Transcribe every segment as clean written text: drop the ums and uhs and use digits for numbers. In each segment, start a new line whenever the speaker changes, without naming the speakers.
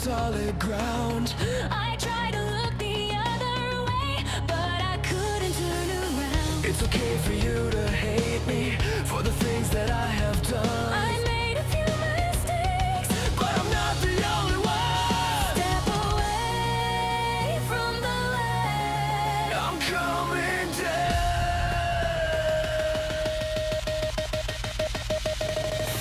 solid ground.
I tried to look the other way, but I couldn't turn around.
It's okay for you to hate me for the things that I have done.
I made a few mistakes,
but I'm not the only one.
Step away from the ledge.
I'm coming down.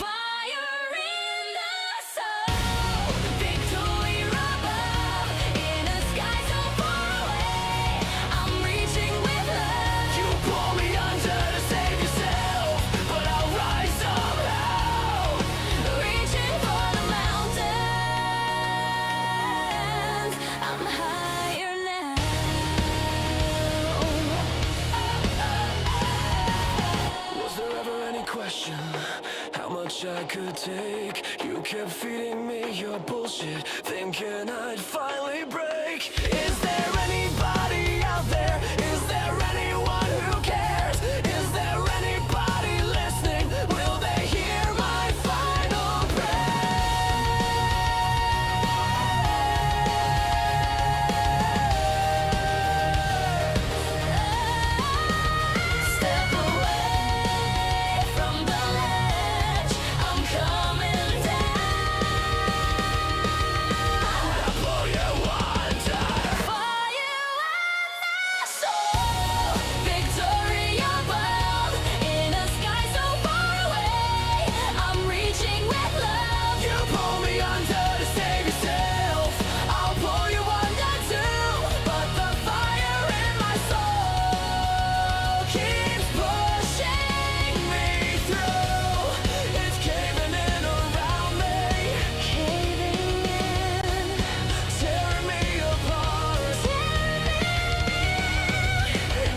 Fire in the soul, victory above, in a sky so far away. I'm reaching with love.
You pull me under to save yourself, but I'll rise somehow.
Reaching for the mountains, I'm higher now.
Was there ever any question how much I could take? You kept feeding me your bullshit, thinking I'd finally break. Is there anybody out there? Is there anyone who cares? Is there anybody listening? Will they hear my final
Step away from the ledge, I'm coming down.
I'll blow you under.
Fire in the soul, victory above, in a sky so far away. I'm reaching with love.
You pull me under to save yourself. I'll pull you under too. But the fire in my soul keeps pushing me through. It's caving in around me,
Caving in,
tearing me apart.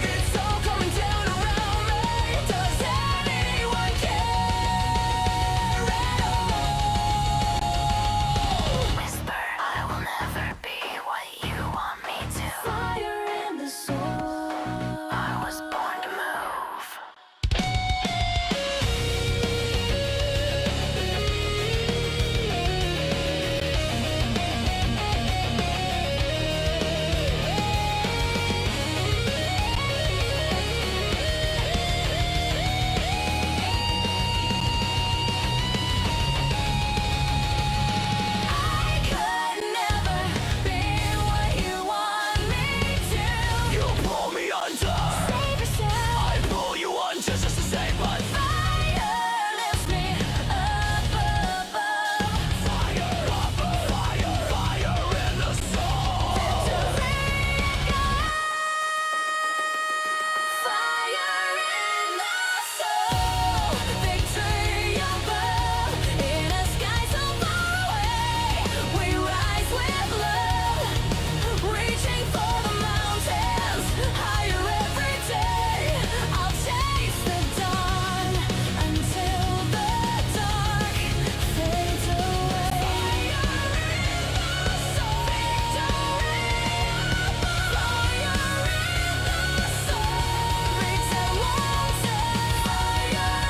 It's all coming down around me. Does anyone care at all?
whisper, I will never be what you want me to. Fire in the soul, I was born to move. I could never be what you want me to.
You pull me under.
Save yourself.
I pull you under just to say, but
Fire lifts me up above.
fire up, fire, fire in the soul.
Fire in the soul, victory above, in a sky so far away. We rise with love, reaching for the mountains, higher every day. I'll chase the dawn until the dark fades away. Fire in the soul, victory above. Fire in the soul, reach the mountains. Fire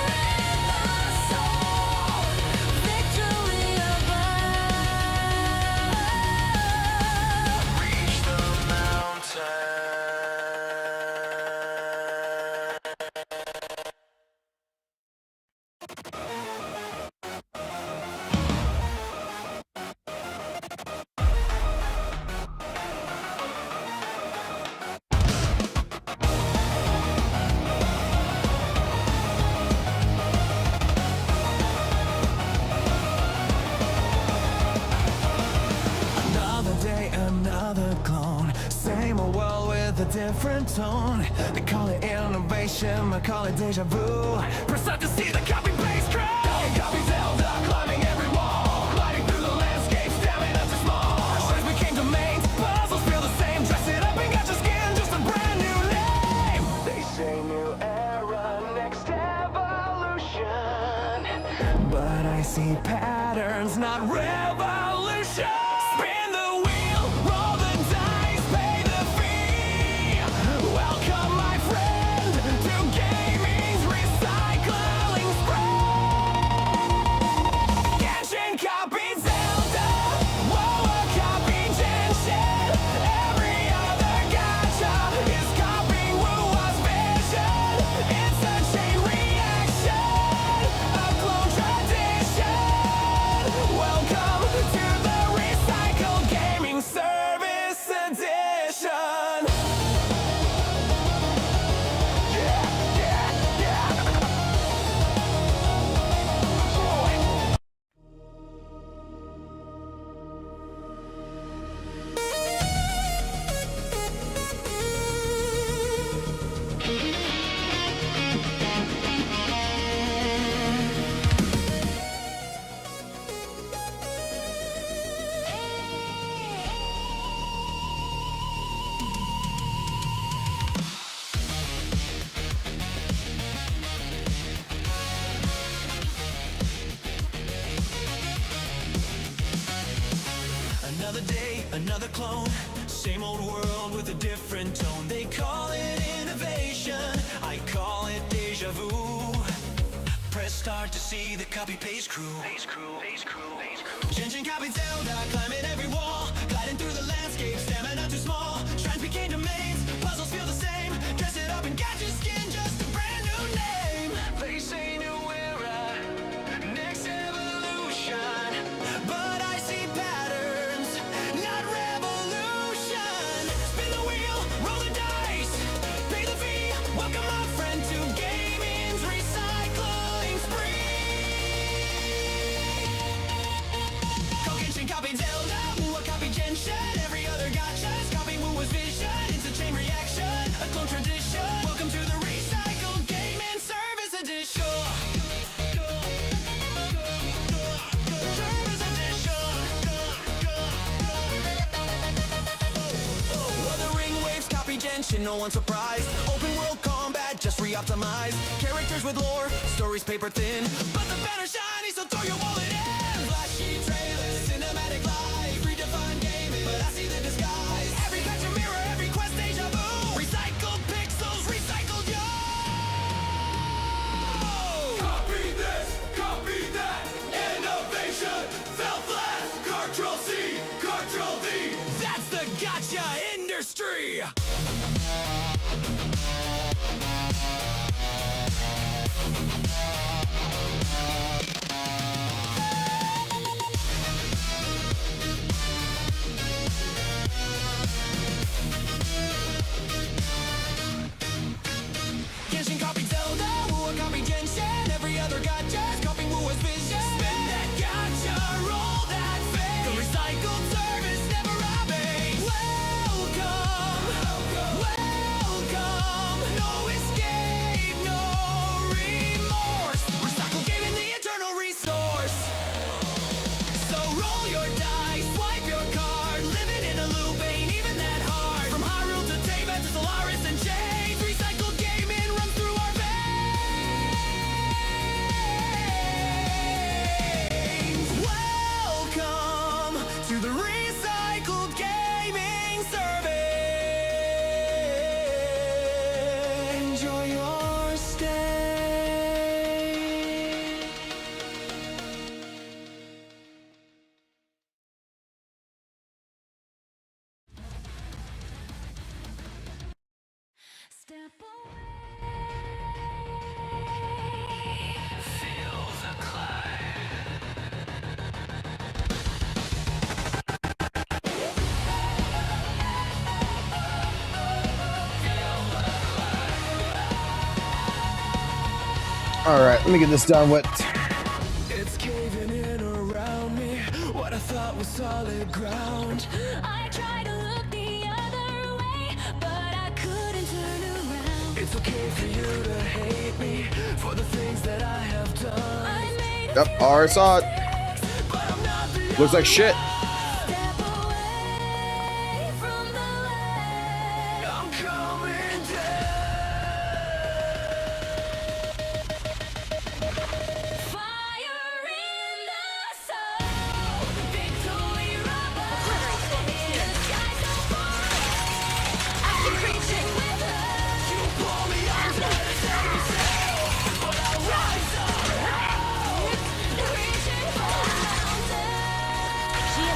in the soul, victory above.
Reach the mountain. Another day, another clone. Same old world with a different tone. They call it innovation, I call it deja vu. Proceed to see the copy paste crowd. Copy Zelda, climbing every wall, gliding through the landscape, stabbing us to small. Words became domains, puzzles feel the same. Dress it up and got your skin, just a brand new name. They say new era, next evolution, but I see patterns, not revolution. Spin the wheel, roll the dice, pay the fee. Welcome, my friend, to gaming's recycling spree. Genshin copied Zelda, WUWA Another clone, same old world with a different tone. They call it innovation, I call it deja vu. Press start to see the copy-paste crew. Changing copy Zelda, climbing every wall, gliding through the landscape, stamina too small. Shrines became domains, puzzles feel the same. Dress it up in gacha skin, just a brand new name. They say new era, next evolution, but I see patterns, not revolution. Spin the wheel, roll the dice, pay the fee, welcome my friend to gaming's recycling spree. Genshin copied Zelda, WUWA copied Genshin. Every other gacha's copying WUWA's vision. It's a chain reaction, a clone tradition. Welcome to the recycled gaming service edition. Service edition. Wuthering waves copy Genshin, no one surprised. Open world combat, just re-optimized. Characters with lore, stories paper thin, but the banner shiny, so throw your wallet in. Flashy trailers, cinematic life, redefine gaming, but I see the disguise. Every gacha mirror, every quest deja vu. Recycled pixels, recycled yo. Copy this, copy that. Innovation, fell flat. Control C, Control V. That's the gacha industry. Genshin copied Zelda, WUWA copied Genshin. Every other gacha's copying WUWA's vision. Spin that gacha, roll that face. The recycled service never abates. Welcome, welcome. No escape, no remorse. Recycled gaming, the eternal resource. So roll your dice, swipe your card. Living in a loop ain't even that hard. From Hyrule to Teyvat to Solaris and Jade, recycled gaming runs through our veins. Welcome to the recycled gaming service. Enjoy your stay.
Step away.
Feel the climb.
All right, let me get this done. What?
It's caving in around me. What I thought was solid ground.
I tried to look the other way, but I couldn't turn around.
It's okay for you to hate me for the things that I have done.
I made a
Yep, already saw it.
But I'm not the
Looks like shit.
step away from the light.
I'm coming down.
Fire in the soul. Victory rises. The sky so far away. I keep reaching with love.
You pull me under the table, but I rise up.
Reaching for mountains.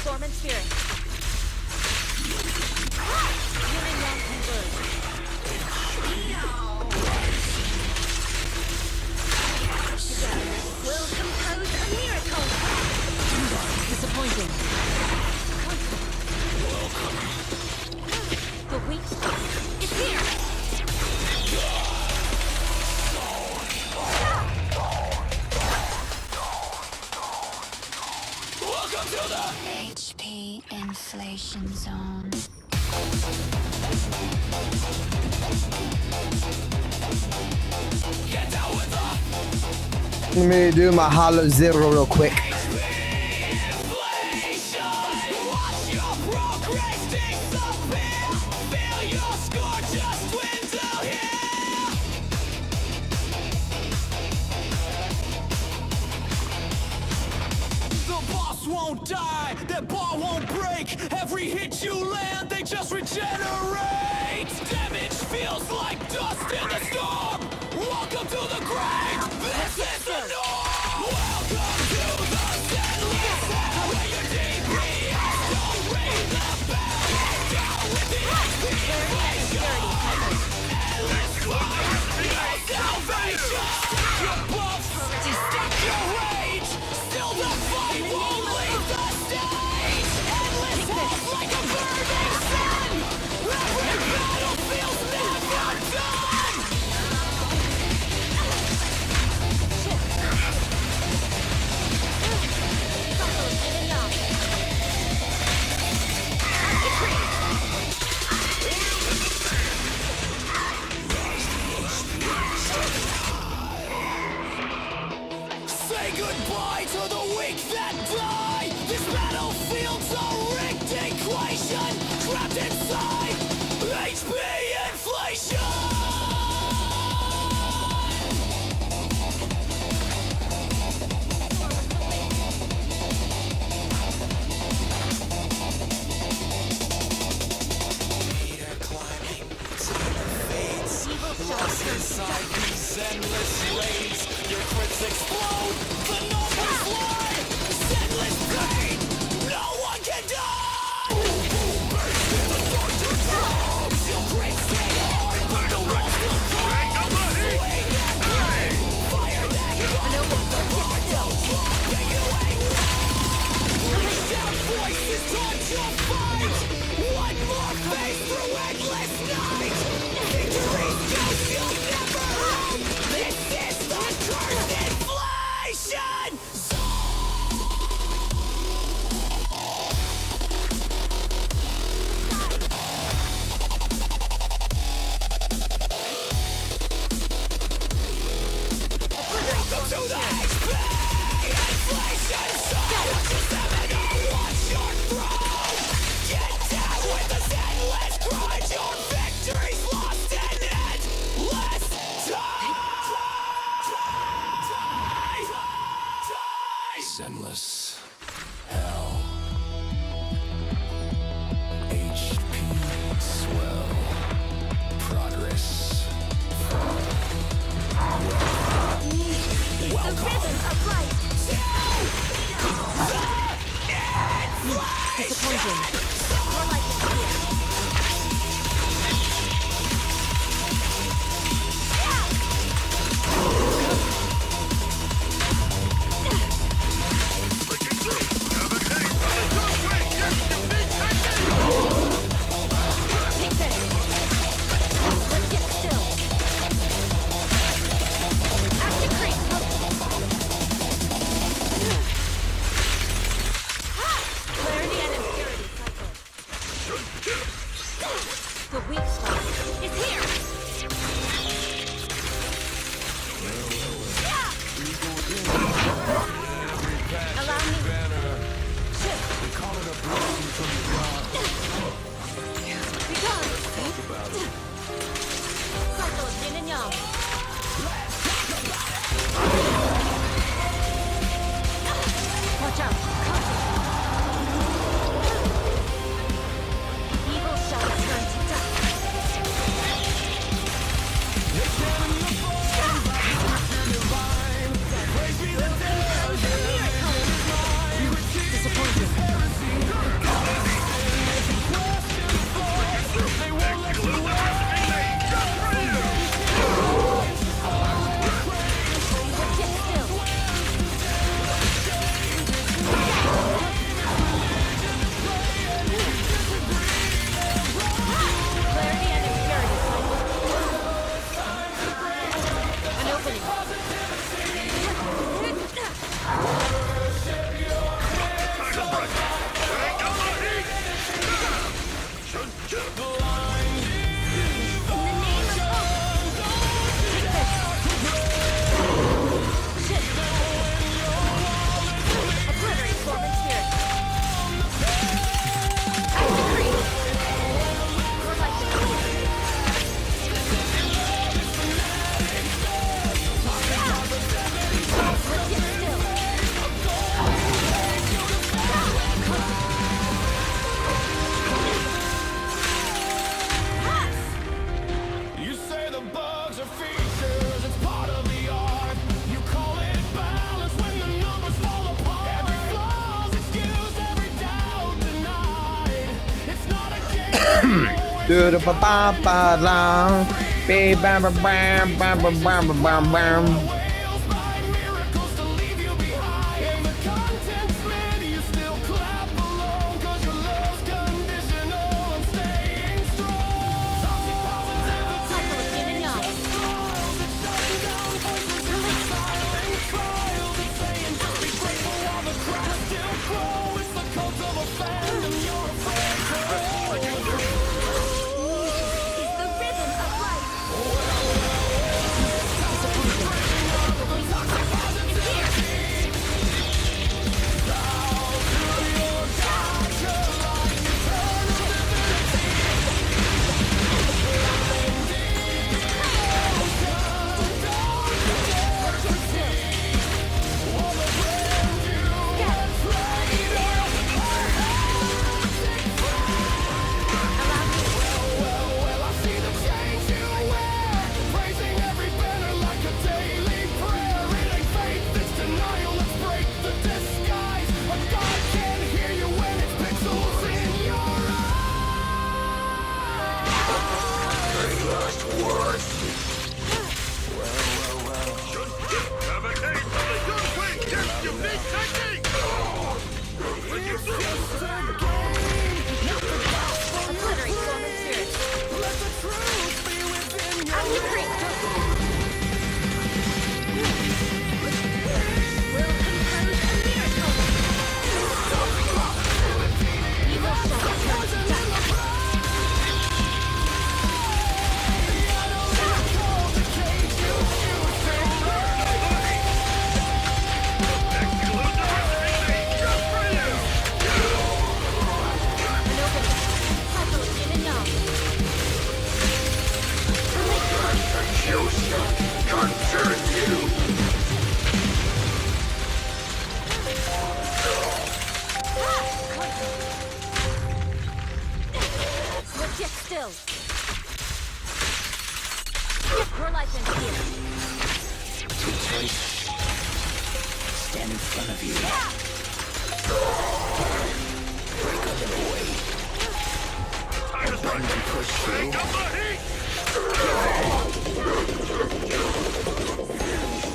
Storm and Spirit. Human young converge. Together we'll compose a miracle. Disappointing. The weak spot is here.
Welcome to the
HP inflation zone.
get down with the
Let me do my hollow zero real quick.
inflation. Watch your progress disappear. Feel your score just dwindle here. The boss won't die, that bar won't break. Every hit you land, they just regenerate. Damage feels like dust in the storm. Welcome to the grave. This is the norm. Welcome to the Zenless Zone, where your DPS don't ring the bell. Down with the HP inflation. Endless fire, no salvation. Stack your buffs, stack your rage. Still the fight won't leave the stage. Endless hope like a burning sun. Every battlefield's never done. Say goodbye to the weak that die. This battlefield's a rigged equation, trapped inside HP inflation. Meter climbing to the fates. Lost inside these endless raids. Your crits explode, the numbers lie. Zenless pain, no one can die. Your crits stay hard, but the walls still fall. Swing and play, fire that gun. The bar don't fall, but you ain't wrong. Reach out, voices, time to fight. One more face through endless night. Victory's ghost, you'll never hide. This is the cursed inflation.
Do the ba ba ba la. Be bam bam bam bam bam bam bam bam.
Whales by miracles to leave you behind. And the content's made, you still clap along. 'Cause your love's conditional, I'm staying strong. Toxic positivity.
Cycle of yin and yang.
Trials that shutting down voices in the silent trials. It's saying just be grateful while the cracks still grow. It's the cult of a fandom you're afraid to.
Is the rhythm of life.
Praising every banner like a daily prayer. It ain't faith, it's denial. Let's break the disguise. A God can't hear you when it's pixels in your
Have a taste of the good way, yes, unique technique!
Obliterate form and spirit.
Let the truth be within you.
Active creep. Will compose a miracle. Evil shall turn to dust. An opening. Cycle of yin and yang. Look yet still. Your life in here.
Stand in front of you. Bend and push through.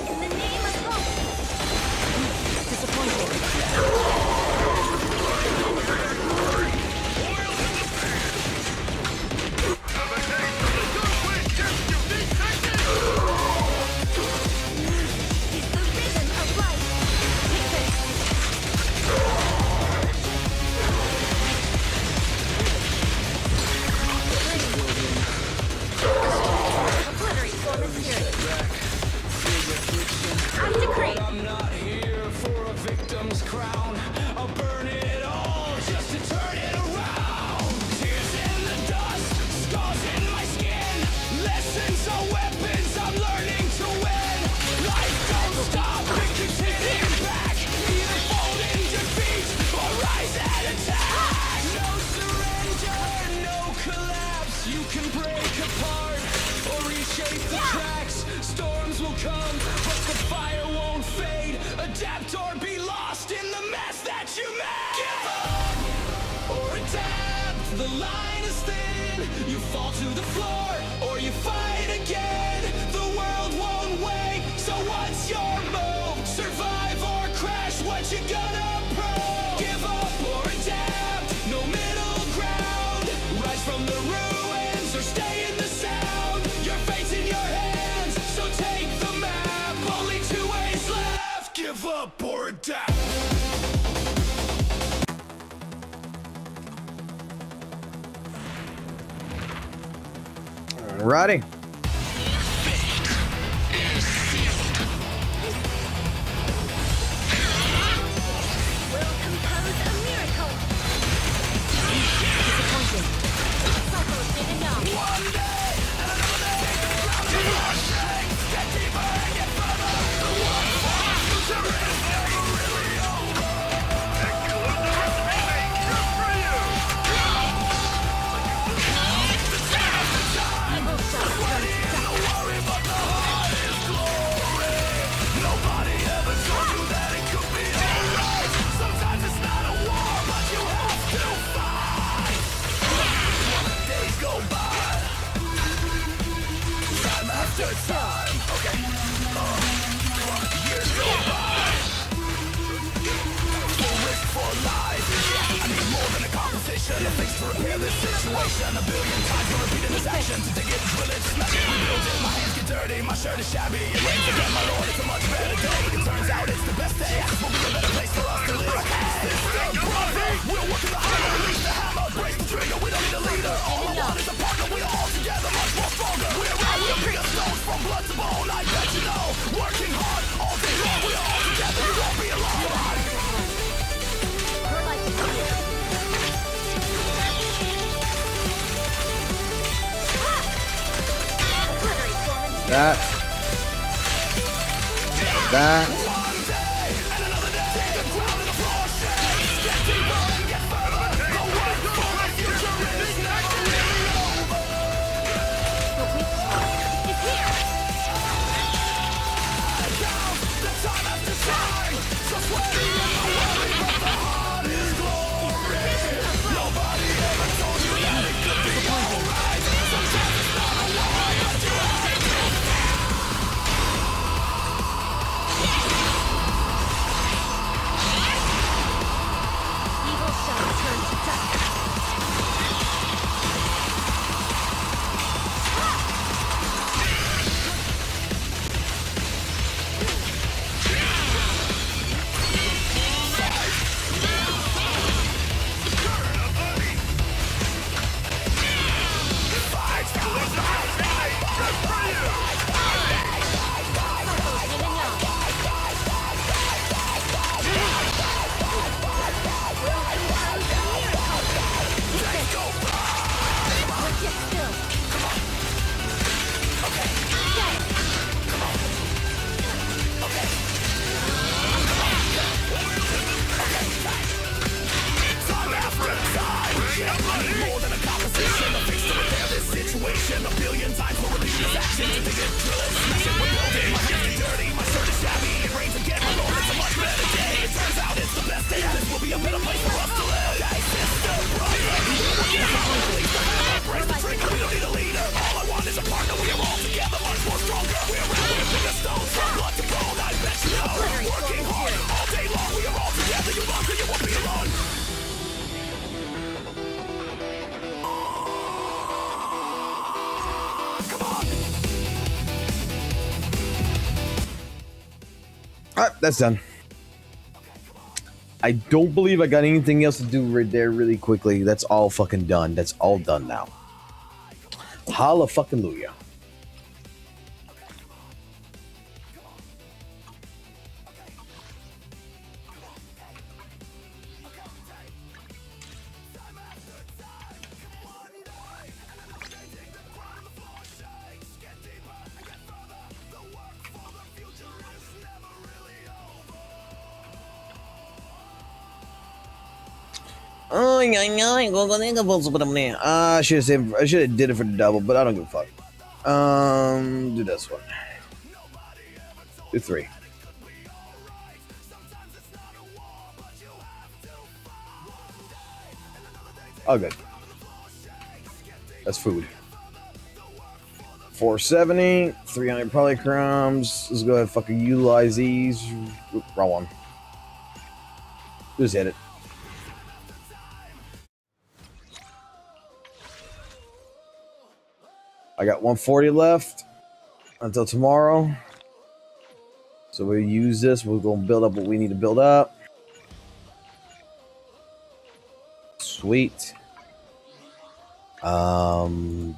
In the name of hope. Disappointed. Is the rhythm of life. Take this. Obliterate form and spirit. Active creep.
I'm not here for a victim's crown. I'll burn it all just to turn it around. Tears in the dust, scars in my skin. Lessons are weapons, I'm learning to win. Life don't stop, it keeps hitting back. Either fold in defeat or rise and attack. No surrender, no collapse. You can break apart or reshape the tracks. Storms will come, but the fire won't fade. Adapt or be lost in the mess that you made. Give up or adapt. The line is thin. You fall to the floor or you fight again. The world won't wait. So what's your move? Survive or crash? What you gonna prove? Give up or adapt. No middle ground. Rise from the ruins or stay in the sound. Your fate's in your hands, so take the map. Only two ways left. Give up or adapt.
Alrighty.
Will compose a miracle. Disappointed. Cycle of yin and yang. Evil shall
That. That. All right, that's done. I don't believe I got anything else to do right there really quickly. That's all fucking done. That's all done now. Holla fucking Luya. I should have did it for the double, but I don't give a fuck. Do this one. Do 3. Oh, good. That's food. 470, 300 polychromes. Let's go ahead and fucking utilize these. Oop, wrong one. Just hit it. I got 140 left until tomorrow. So we'll use this. We're going to build up what we need to build up. Sweet. 2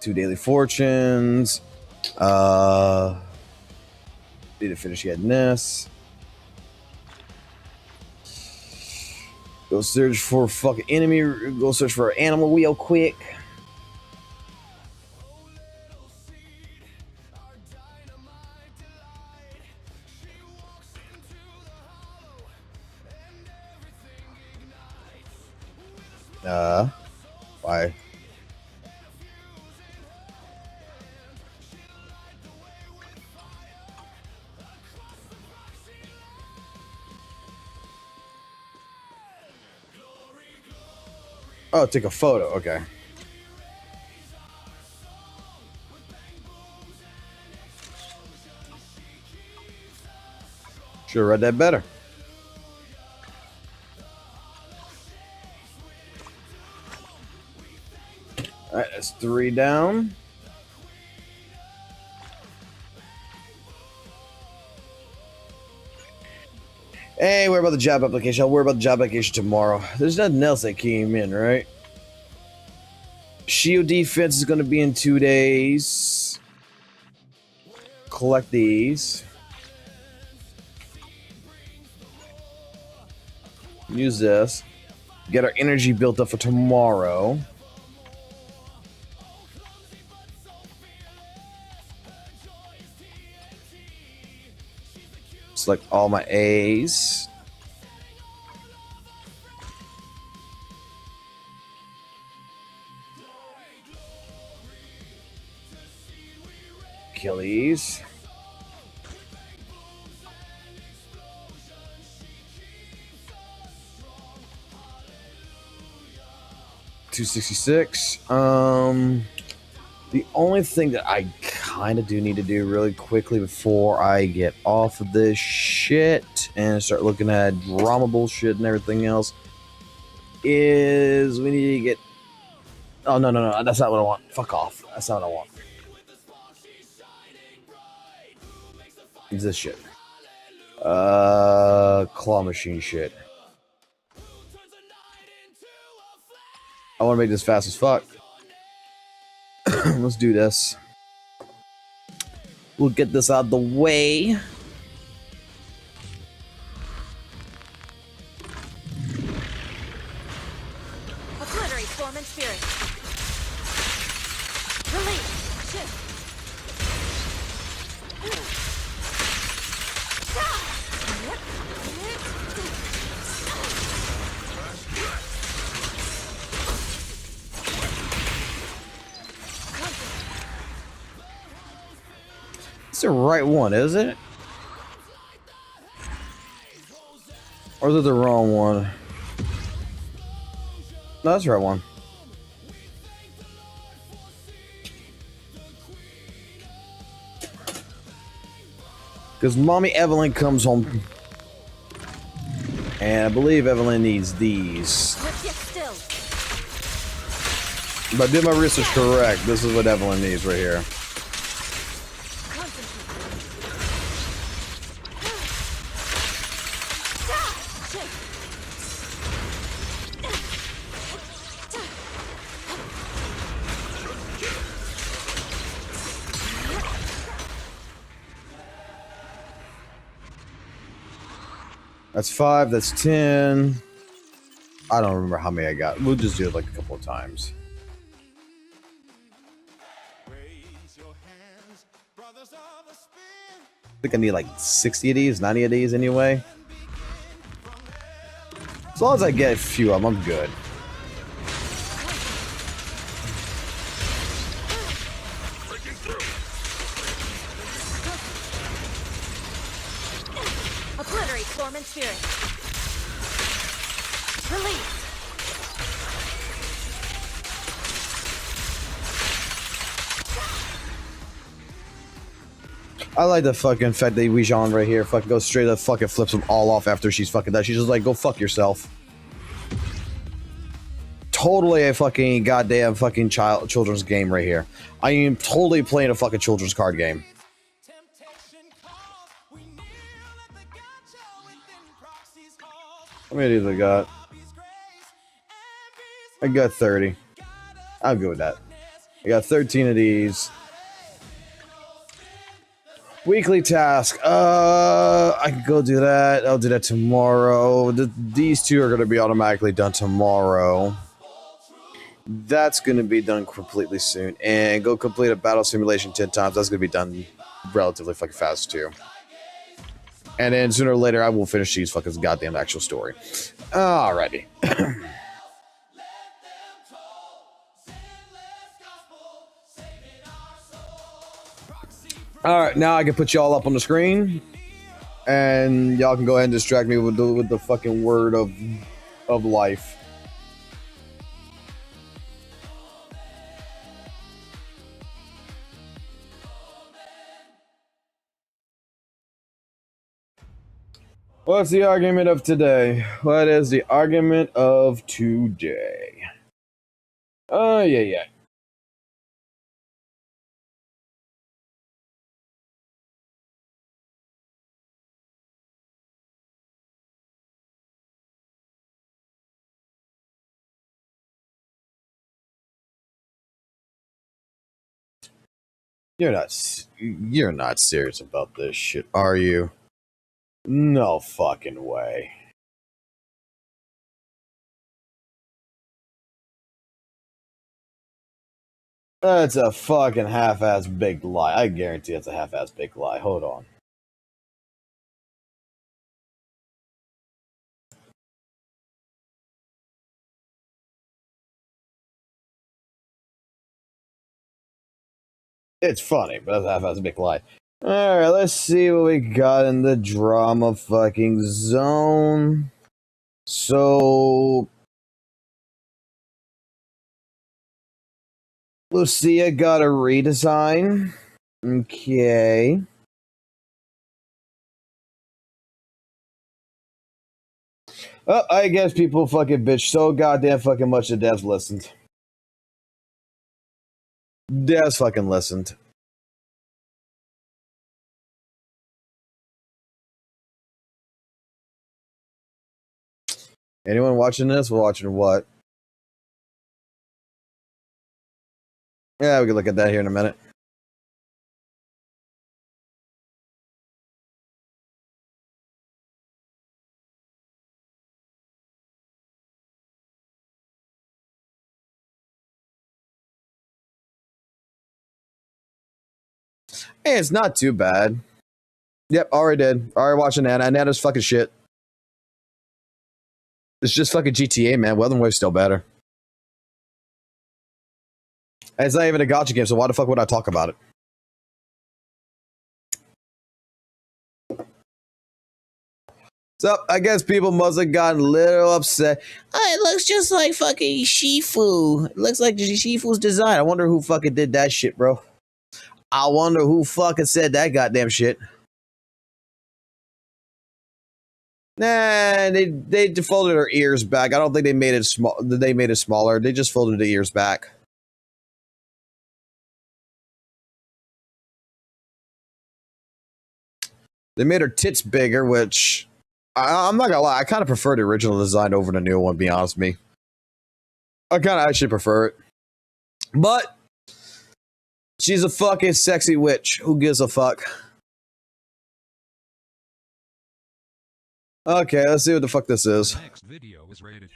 daily fortunes. Need to finish getting this. Go search for fucking enemy. Go search for an animal real quick. Why? Oh, take a photo. Okay. Should have read that better. 3 down. Hey, worry about the job application. I'll worry about the job application tomorrow. There's nothing else that came in, right? Shield defense is going to be in 2 days. Collect these. Use this. Get our energy built up for tomorrow. Select all my A's. Achilles. $266. The only thing that I kind of do need to do really quickly before I get off of this shit and start looking at drama bullshit and everything else is we need to get. Oh, no, that's not what I want. Fuck off. That's not what I want. It's this shit. Claw machine shit. I want to make this fast as fuck. Let's do this. We'll get this out of the way.
Obliterate form and spirit. Release. Shift.
It's the right one, is it? Or is it the wrong one? No, that's the right one. Because Mommy Evelyn comes home. And I believe Evelyn needs these.
Let's get still.
If I did my research correct, this is what Evelyn needs right here. That's 5, that's 10. I don't remember how many I got. We'll just do it like a couple of times. I think I need like 60 of these, 90 of these anyway. As long as I get a few of them, I'm good.
Obliterate form and spirit. Release.
I like the fucking fact that Wijan right here fucking goes straight up, fucking flips them all off after she's fucking done. She's just like, go fuck yourself. Totally a fucking goddamn fucking children's game right here. I am totally playing a fucking children's card game. How many of these I got? I got 30. I'll go with that. I got 13 of these. Weekly task. I can go do that. I'll do that tomorrow. These two are going to be automatically done tomorrow. That's going to be done completely soon. And go complete a battle simulation 10 times. That's going to be done relatively fucking fast too. And then sooner or later, I will finish these fucking goddamn actual story. Alrighty. Alright, now I can put y'all up on the screen. And y'all can go ahead and distract me with the fucking word of life. What's the argument of today? What is the argument of today? Yeah. You're not serious about this shit, are you? No fucking way. That's a fucking half-ass big lie. I guarantee it's a half-ass big lie. Hold on. It's funny, but that's a half-ass big lie. Alright, let's see what we got in the drama fucking zone. So Lucia got a redesign. Okay. Oh, I guess people fucking bitch so goddamn fucking much the devs listened. Devs fucking listened. Anyone watching this? We're watching what? Yeah, we can look at that here in a minute. Hey, it's not too bad. Yep, already did. Already watching Nana. Nana's fucking shit. It's just fucking GTA, man. Weather Wave's still better. It's not even a gacha game, so why the fuck would I talk about it? So, I guess people must have gotten a little upset. Oh, it looks just like fucking Shifu. It looks like Shifu's design. I wonder who fucking did that shit, bro. I wonder who fucking said that goddamn shit. Nah, they folded her ears back. I don't think they made it small. They made it smaller. They just folded the ears back. They made her tits bigger, which I'm not gonna lie. I kind of prefer the original design over the new one. To be honest with me, I kind of actually prefer it. But she's a fucking sexy witch. Who gives a fuck? Okay, let's see what the fuck this is.
Next video is rated.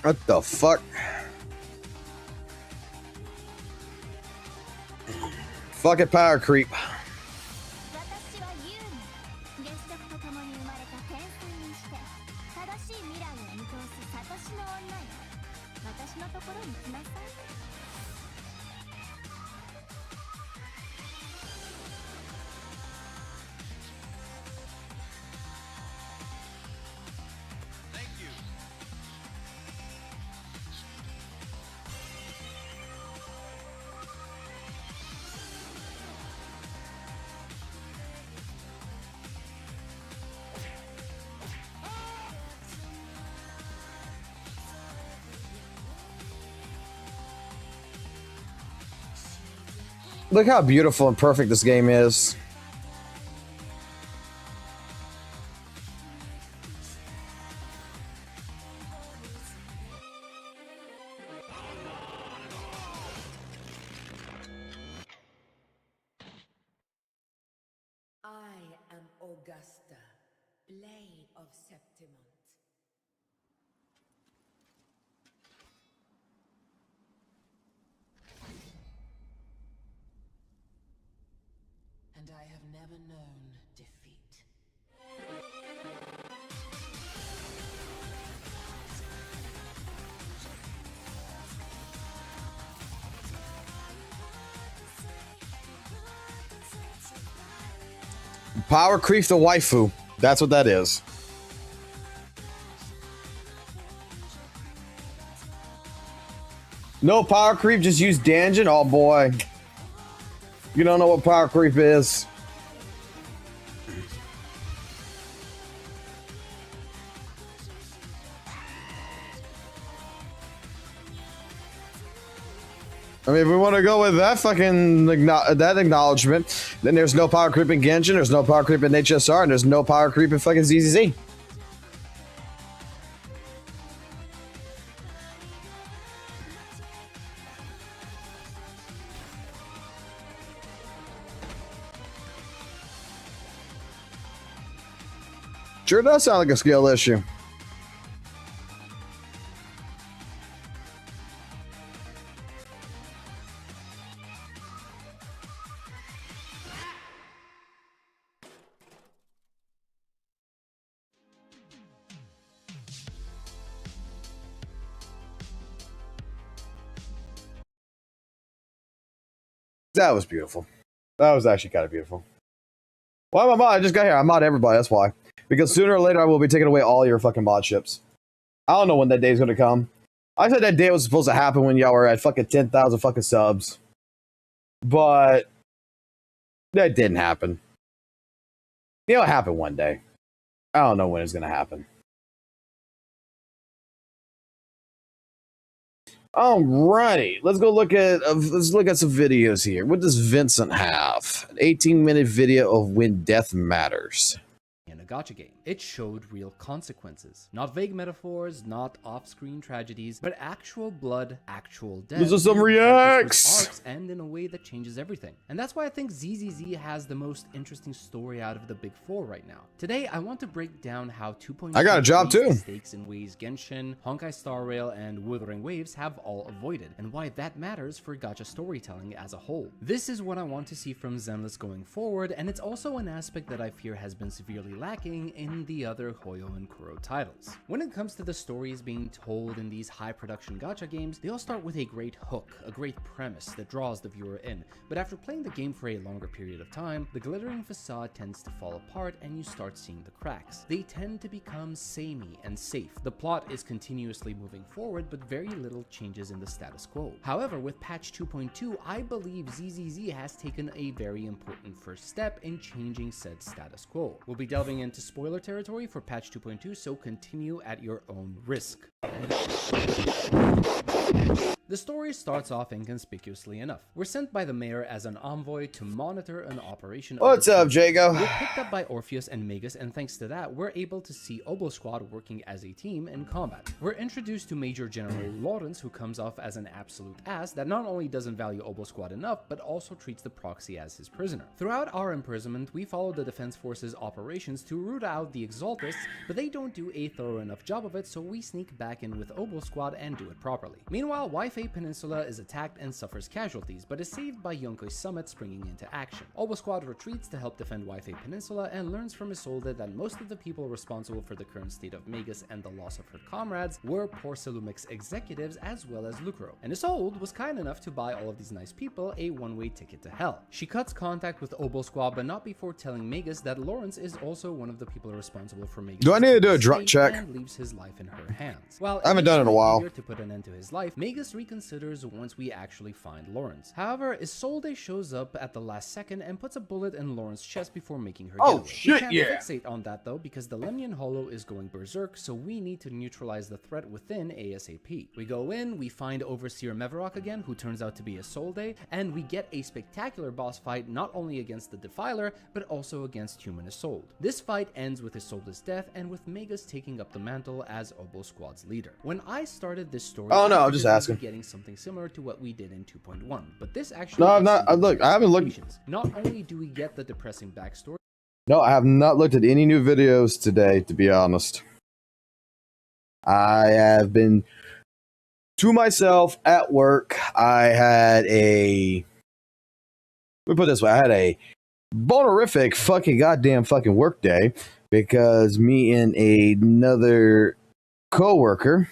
What the fuck? Fucking power creep.
私はユーミン原子力と共に生まれた天才にして正しい未来を見通すサトシの女よ私のところに来なさい
Look how beautiful and perfect this game is.
I am Augusta, Blade of Septimont. And I have never known defeat.
Power creep the waifu. That's what that is. No power creep, just use Danjin? Oh boy. You don't know what power creep is. I mean, if we want to go with that fucking that acknowledgement, then there's no power creep in Genshin, there's no power creep in HSR, and there's no power creep in fucking ZZZ. Sure does sound like a skill issue. That was beautiful. That was actually kind of beautiful. Why am I mod? I just got here. I mod everybody. That's why. Because sooner or later, I will be taking away all your fucking mod ships. I don't know when that day is going to come. I said that day was supposed to happen when y'all were at fucking 10,000 fucking subs. But that didn't happen. It'll happen one day. I don't know when it's going to happen. Alrighty, let's look at some videos here. What does Vincent have? An 18-minute video of when death matters.
In a gacha game. It showed real consequences. Not vague metaphors, not off-screen tragedies, but actual blood, actual death.
These are some reacts!
Arcs end in a way that changes everything. And that's why I think ZZZ has the most interesting story out of the big four right now. Today, I want to break down how 2.0
I got a job too.
Stakes in ways Genshin, Honkai Star Rail, and Wuthering Waves have all avoided, and why that matters for gacha storytelling as a whole. This is what I want to see from Zenless going forward, and it's also an aspect that I fear has been severely lacking in the other Hoyo and Kuro titles. When it comes to the stories being told in these high production gacha games, they all start with a great hook, a great premise that draws the viewer in, but after playing the game for a longer period of time, the glittering facade tends to fall apart and you start seeing the cracks. They tend to become samey and safe. The plot is continuously moving forward, but very little changes in the status quo. However, with patch 2.2, I believe ZZZ has taken a very important first step in changing said status quo. We'll be delving into spoiler territory for patch 2.2, so continue at your own risk. The story starts off inconspicuously enough. We're sent by the mayor as an envoy to monitor an operation.
What's up, Jago?
We're picked up by Orpheus and Magus, and thanks to that, we're able to see Obo Squad working as a team in combat. We're introduced to Major General Lawrence, who comes off as an absolute ass that not only doesn't value Obo Squad enough, but also treats the proxy as his prisoner. Throughout our imprisonment, we follow the Defense Forces operations to root out the Exaltists, but they don't do a thorough enough job of it, so we sneak back in with Obo Squad and do it properly. Meanwhile, Wi-Fi Peninsula is attacked and suffers casualties, but is saved by Yonkoi's summit springing into action. Obo Squad retreats to help defend Wi-Fi Peninsula and learns from Isolde that most of the people responsible for the current state of Magus and the loss of her comrades were Porcelumix executives as well as Lucro. And Isolde was kind enough to buy all of these nice people a one-way ticket to hell. She cuts contact with Obo Squad, but not before telling Magus that Lawrence is also one of the people responsible for Magus.
Do I need to do a drug check?
And leaves his life in her hands. While
I haven't done it in a while.
to put an end to his life, Magus reconsiders once we actually find Lawrence. However, Isolde shows up at the last second and puts a bullet in Lawrence's chest before making her
Oh,
get away.
shit,
We can't
yeah.
fixate on that though, because the Lemnian Hollow is going berserk, so we need to neutralize the threat within ASAP. We go in, we find Overseer Mevarok again, who turns out to be Isolde, and we get a spectacular boss fight not only against the Defiler, but also against human Isolde. This fight ends with Isolde's death and with Magus taking up the mantle as Obo Squad's leader. When I started this story,
Oh, no,
I
I'm just
figured we'd
asking.
be getting something similar to what we did in 2.1, but this actually
No, I'm not. Look, I haven't looked.
expectations. Not only do we get the depressing backstory,
No, I have not looked at any new videos today, to be honest. I have been to myself at work. I had a. Let me put it this way: I had a bonerific fucking goddamn fucking work day because me and another coworker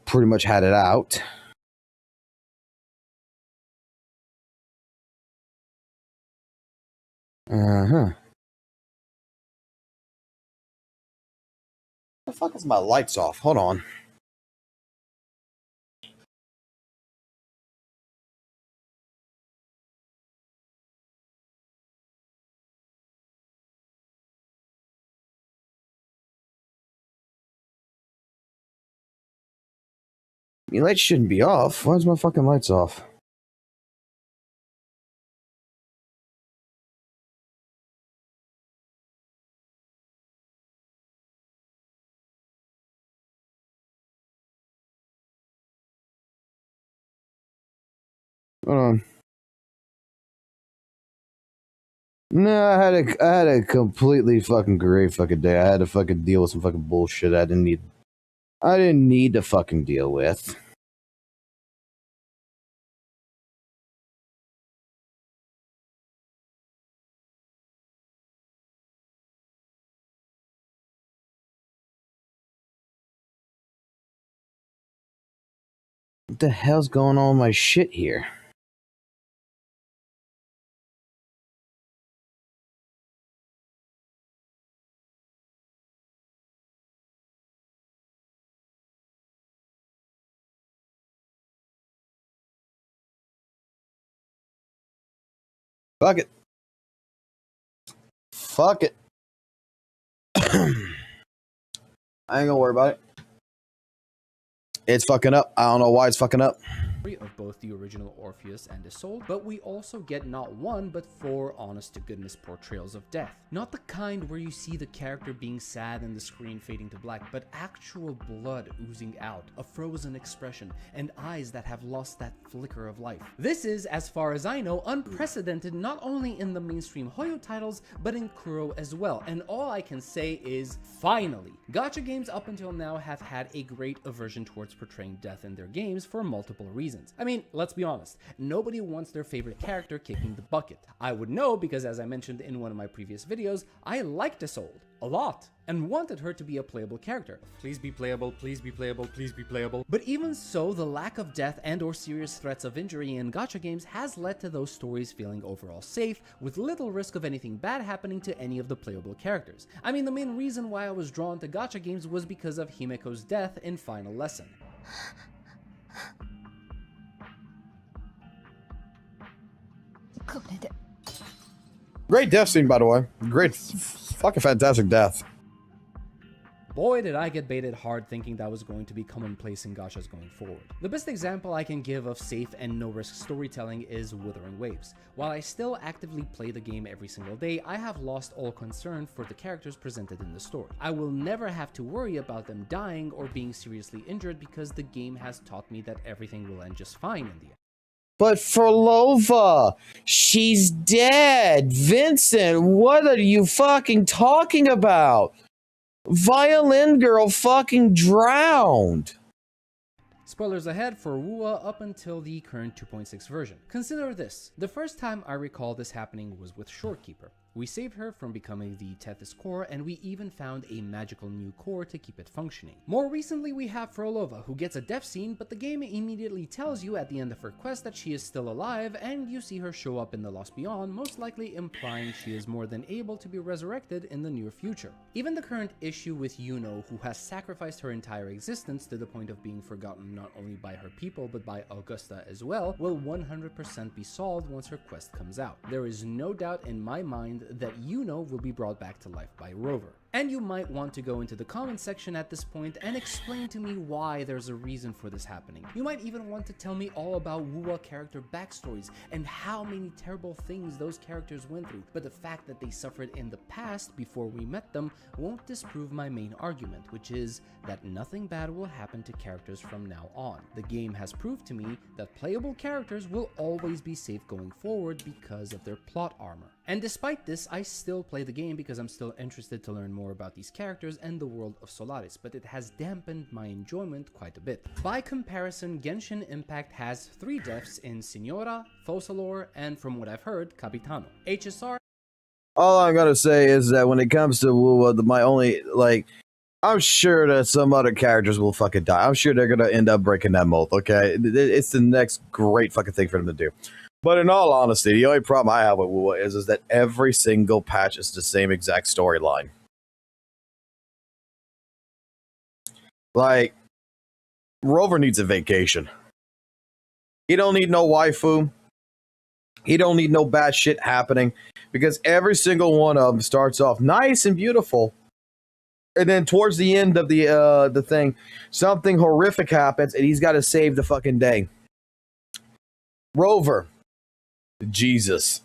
pretty much had it out. The fuck is my lights off? Hold on. Your lights shouldn't be off. Why is my fucking lights off? Hold on. No, I had a completely fucking great fucking day. I had to fucking deal with some fucking bullshit I didn't need to fucking deal with. What the hell's going on with my shit here? Fuck it. Fuck it. I ain't gonna worry about it. It's fucking up. I don't know why it's fucking up.
Of both the original Orpheus and Isolde, but we also get not one but 4 honest-to-goodness portrayals of death. Not the kind where you see the character being sad and the screen fading to black, but actual blood oozing out, a frozen expression, and eyes that have lost that flicker of life. This is, as far as I know, unprecedented not only in the mainstream Hoyo titles, but in Kuro as well, and all I can say is, finally! Gacha games up until now have had a great aversion towards portraying death in their games for multiple reasons. I mean, let's be honest, nobody wants their favorite character kicking the bucket. I would know because, as I mentioned in one of my previous videos, I liked Isolde a lot and wanted her to be a playable character. Please be playable, please be playable, please be playable. But even so, the lack of death and or serious threats of injury in gacha games has led to those stories feeling overall safe, with little risk of anything bad happening to any of the playable characters. I mean, the main reason why I was drawn to gacha games was because of Himeko's death in Final Lesson.
Great death scene, by the way. Great, fucking fantastic death.
Boy, did I get baited hard thinking that was going to be commonplace in gachas going forward. The best example I can give of safe and no-risk storytelling is Wuthering Waves. While I still actively play the game every single day, I have lost all concern for the characters presented in the story. I will never have to worry about them dying or being seriously injured because the game has taught me that everything will end just fine in the end.
But Frolova, she's dead. Vincent, what are you fucking talking about? Violin girl fucking drowned.
Spoilers ahead for WUWA up until the current 2.6 version. Consider this, the first time I recall this happening was with Shorekeeper. We saved her from becoming the Tethys core, and we even found a magical new core to keep it functioning. More recently we have Frolova, who gets a death scene, but the game immediately tells you at the end of her quest that she is still alive, and you see her show up in the Lost Beyond, most likely implying she is more than able to be resurrected in the near future. Even the current issue with Yuno, who has sacrificed her entire existence to the point of being forgotten not only by her people but by Augusta as well, will 100% be solved once her quest comes out. There is no doubt in my mind that Yuno will be brought back to life by Rover. And you might want to go into the comment section at this point and explain to me why there's a reason for this happening. You might even want to tell me all about WUWA character backstories and how many terrible things those characters went through, but the fact that they suffered in the past before we met them won't disprove my main argument, which is that nothing bad will happen to characters from now on. The game has proved to me that playable characters will always be safe going forward because of their plot armor. And despite this, I still play the game because I'm still interested to learn more about these characters and the world of Solaris, but it has dampened my enjoyment quite a bit. By comparison, Genshin Impact has 3 deaths in Signora, Focalor, and from what I've heard, Capitano. HSR.
All I'm gonna say is that when it comes to WUWA, my only, I'm sure that some other characters will fucking die. I'm sure they're gonna end up breaking that mold, okay? It's the next great fucking thing for them to do. But in all honesty, the only problem I have with WUWA is that every single patch is the same exact storyline. Like, Rover needs a vacation. He don't need no waifu. He don't need no bad shit happening, because every single one of them starts off nice and beautiful, And then towards the end of the thing, something horrific happens, and he's got to save the fucking day. Rover, Jesus.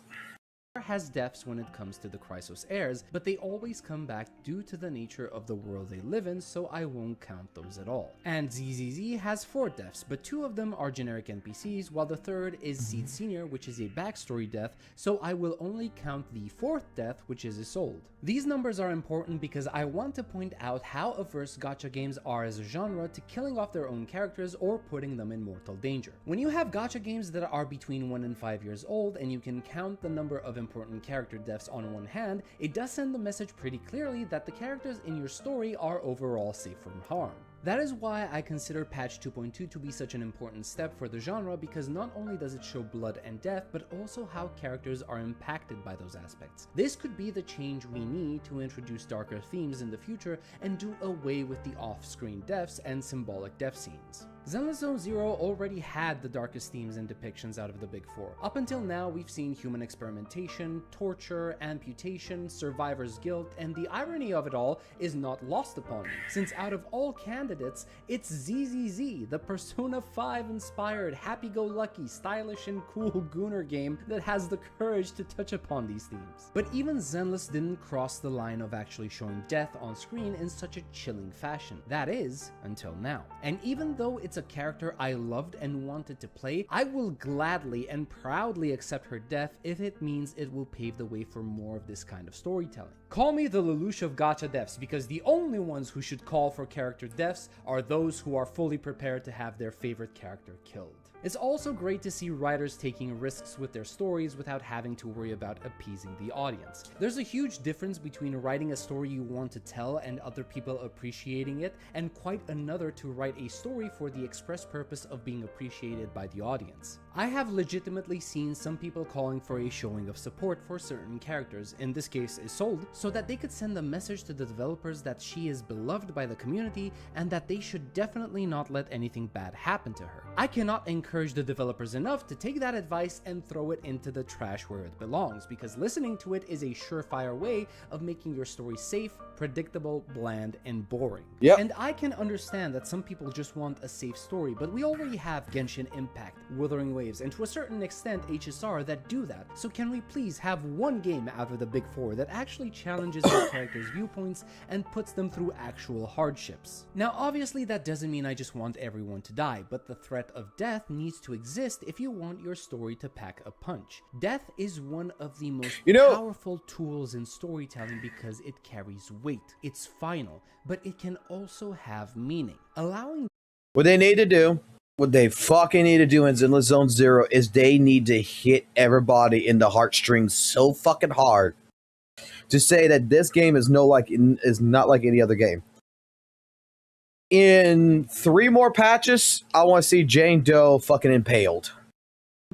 Has deaths when it comes to the Chrysos heirs, but they always come back due to the nature of the world they live in, so I won't count those at all. And ZZZ has 4 deaths, but 2 of them are generic NPCs, while the third is Seed Senior, which is a backstory death, so I will only count the 4th death, which is Isolde. These numbers are important because I want to point out how averse gacha games are as a genre to killing off their own characters or putting them in mortal danger. When you have gacha games that are between 1 and 5 years old, and you can count the number of important character deaths on one hand, it does send the message pretty clearly that the characters in your story are overall safe from harm. That is why I consider patch 2.2 to be such an important step for the genre, because not only does it show blood and death, but also how characters are impacted by those aspects. This could be the change we need to introduce darker themes in the future and do away with the off-screen deaths and symbolic death scenes. Zenless Zone Zero already had the darkest themes and depictions out of the big 4. Up until now, we've seen human experimentation, torture, amputation, survivor's guilt, and the irony of it all is not lost upon me, since out of all candidates, it's ZZZ, the Persona 5 inspired, happy-go-lucky, stylish and cool Gooner game that has the courage to touch upon these themes. But even Zenless didn't cross the line of actually showing death on screen in such a chilling fashion. That is, until now. And even though it's a character I loved and wanted to play, I will gladly and proudly accept her death if it means it will pave the way for more of this kind of storytelling. Call me the Lelouch of gacha deaths, because the only ones who should call for character deaths are those who are fully prepared to have their favorite character killed. It's also great to see writers taking risks with their stories without having to worry about appeasing the audience. There's a huge difference between writing a story you want to tell and other people appreciating it, and quite another to write a story for the express purpose of being appreciated by the audience. I have legitimately seen some people calling for a showing of support for certain characters, in this case Isolde, so that they could send the message to the developers that she is beloved by the community and that they should definitely not let anything bad happen to her. I cannot encourage the developers enough to take that advice and throw it into the trash where it belongs, because listening to it is a surefire way of making your story safe, predictable, bland, and boring.
Yep.
And I can understand that some people just want a safe story, but we already have Genshin Impact, Wuthering Waves, and to a certain extent HSR that do that. So can we please have one game out of the big 4 that actually challenges their characters' viewpoints and puts them through actual hardships? Now obviously that doesn't mean I just want everyone to die, but the threat of death needs to exist if you want your story to pack a punch. Death is one of the most powerful tools in storytelling because it carries weight. It's final, but it can also have meaning. Allowing
What they need to do, what they fucking need to do in Zenless Zone Zero is they need to hit everybody in the heartstrings so fucking hard to say that this game is not like any other game. In 3 more patches, I want to see Jane Doe fucking impaled.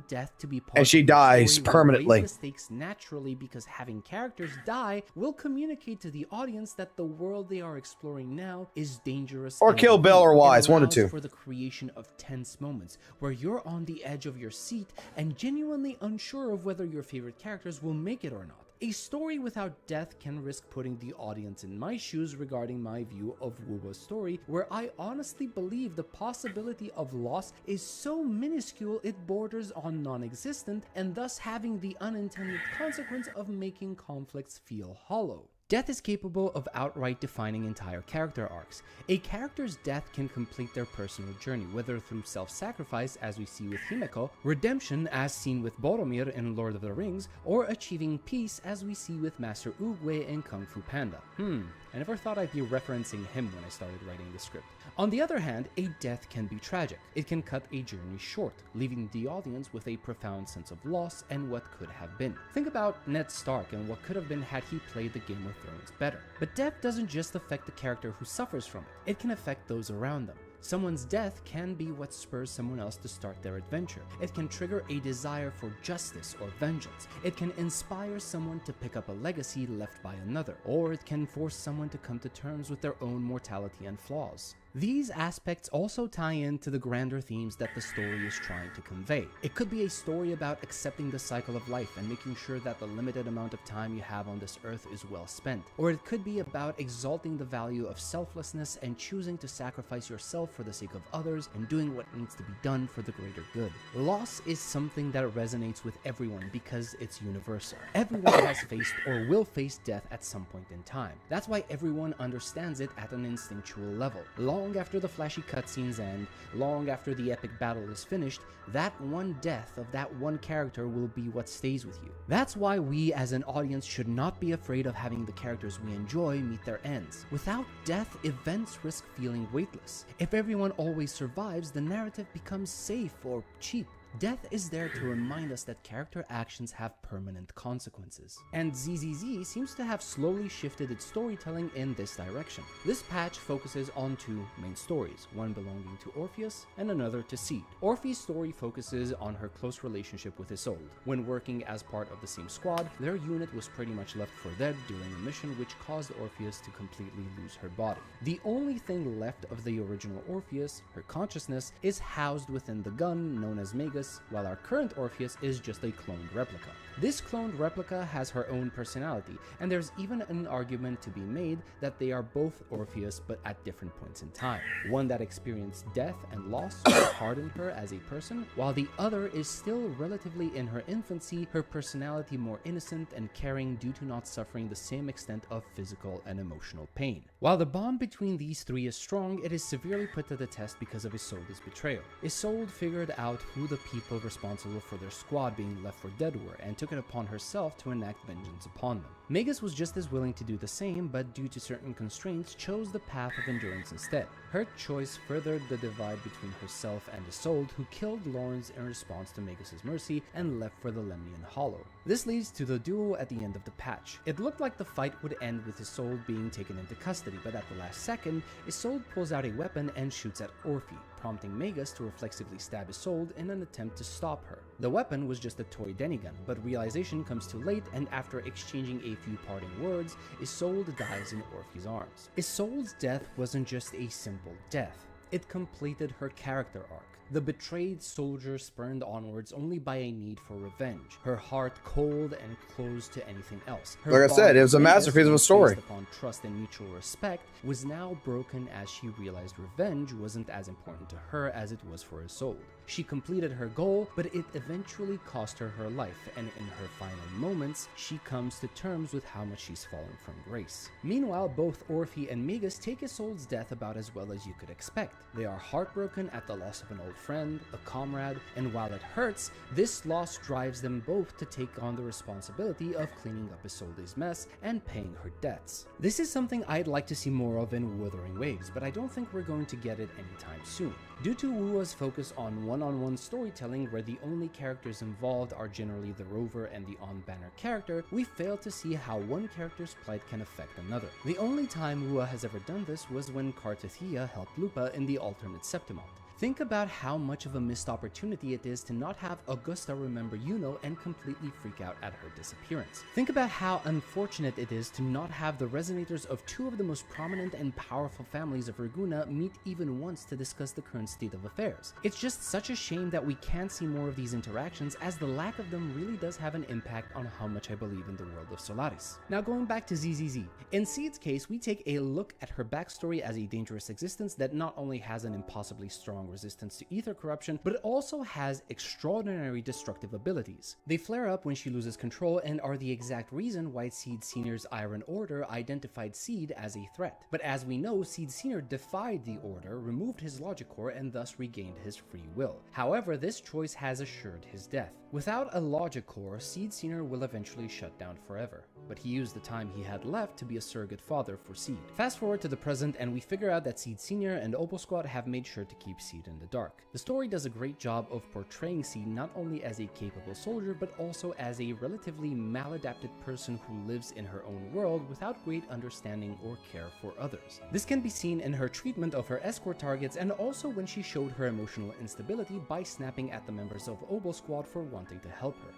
Death to be part
And she
of the
dies
story will
permanently.
raise the stakes naturally, because having characters die will communicate to the audience that the world they are exploring now is dangerous.
Or
and
Kill Bill or
it
Wise, one or
allows
two.
for the creation of tense moments where you're on the edge of your seat and genuinely unsure of whether your favorite characters will make it or not. A story without death can risk putting the audience in my shoes regarding my view of WUWA's story, where I honestly believe the possibility of loss is so minuscule it borders on non-existent, and thus having the unintended consequence of making conflicts feel hollow. Death is capable of outright defining entire character arcs. A character's death can complete their personal journey, whether through self-sacrifice as we see with Himeko, redemption as seen with Boromir in Lord of the Rings, or achieving peace as we see with Master Oogway in Kung Fu Panda. I never thought I'd be referencing him when I started writing the script. On the other hand, a death can be tragic. It can cut a journey short, leaving the audience with a profound sense of loss and what could have been. Think about Ned Stark and what could have been had he played the Game of Thrones better. But death doesn't just affect the character who suffers from it. It can affect those around them. Someone's death can be what spurs someone else to start their adventure. It can trigger a desire for justice or vengeance. It can inspire someone to pick up a legacy left by another, or it can force someone to come to terms with their own mortality and flaws. These aspects also tie into the grander themes that the story is trying to convey. It could be a story about accepting the cycle of life and making sure that the limited amount of time you have on this earth is well spent. Or it could be about exalting the value of selflessness and choosing to sacrifice yourself for the sake of others and doing what needs to be done for the greater good. Loss is something that resonates with everyone because it's universal. Everyone has faced or will face death at some point in time. That's why everyone understands it at an instinctual level. Long after the flashy cutscenes end, long after the epic battle is finished, that one death of that one character will be what stays with you. That's why we as an audience should not be afraid of having the characters we enjoy meet their ends. Without death, events risk feeling weightless. If everyone always survives, the narrative becomes safe or cheap. Death is there to remind us that character actions have permanent consequences. And ZZZ seems to have slowly shifted its storytelling in this direction. This patch focuses on two main stories, one belonging to Orpheus and another to Seed. Orpheus' story focuses on her close relationship with Isolde. When working as part of the same squad, their unit was pretty much left for dead during a mission which caused Orpheus to completely lose her body. The only thing left of the original Orpheus, her consciousness, is housed within the gun known as Magus, while our current Orpheus is just a cloned replica. This cloned replica has her own personality, and there's even an argument to be made that they are both Orpheus but at different points in time. One that experienced death and loss hardened her as a person, while the other is still relatively in her infancy, her personality more innocent and caring due to not suffering the same extent of physical and emotional pain. While the bond between these three is strong, it is severely put to the test because of Isolde's betrayal. Isolde figured out who the people responsible for their squad being left for dead were and took it upon herself to enact vengeance upon them. Magus was just as willing to do the same, but due to certain constraints chose the path of endurance instead. Her choice furthered the divide between herself and Isolde, who killed Lawrence in response to Magus's mercy and left for the Lemnian Hollow. This leads to the duel at the end of the patch. It looked like the fight would end with Isolde being taken into custody, but at the last second, Isolde pulls out a weapon and shoots at Orpheus, prompting Magus to reflexively stab Isolde in an attempt to stop her. The weapon was just a toy Denigun, but realization comes too late, and after exchanging a few parting words, Isolde dies in Orpheus' arms. Isolde's death wasn't just a simple death. It completed her character arc. The betrayed soldier spurned onwards only by a need for revenge, her heart cold and closed to anything else. Her
Like I said, it was a masterpiece of a story.
Based upon trust and mutual respect, was now broken as she realized revenge wasn't as important to her as it was for Isolde. She completed her goal, but it eventually cost her her life, and in her final moments, she comes to terms with how much she's fallen from grace. Meanwhile, both Orpheus and Magus take Isolde's death about as well as you could expect. They are heartbroken at the loss of an old friend, a comrade, and while it hurts, this loss drives them both to take on the responsibility of cleaning up Isolde's mess and paying her debts. This is something I'd like to see more of in Wuthering Waves, but I don't think we're going to get it anytime soon. Due to WUWA's focus on one-on-one storytelling where the only characters involved are generally the rover and the on-banner character, we fail to see how one character's plight can affect another. The only time WUWA has ever done this was when Kartathea helped Lupa in the alternate Septimont. Think about how much of a missed opportunity it is to not have Augusta remember Yuno and completely freak out at her disappearance. Think about how unfortunate it is to not have the resonators of two of the most prominent and powerful families of Reguna meet even once to discuss the current state of affairs. It's just such a shame that we can't see more of these interactions, as the lack of them really does have an impact on how much I believe in the world of Solaris. Now going back to ZZZ. In Seed's case, we take a look at her backstory as a dangerous existence that not only has an impossibly strong resistance to ether corruption, but also has extraordinary destructive abilities. They flare up when she loses control and are the exact reason why Seed Senior's Iron Order identified Seed as a threat. But as we know, Seed Senior defied the Order, removed his logic core, and thus regained his free will. However, this choice has assured his death. Without a logic core, Seed Senior will eventually shut down forever, but he used the time he had left to be a surrogate father for Seed. Fast forward to the present and we figure out that Seed Senior and Opal Squad have made sure to keep Seed in the dark. The story does a great job of portraying Seed not only as a capable soldier, but also as a relatively maladapted person who lives in her own world without great understanding or care for others. This can be seen in her treatment of her escort targets, and also when she showed her emotional instability by snapping at the members of Opal Squad for wanting to help her.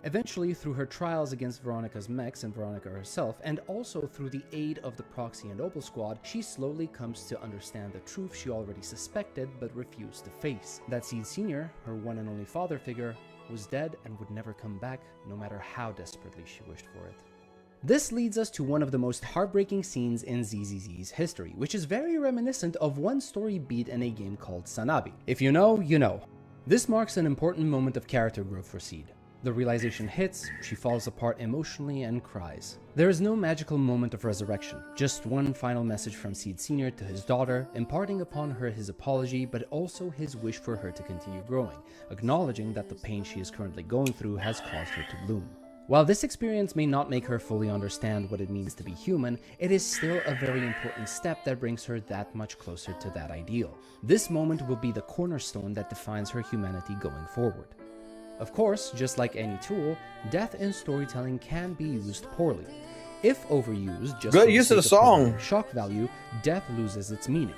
Eventually, through her trials against Veronica's mechs and Veronica herself, and also through the aid of the Proxy and Opal Squad, she slowly comes to understand the truth she already suspected but refused to face. That Seed Sr., her one and only father figure, was dead and would never come back, no matter how desperately she wished for it. This leads us to one of the most heartbreaking scenes in ZZZ's history, which is very reminiscent of one story beat in a game called Sanabi. If you know, you know. This marks an important moment of character growth for Seed. The realization hits, she falls apart emotionally and cries. There is no magical moment of resurrection, just one final message from Seed Sr. to his daughter, imparting upon her his apology, but also his wish for her to continue growing, acknowledging that the pain she is currently going through has caused her to bloom. While this experience may not make her fully understand what it means to be human, it is still a very important step that brings her that much closer to that ideal. This moment will be the cornerstone that defines her humanity going forward. Of course, just like any tool, death in storytelling can be used poorly. If overused, just
Good
for
use of the
sake providing
song.
shock value, death loses its meaning.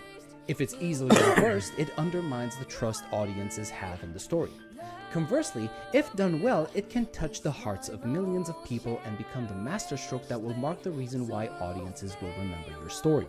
If it's easily reversed, it undermines the trust audiences have in the story. Conversely, if done well, it can touch the hearts of millions of people and become the masterstroke that will mark the reason why audiences will remember your story.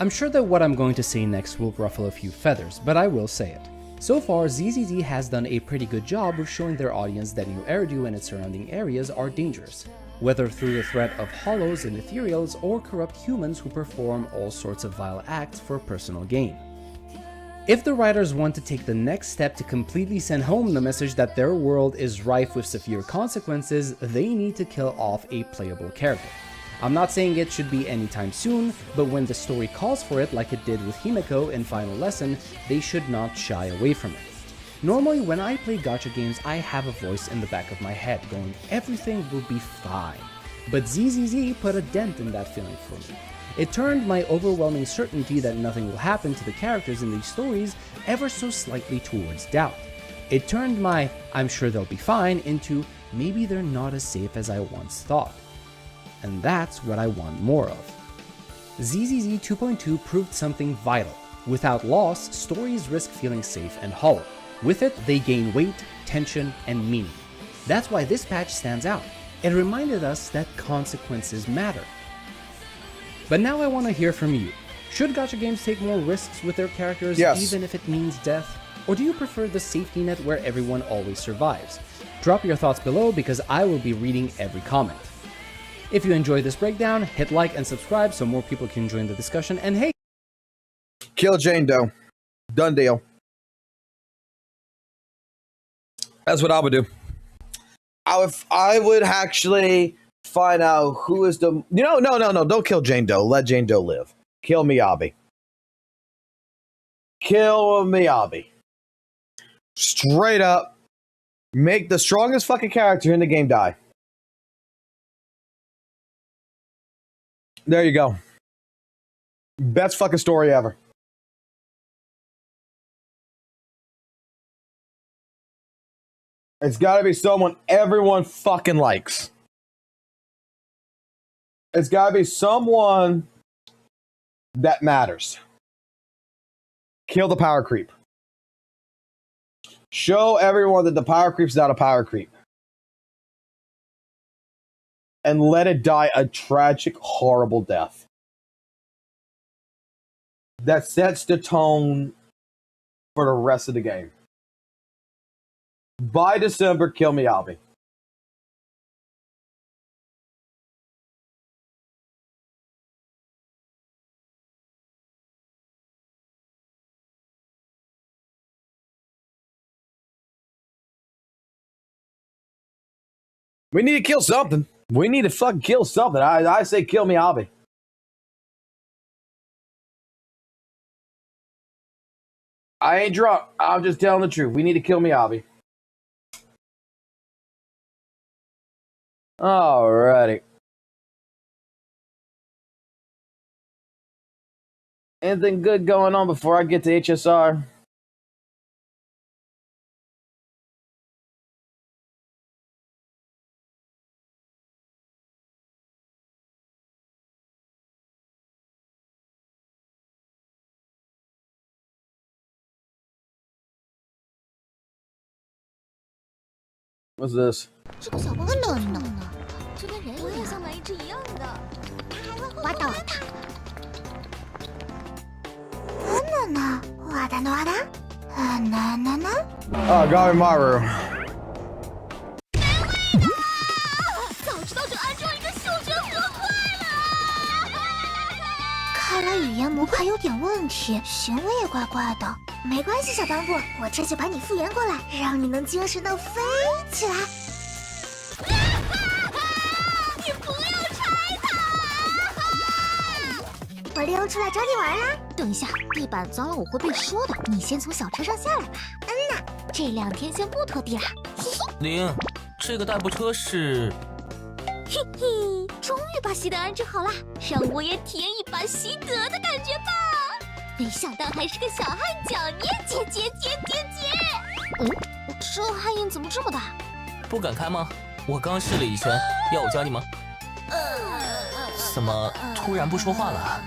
I'm sure that what I'm going to say next will ruffle a few feathers, but I will say it. So far, ZZZ has done a pretty good job of showing their audience that New Eridu and its surrounding areas are dangerous, whether through the threat of hollows and ethereals or corrupt humans who perform all sorts of vile acts for personal gain. If the writers want to take the next step to completely send home the message that their world is rife with severe consequences, they need to kill off a playable character. I'm not saying it should be anytime soon, but when the story calls for it like it did with Himeko in Final Lesson, they should not shy away from it. Normally when I play gacha games, I have a voice in the back of my head going, everything will be fine. But ZZZ put a dent in that feeling for me. It turned my overwhelming certainty that nothing will happen to the characters in these stories ever so slightly towards doubt. It turned my I'm sure they'll be fine into maybe they're not as safe as I once thought. And that's what I want more of. ZZZ 2.2 proved something vital. Without loss, stories risk feeling safe and hollow. With it, they gain weight, tension, and meaning. That's why this patch stands out. It reminded us that consequences matter. But now I want to hear from you. Should gacha games take more risks with their characters,
Yes.
even if it means death? Or do you prefer the safety net where everyone always survives? Drop your thoughts below because I will be reading every comment. If you enjoyed this breakdown, hit like and subscribe so more people can join the discussion. And hey,
Kill Jane Doe. Done deal. That's what I would do. I would actually find out who is the... No. Don't kill Jane Doe. Let Jane Doe live. Kill Miyabi. Kill Miyabi. Straight up. Make the strongest fucking character in the game die. There you go. Best fucking story ever. It's gotta be someone everyone fucking likes. It's gotta be someone that matters. Kill the power creep. Show everyone that the power creep's not a power creep. And let it die a tragic, horrible death. That sets the tone for the rest of the game. By December, kill Miyabi. We need to kill something. We need to fucking kill something. I say kill Miyabi. I ain't drunk. I'm just telling the truth. We need to kill Miyabi. Alrighty. Anything good going on before I get to HSR? What's this?
这个小包是真的呢，这跟人一样。我也想买一只一样的。わたわた。なんなんだ。わたのわた。なんなんだ。
Oh, Gabimaru.
早知道就安装一个嗅觉核块了。看来语言模块有点问题，行为也怪怪的。没关系，小帮部，我这就把你复原过来，让你能精神的飞起来。你不要拆它！我溜出来找你玩啦。等一下，地板脏了我会被说的。你先从小车上下来吧。呐，这2天先不拖地啦。嘿嘿。
零，这个代步车是？
嘿嘿，终于把习德安置好啦，让我也体验一把习德的感觉吧。没想到还是个小汗脚呢，姐。这汗印怎么这么大？
不敢开吗？我刚试了一圈，要我教你吗？怎么突然不说话了？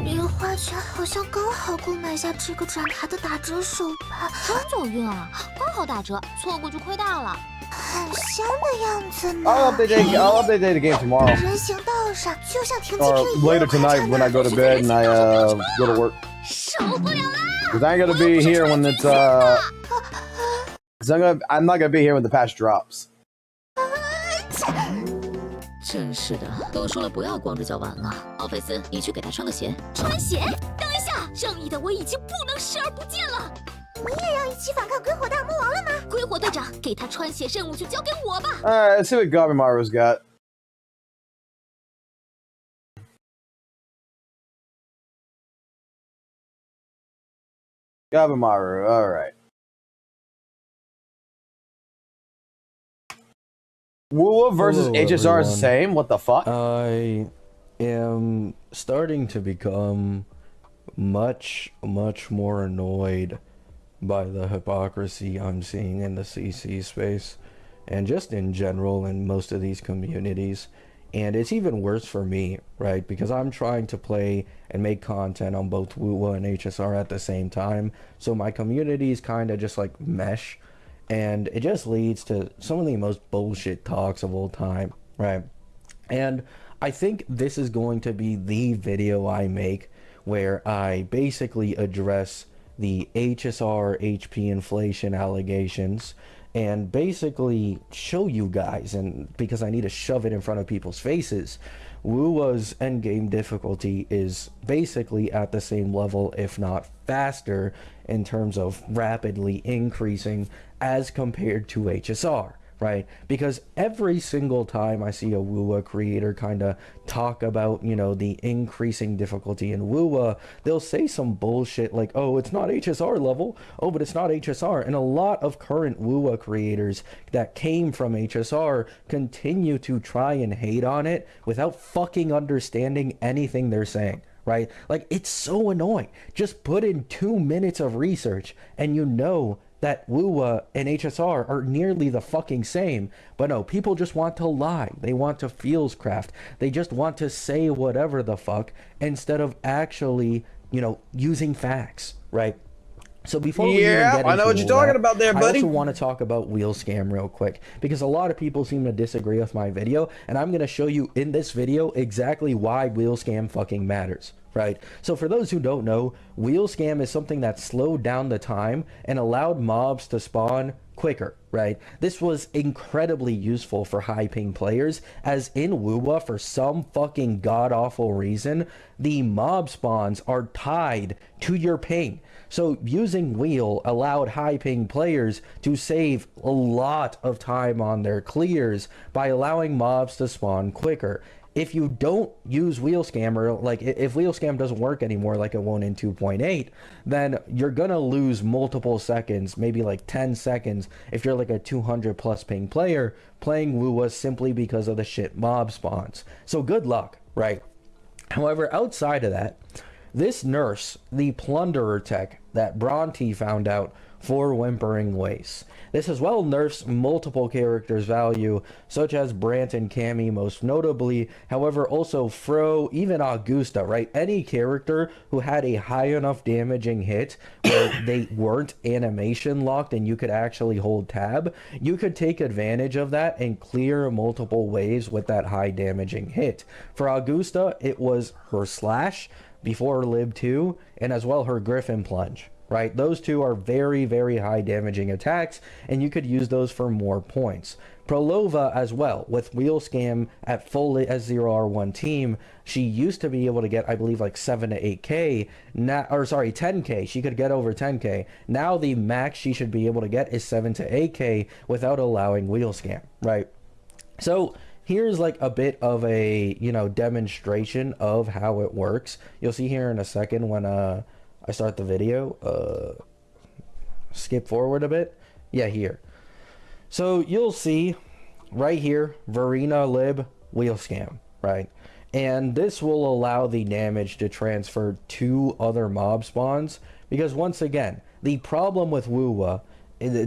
零花钱好像刚好够买下这个转台的打折手办，真走运啊！刚好打折，错过就亏大了。很香的样子呢。
I'll update the game tomorrow.
人行道上就像停机
Or
坪一样。
later tonight when I go to bed and I go to work.
受不了啦！
Cause I ain't gonna be here when it's Cause I'm not gonna be here when the patch drops.
真是的，都说了不要光着脚玩了。奥菲斯，你去给他穿个鞋。
穿鞋？等一下，正义的我已经不能视而不见了。你也要一起反抗鬼火大魔王了吗？鬼火队长，给他穿鞋任务就交给我吧。
Alright, let's see what Gabimaru's got. Gabimaru, alright. WUWA versus
Hello,
HSR is the
everyone.
same? What the fuck?
I am starting to become much more annoyed by the hypocrisy I'm seeing in the CC space and just in general in most of these communities. And it's even worse for me, right? Because I'm trying to play and make content on both WUWA and HSR at the same time. So my communities kind of just like mesh. And it just leads to some of the most bullshit talks of all time, right? And I think this is going to be the video I make where I basically address the HSR HP inflation allegations and basically show you guys, and because I need to shove it in front of people's faces, WUWA's endgame difficulty is basically at the same level, if not faster, in terms of rapidly increasing as compared to HSR, right? Because every single time I see a WUWA creator kind of talk about, you know, the increasing difficulty in WUWA, they'll say some bullshit like, oh, it's not HSR level, oh, but it's not HSR. And a lot of current WUWA creators that came from HSR continue to try and hate on it without fucking understanding anything they're saying. Right? Like, it's so annoying. Just put in 2 minutes of research and you know that WUWA and HSR are nearly the fucking same. But no, people just want to lie. They want to feelscraft. They just want to say whatever the fuck instead of actually, you know, using facts, right? So before we even get into
I know what you're talking about there, buddy.
I also want to talk about wheel scam real quick because a lot of people seem to disagree with my video, and I'm going to show you in this video exactly why wheel scam fucking matters, right? So for those who don't know, wheel scam is something that slowed down the time and allowed mobs to spawn quicker, right? This was incredibly useful for high ping players, as in WUWA, for some fucking god-awful reason, the mob spawns are tied to your ping. So using wheel allowed high ping players to save a lot of time on their clears by allowing mobs to spawn quicker. if you don't use wheel scam, or like if wheel scam doesn't work anymore like it won't in 2.8, then you're gonna lose multiple seconds, maybe like 10 seconds if you're like a 200 plus ping player playing WUWA simply because of the shit mob spawns. So good luck, right? However, outside of that, this nerfs the plunderer tech that Bronte found out for Whimpering Waste. This as well nerfs multiple characters' value, such as Brant and Cammy most notably, however also Fro, even Augusta, right? Any character who had a high enough damaging hit where they weren't animation locked and you could actually hold tab, you could take advantage of that and clear multiple waves with that high damaging hit. For Augusta, it was her slash before Lib 2, and as well her Griffin plunge. Right, those two are very, very high damaging attacks, and you could use those for more points. Prolova as well, with Wheel Scam at full S0R1 team, she used to be able to get, I believe, like 7 to 8k, now, or sorry, 10k, she could get over 10k. Now the max she should be able to get is 7 to 8k without allowing Wheel Scam, right? So here's like a bit of a, you know, demonstration of how it works. You'll see here in a second when, I start the video, skip forward a bit. Yeah, here. So you'll see right here, Verena Lib, Wheel Scam, right? And this will allow the damage to transfer to other mob spawns, because once again, the problem with WUWA,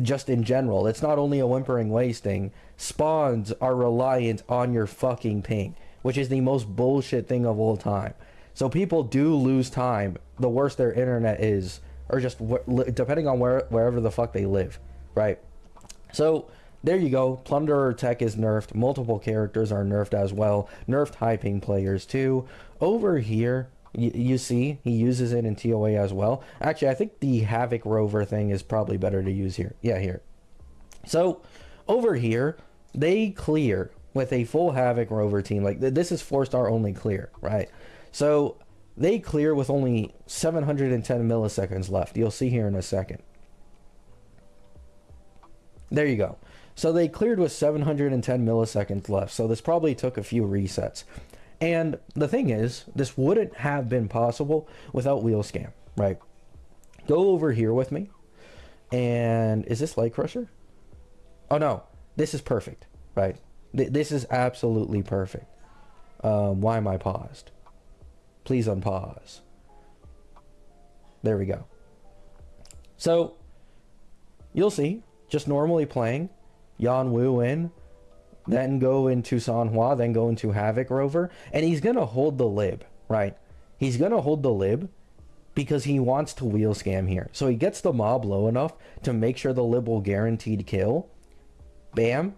just in general, it's not only a Whimpering Waste thing, spawns are reliant on your fucking ping, which is the most bullshit thing of all time. So people do lose time the worse their internet is, or just depending on wherever the fuck they live, right? So there you go. Plunderer tech is nerfed. Multiple characters are nerfed as well. Nerfed high ping players too. Over here, you see he uses it in TOA as well. Actually, I think the Havoc Rover thing is probably better to use here. Yeah, here. So over here, they clear with a full Havoc Rover team. Like this is 4-star only clear, right? So they clear with only 710 milliseconds left. You'll see here in a second. There you go. So they cleared with 710 milliseconds left. So this probably took a few resets. And the thing is, this wouldn't have been possible without Wheel Scam, right? Go over here with me. And is this Light Crusher? Oh no, this is perfect, right? This is absolutely perfect. Why am I paused? Please unpause. There we go. So you'll see, just normally playing Yan Wu in, then go into Sanhua, then go into Havoc Rover, and he's gonna hold the lib, right? He's gonna hold the lib because he wants to Wheel Scam here. So he gets the mob low enough to make sure the lib will guaranteed kill. Bam.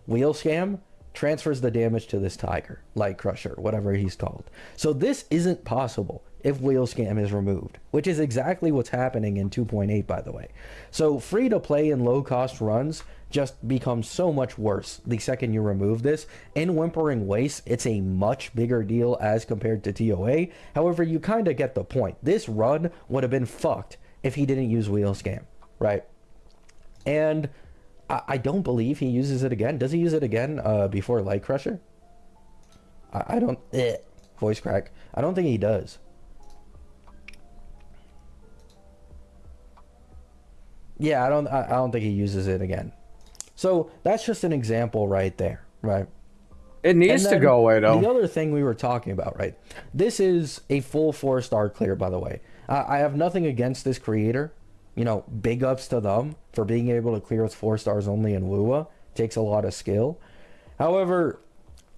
Wheel Scam. Transfers the damage to this Tiger, Light Crusher, whatever he's called. So this isn't possible if Wheel Scam is removed, which is exactly what's happening in 2.8, by the way. So free to play and low cost runs just become so much worse the second you remove this. In Whimpering Waste, it's a much bigger deal as compared to TOA. However, you kind of get the point. This run would have been fucked if he didn't use Wheel Scam, right? And I don't believe he uses it again. Does he use it again before Light Crusher? I don't... voice crack. I don't think he does. Yeah, I don't think he uses it again. So that's just an example right there, right?
It needs to go away, though.
The other thing we were talking about, right? This is a full 4-star clear, by the way. I have nothing against this creator. You know, big ups to them for being able to clear with 4 stars only in WUWA. Takes a lot of skill. However,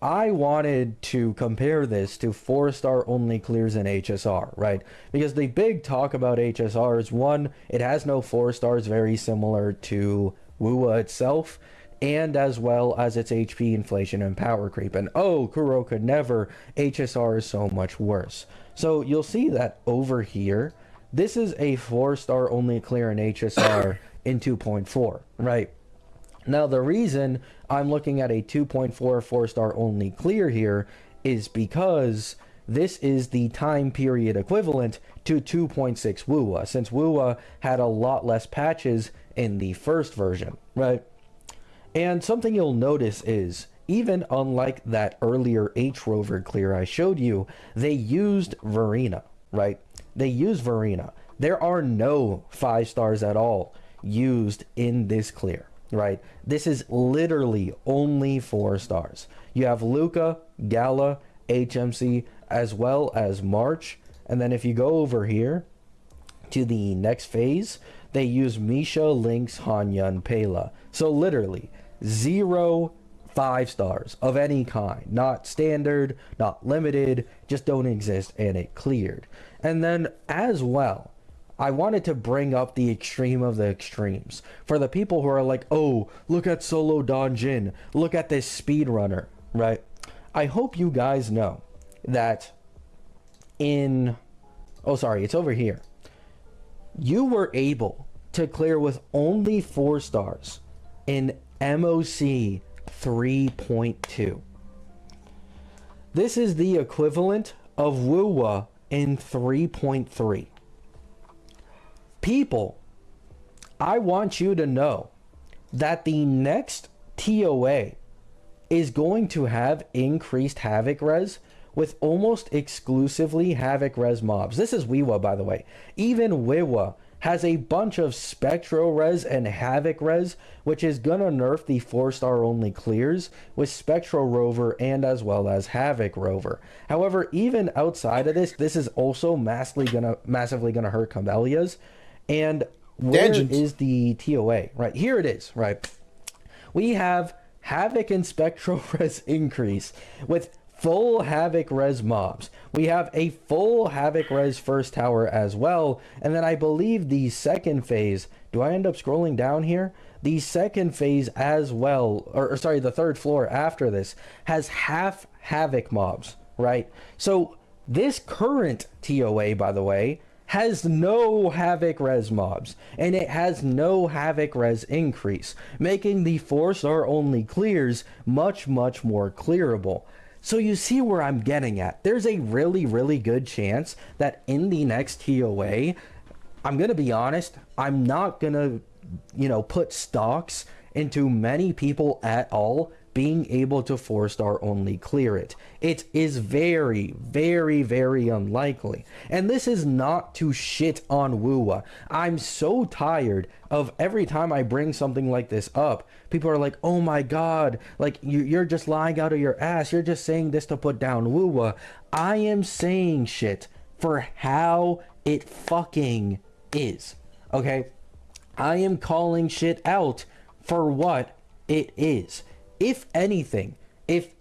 I wanted to compare this to 4-star only clears in HSR, right? Because the big talk about HSR is, one, it has no 4 stars, very similar to WUWA itself, and as well as its HP inflation and power creep. And oh, Kuro could never, HSR is so much worse. So you'll see that over here, this is a 4-star only clear in HSR in 2.4, right? Now, the reason I'm looking at a 2.4 4-star only clear here is because this is the time period equivalent to 2.6 WUWA, since WUWA had a lot less patches in the first version, right? And something you'll notice is, even unlike that earlier H rover clear I showed you, they used Verena, right? They used Verena. There are no 5 stars at all used in this clear, right? This is literally only 4 stars. You have Luca, Gala, HMC, as well as March. And then if you go over here to the next phase, they use Misha, Lynx, Hanyan, Pela. So literally 0 5 stars of any kind, not standard, not limited, just don't exist, and it cleared. And then as well, I wanted to bring up the extreme of the extremes for the people who are like, oh, look at Solo Donjin, look at this speedrunner, right? I hope you guys know that in, oh sorry, it's over here. You were able to clear with only 4 stars in MOC 3.2. This is the equivalent of WUWA in 3.3. People, I want you to know that the next TOA is going to have increased Havoc res with almost exclusively Havoc res mobs. This is WUWA, by the way. Even WUWA has a bunch of Spectro res and Havoc res, which is gonna nerf the 4-star only clears with Spectro Rover and as well as Havoc Rover. However, even outside of this, this is also massively gonna hurt Camelias. And where is the TOA? Right, here it is, right? We have Havoc and Spectro res increase with full Havoc res mobs. We have a full Havoc res first tower as well. And then I believe the second phase, do I end up scrolling down here? The second phase as well, or sorry, the third floor after this has half Havoc mobs, right? So this current TOA, by the way, has no Havoc res mobs, and it has no Havoc res increase, making the 4-star only clears much more clearable. So you see where I'm getting at. There's a really good chance that in the next TOA, I'm going to be honest, I'm not going to, you know, put stocks into many people at all being able to 4-star only clear it. It is very unlikely. And this is not to shit on WUWA. I'm so tired of every time I bring something like this up, people are like, oh my god, like you're just lying out of your ass. You're just saying this to put down WUWA. I am saying shit for how it fucking is. Okay? I am calling shit out for what it is. If anything, if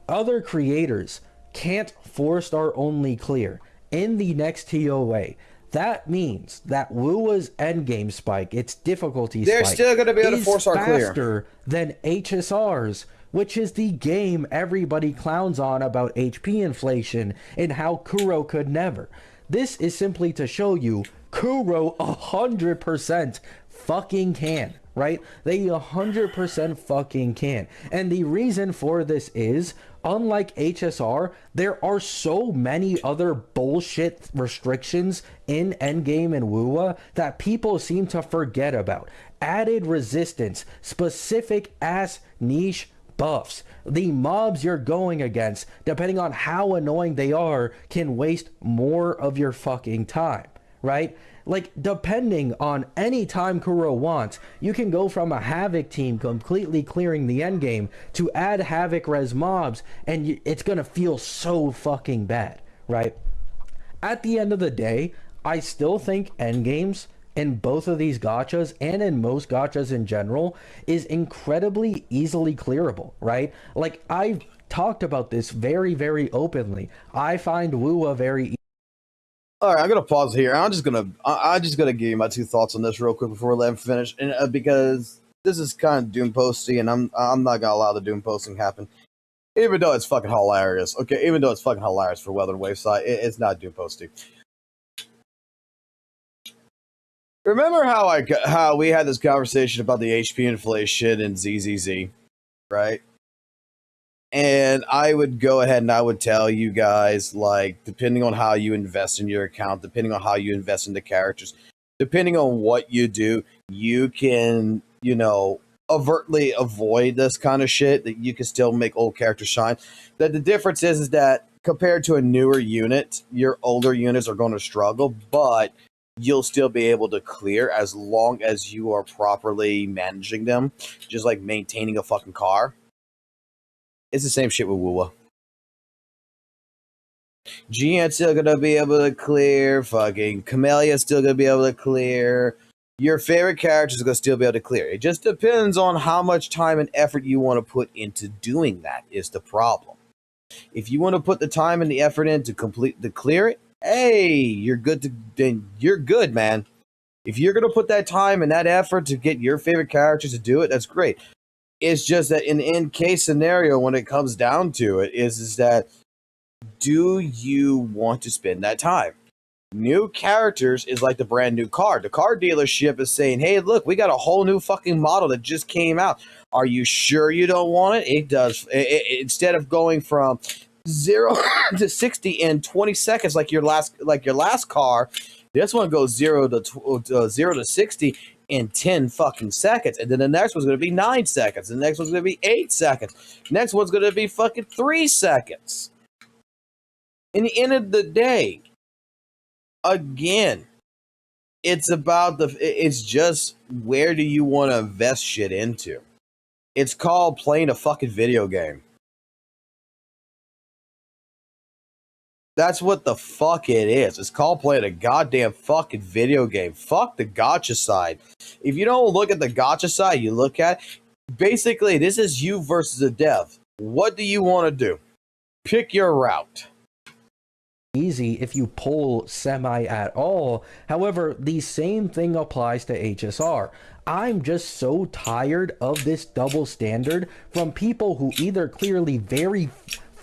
other creators can't 4-star only clear in the next TOA, that means that WUWA's endgame spike, its difficulty
They're
spike,
still going to be able to
is
4-star clear
faster than HSR's, which is the game everybody clowns on about HP inflation and how Kuro could never. This is simply to show you Kuro 100% fucking can. Right? They 100% fucking can. And the reason for this is, unlike HSR, there are so many other bullshit restrictions in Endgame and WUWA that people seem to forget about. Added resistance, specific ass niche buffs. The mobs you're going against, depending on how annoying they are, can waste more of your fucking time. Right? Like, depending on any time Kuro wants, you can go from a Havoc team completely clearing the endgame to add Havoc res mobs, and it's gonna feel so fucking bad, right? At the end of the day, I still think endgames in both of these gachas, and in most gachas in general, is incredibly easily clearable, right? Like, I've talked about this very openly. I find WUWA very
All right, I'm gonna pause here. I'm just gonna give you my 2 thoughts on this real quick before we let him finish, and because this is kind of doom posty, and I'm not gonna allow the doom posting happen, even though it's fucking hilarious. Okay, even though it's fucking hilarious for Weather and Waveside, it's not doom posty. Remember how we had this conversation about the HP inflation and ZZZ, right? And I would go ahead and I would tell you guys, like, depending on how you invest in your account, depending on how you invest in the characters, depending on what you do, you can, you know, overtly avoid this kind of shit, that you can still make old characters shine. That the difference is that compared to a newer unit, your older units are going to struggle, but you'll still be able to clear as long as you are properly managing them, just like maintaining a fucking car. It's the same shit with WUWA. GN's still gonna be able to clear, fucking Camelia's still gonna be able to clear, your favorite characters are gonna still be able to clear. It just depends on how much time and effort you want to put into doing that is the problem. If you want to put the time and the effort in to clear it, hey, then you're good, man. If you're gonna put that time and that effort to get your favorite characters to do it, that's great. It's just that in the end case scenario, when it comes down to it, is that do you want to spend that time? New characters is like the brand new car. The car dealership is saying, hey, look, we got a whole new fucking model that just came out. Are you sure you don't want it? It does. Instead of going from 0 to 60 in 20 seconds like your last car, this one goes 0 to 60 in 10 fucking seconds. And then the next one's going to be 9 seconds. The next one's going to be 8 seconds. Next one's going to be fucking 3 seconds. In the end of the day, again, it's just where do you want to invest shit into? It's called playing a fucking video game. That's what the fuck it is. It's called playing a goddamn fucking video game. Fuck the gacha side. If you don't look at the gacha side, you look at, basically, this is you versus a dev. What do you want to do? Pick your route.
Easy if you pull semi at all. However, the same thing applies to HSR. I'm just so tired of this double standard from people who either clearly very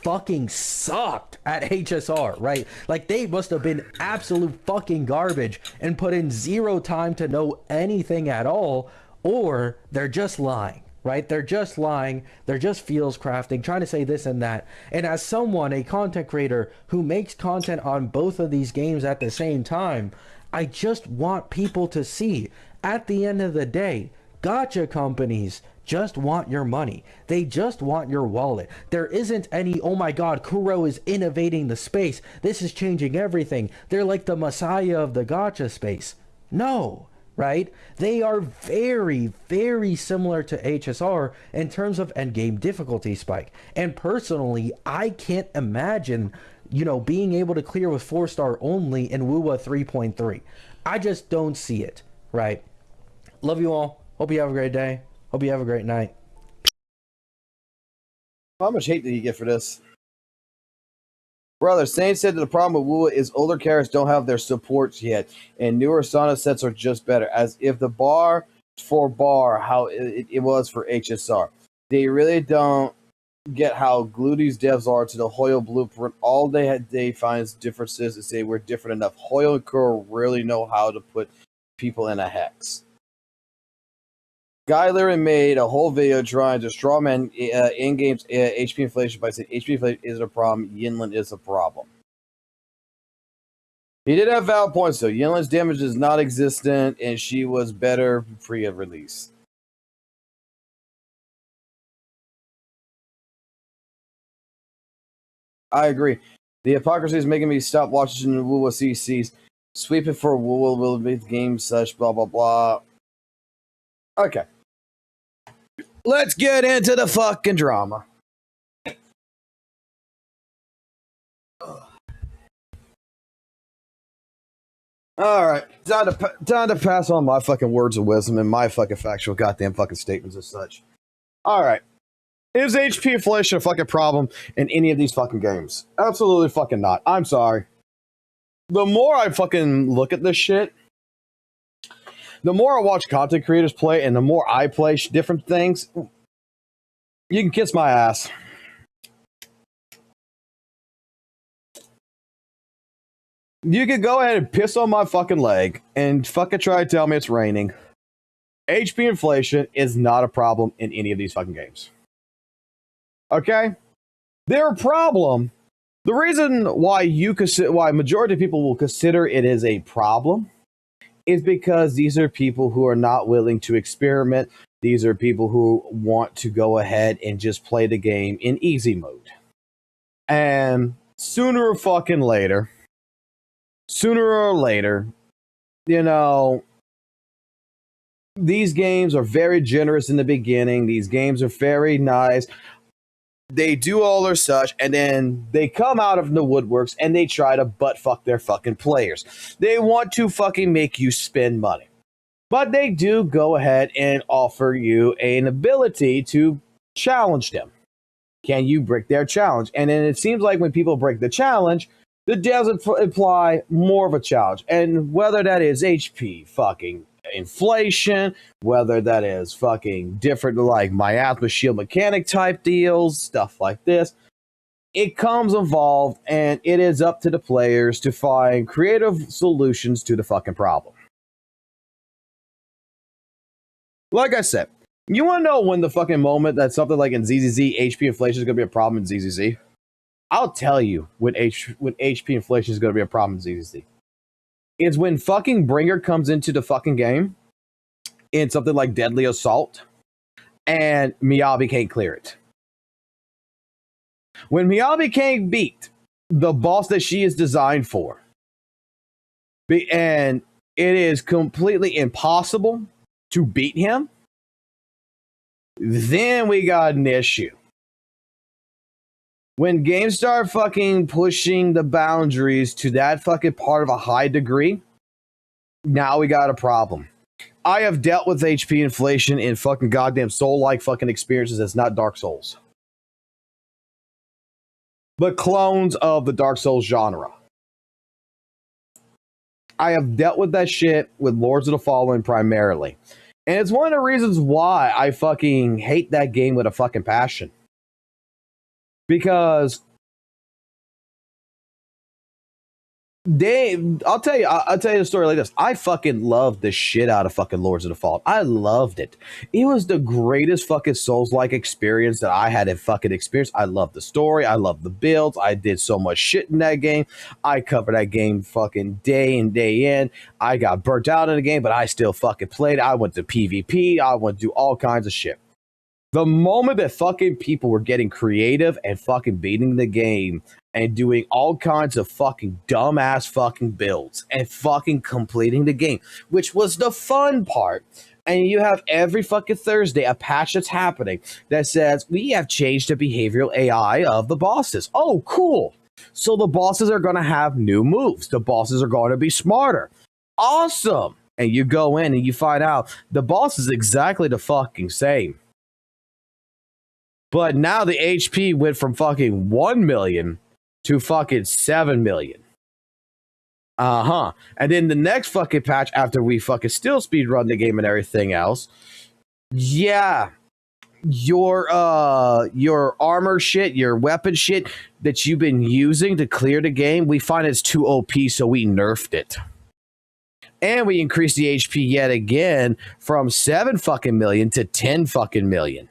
fucking sucked at HSR, right? Like they must have been absolute fucking garbage and put in 0 time to know anything at all, or they're just lying. Right? They're just lying. They're just feels crafting, trying to say this and that. And as someone, a content creator who makes content on both of these games at the same time, I just want people to see, at the end of the day, gacha companies just want your money. They just want your wallet. There isn't any, oh my god, Kuro is innovating the space. This is changing everything. They're like the messiah of the gacha space. No. Right? They are very, very similar to HSR in terms of endgame difficulty spike. And personally, I can't imagine, being able to clear with 4-star only in WUWA 3.3. I just don't see it, right? Love you all. Hope you have a great day. Hope you have a great night.
How much hate did you get for this? Brother, Sane said that the problem with WUWA is older characters don't have their supports yet, and newer Sana sets are just better, as if the bar for bar how it was for HSR. They really don't get how glued these devs are to the Hoyo blueprint. All they find is differences and say we're different enough. Hoyo and Kuro really know how to put people in a hex. Guy literally made a whole video trying to strawman in-game's HP inflation by saying HP inflation isn't a problem, Yinlin is a problem. He did have valid points though. Yinlin's damage is not existent, and she was better pre-release. I agree. The hypocrisy is making me stop watching the WUWA CCs. Sweeping for WUWA will make the game such blah blah blah. Okay. Let's get into the fucking drama. Alright, time to pass on my fucking words of wisdom and my fucking factual goddamn fucking statements as such. Alright. Is HP inflation a fucking problem in any of these fucking games? Absolutely fucking not. I'm sorry. The more I fucking look at this shit, the more I watch content creators play and the more I play different things, you can kiss my ass. You can go ahead and piss on my fucking leg and fucking try to tell me it's raining. HP inflation is not a problem in any of these fucking games. Okay? They're a problem. The reason why why majority of people will consider it as a problem is because these are people who are not willing to experiment These are people who want to go ahead and just play the game in easy mode. And sooner or later, you know, these games are very generous in the beginning. These games are very nice. They do all their such, and then they come out of the woodworks and they try to butt fuck their fucking players. They want to fucking make you spend money. But they do go ahead and offer you an ability to challenge them. Can you break their challenge? And then it seems like when people break the challenge, the devs apply more of a challenge. And whether that is HP fucking inflation, whether that is fucking different like miasma shield mechanic type deals, stuff like this, it comes involved, and it is up to the players to find creative solutions to the fucking problem. Like I said, you want to know when the fucking moment that something like in ZZZ HP inflation is going to be a problem in ZZZ? I'll tell you when HP inflation is going to be a problem in ZZZ. It's when fucking Bringer comes into the fucking game in something like Deadly Assault and Miyabi can't clear it. When Miyabi can't beat the boss that she is designed for, and it is completely impossible to beat him, then we got an issue. When games start fucking pushing the boundaries to that fucking part of a high degree, now we got a problem. I have dealt with HP inflation in fucking goddamn Soul-like fucking experiences that's not Dark Souls, but clones of the Dark Souls genre. I have dealt with that shit with Lords of the Fallen primarily. And it's one of the reasons why I fucking hate that game with a fucking passion. Because I'll tell you a story like this. I fucking loved the shit out of fucking Lords of the Fallen. I loved it. It was the greatest fucking Souls-like experience that I had fucking experienced. I loved the story. I loved the builds. I did so much shit in that game. I covered that game fucking day in, day in. I got burnt out in the game, but I still fucking played. I went to PvP. I went to do all kinds of shit. The moment that fucking people were getting creative and fucking beating the game and doing all kinds of fucking dumbass fucking builds and fucking completing the game, which was the fun part. And you have every fucking Thursday a patch that's happening that says, we have changed the behavioral AI of the bosses. Oh, cool. So the bosses are going to have new moves. The bosses are going to be smarter. Awesome. And you go in and you find out the boss is exactly the fucking same. But now the HP went from fucking 1 million to fucking 7 million. And then the next fucking patch after we fucking still speedrun the game and everything else. Yeah. Your armor shit, your weapon shit that you've been using to clear the game, we find it's too OP, so we nerfed it. And we increased the HP yet again from 7 fucking million to 10 fucking million.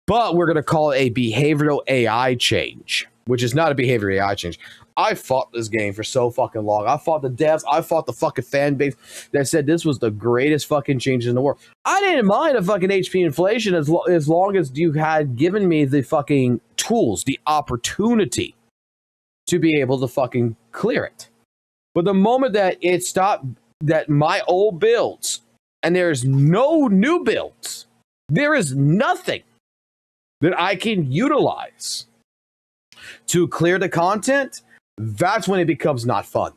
But we're going to call it a behavioral AI change, which is not a behavioral AI change. I fought this game for so fucking long. I fought the devs. I fought the fucking fan base that said this was the greatest fucking change in the world. I didn't mind a fucking HP inflation as long as you had given me the fucking tools, the opportunity to be able to fucking clear it. But the moment that it stopped, that my old builds, and there's no new builds, there is nothing that I can utilize to clear the content, that's when it becomes not fun.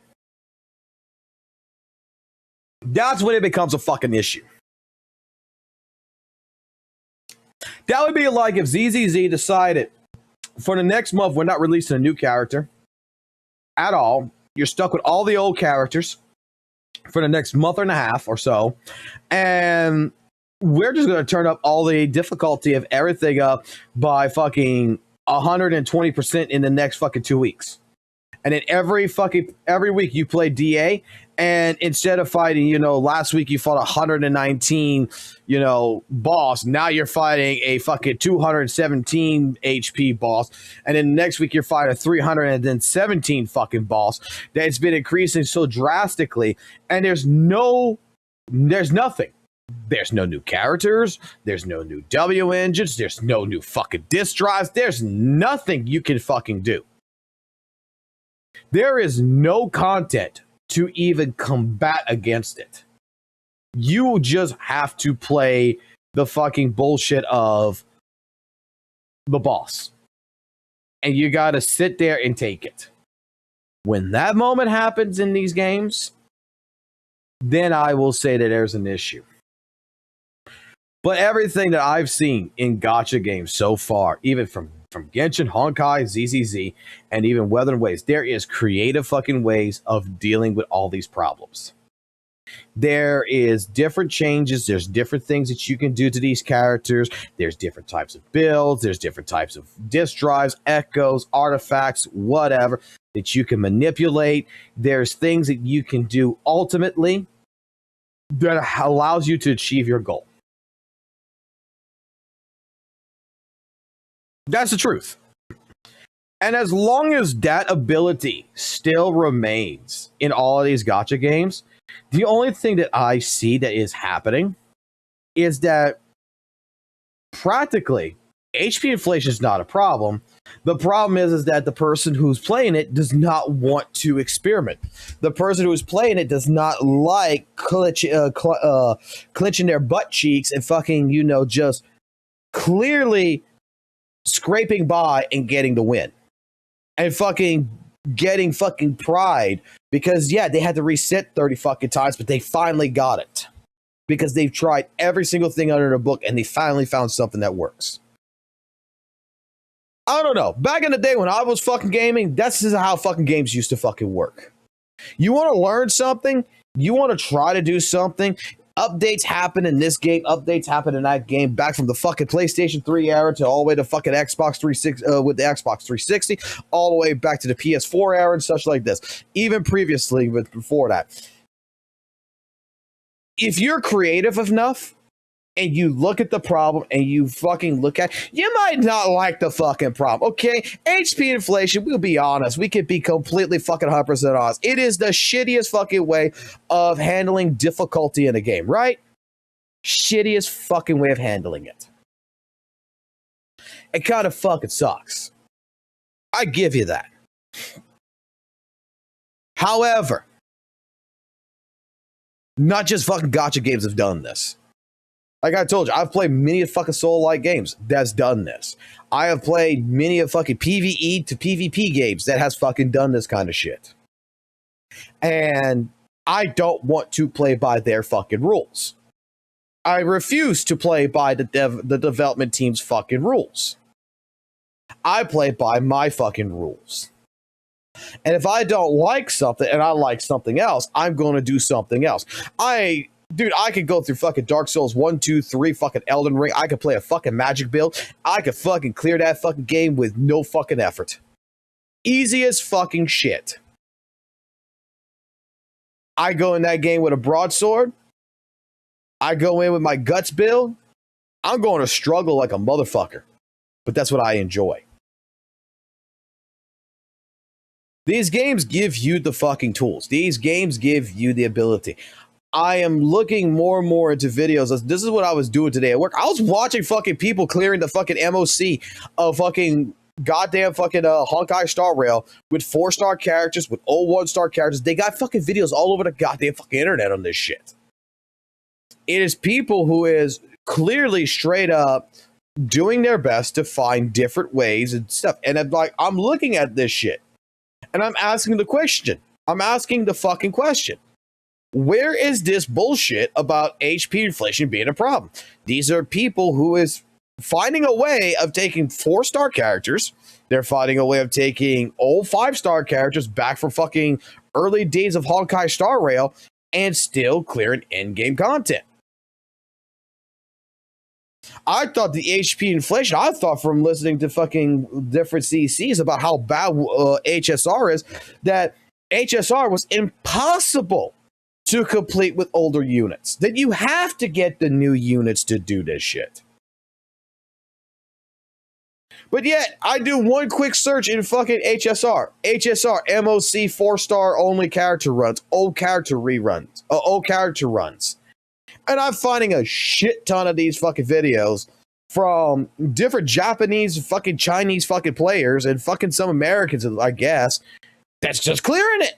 That's when it becomes a fucking issue. That would be like if ZZZ decided for the next month we're not releasing a new character at all. You're stuck with all the old characters for the next month and a half or so. And we're just going to turn up all the difficulty of everything up by fucking 120% in the next fucking 2 weeks. And then every week you play DA, and instead of fighting, last week you fought 119, boss. Now you're fighting a fucking 217 HP boss. And then next week you're fighting a 317 fucking boss. That's been increasing so drastically. And there's nothing There's no new characters. There's no new W engines. There's no new fucking disk drives. There's nothing you can fucking do. There is no content to even combat against it. You just have to play the fucking bullshit of the boss. And you gotta sit there and take it. When that moment happens in these games, then I will say that there's an issue. But everything that I've seen in gacha games so far, even from Genshin, Honkai, ZZZ, and even Weather Ways, there is creative fucking ways of dealing with all these problems. There is different changes. There's different things that you can do to these characters. There's different types of builds. There's different types of disk drives, echoes, artifacts, whatever that you can manipulate. There's things that you can do ultimately that allows you to achieve your goal. That's the truth. And as long as that ability still remains in all of these gacha games, the only thing that I see that is happening is that practically HP inflation is not a problem. The problem is that the person who's playing it does not want to experiment. The person who's playing it does not like clenching their butt cheeks and fucking, just clearly scraping by and getting the win. And fucking getting fucking pride because, yeah, they had to reset 30 fucking times, but they finally got it. Because they've tried every single thing under the book and they finally found something that works. I don't know. Back in the day when I was fucking gaming, that's just how fucking games used to fucking work. You want to learn something? You want to try to do something? Updates happen in this game. Updates happen in that game. Back from the fucking PlayStation 3 era to all the way to fucking Xbox 360 with the Xbox 360, all the way back to the PS4 era and such like this. Even previously, but before that. If you're creative enough and you look at the problem and you fucking look at, you might not like the fucking problem. Okay, HP inflation, we'll be honest. We could be completely fucking 100% honest. It is the shittiest fucking way of handling difficulty in a game, right? Shittiest fucking way of handling it. It kind of fucking sucks. I give you that. However, not just fucking gacha games have done this. Like I told you, I've played many of fucking Soul-like games that's done this. I have played many of fucking PvE to PvP games that has fucking done this kind of shit. And I don't want to play by their fucking rules. I refuse to play by the development team's fucking rules. I play by my fucking rules. And if I don't like something and I like something else, I'm going to do something else. Dude, I could go through fucking Dark Souls 1, 2, 3, fucking Elden Ring. I could play a fucking magic build. I could fucking clear that fucking game with no fucking effort. Easy as fucking shit. I go in that game with a broadsword. I go in with my guts build. I'm going to struggle like a motherfucker. But that's what I enjoy. These games give you the fucking tools. These games give you the ability. I am looking more and more into videos. This is what I was doing today at work. I was watching fucking people clearing the fucking MOC of fucking goddamn fucking Honkai Star Rail with 4-star characters, with 1-star characters. They got fucking videos all over the goddamn fucking internet on this shit. It is people who is clearly straight up doing their best to find different ways and stuff. And I'm looking at this shit and I'm asking the question. I'm asking the fucking question. Where is this bullshit about HP inflation being a problem? These are people who is finding a way of taking 4-star characters. They're finding a way of taking old 5-star characters back from fucking early days of Honkai Star Rail and still clearing in-game content. I thought the HP inflation, I thought from listening to fucking different CCs about how bad HSR is, that HSR was impossible to complete with older units. That you have to get the new units to do this shit. But yet, I do one quick search in fucking HSR. HSR, MOC, 4-star only character runs, old character reruns, old character runs. And I'm finding a shit ton of these fucking videos from different Japanese, fucking Chinese fucking players and fucking some Americans, I guess, that's just clearing it.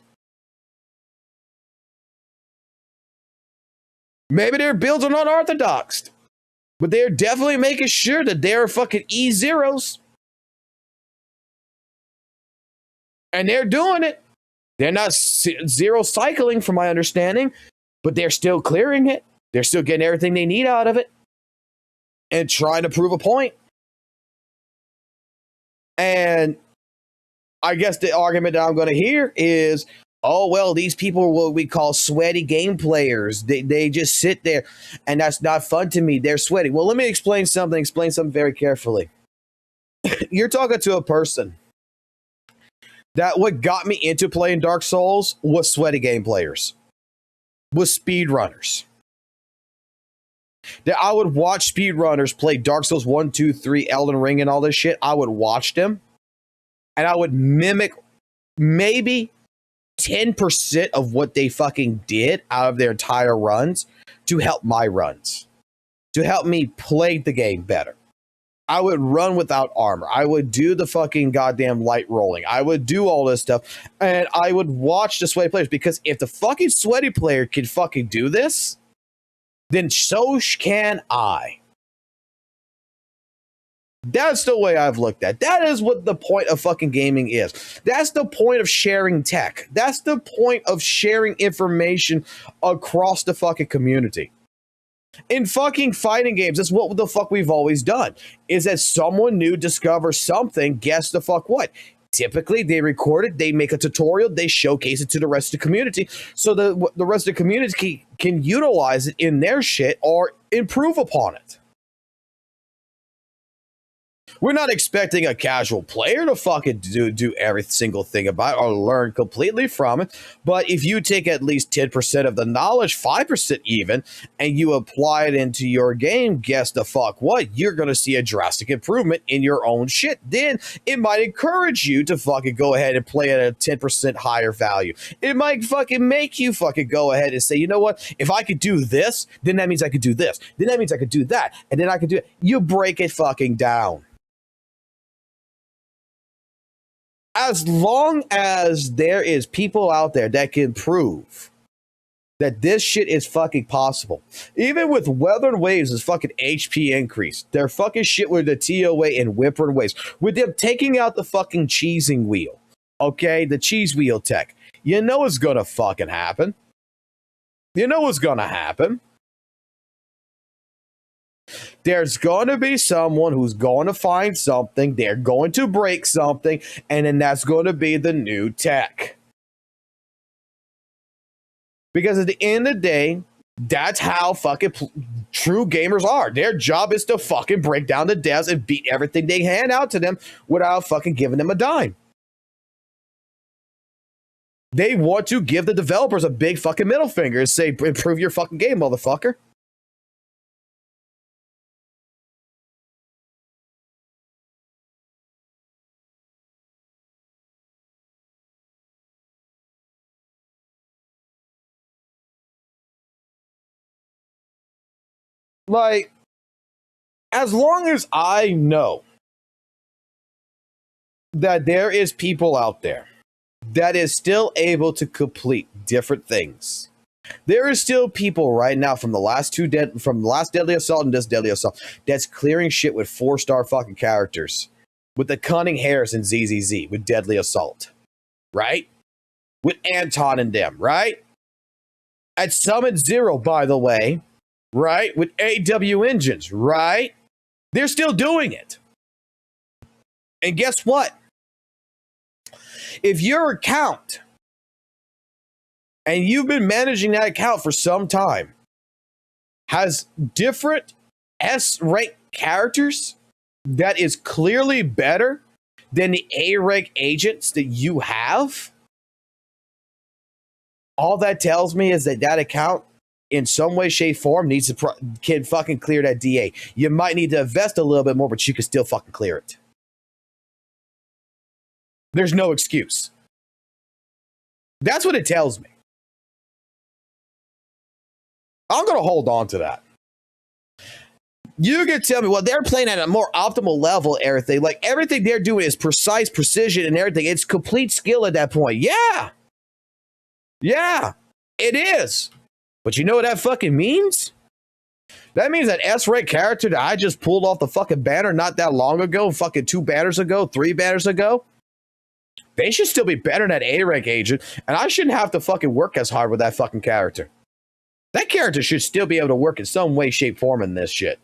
Maybe their builds are not orthodox, but they're definitely making sure that they're fucking E0s. And they're doing it. They're not zero cycling, from my understanding, but they're still clearing it. They're still getting everything they need out of it and trying to prove a point. And I guess the argument that I'm going to hear is, oh, well, these people are what we call sweaty game players. They just sit there, and that's not fun to me. They're sweaty. Well, let me explain something very carefully. You're talking to a person that what got me into playing Dark Souls was sweaty game players, was speedrunners. That I would watch speedrunners play Dark Souls 1, 2, 3, Elden Ring, and all this shit. I would watch them, and I would mimic maybe 10% of what they fucking did out of their entire runs to help my runs, to help me play the game better. I would run without armor. I would do the fucking goddamn light rolling. I would do all this stuff, and I would watch the sweaty players, because if the fucking sweaty player can fucking do this, then so can I. That's the way I've looked at it. That is what the point of fucking gaming is. That's the point of sharing tech. That's the point of sharing information across the fucking community. In fucking fighting games, that's what the fuck we've always done. Is that someone new discovers something, guess the fuck what? Typically, they record it, they make a tutorial, they showcase it to the rest of the community, so the rest of the community can utilize it in their shit or improve upon it. We're not expecting a casual player to fucking do every single thing about it or learn completely from it. But if you take at least 10% of the knowledge, 5% even, and you apply it into your game, guess the fuck what? You're going to see a drastic improvement in your own shit. Then it might encourage you to fucking go ahead and play at a 10% higher value. It might fucking make you fucking go ahead and say, you know what? If I could do this, then that means I could do this. Then that means I could do that. And then I could do it. You break it fucking down. As long as there is people out there that can prove that this shit is fucking possible, even with Weather and Waves' fucking HP increase, their fucking shit with the TOA and Whimper and Waves, with them taking out the fucking cheesing wheel, okay, the cheese wheel tech, you know it's gonna fucking happen. You know what's gonna happen. There's going to be someone who's going to find something, they're going to break something, and then that's going to be the new tech. Because at the end of the day, that's how fucking true gamers are. Their job is to fucking break down the devs and beat everything they hand out to them without fucking giving them a dime. They want to give the developers a big fucking middle finger and say, improve your fucking game, motherfucker. Like, as long as I know that there is people out there that is still able to complete different things, there is still people right now from the last Deadly Assault and this Deadly Assault that's clearing shit with 4-star fucking characters, with the cunning hairs in ZZZ, with Deadly Assault, right? With Anton and them, right? At Summit Zero, by the way, right? With AW engines, right? They're still doing it. And guess what? If your account, and you've been managing that account for some time, has different S-rank characters that is clearly better than the A-rank agents that you have, all that tells me is that that account in some way, shape, form needs to can fucking clear that DA. You might need to invest a little bit more, but you can still fucking clear it. There's no excuse. That's what it tells me. I'm going to hold on to that. You can tell me, well, they're playing at a more optimal level, everything. Like, everything they're doing is precise, precision, and everything. It's complete skill at that point. Yeah. Yeah, it is. But you know what that fucking means? That means that S-rank character that I just pulled off the fucking banner not that long ago, fucking 2 banners ago, 3 banners ago, they should still be better than that A-rank agent, and I shouldn't have to fucking work as hard with that fucking character. That character should still be able to work in some way, shape, form in this shit.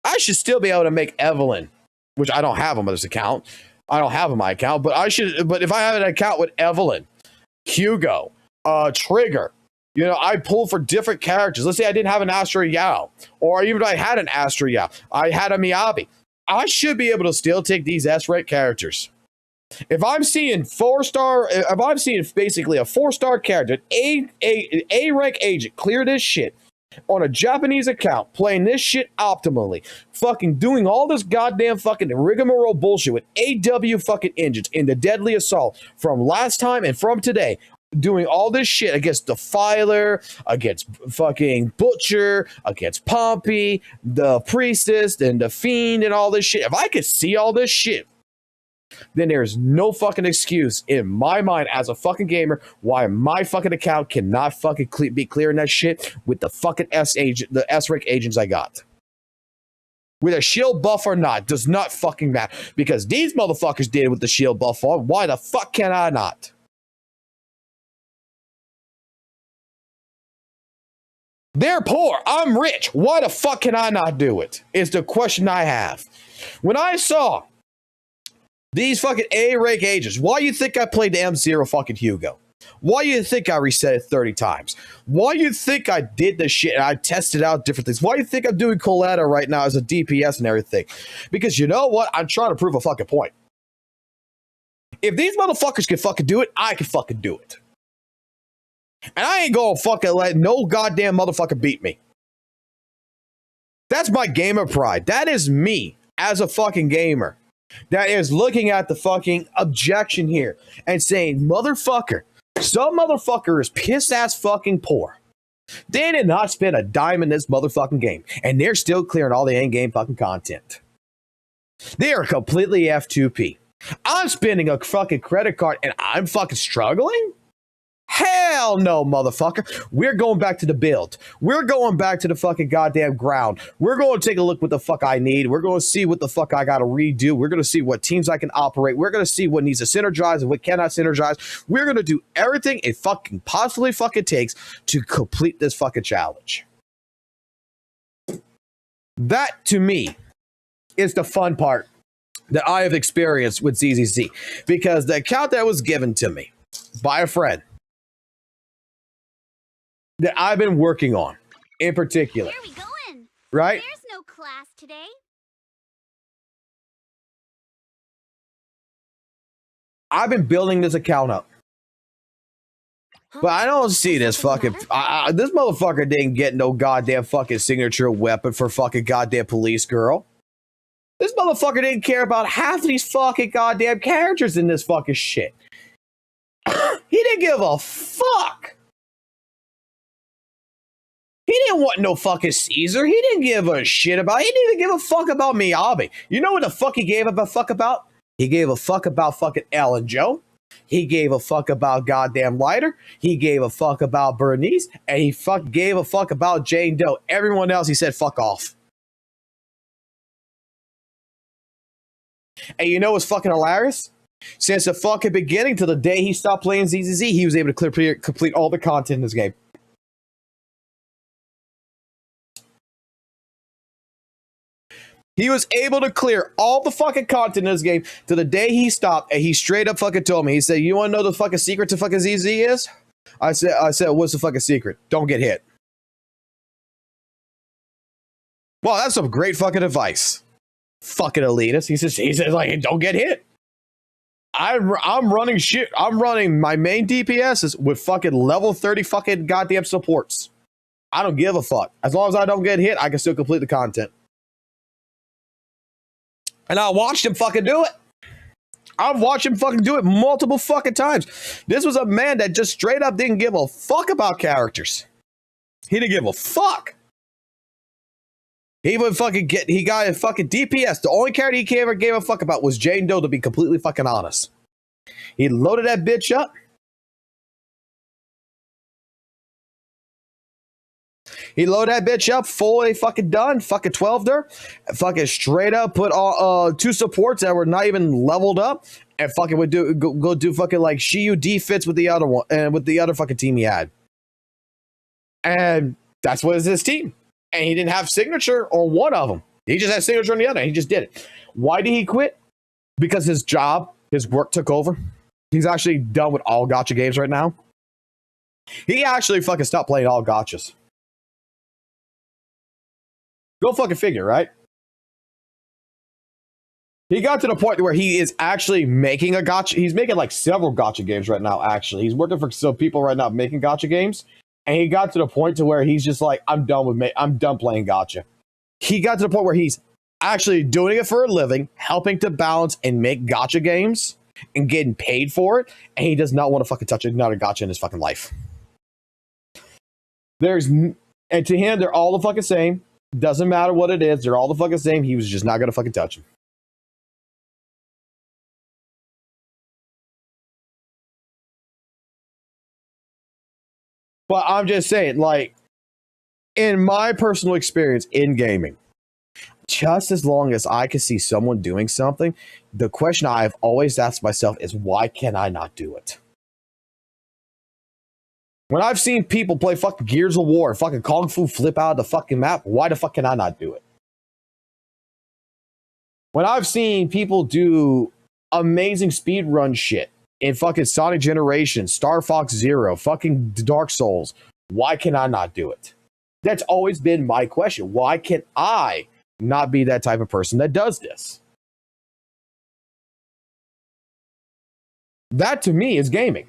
I should still be able to make Evelyn, which I don't have on this account. I don't have on my account, but I should. But if I have an account with Evelyn, Hugo, Trigger, you know, I pull for different characters. Let's say I didn't have an Astra Yao, or even if I had an Astra Yao, I had a Miyabi. I should be able to still take these S-rank characters. If I'm seeing 4-star, if I'm seeing basically a 4-star character, A-rank agent, clear this shit on a Japanese account, playing this shit optimally, fucking doing all this goddamn fucking rigmarole bullshit with AW fucking engines in the Deadly Assault from last time and from today, doing all this shit against Defiler, against fucking Butcher, against Pompey, the Priestess, and the Fiend, and all this shit. If I could see all this shit, then there's no fucking excuse in my mind as a fucking gamer why my fucking account cannot fucking be clearing that shit with the fucking the S-rank agents I got. With a shield buff or not, does not fucking matter. Because these motherfuckers did it with the shield buff on. Why the fuck can I not? They're poor. I'm rich. Why the fuck can I not do it? Is the question I have. When I saw these fucking A-rank agents, why you think I played the M0 fucking Hugo? Why you think I reset it 30 times? Why you think I did the shit and I tested out different things? Why you think I'm doing Coletta right now as a DPS and everything? Because you know what? I'm trying to prove a fucking point. If these motherfuckers can fucking do it, I can fucking do it. And I ain't gonna fucking let no goddamn motherfucker beat me. That's my gamer pride. That is me as a fucking gamer. That is looking at the fucking objection here and saying, motherfucker, some motherfucker is piss ass fucking poor. They did not spend a dime in this motherfucking game, and they're still clearing all the end-game fucking content. They are completely F2P. I'm spending a fucking credit card and I'm fucking struggling? Hell no, motherfucker. We're going back to the build. We're going back to the fucking goddamn ground. We're going to take a look what the fuck I need. We're going to see what the fuck I got to redo. We're going to see what teams I can operate. We're going to see what needs to synergize and what cannot synergize. We're going to do everything it fucking possibly fucking takes to complete this fucking challenge. That, to me, is the fun part that I have experienced with ZZZ. Because the account that was given to me by a friend that I've been working on in particular.
Where are we going?
Right?
There's no class today.
I've been building this account up. But I don't see this fucking... this motherfucker didn't get no goddamn fucking signature weapon for fucking goddamn police girl. This motherfucker didn't care about half of these fucking goddamn characters in this fucking shit. He didn't give a fuck. He didn't want no fucking Caesar. He didn't give a shit about. He didn't even give a fuck about Miyabi. You know what the fuck he gave a fuck about? He gave a fuck about fucking Ellen Joe. He gave a fuck about goddamn Lighter. He gave a fuck about Bernice. And he gave a fuck about Jane Doe. Everyone else, he said fuck off. And you know what's fucking hilarious? Since the fucking beginning to the day he stopped playing ZZZ, he was able to complete all the content in this game. He was able to clear all the fucking content in this game to the day he stopped, and he straight up fucking told me. He said, "You want to know the fucking secret to fucking ZZ is?" I said, "What's the fucking secret? Don't get hit." Well, that's some great fucking advice. Fucking elitist. He says like, don't get hit. I'm running shit. I'm running my main DPSs with fucking level 30 fucking goddamn supports. I don't give a fuck. As long as I don't get hit, I can still complete the content. And I watched him fucking do it. I've watched him fucking do it multiple fucking times. This was a man that just straight up didn't give a fuck about characters. He didn't give a fuck. He would fucking he got a fucking DPS. The only character he ever gave a fuck about was Jane Doe, to be completely fucking honest. He loaded that bitch up. He loaded that bitch up, fully fucking done, fucking 12'd her, fucking straight up put all 2 supports that were not even leveled up, and fucking would go do fucking like Shiyu defits with the other one and with the other fucking team he had. And that's what is his team. And he didn't have signature on one of them. He just had signature on the other. He just did it. Why did he quit? Because his job, his work took over. He's actually done with all gacha games right now. He actually fucking stopped playing all gachas. Go fucking figure, right? He got to the point where he is actually making a gacha. He's making like several gacha games right now, actually. He's working for some people right now making gacha games. And he got to the point to where he's just like, I'm done playing gacha. He got to the point where he's actually doing it for a living, helping to balance and make gacha games and getting paid for it. And he does not want to fucking touch another gacha in his fucking life. And to him, they're all the fucking same. Doesn't matter what it is. They're all the fucking same. He was just not going to fucking touch them. But I'm just saying, like, in my personal experience in gaming, just as long as I can see someone doing something, the question I've always asked myself is, why can I not do it? When I've seen people play fucking Gears of War, fucking Kung Fu flip out of the fucking map, why the fuck can I not do it? When I've seen people do amazing speedrun shit in fucking Sonic Generations, Star Fox Zero, fucking Dark Souls, why can I not do it? That's always been my question. Why can I not be that type of person that does this? That to me is gaming.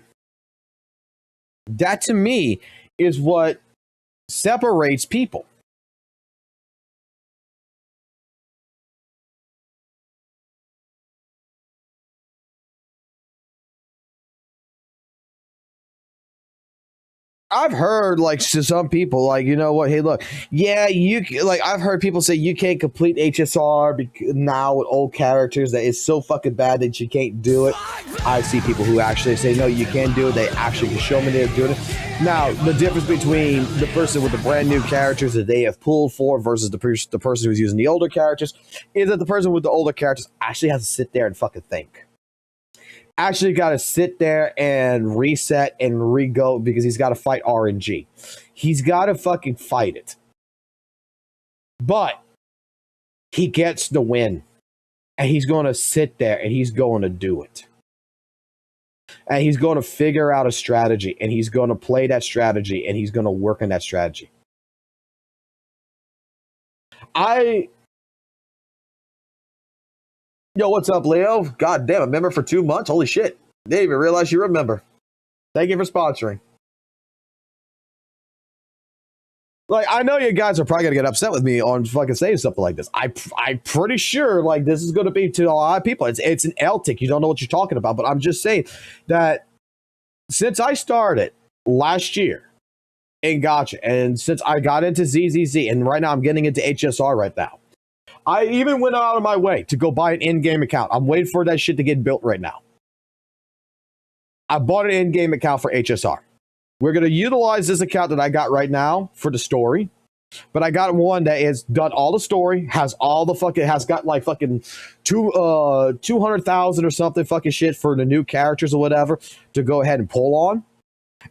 That to me is what separates people. I've heard like some people like, you know what? Hey, look, yeah, I've heard people say you can't complete HSR now with old characters. That it's so fucking bad that you can't do it. I see people who actually say no, you can do it. They actually can show me they're doing it. Now, the difference between the person with the brand new characters that they have pulled for versus the person who's using the older characters is that the person with the older characters actually has to sit there and fucking think. Actually got to sit there and reset and re-go because he's got to fight RNG. He's got to fucking fight it. But he gets the win. And he's going to sit there and he's going to do it. And he's going to figure out a strategy. And he's going to play that strategy. And he's going to work on that strategy. Yo, what's up, Leo? God damn, a member for 2 months? Holy shit. Didn't even realize you remember. Thank you for sponsoring. Like, I know you guys are probably going to get upset with me on fucking saying something like this. I'm pretty sure, like, this is going to be to a lot of people. It's an L tick. You don't know what you're talking about. But I'm just saying that since I started last year in GACHA, and since I got into ZZZ, and right now I'm getting into HSR right now, I even went out of my way to go buy an in-game account. I'm waiting for that shit to get built right now. I bought an in-game account for HSR. We're going to utilize this account that I got right now for the story. But I got one that has done all the story, has got like fucking 200,000 or something fucking shit for the new characters or whatever to go ahead and pull on.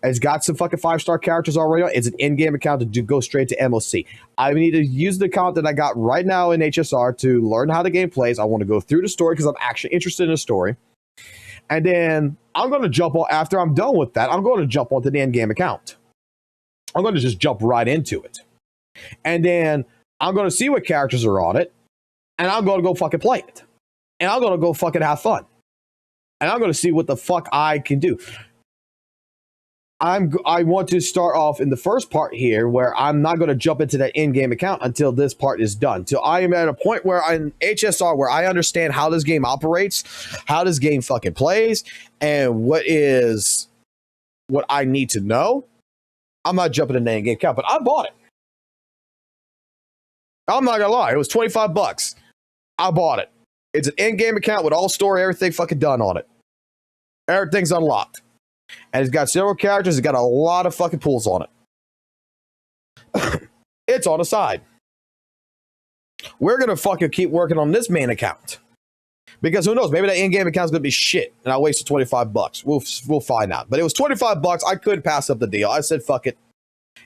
It's got some fucking 5-star characters already on. It's an in-game account to go straight to MOC. I need to use the account that I got right now in HSR to learn how the game plays. I want to go through the story because I'm actually interested in the story. And then I'm going to jump on, after I'm done with that, I'm going to jump onto the in-game account. I'm going to just jump right into it. And then I'm going to see what characters are on it. And I'm going to go fucking play it. And I'm going to go fucking have fun. And I'm going to see what the fuck I can do. I want to start off in the first part here where I'm not going to jump into that in-game account until this part is done. So I am at a point where I'm HSR, where I understand how this game operates, how this game fucking plays, and what I need to know. I'm not jumping in the in-game account, but I bought it. I'm not gonna lie, it was $25. I bought it. It's an in-game account with all story, everything fucking done on it. Everything's unlocked. And it's got several characters. It's got a lot of fucking pools on it. It's on the side. We're going to fucking keep working on this main account. Because who knows? Maybe that in-game account's going to be shit. And I wasted $25. We'll find out. But it was $25. I couldn't pass up the deal. I said, fuck it.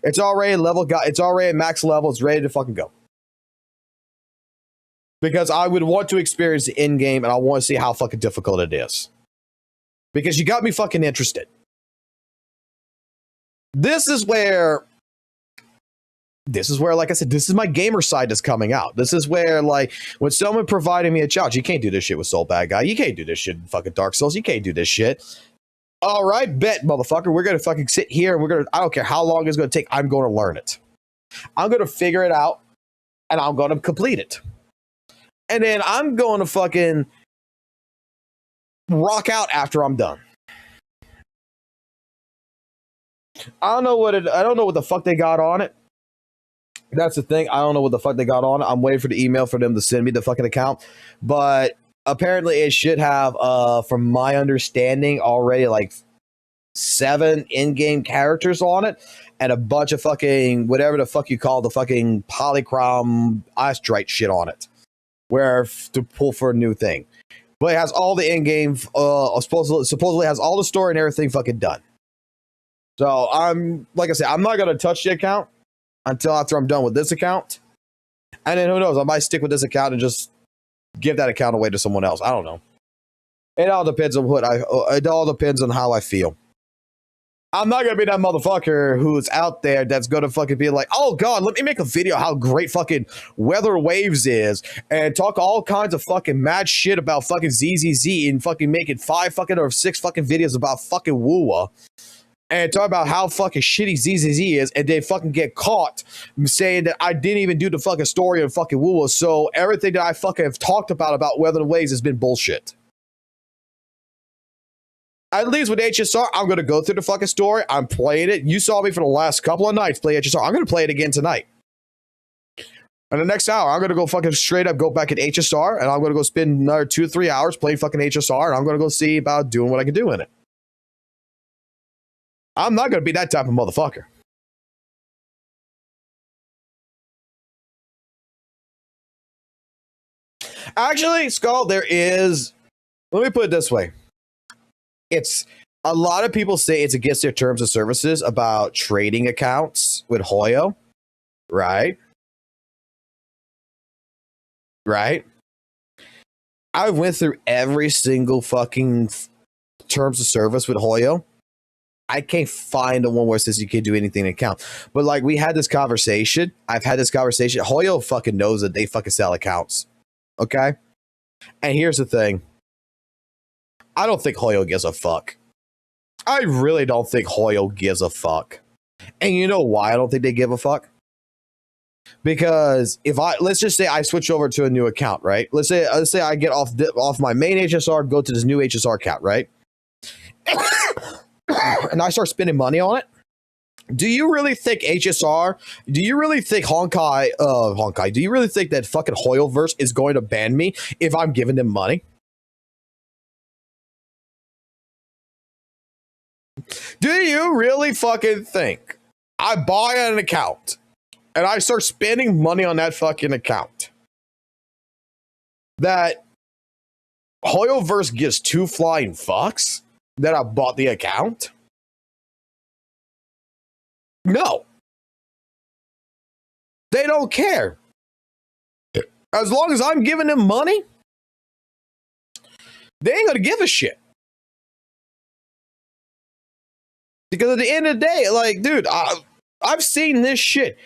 It's already it's already at max level. It's ready to fucking go. Because I would want to experience the in-game and I want to see how fucking difficult it is. Because you got me fucking interested. This is where, like I said, this is my gamer side that's coming out. This is where, like, when someone providing me a challenge, you can't do this shit with Soul Bad Guy. You can't do this shit in fucking Dark Souls. You can't do this shit. All right, bet, motherfucker. We're going to fucking sit here and I don't care how long it's going to take. I'm going to learn it. I'm going to figure it out and I'm going to complete it. And then I'm going to fucking rock out after I'm done. I don't know what the fuck they got on it. That's the thing. I don't know what the fuck they got on it. I'm waiting for the email for them to send me the fucking account. But apparently it should have, from my understanding, already like 7 in-game characters on it and a bunch of fucking whatever the fuck you call the fucking polychrome astrite shit on it. Where to pull for a new thing. But it has all the in-game, supposedly has all the story and everything fucking done. So like I said, I'm not going to touch the account until after I'm done with this account. And then who knows, I might stick with this account and just give that account away to someone else. I don't know. It all depends on it all depends on how I feel. I'm not going to be that motherfucker who's out there that's going to fucking be like, oh God, let me make a video how great fucking Weather Waves is and talk all kinds of fucking mad shit about fucking ZZZ and fucking making 5 fucking or 6 fucking videos about fucking WUWA. And talk about how fucking shitty ZZZ is, and they fucking get caught saying that I didn't even do the fucking story of fucking WUWA, so everything that I fucking have talked about Weather Waves has been bullshit. At least with HSR, I'm going to go through the fucking story. I'm playing it. You saw me for the last couple of nights play HSR. I'm going to play it again tonight. And the next hour, I'm going to go fucking straight up go back at HSR, and I'm going to go spend another 2 or 3 hours playing fucking HSR, and I'm going to go see about doing what I can do in it. I'm not going to be that type of motherfucker. Actually, Skull, there is... Let me put it this way. It's... A lot of people say it's against their terms of services about trading accounts with Hoyo. Right? Right? I went through every single fucking terms of service with Hoyo. I can't find the one where it says you can't do anything in account. But like we had this conversation. I've had this conversation. Hoyo fucking knows that they fucking sell accounts. Okay? And here's the thing. I don't think Hoyo gives a fuck. I really don't think Hoyo gives a fuck. And you know why I don't think they give a fuck? Because if let's just say I switch over to a new account, right? Let's say I get off my main HSR, go to this new HSR account, right? And I start spending money on it. Do you really think HSR? Do you really think Honkai? Do you really think that fucking Hoyoverse is going to ban me if I'm giving them money? Do you really fucking think I buy an account and I start spending money on that fucking account that Hoyoverse gives 2 flying fucks that I bought the account? No. They don't care. As long as I'm giving them money, they ain't gonna give a shit. Because at the end of the day, like, dude, I've seen this shit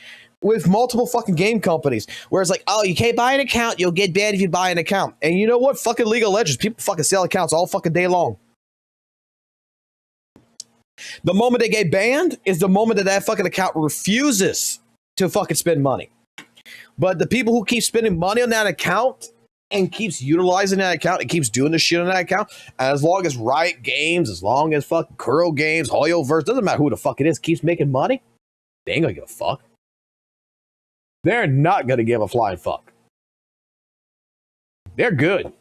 with multiple fucking game companies where it's like, oh, you can't buy an account, you'll get banned if you buy an account. And you know what? Fucking League of Legends, people fucking sell accounts all fucking day long. The moment they get banned is the moment that that fucking account refuses to fucking spend money. But the people who keep spending money on that account and keeps utilizing that account and keeps doing the shit on that account, as long as Riot Games, as long as fucking Kuro Games, Hoyoverse, doesn't matter who the fuck it is, keeps making money, they ain't gonna give a fuck. They're not gonna give a flying fuck. They're good.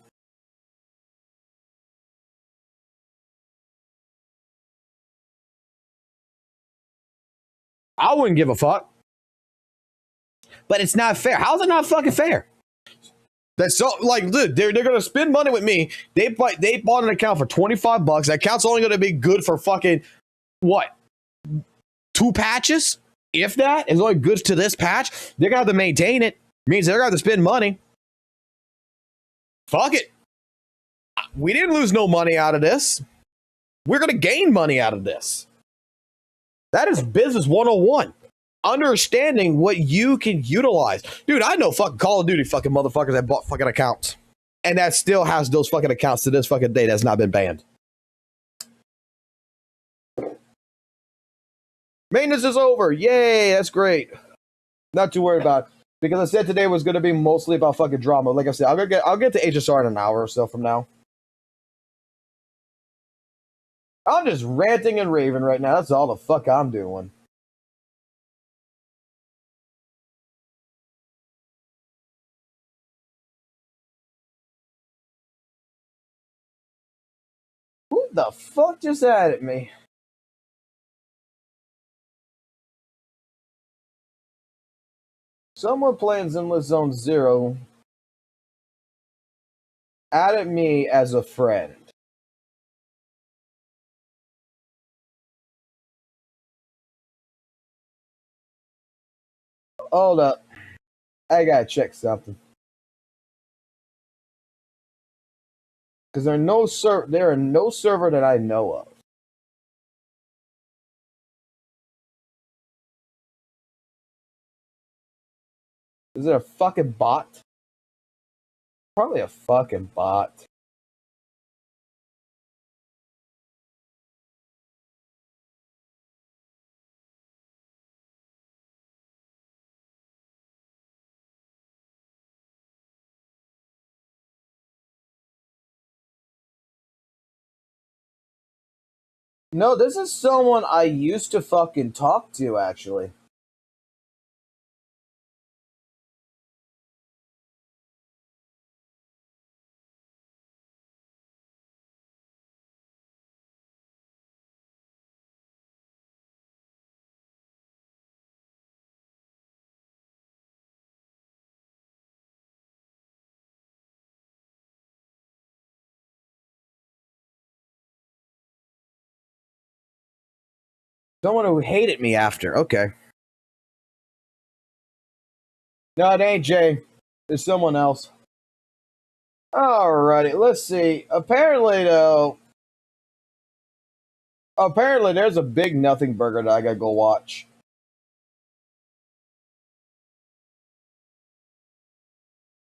I wouldn't give a fuck. But it's not fair. How's it not fucking fair? That's so like, dude, they're gonna spend money with me. They bought an account for $25. That account's only gonna be good for fucking what? 2 patches? If that is only good to this patch, they're gonna have to maintain it. Means they're gonna have to spend money. Fuck it. We didn't lose no money out of this. We're gonna gain money out of this. That is business 101. Understanding what you can utilize. Dude, I know fucking Call of Duty fucking motherfuckers that bought fucking accounts. And that still has those fucking accounts to this fucking day that's not been banned. Maintenance is over. Yay, that's great. Not too worried about it. Because I said today was going to be mostly about fucking drama. Like I said, I'll get to HSR in an hour or so from now. I'm just ranting and raving right now. That's all the fuck I'm doing. Who the fuck just added me? Someone playing Zenless Zone Zero added me as a friend. Hold up. I gotta check something. Because there are no server that I know of. Is it a fucking bot? Probably a fucking bot. No, this is someone I used to fucking talk to, actually. Someone who hated me after. Okay. No, it ain't Jay. It's someone else. Alrighty, let's see. Apparently, though, there's a big nothing burger that I gotta go watch.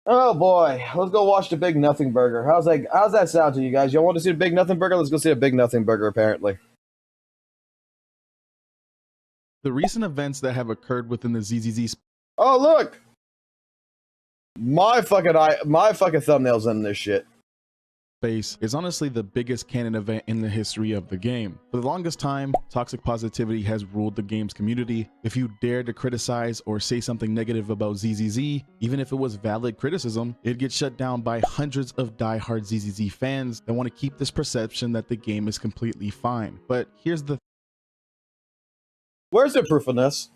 Oh boy, let's go watch the Big Nothing Burger. How's that sound to you guys? Y'all want to see the Big Nothing Burger? Let's go see the Big Nothing Burger, apparently.
The recent events that have occurred within the ZZZ.
Oh, look! My fucking thumbnail's in this shit.
Space is honestly the biggest canon event in the history of the game. For the longest time, toxic positivity has ruled the game's community. If you dared to criticize or say something negative about ZZZ, even if it was valid criticism, it'd get shut down by hundreds of diehard ZZZ fans that want to keep this perception that the game is completely fine. But here's the
Where's the proof on this?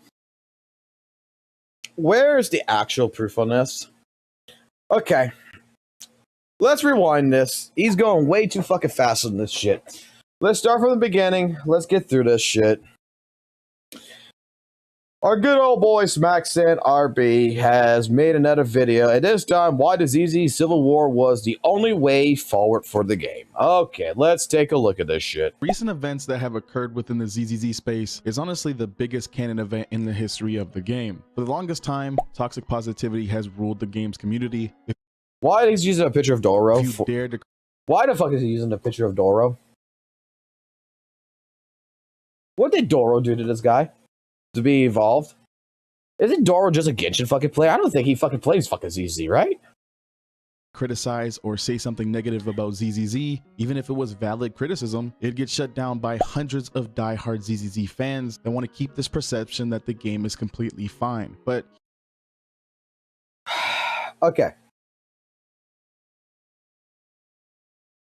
Where's the actual proof on this? Okay. Let's rewind this. He's going way too fucking fast on this shit. Let's start from the beginning. Let's get through this shit. Our good old boy Smackson RB has made another video. At this time, why the ZZ Civil War was the only way forward for the game. Okay, let's take a look at this shit.
Recent events that have occurred within the ZZZ space is honestly the biggest canon event in the history of the game. For the longest time, toxic positivity has ruled the game's community.
Why is he using a picture of Doro?
If you dared to
Why the fuck is he using a picture of Doro? What did Doro do to this guy to be evolved? Isn't Doro just a Genshin fucking player? I don't think he fucking plays fucking ZZ, right?
Criticize or say something negative about ZZZ, even if it was valid criticism, it'd get shut down by hundreds of diehard ZZZ fans that want to keep this perception that the game is completely fine. But
okay.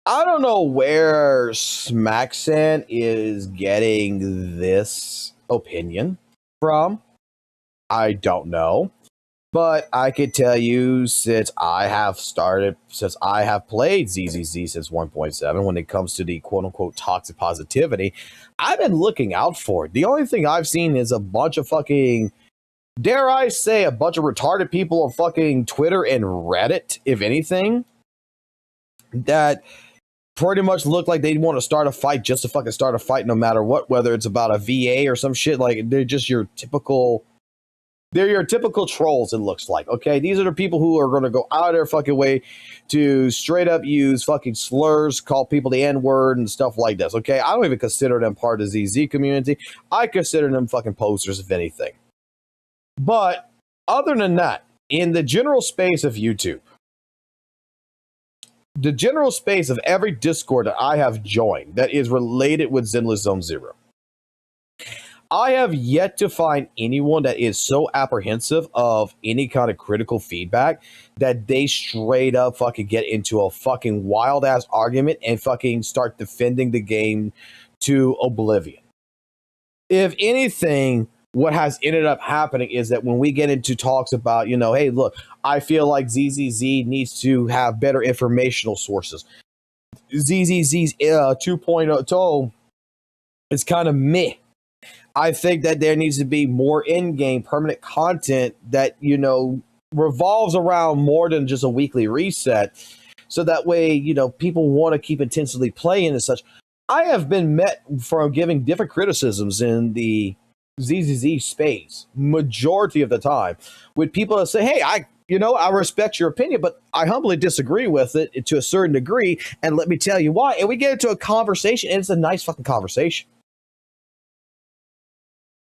I don't know where Smacksan is getting this opinion from. I don't know. But I could tell you, since I have played ZZZ since 1.7, when it comes to the quote-unquote toxic positivity, I've been looking out for it. The only thing I've seen is a bunch of fucking, dare I say, a bunch of retarded people on fucking Twitter and Reddit, if anything, that pretty much look like they want to start a fight just to fucking start a fight no matter what, whether it's about a VA or some shit. Like, they're just your typical trolls, it looks like. Okay, these are the people who are going to go out of their fucking way to straight up use fucking slurs, call people the N-word and stuff like this. Okay, I don't even consider them part of the ZZ community. I consider them fucking posters, if anything. But other than that, in the general space of YouTube, the general space of every Discord that I have joined that is related with Zenless Zone Zero, I have yet to find anyone that is so apprehensive of any kind of critical feedback that they straight up fucking get into a fucking wild ass argument and fucking start defending the game to oblivion. If anything, what has ended up happening is that when we get into talks about, hey, look, I feel like ZZZ needs to have better informational sources. ZZZ's 2.0 is kind of meh. I think that there needs to be more in-game permanent content that, revolves around more than just a weekly reset. So that way, people want to keep intensely playing and such. I have been met from giving different criticisms in the ZZZ space, majority of the time, with people that say, hey, I respect your opinion, but I humbly disagree with it to a certain degree. And let me tell you why. And we get into a conversation, and it's a nice fucking conversation.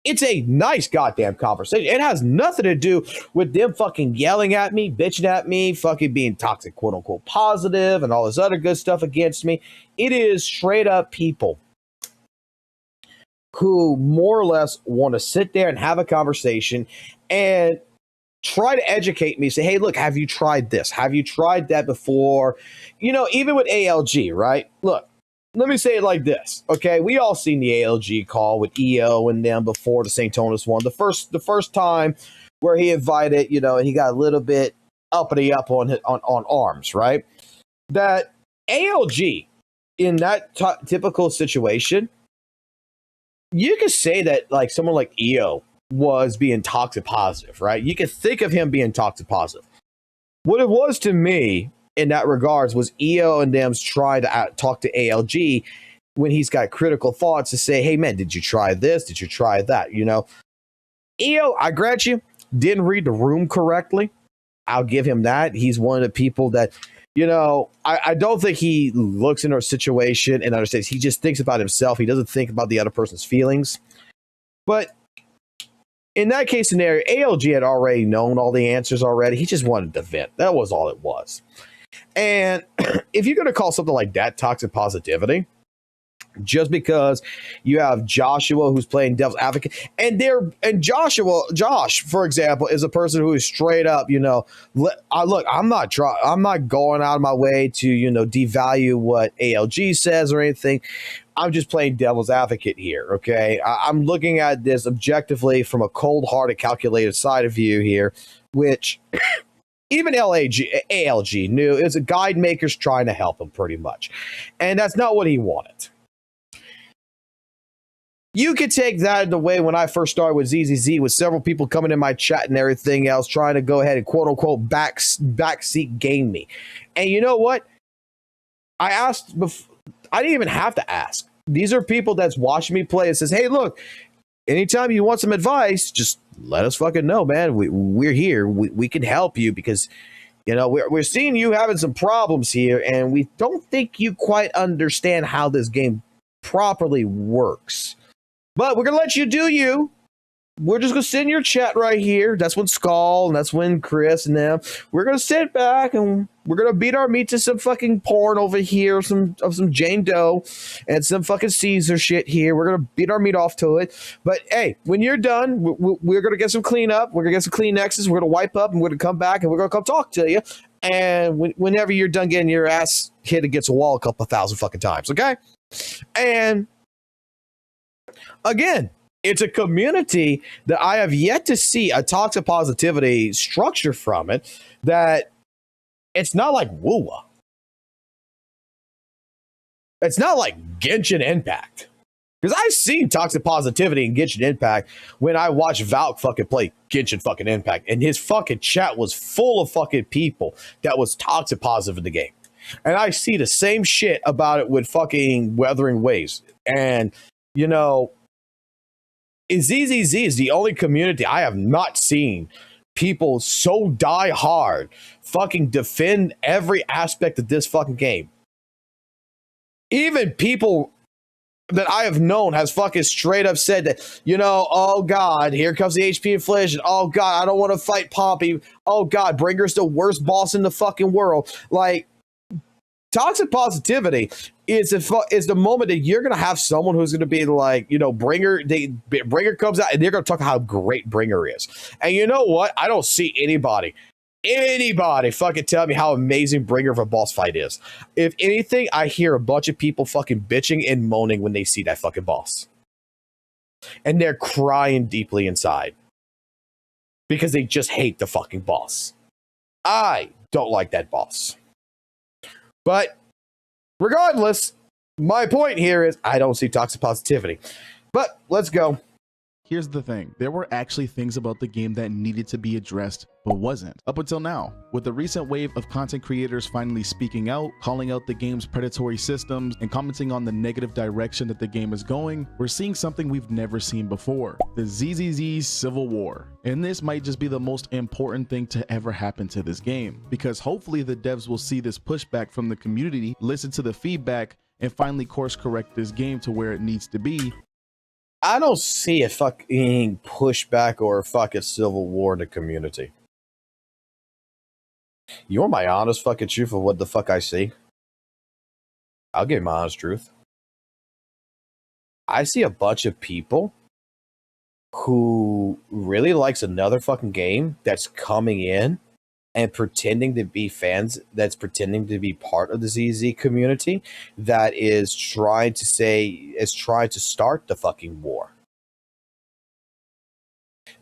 It's a nice goddamn conversation. It has nothing to do with them fucking yelling at me, bitching at me, fucking being toxic, quote unquote, positive, and all this other good stuff against me. It is straight up people who more or less want to sit there and have a conversation and try to educate me. Say, hey, look, have you tried this? Have you tried that before? Even with ALG, right? Look, let me say it like this, okay? We all seen the ALG call with EO and them before the St. Tonus one. The first time where he invited, and he got a little bit uppity up on arms, right? That ALG in that typical situation, you could say that like someone like EO was being toxic positive, right? You could think of him being toxic positive. What it was to me in that regards was EO and them's trying to talk to ALG when he's got critical thoughts to say, hey man, did you try this? Did you try that? EO, I grant you, didn't read the room correctly. I'll give him that. He's one of the people that, I don't think he looks into a situation and understands. He just thinks about himself. He doesn't think about the other person's feelings. But in that case scenario, ALG had already known all the answers already. He just wanted to vent. That was all it was. And if you're going to call something like that toxic positivity, just because you have Joshua who's playing devil's advocate, and Josh, for example, is a person who is straight up, look, I'm not going out of my way to, devalue what ALG says or anything. I'm just playing devil's advocate here, okay? I'm looking at this objectively from a cold-hearted, calculated side of view here, which even ALG knew is a guide maker's trying to help him pretty much. And that's not what he wanted. You could take that the way when I first started with ZZZ, with several people coming in my chat and everything else, trying to go ahead and quote-unquote backseat game me. And you know what? I asked before. I didn't even have to ask. These are people that's watching me play and says, hey, look, anytime you want some advice, just let us fucking know, man. We're here. We can help you because, we're seeing you having some problems here, and we don't think you quite understand how this game properly works. But we're gonna let you do you. We're just gonna sit in your chat right here. That's when Skull and that's when Chris and them. We're gonna sit back and we're gonna beat our meat to some fucking porn over here, some Jane Doe and some fucking Caesar shit here. We're gonna beat our meat off to it. But hey, when you're done, we're gonna get some cleanup. We're gonna get some Kleenexes. We're gonna wipe up and we're gonna come back and we're gonna come talk to you. And whenever you're done getting your ass hit against a wall a couple thousand fucking times, okay? And again, it's a community that I have yet to see a toxic positivity structure from it, that it's not like WUWA. It's not like Genshin Impact. Because I've seen toxic positivity in Genshin Impact when I watched Valk fucking play Genshin fucking Impact, and his fucking chat was full of fucking people that was toxic positive in the game. And I see the same shit about it with fucking Wuthering Waves. And, you know, ZZZ is the only community I have not seen people so die hard fucking defend every aspect of this fucking game. Even people that I have known has fucking straight up said that, you know, oh God, here comes the HP inflation. Oh God, I don't want to fight Poppy. Oh God, Bringer's the worst boss in the fucking world. Like, toxic positivity is the moment that you're going to have someone who's going to be like, you know, Bringer comes out and they're going to talk how great Bringer is. And you know what? I don't see anybody fucking tell me how amazing Bringer of a boss fight is. If anything, I hear a bunch of people fucking bitching and moaning when they see that fucking boss. And they're crying deeply inside because they just hate the fucking boss. I don't like that boss. But regardless, my point here is I don't see toxic positivity. But let's go.
Here's the thing. There were actually things about the game that needed to be addressed, but wasn't. Up until now, with the recent wave of content creators finally speaking out, calling out the game's predatory systems, and commenting on the negative direction that the game is going, we're seeing something we've never seen before. The ZZZ Civil War. And this might just be the most important thing to ever happen to this game, because hopefully the devs will see this pushback from the community, listen to the feedback, and finally course correct this game to where it needs to be.
I don't see a fucking pushback or a fucking civil war in the community. You want my honest fucking truth of what the fuck I see? I'll give you my honest truth. I see a bunch of people who really likes another fucking game that's coming in and pretending to be fans, that's pretending to be part of the ZZ community, that is trying to start the fucking war.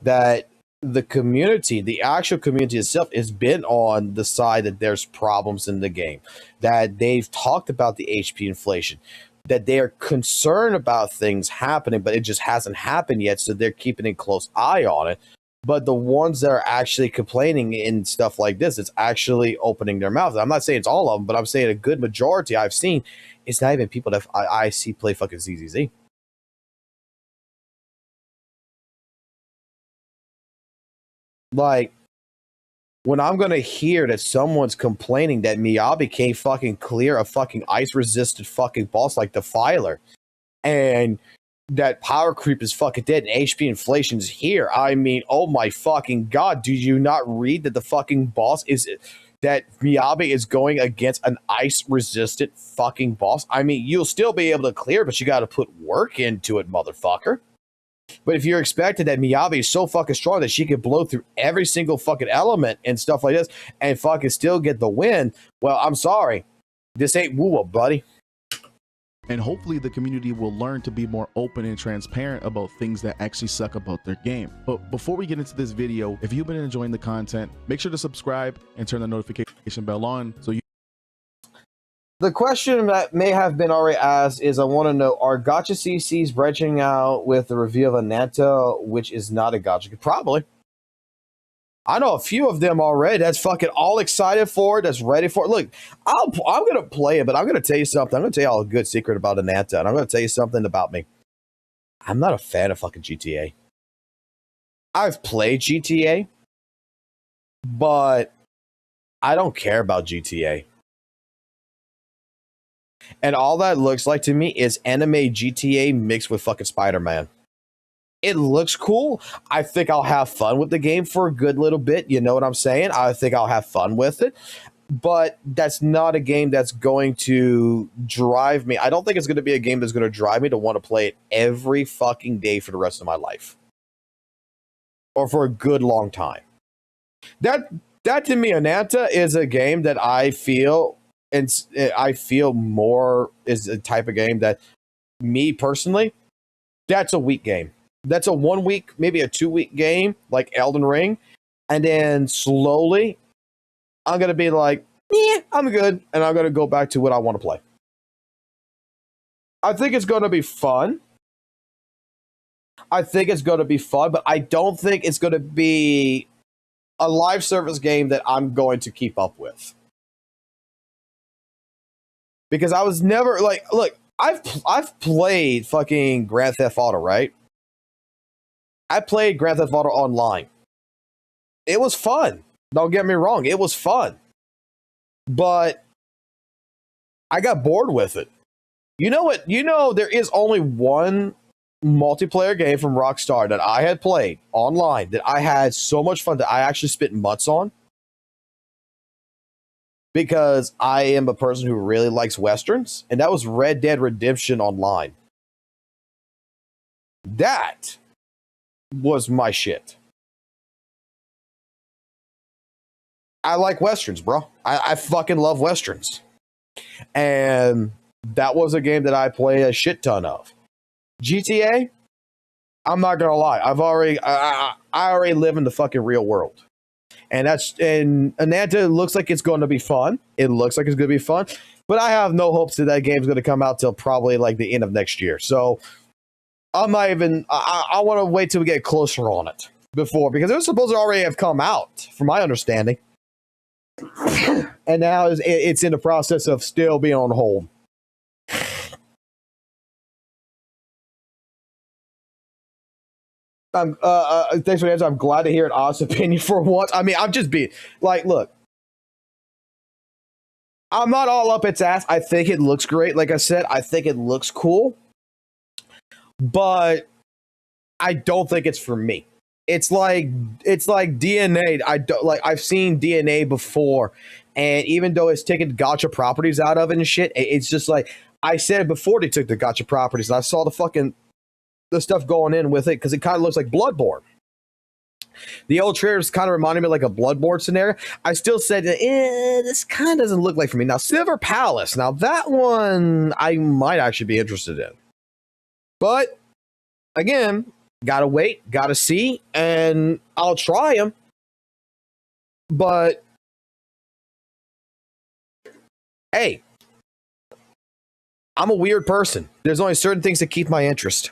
That the community, the actual community itself, has been on the side that there's problems in the game, that they've talked about the HP inflation, that they are concerned about things happening, but it just hasn't happened yet, so they're keeping a close eye on it. But the ones that are actually complaining and stuff like this, it's actually opening their mouths. I'm not saying it's all of them, but I'm saying a good majority I've seen, it's not even people that I see play fucking ZZZ. Like, when I'm going to hear that someone's complaining that Miyabi can't fucking clear a fucking ice-resistant fucking boss like Defiler, and that power creep is fucking dead and HP inflation is here. I mean, oh my fucking God, do you not read that the fucking boss is, that Miyabi is going against an ice-resistant fucking boss? I mean, you'll still be able to clear, but you got to put work into it, motherfucker. But if you're expecting that Miyabi is so fucking strong that she can blow through every single fucking element and stuff like this and fucking still get the win, well, I'm sorry. This ain't WUWA, buddy.
And hopefully the community will learn to be more open and transparent about things that actually suck about their game. But before we get into this video, if you've been enjoying the content, make sure to subscribe and turn the notification bell on so you...
The question that may have been already asked is, I want to know, are gacha CCs branching out with the review of Ananta, which is not a gacha? Probably. I know a few of them already that's fucking all excited for it, that's ready for it. Look, I'm going to play it, but I'm going to tell you something. I'm going to tell you all a good secret about Ananta, and I'm going to tell you something about me. I'm not a fan of fucking GTA. I've played GTA, but I don't care about GTA. And all that looks like to me is anime GTA mixed with fucking Spider-Man. It looks cool. I think I'll have fun with the game for a good little bit. You know what I'm saying? I think I'll have fun with it. But that's not a game that's going to drive me. I don't think it's going to be a game that's going to drive me to want to play it every fucking day for the rest of my life. Or for a good long time. That to me, Ananta, is a game that I feel more is a type of game that me personally, that's a week game. That's a 1 week, maybe a 2 week game, like Elden Ring. And then slowly, I'm going to be like, yeah, I'm good. And I'm going to go back to what I want to play. I think it's going to be fun. But I don't think it's going to be a live service game that I'm going to keep up with. Because I was never like, look, I've played fucking Grand Theft Auto, right? I played Grand Theft Auto Online. It was fun. Don't get me wrong. It was fun. But I got bored with it. You know what? You know, there is only one multiplayer game from Rockstar that I had played online that I had so much fun that I actually spent months on. Because I am a person who really likes Westerns. And that was Red Dead Redemption Online. That was my shit. I like Westerns, bro. I fucking love Westerns. And that was a game that I play a shit ton of. GTA, I'm not gonna lie. I already live in the fucking real world. And Ananta looks like it's going to be fun. It looks like it's going to be fun. But I have no hopes that game's going to come out till probably like the end of next year. So I'm not even, I want to wait till we get closer on it before, because it was supposed to already have come out, from my understanding. And now it's in the process of still being on hold. Thanks for the answer. I'm glad to hear an honest opinion for once. I mean, I'm just being like, look, I'm not all up its ass. I think it looks great. Like I said, I think it looks cool, but I don't think it's for me. It's like DNA. I've seen DNA before, and even though it's taken GACHA properties out of it and shit, it's just like I said it before they took the GACHA properties. And I saw the stuff going in with it because it kind of looks like Bloodborne. The old trailers kind of reminded me like a Bloodborne scenario. I still said, this kind of doesn't look like for me. Now, Silver Palace. Now, that one I might actually be interested in. But, again, gotta wait, gotta see, and I'll try them. But, hey, I'm a weird person. There's only certain things that keep my interest.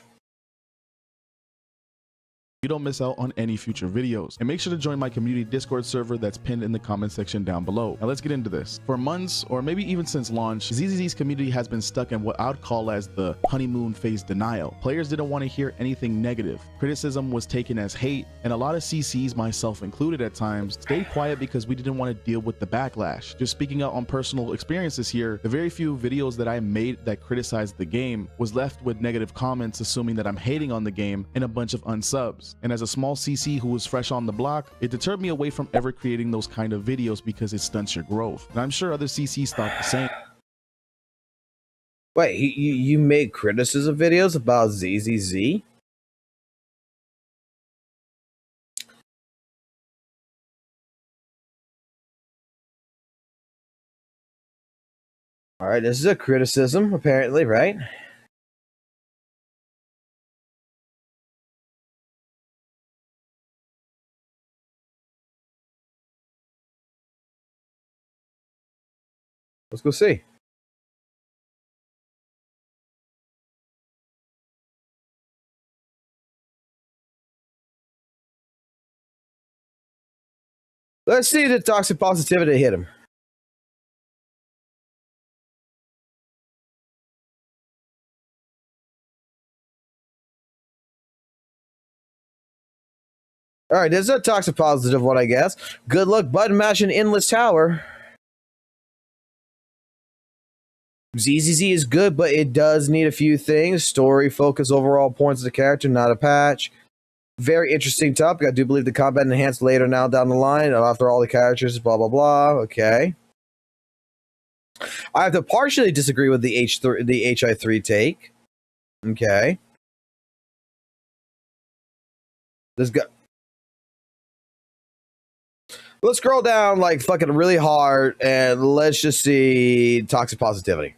You don't miss out on any future videos. And make sure to join my community Discord server that's pinned in the comment section down below. Now let's get into this. For months, or maybe even since launch, ZZZ's community has been stuck in what I'd call as the honeymoon phase denial. Players didn't want to hear anything negative. Criticism was taken as hate, and a lot of CCs, myself included at times, stayed quiet because we didn't want to deal with the backlash. Just speaking out on personal experiences here, the very few videos that I made that criticized the game was left with negative comments assuming that I'm hating on the game and a bunch of unsubs. And as a small CC who was fresh on the block, it deterred me away from ever creating those kind of videos because it stunts your growth. And I'm sure other CCs thought the same.
Wait, you made criticism videos about ZZZ? All right, this is a criticism, apparently, right? Let's go see. Let's see if the toxic positivity hit him. All right, this is a toxic positive one, I guess. Good luck button mashing Endless Tower. ZZZ is good, but it does need a few things. Story, focus, overall points of the character, not a patch. Very interesting topic. I do believe the combat enhanced later now down the line. After all the characters, blah, blah, blah. Okay. I have to partially disagree with the HI3 take. Okay. Let's go. Let's scroll down like fucking really hard and let's just see toxic positivity.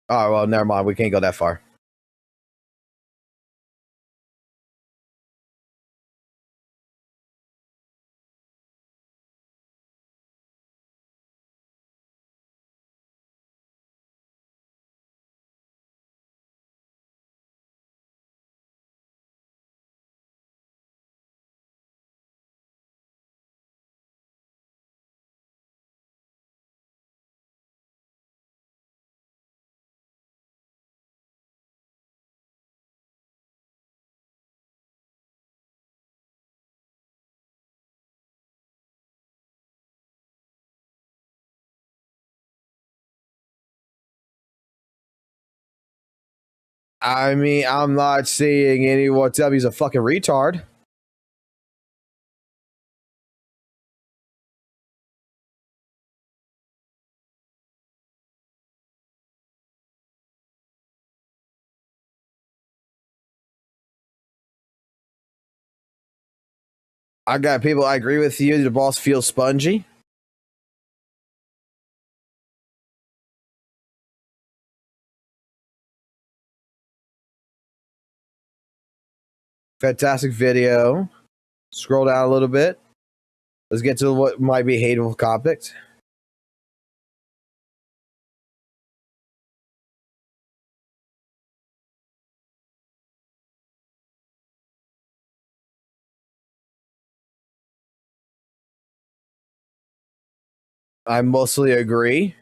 Oh, well, never mind. We can't go that far. I mean, I'm not seeing anyone tell me he's a fucking retard. I got people, I agree with you. The boss feels spongy. Fantastic video. Scroll down a little bit. Let's get to what might be hateful topics. I mostly agree.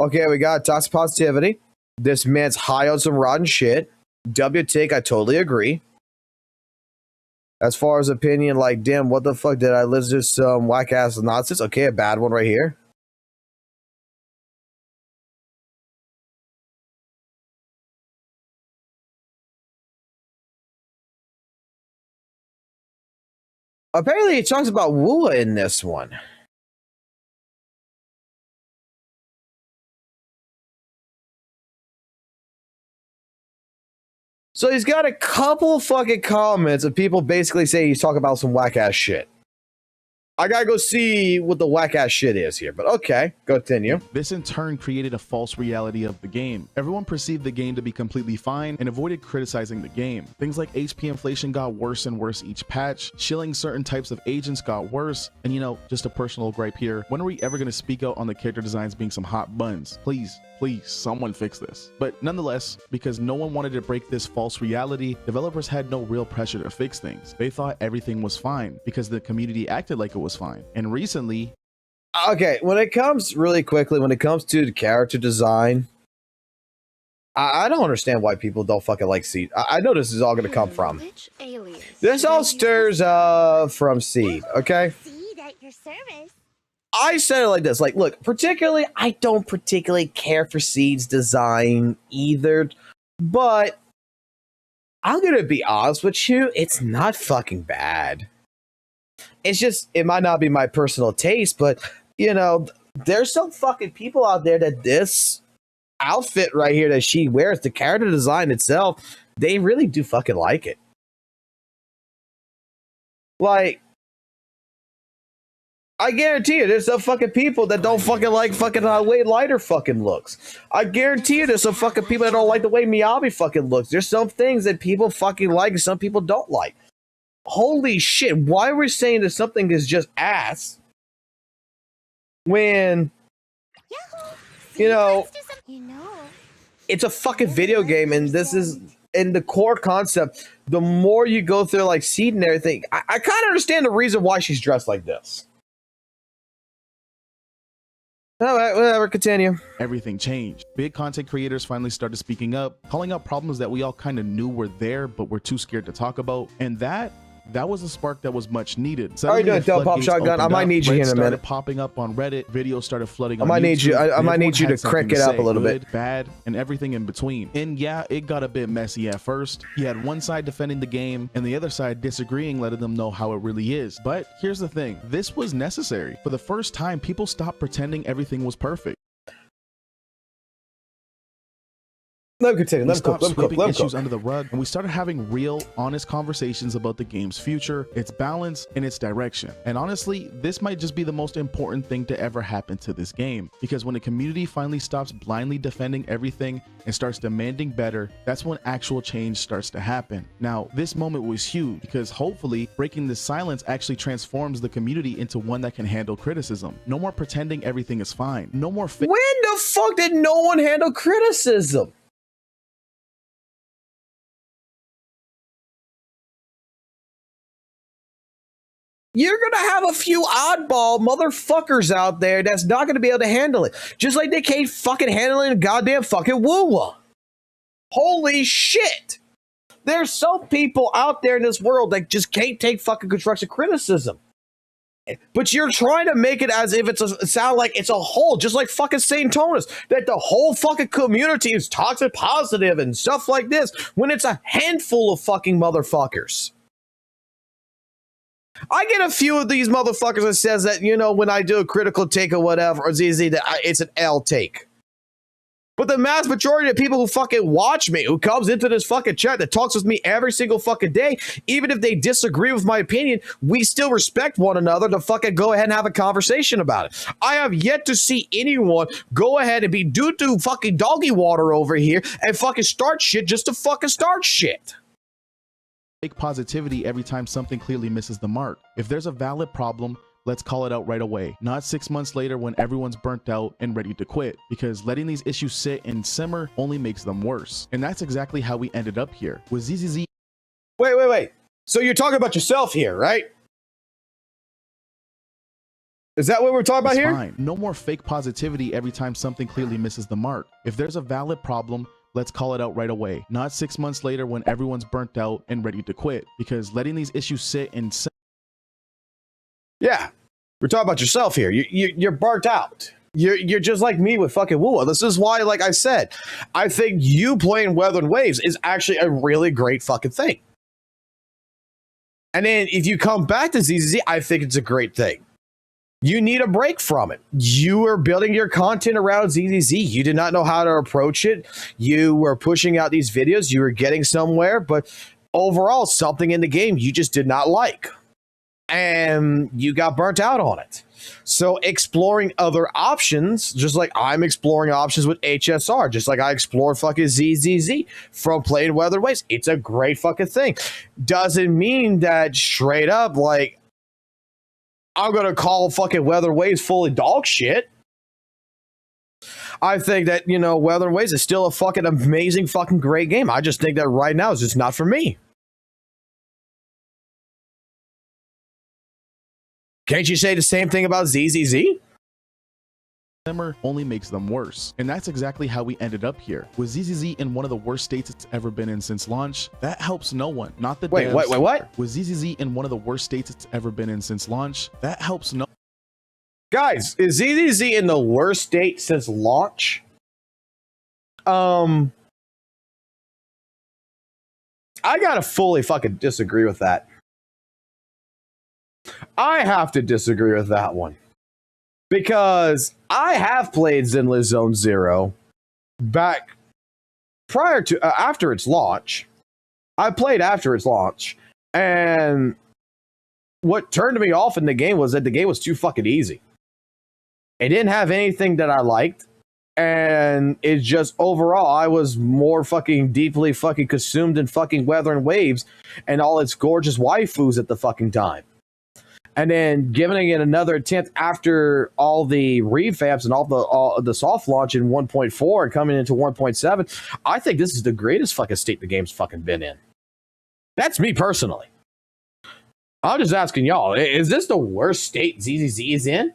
Okay, we got toxic positivity. This man's high on some rotten shit. W take, I totally agree. As far as opinion, like, damn, what the fuck did I listen to some whack ass nonsense? Okay, a bad one right here. Apparently, it talks about WUWA in this one. So he's got a couple fucking comments of people basically saying he's talking about some whack ass shit. I gotta go see what the whack ass shit is here, but okay, continue.
This in turn created a false reality of the game. Everyone perceived the game to be completely fine and avoided criticizing the game. Things like HP inflation got worse and worse each patch, shilling certain types of agents got worse, and you know, just a personal gripe here, when are we ever gonna speak out on the character designs being some hot buns? Please, someone fix this. But nonetheless, because no one wanted to break this false reality, developers had no real pressure to fix things. They thought everything was fine because the community acted like it was fine. And recently,
okay, when it comes to the character design, I don't understand why people don't fucking like Seed. I know this is all going to come from. This all stirs from Seed, okay?
Seed at your service.
I said it like this, like, look, particularly, I don't particularly care for Seed's design either, but I'm going to be honest with you, it's not fucking bad. It's just, it might not be my personal taste, but, you know, there's some fucking people out there that this outfit right here that she wears, the character design itself, they really do fucking like it. Like, I guarantee you, there's some fucking people that don't fucking like fucking way lighter fucking looks. I guarantee you, there's some fucking people that don't like the way Miyabi fucking looks. There's some things that people fucking like and some people don't like. Holy shit, why are we saying that something is just ass when, you know, it's a fucking video game, and this is, in the core concept, the more you go through like Seed and everything, I kind of understand the reason why she's dressed like this. All right, whatever, continue.
Everything changed. Big content creators finally started speaking up, calling out problems that we all kind of knew were there, but were too scared to talk about. And that That was a spark that was much needed.
How are you doing, Del Pop Shotgun? I might need you here in a minute.
Popping up on Reddit, videos started flooding on
I might need you.
YouTube,
I might need you to crank it up a little bit.
Bad, and everything in between. And yeah, it got a bit messy at first. You had one side defending the game and the other side disagreeing, letting them know how it really is. But here's the thing, this was necessary. For the first time, people stopped pretending everything was perfect.
Let me continue. Let me
sweeping issues under the rug, and we started having real, honest conversations about the game's future, its balance, and its direction. And honestly, this might just be the most important thing to ever happen to this game, because when the community finally stops blindly defending everything and starts demanding better, that's when actual change starts to happen. Now, this moment was huge, because hopefully breaking this silence actually transforms the community into one that can handle criticism. No more pretending everything is fine. No more
when the fuck did no one handle criticism? You're going to have a few oddball motherfuckers out there that's not going to be able to handle it. Just like they can't fucking handle it in goddamn fucking WUWA. Holy shit. There's some people out there in this world that just can't take fucking constructive criticism. But you're trying to make it as if sound like it's a whole, just like fucking St. Thomas, that the whole fucking community is toxic positive and stuff like this, when it's a handful of fucking motherfuckers. I get a few of these motherfuckers that says that, you know, when I do a critical take or whatever, or ZZ, that it's an L take. But the mass majority of people who fucking watch me, who comes into this fucking chat, that talks with me every single fucking day, even if they disagree with my opinion, we still respect one another to fucking go ahead and have a conversation about it. I have yet to see anyone go ahead and be doo-doo fucking doggy water over here and fucking start shit just to fucking start shit.
Fake positivity every time something clearly misses the mark. If there's a valid problem, let's call it out right away, not 6 months later when everyone's burnt out and ready to quit, because letting these issues sit and simmer only makes them worse. And that's exactly how we ended up here with ZZZ.
Wait. So you're talking about yourself here, right? Is that what we're talking about here?
Fine. No more fake positivity every time something clearly misses the mark. If there's a valid problem, let's call it out right away, not 6 months later when everyone's burnt out and ready to quit, because letting these issues sit and
yeah, we're talking about yourself here. You're burnt out. You're just like me with fucking WUWA. This is why, like I said, I think you playing Weather and Waves is actually a really great fucking thing. And then if you come back to ZZZ, I think it's a great thing. You need a break from it. You are building your content around ZZZ. You did not know how to approach it. You were pushing out these videos. You were getting somewhere, but overall, something in the game you just did not like. And you got burnt out on it. So exploring other options, just like I'm exploring options with HSR, just like I explored fucking ZZZ from playing Weather Waves. It's a great fucking thing. Doesn't mean that straight up, like, I'm going to call fucking Weather Waves fully dog shit. I think that, you know, Weather Waves is still a fucking amazing fucking great game. I just think that right now is just not for me. Can't you say the same thing about ZZZ?
simmer only makes them worse. And that's exactly how we ended up here, with ZZZ in one of the worst states it's ever been in since launch. That helps no one, not the devs.
Wait, what?
With ZZZ in one of the worst states it's ever been in since launch, that helps no.
Guys, is ZZZ in the worst state since launch? I gotta fully fucking disagree with that. I have to disagree with that one. Because I have played Zenless Zone Zero back prior to, after its launch. I played after its launch. And what turned me off in the game was that the game was too fucking easy. It didn't have anything that I liked. And it just, overall, I was more fucking deeply fucking consumed in fucking Weather and Waves and all its gorgeous waifus at the fucking time. And then giving it another attempt after all the revamps and all the soft launch in 1.4 and coming into 1.7, I think this is the greatest fucking state the game's fucking been in. That's me personally. I'm just asking y'all, is this the worst state ZZZ is in?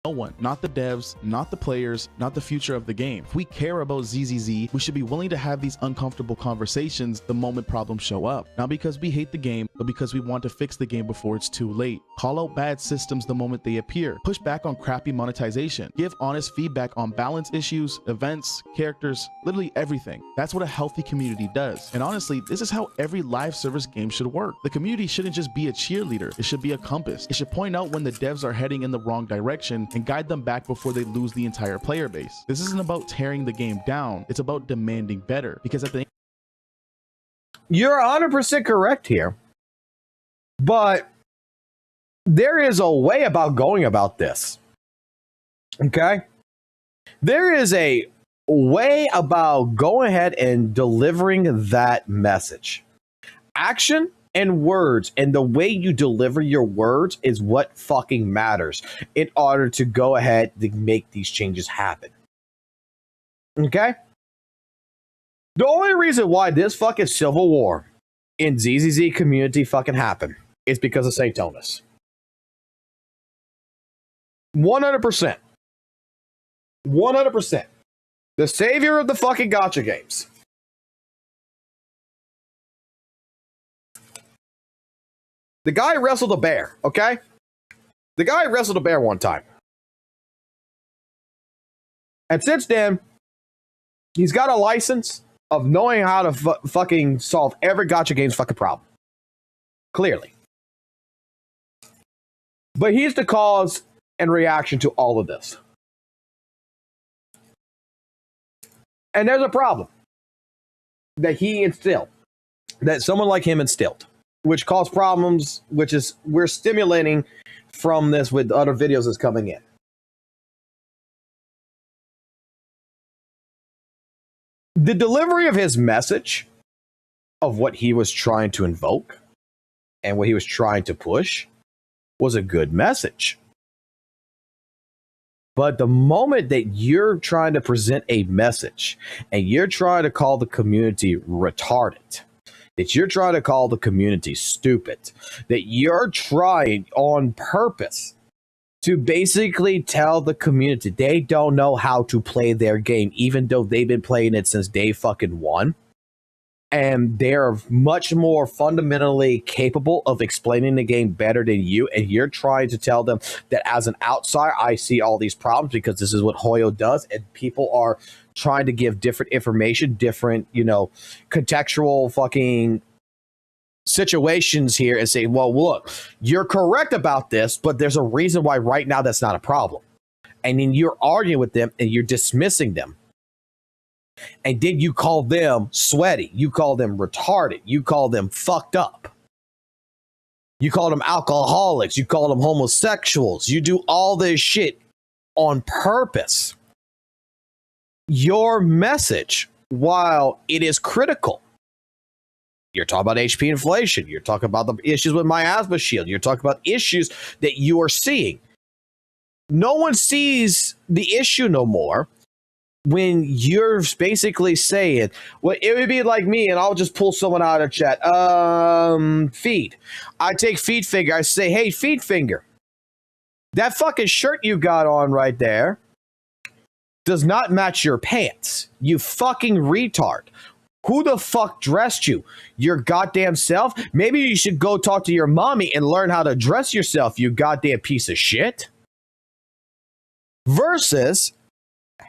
No one, not the devs, not the players, not the future of the game. If we care about ZZZ, we should be willing to have these uncomfortable conversations the moment problems show up. Not because we hate the game, but because we want to fix the game before it's too late. Call out bad systems the moment they appear. Push back on crappy monetization. Give honest feedback on balance issues, events, characters, literally everything. That's what a healthy community does. And honestly, this is how every live service game should work. The community shouldn't just be a cheerleader. It should be a compass. It should point out when the devs are heading in the wrong direction and guide them back before they lose the entire player base. This isn't about tearing the game down. It's about demanding better. Because at the
You're 100% correct here. But there is a way about going about this. Okay? There is a way about going ahead and delivering that message. Action and words, and the way you deliver your words is what fucking matters in order to go ahead to make these changes happen. Okay? The only reason why this fucking civil war in ZZZ community fucking happened is because of St. Tonus. 100%. 100%. The savior of the fucking gacha games. The guy wrestled a bear, okay? The guy wrestled a bear one time. And since then, he's got a license of knowing how to fucking solve every gacha game's fucking problem. Clearly. But he's the cause and reaction to all of this. And there's a problem that he instilled, that someone like him instilled, which caused problems, which is we're stimulating from this with other videos that's coming in. The delivery of his message of what he was trying to invoke and what he was trying to push was a good message. But the moment that you're trying to present a message and you're trying to call the community retarded, that you're trying to call the community stupid, that you're trying on purpose to basically tell the community they don't know how to play their game, even though they've been playing it since day fucking one. And they're much more fundamentally capable of explaining the game better than you. And you're trying to tell them that as an outsider, I see all these problems because this is what Hoyo does. And people are trying to give different information, different, contextual fucking situations here and say, well, look, you're correct about this, but there's a reason why right now that's not a problem. And then you're arguing with them and you're dismissing them. And then you call them sweaty. You call them retarded. You call them fucked up. You call them alcoholics. You call them homosexuals. You do all this shit on purpose. Your message, while it is critical, you're talking about HP inflation. You're talking about the issues with miasma shield. You're talking about issues that you are seeing. No one sees the issue no more. When you're basically saying, well, it would be like me, and I'll just pull someone out of chat. Feed. I take Feed Finger. I say, hey, Feed Finger, that fucking shirt you got on right there does not match your pants. You fucking retard. Who the fuck dressed you? Your goddamn self? Maybe you should go talk to your mommy and learn how to dress yourself, you goddamn piece of shit. Versus,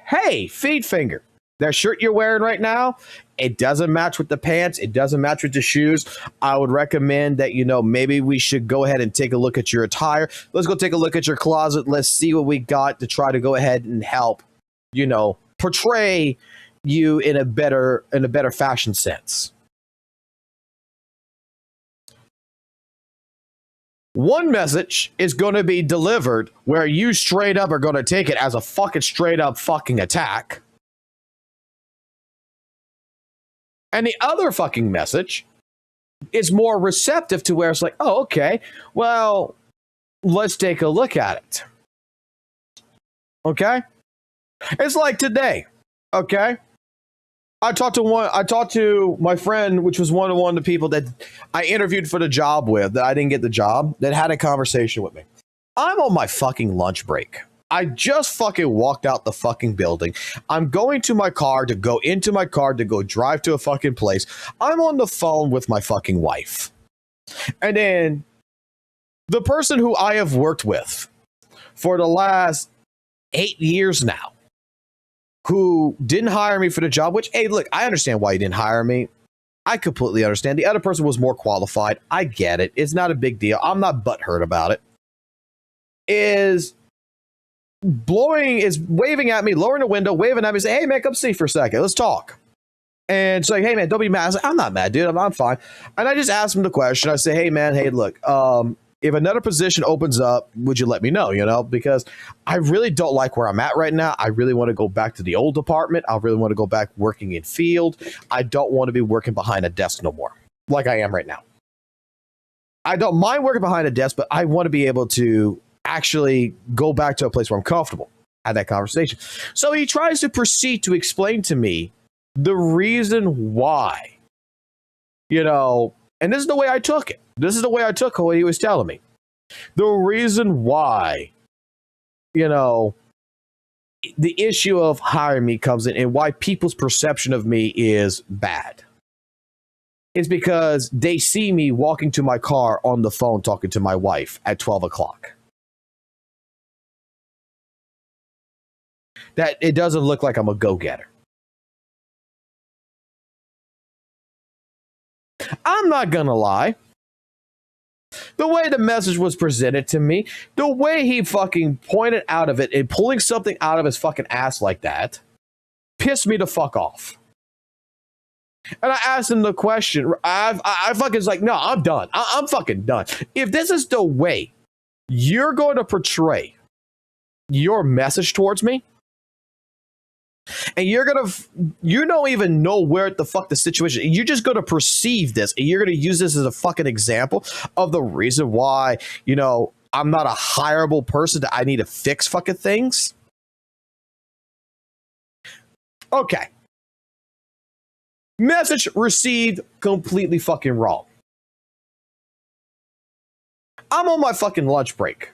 hey, Feed Finger, that shirt you're wearing right now, it doesn't match with the pants. It doesn't match with the shoes. I would recommend that, maybe we should go ahead and take a look at your attire. Let's go take a look at your closet. Let's see what we got to try to go ahead and help, portray you in a better fashion sense. One message is going to be delivered where you straight up are going to take it as a fucking straight up fucking attack. And the other fucking message is more receptive to where it's like, oh, okay, well, let's take a look at it. Okay? It's like today, okay? I talked to my friend, which was one of the people that I interviewed for the job with, that I didn't get the job, that had a conversation with me. I'm on my fucking lunch break. I just fucking walked out the fucking building. I'm going to my car to go into my car to go drive to a fucking place. I'm on the phone with my fucking wife. And then the person who I have worked with for the last 8 years now, who didn't hire me for the job, which, hey, look, I understand why he didn't hire me. I completely understand. The other person was more qualified. I get it. It's not a big deal. I'm not butthurt about it. Is waving at me, lowering the window, waving at me, say, hey, man, come see for a second. Let's talk. And so, hey, man, don't be mad. I was like, I'm not mad, dude. I'm fine. And I just asked him the question. I say, hey, man, hey, look, if another position opens up, would you let me know, because I really don't like where I'm at right now. I really want to go back to the old department. I really want to go back working in field. I don't want to be working behind a desk no more, like I am right now. I don't mind working behind a desk, but I want to be able to actually go back to a place where I'm comfortable. Have that conversation. So he tries to proceed to explain to me the reason why, and this is the way I took it. This is the way I took what he was telling me. The reason why, the issue of hiring me comes in and why people's perception of me is bad. It's because they see me walking to my car on the phone talking to my wife at 12 o'clock. That it doesn't look like I'm a go-getter. I'm not going to lie. The way the message was presented to me, the way he fucking pointed out of it and pulling something out of his fucking ass like that, pissed me the fuck off. And I asked him the question. I fucking was like, no, I'm done. I'm fucking done. If this is the way you're going to portray your message towards me, and you don't even know where the fuck the situation is. You're just going to perceive this, and you're going to use this as a fucking example of the reason why, I'm not a hireable person that I need to fix fucking things. Okay. Message received completely fucking wrong. I'm on my fucking lunch break.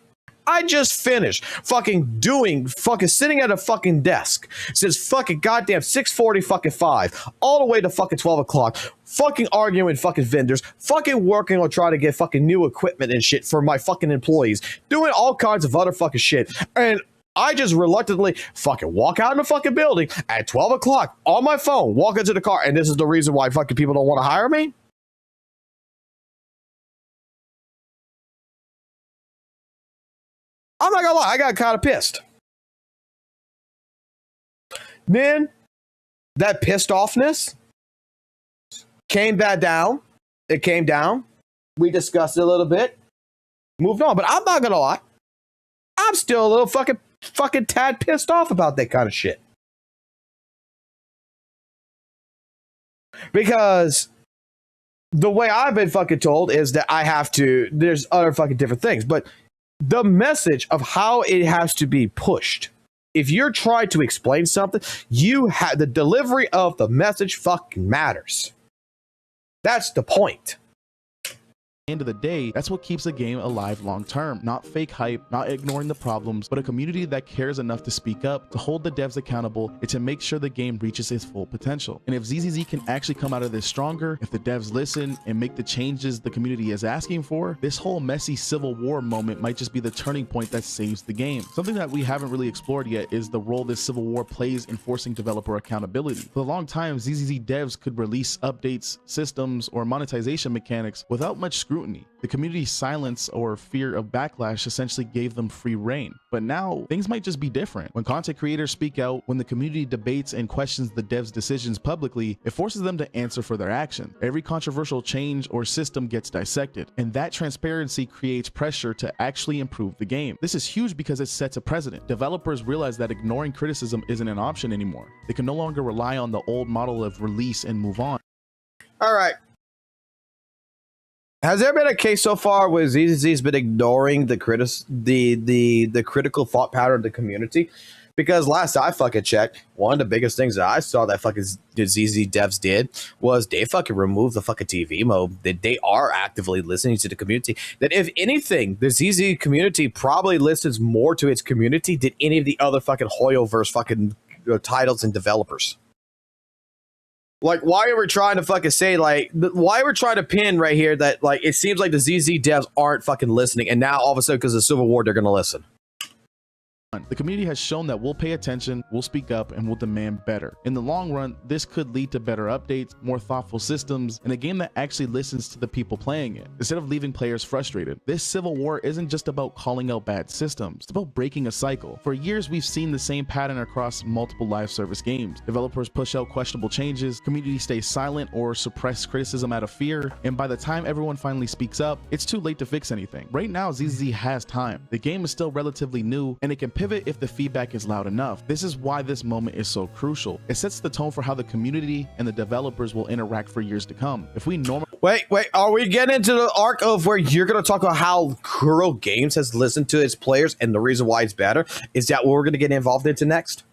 I just finished sitting at a fucking desk since fucking goddamn 6:40 fucking 5 all the way to fucking 12 o'clock, fucking arguing with fucking vendors, fucking working on trying to get fucking new equipment and shit for my fucking employees, doing all kinds of other fucking shit. And I just reluctantly fucking walk out in the fucking building at 12 o'clock on my phone, walk into the car, and this is the reason why fucking people don't want to hire me? I'm not gonna lie, I got kind of pissed. Then that pissed offness came back down. It came down. We discussed it a little bit. Moved on. But I'm not gonna lie. I'm still a little fucking tad pissed off about that kind of shit. Because the way I've been fucking told is that there's other fucking different things. But the message of how it has to be pushed. If you're trying to explain something, the delivery of the message fucking matters. That's the point.
End of the day, that's what keeps a game alive long term. Not fake hype, not ignoring the problems, but a community that cares enough to speak up, to hold the devs accountable, and to make sure the game reaches its full potential. And if ZZZ can actually come out of this stronger, if the devs listen and make the changes the community is asking for, this whole messy civil war moment might just be the turning point that saves the game. Something that we haven't really explored yet is the role this civil war plays in forcing developer accountability. For a long time, ZZZ devs could release updates, systems, or monetization mechanics without much scrutiny. The community's silence or fear of backlash essentially gave them free reign. But now, things might just be different. When content creators speak out, when the community debates and questions the devs' decisions publicly, it forces them to answer for their action. Every controversial change or system gets dissected, and that transparency creates pressure to actually improve the game. This is huge because it sets a precedent. Developers realize that ignoring criticism isn't an option anymore. They can no longer rely on the old model of release and move on.
All right. Has there been a case so far where ZZZ's been ignoring the critical thought pattern of the community? Because last I fucking checked, one of the biggest things that I saw that fucking the ZZ devs did was they fucking removed the fucking TV mode. That they are actively listening to the community. That if anything, the ZZ community probably listens more to its community than any of the other fucking Hoyoverse fucking titles and developers. Like, why are we trying to fucking say, like, why are we trying to pin right here that, like, it seems like the ZZ devs aren't fucking listening, and now all of a sudden, because of Civil War, they're going to listen.
The community has shown that we'll pay attention, we'll speak up, and we'll demand better. In the long run, this could lead to better updates, more thoughtful systems, and a game that actually listens to the people playing it, instead of leaving players frustrated. This Civil War isn't just about calling out bad systems, it's about breaking a cycle. For years, we've seen the same pattern across multiple live service games. Developers push out questionable changes, community stays silent or suppress criticism out of fear, and by the time everyone finally speaks up, it's too late to fix anything. Right now, ZZZ has time. The game is still relatively new, and it can pivot if the feedback is loud enough. This is why this moment is so crucial. It sets the tone for how the community and the developers will interact for years to come. If we
Wait, are we getting into the arc of where you're going to talk about how Kuro Games has listened to its players and the reason why it's better? Is that what we're going to get involved into next?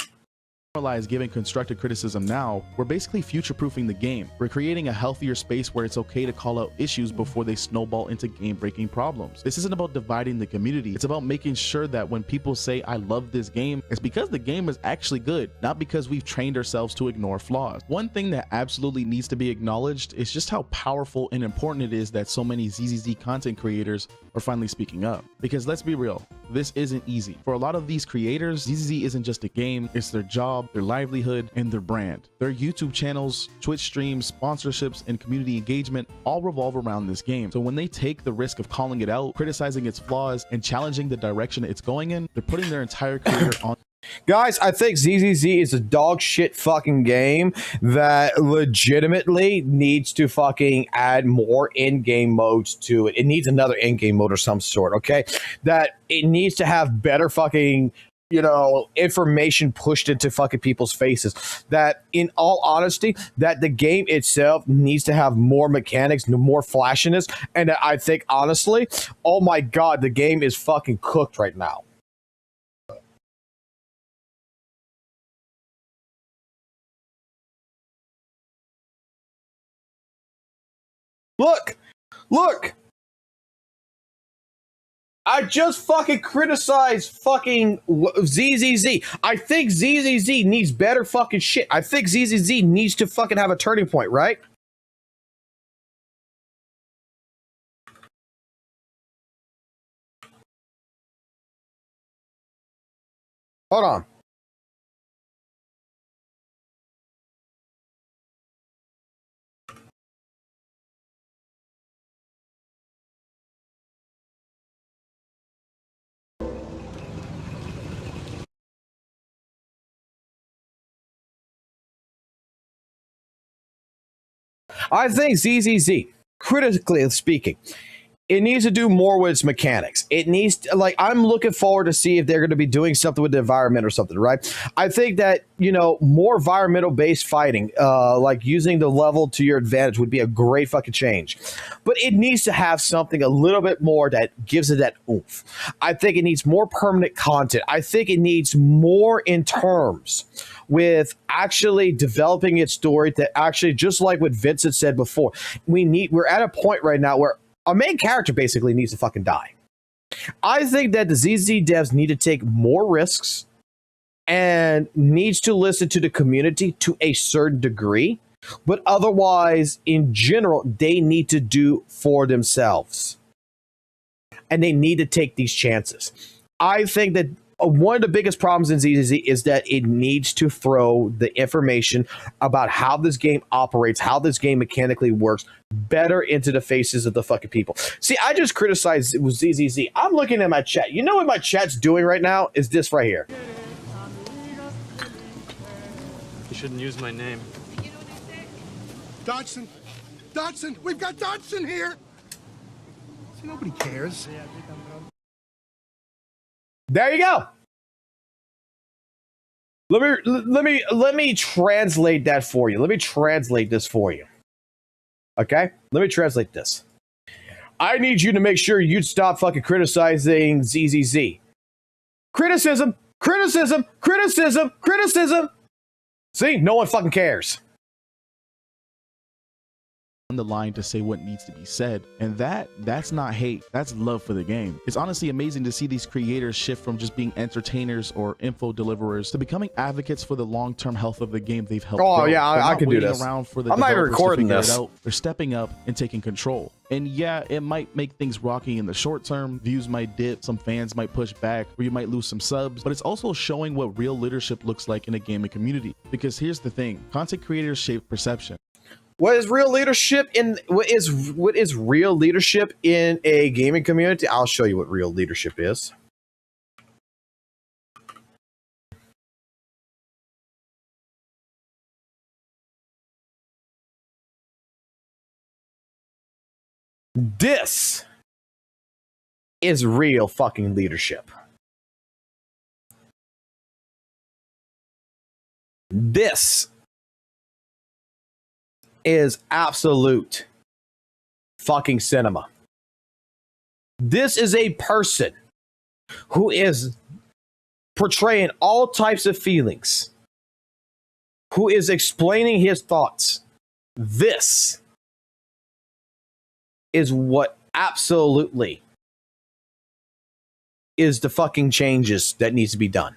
Giving constructive criticism now, we're basically future-proofing the game. We're creating a healthier space where it's okay to call out issues before they snowball into game-breaking problems. This isn't about dividing the community, it's about making sure that when people say I love this game, it's because the game is actually good, not because we've trained ourselves to ignore flaws. One thing that absolutely needs to be acknowledged is just how powerful and important it is that so many ZZZ content creators are finally speaking up. Because let's be real, this isn't easy. For a lot of these creators, ZZZ isn't just a game, it's their job, their livelihood, and their brand. Their YouTube channels, Twitch streams, sponsorships, and community engagement all revolve around this game. So when they take the risk of calling it out, criticizing its flaws, and challenging the direction it's going in, they're putting their entire career on.
Guys, I think ZZZ is a dog shit fucking game that legitimately needs to fucking add more in-game modes to it. It needs another in-game mode or some sort, okay? That it needs to have better fucking, you know, information pushed into fucking people's faces. That, in all honesty, that the game itself needs to have more mechanics, more flashiness, and I think, honestly, oh my god, the game is fucking cooked right now. Look! I just fucking criticized fucking ZZZ. I think ZZZ needs better fucking shit. I think ZZZ needs to fucking have a turning point, right? Hold on. I think ZZZ, critically speaking, it needs to do more with its mechanics. It needs to, like, I'm looking forward to see if they're going to be doing something with the environment or something, right? I think that, you know, more environmental based fighting, like using the level to your advantage would be a great fucking change. But it needs to have something a little bit more that gives it that oomph. I think it needs more permanent content. I think it needs more in terms with actually developing its story that actually, just like what Vincent said before, we're at a point right now where our main character basically needs to fucking die. I think that the ZZ devs need to take more risks and needs to listen to the community to a certain degree, but otherwise, in general, they need to do for themselves. And they need to take these chances. I think that one of the biggest problems in ZZZ is that it needs to throw the information about how this game operates, how this game mechanically works, better into the faces of the fucking people. See, I just criticized ZZZ. I'm looking at my chat. You know what my chat's doing right now? Is this right here.
You shouldn't use my name.
Dodson! Dodson! We've got Dodson here! See, nobody cares.
There you go. Let me translate that for you. Let me translate this for you. Okay? Let me translate this. I need you to make sure you stop fucking criticizing ZZZ. Criticism Criticism, criticism, criticism. See, no one fucking cares.
On the line to say what needs to be said, and that's not hate, that's love for the game. It's honestly amazing to see these creators shift from just being entertainers or info deliverers to becoming advocates for the long-term health of the game they've helped
Oh
grow.
yeah, I can do this.
Around for the
I'm not even
developers to
recording
figure
this.
it out. They're stepping up and taking control. And yeah, it might make things rocky in the short term. Views might dip, some fans might push back, or you might lose some subs, but it's also showing what real leadership looks like in a gaming community. Because here's the thing, content creators shape perception.
What is real leadership in what is real leadership in a gaming community? I'll show you what real leadership is. This is real fucking leadership. This is absolute fucking cinema. This is a person who is portraying all types of feelings, who is explaining his thoughts. This is what absolutely is the fucking changes that needs to be done.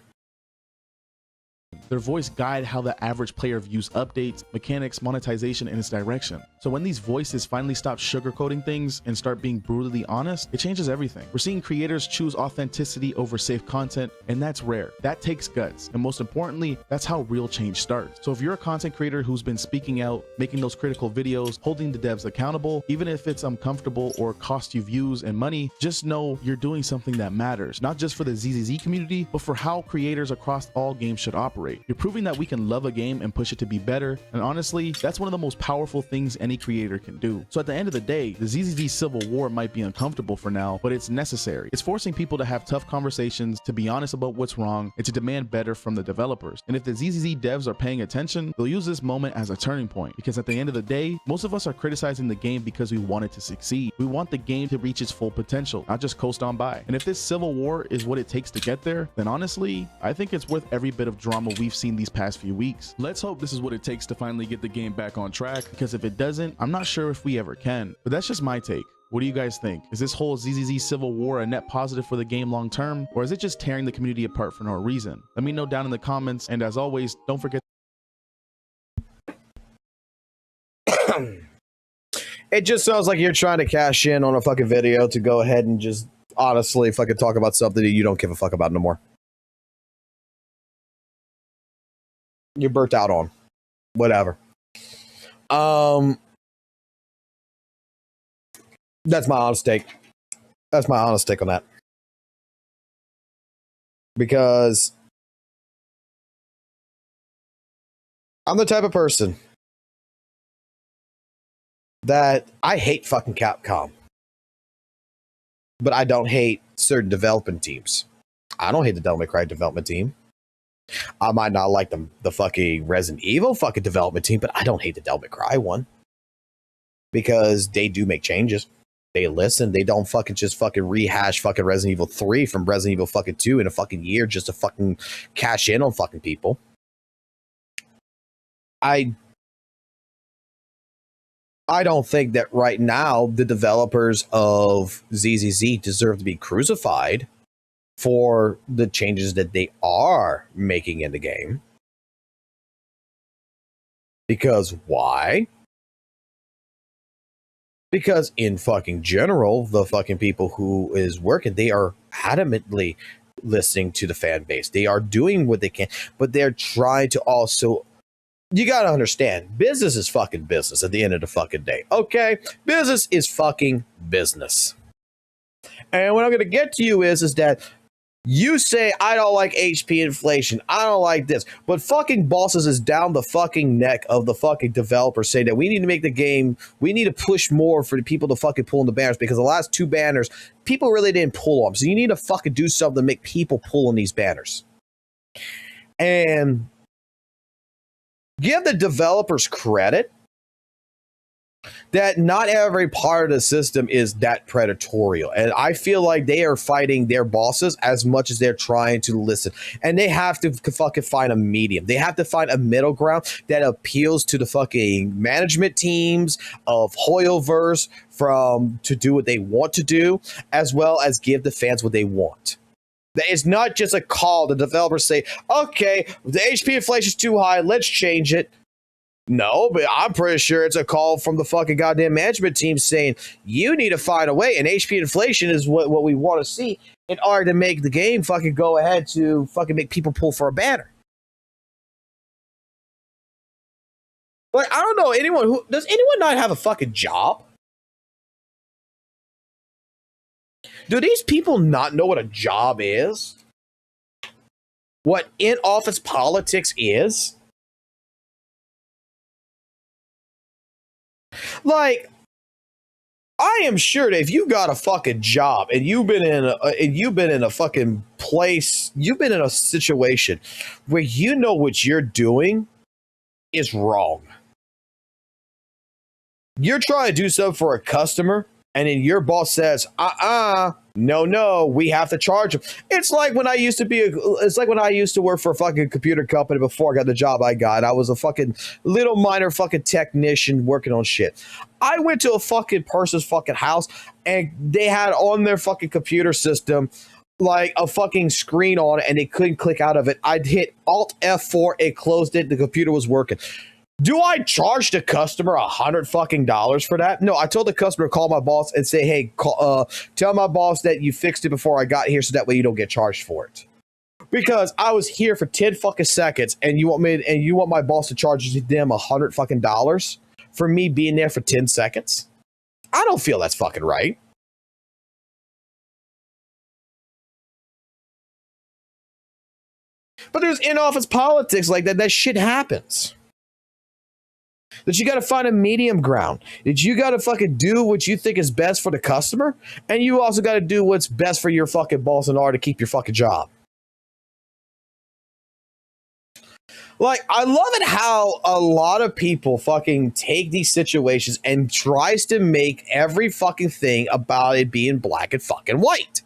Their voice guide how the average player views updates, mechanics, monetization, and its direction. So when these voices finally stop sugarcoating things and start being brutally honest, it changes everything. We're seeing creators choose authenticity over safe content, and that's rare. That takes guts. And most importantly, that's how real change starts. So if you're a content creator who's been speaking out, making those critical videos, holding the devs accountable, even if it's uncomfortable or cost you views and money, just know you're doing something that matters, not just for the ZZZ community, but for how creators across all games should operate. You're proving that we can love a game and push it to be better, and honestly, that's one of the most powerful things any creator can do. So at the end of the day, the ZZZ Civil War might be uncomfortable for now, but it's necessary. It's forcing people to have tough conversations, to be honest about what's wrong, and to demand better from the developers. And if the ZZZ devs are paying attention, they'll use this moment as a turning point, because at the end of the day, most of us are criticizing the game because we want it to succeed. We want the game to reach its full potential, not just coast on by. And if this Civil War is what it takes to get there, then honestly, I think it's worth every bit of drama we've seen these past few weeks. Let's hope this is what it takes to finally get the game back on track, because if it doesn't, I'm not sure if we ever can. But that's just my take. What do you guys think? Is this whole ZZZ Civil War a net positive for the game long term, or is it just tearing the community apart for no reason? Let me know down in the comments, and as always, don't forget.
It just sounds like you're trying to cash in on a fucking video to go ahead and just honestly fucking talk about something that you don't give a fuck about no more. You're burnt out on. Whatever. That's my honest take. That's my honest take on that. Because I'm the type of person that I hate fucking Capcom. But I don't hate certain development teams. I don't hate the Devil May Cry development team. I might not like the fucking Resident Evil fucking development team, but I don't hate the Devil May Cry one. Because they do make changes. They listen. They don't fucking just fucking rehash fucking Resident Evil 3 from Resident Evil fucking 2 in a fucking year just to fucking cash in on fucking people. I don't think that right now the developers of ZZZ deserve to be crucified for the changes that they are making in the game. Because why? Because in fucking general, the fucking people who is working, they are adamantly listening to the fan base. They are doing what they can, but they're trying to also, you got to understand, business is fucking business at the end of the fucking day. Okay? Business is fucking business. And what I'm going to get to you is that you say, I don't like HP inflation. I don't like this. But fucking bosses is down the fucking neck of the fucking developers say that we need to make the game, we need to push more for the people to fucking pull in the banners, because the last two banners, people really didn't pull them. So you need to fucking do something to make people pull in these banners. And give the developers credit. that not every part of the system is that predatorial. And I feel like they are fighting their bosses as much as they're trying to listen. And they have to fucking find a medium. They have to find a middle ground that appeals to the fucking management teams of Hoyoverse to do what they want to do, as well as give the fans what they want. It's not just a call. The developers say, okay, the HP inflation is too high, let's change it. No, but I'm pretty sure it's a call from the fucking goddamn management team saying, you need to find a way, and HP inflation is what we want to see in order to make the game fucking go ahead to fucking make people pull for a banner. Like, I don't know, does anyone not have a fucking job? Do these people not know what a job is? What in-office politics is? Like, I am sure that if you got a fucking job and you've been in a fucking place, you've been in a situation where you know what you're doing is wrong. You're trying to do something for a customer, and then your boss says, no, we have to charge them. It's like when I used to work for a fucking computer company before I got the job I got. I was a fucking little minor fucking technician working on shit. I went to a fucking person's fucking house, and they had on their fucking computer system like a fucking screen on it, and they couldn't click out of it. I'd hit Alt F4, it closed it, the computer was working. Do I charge the customer $100 fucking for that? No, I told the customer to call my boss and say, hey, tell my boss that you fixed it before I got here, so that way you don't get charged for it. Because I was here for 10 fucking seconds, and you want my boss to charge them $100 fucking for me being there for 10 seconds? I don't feel that's fucking right. But there's in-office politics like that. That shit happens. That you got to find a medium ground. That you got to fucking do what you think is best for the customer, and you also got to do what's best for your fucking boss in order to keep your fucking job. Like, I love it how a lot of people fucking take these situations and tries to make every fucking thing about it being black and fucking white.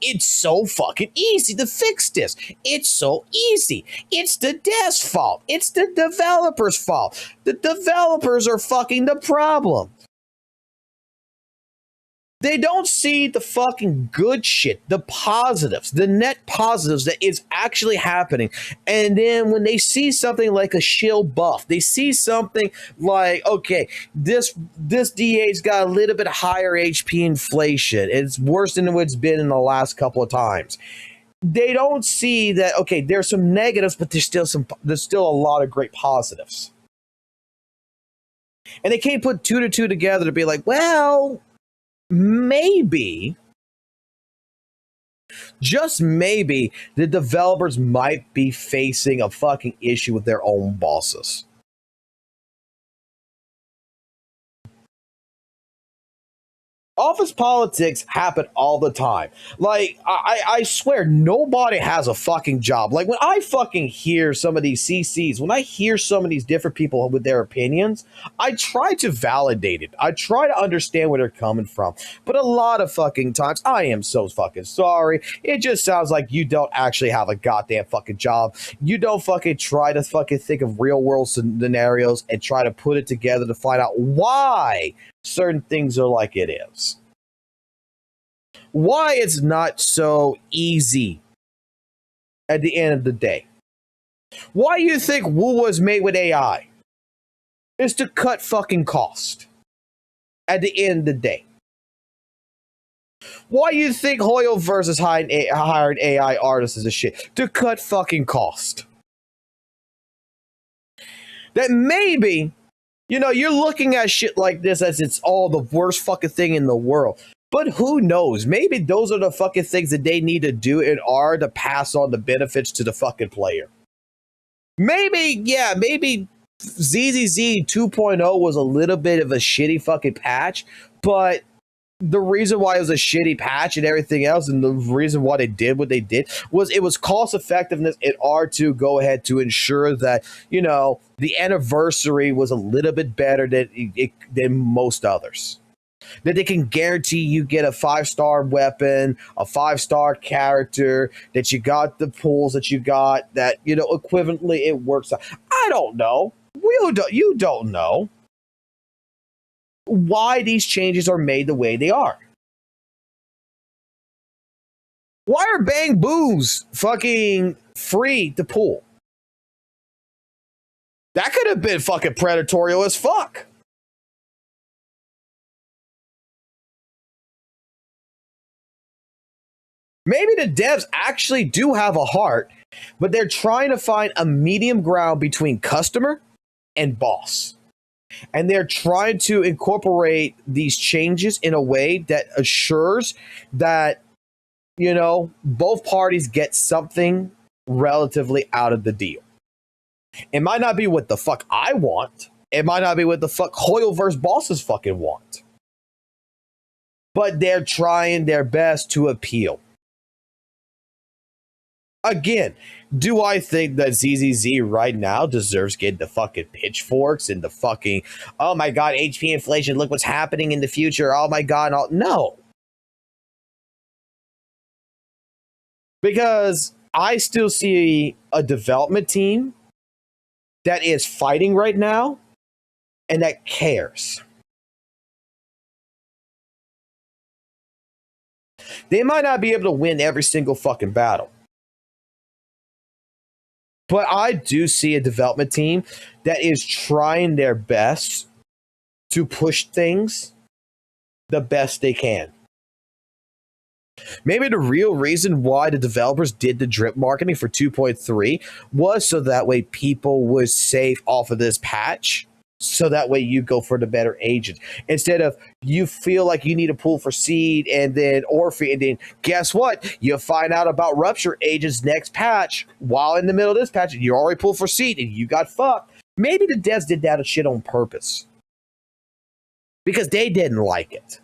It's so fucking easy to fix this. It's so easy. It's the dev's fault. It's the developer's fault. The developers are fucking the problem. They don't see the fucking good shit, the positives, the net positives that is actually happening. And then when they see something like a shill buff, they see something like, okay, this DA's got a little bit higher HP inflation. It's worse than it's been in the last couple of times. They don't see that, okay, there's some negatives, but there's still a lot of great positives. And they can't put two to two together to be like, well, maybe, just maybe, the developers might be facing a fucking issue with their own bosses. Office politics happen all the time. Like, I swear, nobody has a fucking job. Like, when I fucking hear some of these CCs, when I hear some of these different people with their opinions, I try to validate it. I try to understand where they're coming from. But a lot of fucking times, I am so fucking sorry. It just sounds like you don't actually have a goddamn fucking job. You don't fucking try to fucking think of real world scenarios and try to put it together to find out why certain things are like it is. Why it's not so easy at the end of the day. Why you think WUWA is made with AI? Is to cut fucking cost at the end of the day. Why you think Hoyoverse is hiring AI artists as a shit? To cut fucking cost. That maybe, you know, you're looking at shit like this as it's all the worst fucking thing in the world. But who knows? Maybe those are the fucking things that they need to do in order to pass on the benefits to the fucking player. Maybe, yeah, maybe ZZZ 2.0 was a little bit of a shitty fucking patch, but the reason why it was a shitty patch and everything else, and the reason why they did what they did, was it was cost effectiveness in order to go ahead to ensure that, you know, the anniversary was a little bit better than most others. That they can guarantee you get a 5-star weapon, a 5-star character, that you got the pools that you got, that, you know, equivalently it works out. I don't know. You don't know why these changes are made the way they are. Why are Bang Boos fucking free to pull? That could have been fucking predatory as fuck. Maybe the devs actually do have a heart, but they're trying to find a medium ground between customer and boss. And they're trying to incorporate these changes in a way that assures that, you know, both parties get something relatively out of the deal. It might not be what the fuck I want. It might not be what the fuck Hoyle versus bosses fucking want. But they're trying their best to appeal. Again, do I think that ZZZ right now deserves getting the fucking pitchforks and the fucking, oh my god, HP inflation, look what's happening in the future, oh my god, no. Because I still see a development team that is fighting right now and that cares. They might not be able to win every single fucking battle. But I do see a development team that is trying their best to push things the best they can. Maybe the real reason why the developers did the drip marketing for 2.3 was so that way people would save off of this patch. So that way you go for the better agent. Instead of you feel like you need a pool for seed and then Orphe, and then guess what? You find out about Rupture agents next patch while in the middle of this patch, you already pulled for seed and you got fucked. Maybe the devs did that shit on purpose. Because they didn't like it.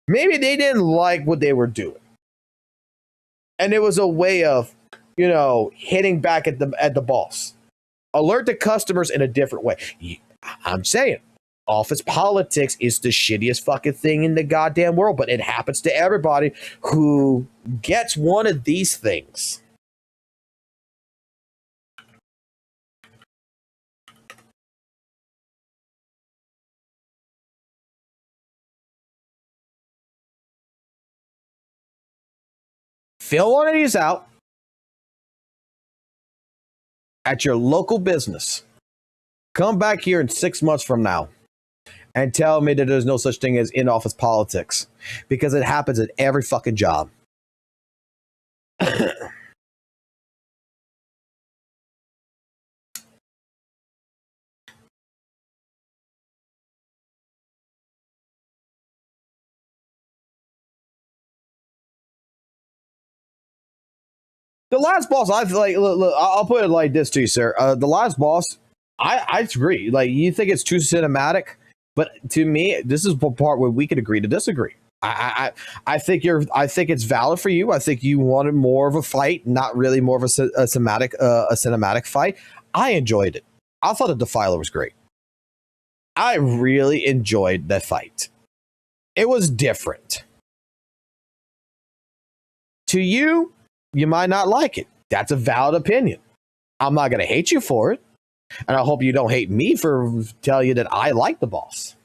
Maybe they didn't like what they were doing. And it was a way of, you know, hitting back at the boss. Alert the customers in a different way. I'm saying, office politics is the shittiest fucking thing in the goddamn world, but it happens to everybody who gets one of these things. Fill one of these out at your local business. Come back here in 6 months from now and tell me that there's no such thing as in-office politics, because it happens at every fucking job. The last boss, I feel like, look, I'll put it like this to you, sir. The last boss, I agree. Like, you think it's too cinematic, but to me, this is the part where we could agree to disagree. I think it's valid for you. I think you wanted more of a fight, not really more of a cinematic fight. I enjoyed it. I thought the Defiler was great. I really enjoyed that fight. It was different. To you, you might not like it. That's a valid opinion. I'm not going to hate you for it. And I hope you don't hate me for telling you that I like the boss.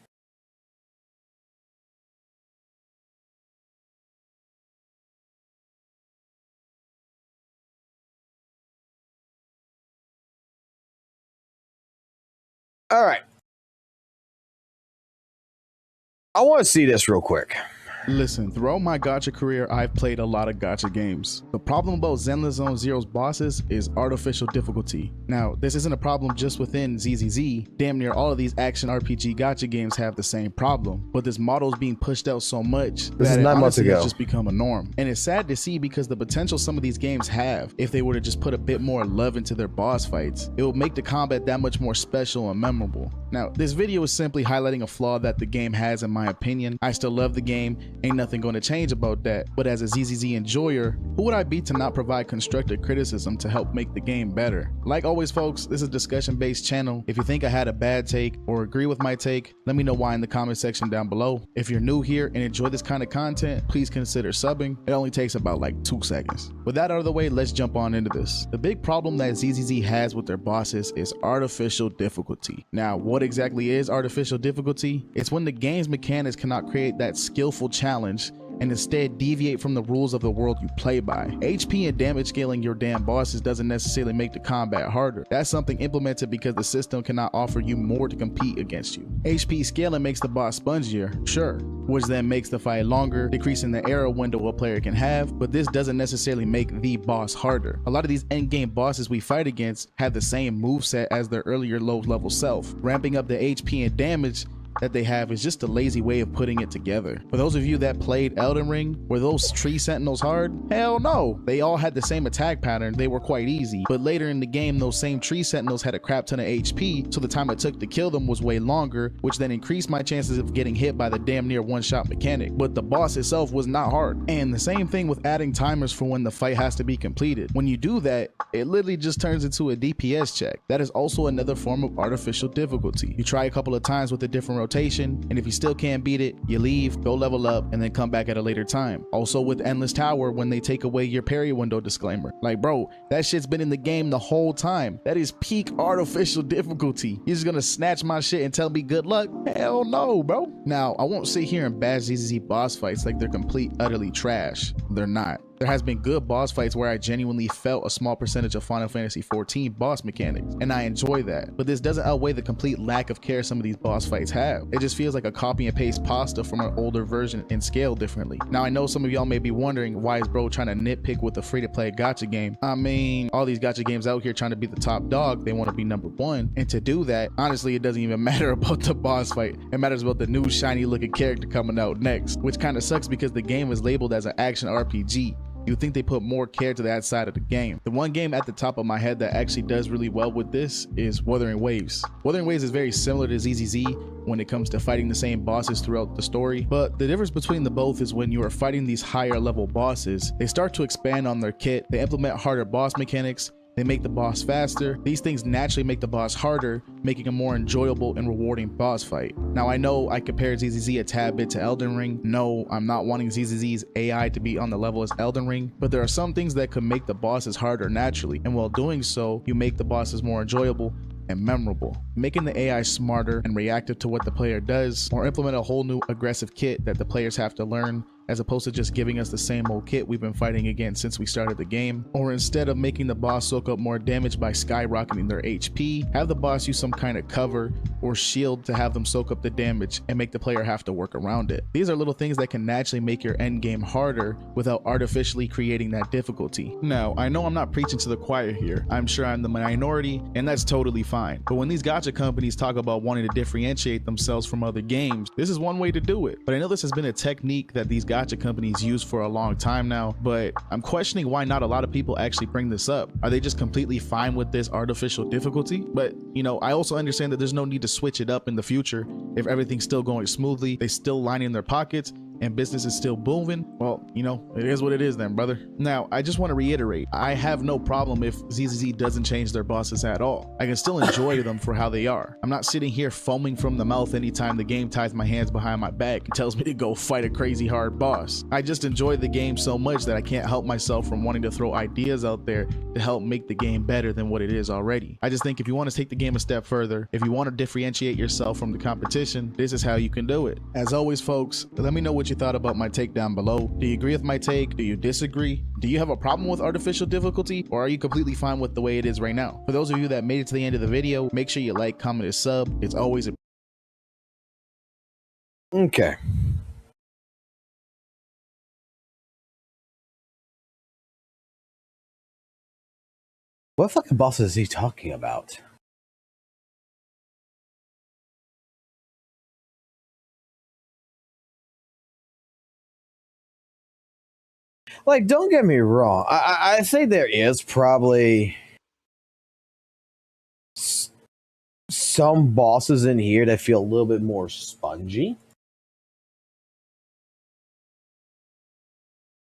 All right. I want to see this real quick.
Listen, throughout my gacha career, I've played a lot of gacha games. The problem about Zenless Zone Zero's bosses is artificial difficulty. Now, this isn't a problem just within ZZZ. Damn near all of these action RPG gacha games have the same problem, but this model is being pushed out so much that it honestly has just become a norm. And it's sad to see because the potential some of these games have, if they were to just put a bit more love into their boss fights, it would make the combat that much more special and memorable. Now, this video is simply highlighting a flaw that the game has in my opinion. I still love the game, ain't nothing going to change about that, but as a ZZZ enjoyer, who would I be to not provide constructive criticism to help make the game better? Like always folks, this is a discussion based channel. If you think I had a bad take or agree with my take, let me know why in the comment section down below. If you're new here and enjoy this kind of content, please consider subbing. It only takes about like 2 seconds. With that out of the way, let's jump on into this. The big problem that ZZZ has with their bosses is artificial difficulty. Now, what exactly is artificial difficulty? It's when the game's mechanics cannot create that skillful challenge and instead deviate from the rules of the world you play by. HP and damage scaling your damn bosses doesn't necessarily make the combat harder. That's something implemented because the system cannot offer you more to compete against you. HP scaling makes the boss spongier, sure, which then makes the fight longer, decreasing the arrow window a player can have, but this doesn't necessarily make the boss harder. A lot of these endgame bosses we fight against have the same moveset as their earlier low level self. Ramping up the HP and damage that they have is just a lazy way of putting it together. For those of you that played Elden Ring, were those tree sentinels hard? Hell no, they all had the same attack pattern, they were quite easy, but later in the game those same tree sentinels had a crap ton of HP, so the time it took to kill them was way longer, which then increased my chances of getting hit by the damn near one-shot mechanic. But the boss itself was not hard. And the same thing with adding timers for when the fight has to be completed. When you do that, it literally just turns into a DPS check. That is also another form of artificial difficulty. You try a couple of times with a different rotation, and if you still can't beat it, you leave, go level up, and then come back at a later time. Also with Endless Tower, when they take away your parry window disclaimer. Like bro, that shit's been in the game the whole time. That is peak artificial difficulty. You're just gonna snatch my shit and tell me good luck? Hell no, bro. Now, I won't sit here and bash ZZZ boss fights like they're complete utterly trash. They're not. There has been good boss fights where I genuinely felt a small percentage of Final Fantasy XIV boss mechanics, and I enjoy that. But this doesn't outweigh the complete lack of care some of these boss fights have. It just feels like a copy and paste pasta from an older version and scaled differently. Now I know some of y'all may be wondering, why is bro trying to nitpick with a free-to-play gacha game? I mean, all these gacha games out here trying to be the top dog, they want to be number one, and to do that, honestly, it doesn't even matter about the boss fight. It matters about the new shiny looking character coming out next, which kind of sucks because the game is labeled as an action RPG. You'd think they put more care to that side of the game. The one game at the top of my head that actually does really well with this is Wuthering Waves. Wuthering Waves is very similar to ZZZ when it comes to fighting the same bosses throughout the story, but the difference between the both is when you are fighting these higher level bosses, they start to expand on their kit, they implement harder boss mechanics, they make the boss faster. These things naturally make the boss harder, making a more enjoyable and rewarding boss fight. Now I know I compared ZZZ a tad bit to Elden Ring. No, I'm not wanting ZZZ's AI to be on the level as Elden Ring, but there are some things that could make the bosses harder naturally, and while doing so, you make the bosses more enjoyable and memorable. Making the AI smarter and reactive to what the player does, or implement a whole new aggressive kit that the players have to learn, as opposed to just giving us the same old kit we've been fighting against since we started the game. Or instead of making the boss soak up more damage by skyrocketing their HP, have the boss use some kind of cover or shield to have them soak up the damage and make the player have to work around it. These are little things that can naturally make your end game harder without artificially creating that difficulty. Now, I know I'm not preaching to the choir here. I'm sure I'm the minority, and that's totally fine. But when these gacha companies talk about wanting to differentiate themselves from other games, this is one way to do it. But I know this has been a technique that these gacha companies use for a long time now, but I'm questioning why not a lot of people actually bring this up. Are they just completely fine with this artificial difficulty? But you know, I also understand that there's no need to switch it up in the future. If everything's still going smoothly, they still lining their pockets, and business is still booming, well, you know, it is what it is then, brother. Now, I just want to reiterate, I have no problem if ZZZ doesn't change their bosses at all. I can still enjoy them for how they are. I'm not sitting here foaming from the mouth anytime the game ties my hands behind my back and tells me to go fight a crazy hard boss. I just enjoy the game so much that I can't help myself from wanting to throw ideas out there to help make the game better than what it is already. I just think if you want to take the game a step further, if you want to differentiate yourself from the competition, this is how you can do it. As always, folks, let me know what you thought about my take down below. Do you agree with my take? Do you disagree? Do you have a problem with artificial difficulty, or are you completely fine with the way it is right now? For those of you that made it to the end of the video, make sure you like, comment, and sub. It's always a
okay. What fucking boss is he talking about? Like, don't get me wrong. I say there is probably some bosses in here that feel a little bit more spongy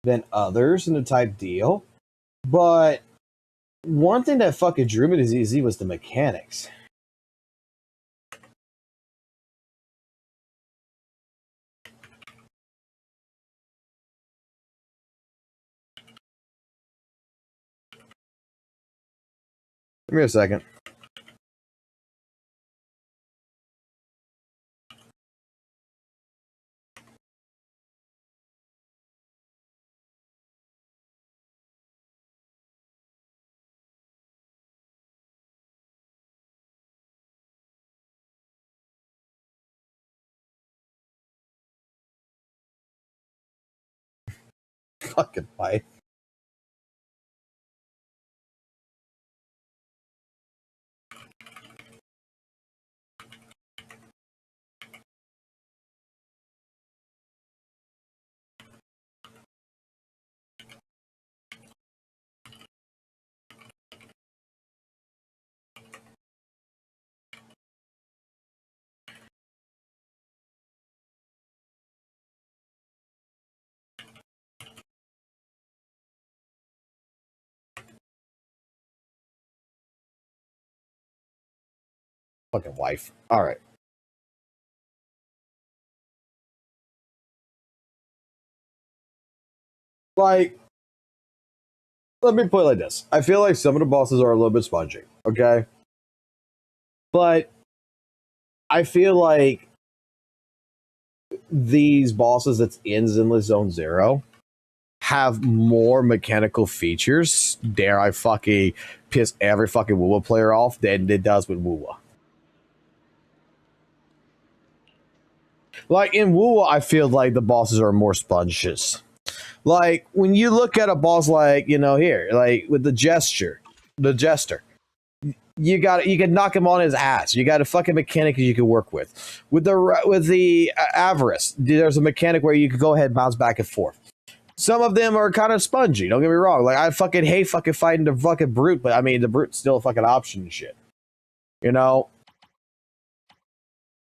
than others in the type deal. But one thing that fucking drew me to ZZ was the mechanics. Give me a second. Fucking wife. Fucking wife. All right. Like, let me put it like this. I feel like some of the bosses are a little bit spongy, okay? But I feel like these bosses that's in Zenless Zone Zero have more mechanical features, dare I fucking piss every fucking WUWA player off, than it does with WUWA. Like, in WUWA, I feel like the bosses are more sponges. Like, when you look at a boss like, you know, here, like, with the Jester, you can knock him on his ass. You got a fucking mechanic you can work with. With the Avarice, there's a mechanic where you can go ahead and bounce back and forth. Some of them are kind of spongy, don't get me wrong. Like, I fucking hate fucking fighting the fucking brute, but I mean, the brute's still a fucking option and shit. You know?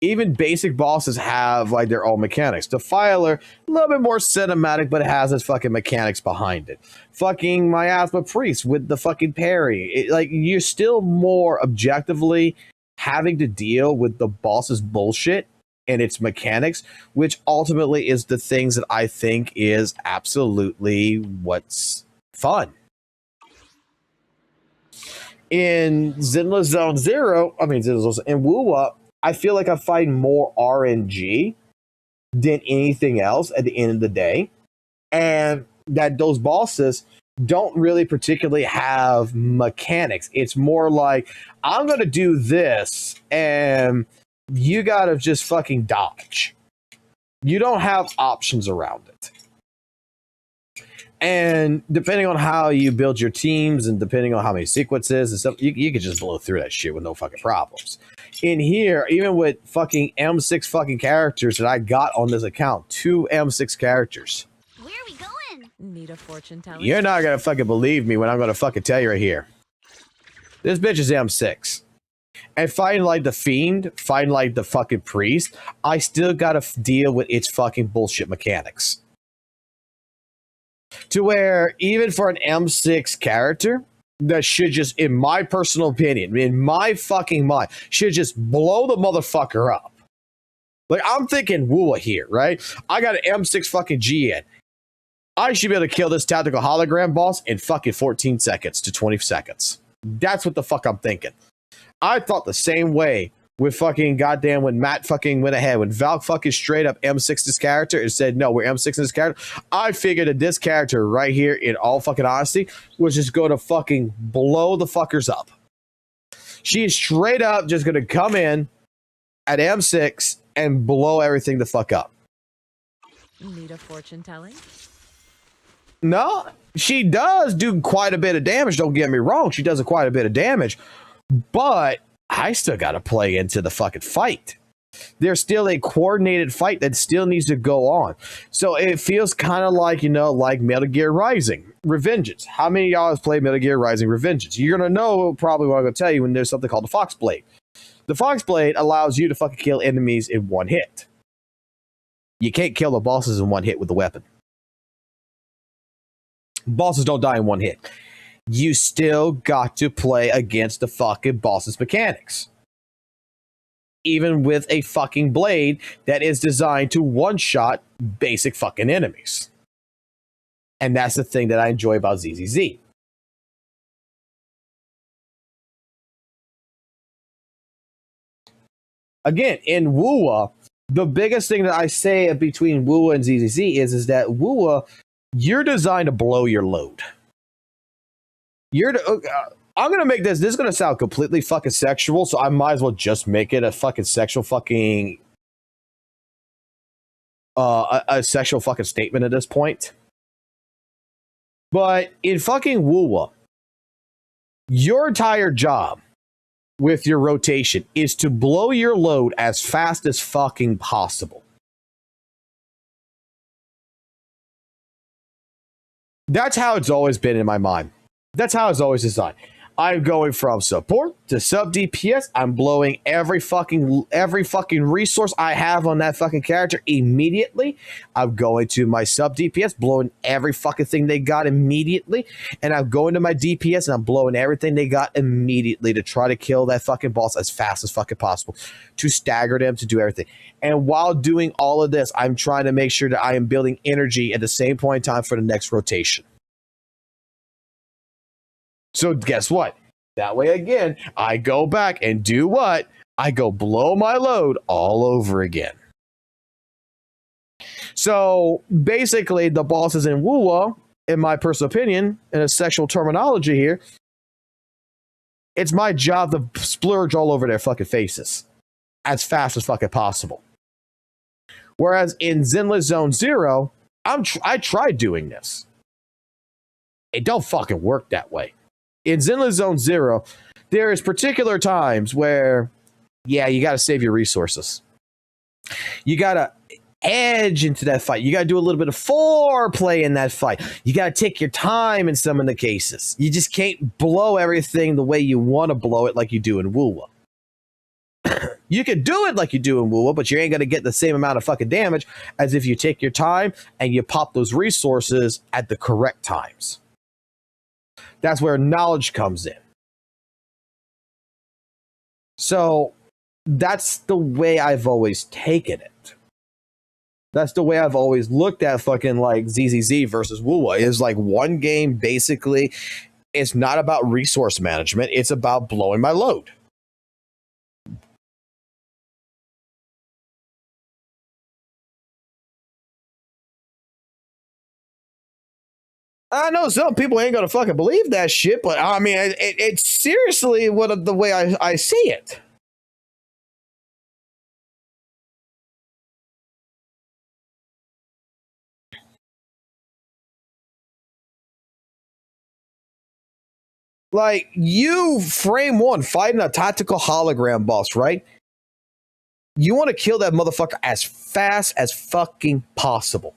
Even basic bosses have, like, their own mechanics. Defiler, a little bit more cinematic, but it has its fucking mechanics behind it. Fucking Miasma Priest with the fucking parry. Like, you're still more objectively having to deal with the boss's bullshit and its mechanics, which ultimately is the things that I think is absolutely what's fun. In Zenless Zone Zero, in WUWA, I feel like I find more RNG than anything else at the end of the day. And that those bosses don't really particularly have mechanics. It's more like, I'm going to do this, and you got to just fucking dodge. You don't have options around it. And depending on how you build your teams and depending on how many sequences and stuff, you could just blow through that shit with no fucking problems. In here, even with fucking M6 fucking characters that I got on this account, 2 M6 characters.
Where are we going?
Need a fortune teller?
You're not gonna fucking believe me when I'm gonna fucking tell you right here. This bitch is M6. And fighting like the Fiend, fighting like the fucking Priest, I still gotta deal with its fucking bullshit mechanics. To where, even for an M6 character, that should just, in my personal opinion, in my fucking mind, should just blow the motherfucker up. Like, I'm thinking WUWA here, right? I got an M6 fucking GN. I should be able to kill this tactical hologram boss in fucking 14 seconds to 20 seconds. That's what the fuck I'm thinking. I thought the same way with fucking goddamn when Matt fucking went ahead. When Val fucking straight up M6 this character and said, no, we're M6 in this character. I figured that this character right here, in all fucking honesty, was just going to fucking blow the fuckers up. She is straight up just going to come in at M6 and blow everything the fuck up.
Need a fortune telling?
No, she does do quite a bit of damage. Don't get me wrong. She does quite a bit of damage. But I still got to play into the fucking fight. There's still a coordinated fight that still needs to go on. So it feels kind of like, you know, like Metal Gear Rising Revengeance. How many of y'all have played Metal Gear Rising Revengeance? You're going to know probably what I'm going to tell you when there's something called the Fox Blade. The Fox Blade allows you to fucking kill enemies in one hit. You can't kill the bosses in one hit with the weapon. Bosses don't die in one hit. You still got to play against the fucking boss's mechanics. Even with a fucking blade that is designed to one-shot basic fucking enemies. And that's the thing that I enjoy about ZZZ. Again, in WUWA, the biggest thing that I say between WUWA and ZZZ is that WUWA, you're designed to blow your load. I'm going to make this is going to sound completely fucking sexual, so I might as well just make it a fucking sexual fucking, a sexual fucking statement at this point. But in fucking WUWA, your entire job with your rotation is to blow your load as fast as fucking possible. That's how it's always been in my mind. That's how it's always designed. I'm going from support to sub DPS. I'm blowing every fucking resource I have on that fucking character immediately. I'm going to my sub DPS, blowing every fucking thing they got immediately. And I'm going to my DPS and I'm blowing everything they got immediately to try to kill that fucking boss as fast as fucking possible, to stagger them, to do everything. And while doing all of this, I'm trying to make sure that I am building energy at the same point in time for the next rotation. So guess what? That way again, I go back and do what? I go blow my load all over again. So basically, the bosses in WUWA, in my personal opinion, in a sexual terminology here, it's my job to splurge all over their fucking faces as fast as fucking possible. Whereas in Zenless Zone Zero, I tried doing this. It don't fucking work that way. In Zenless Zone Zero, there is particular times where, yeah, you got to save your resources. You got to edge into that fight. You got to do a little bit of foreplay in that fight. You got to take your time in some of the cases. You just can't blow everything the way you want to blow it like you do in WUWA. You can do it like you do in WUWA, but you ain't going to get the same amount of fucking damage as if you take your time and you pop those resources at the correct times. That's where knowledge comes in. So that's the way I've always taken it. That's the way I've always looked at fucking like ZZZ versus WUWA. Is like one game basically, it's not about resource management. It's about blowing my load. I know some people ain't gonna fucking believe that shit, but I mean, it's seriously the way I see it. Like, you frame one fighting a tactical hologram boss, right? You want to kill that motherfucker as fast as fucking possible.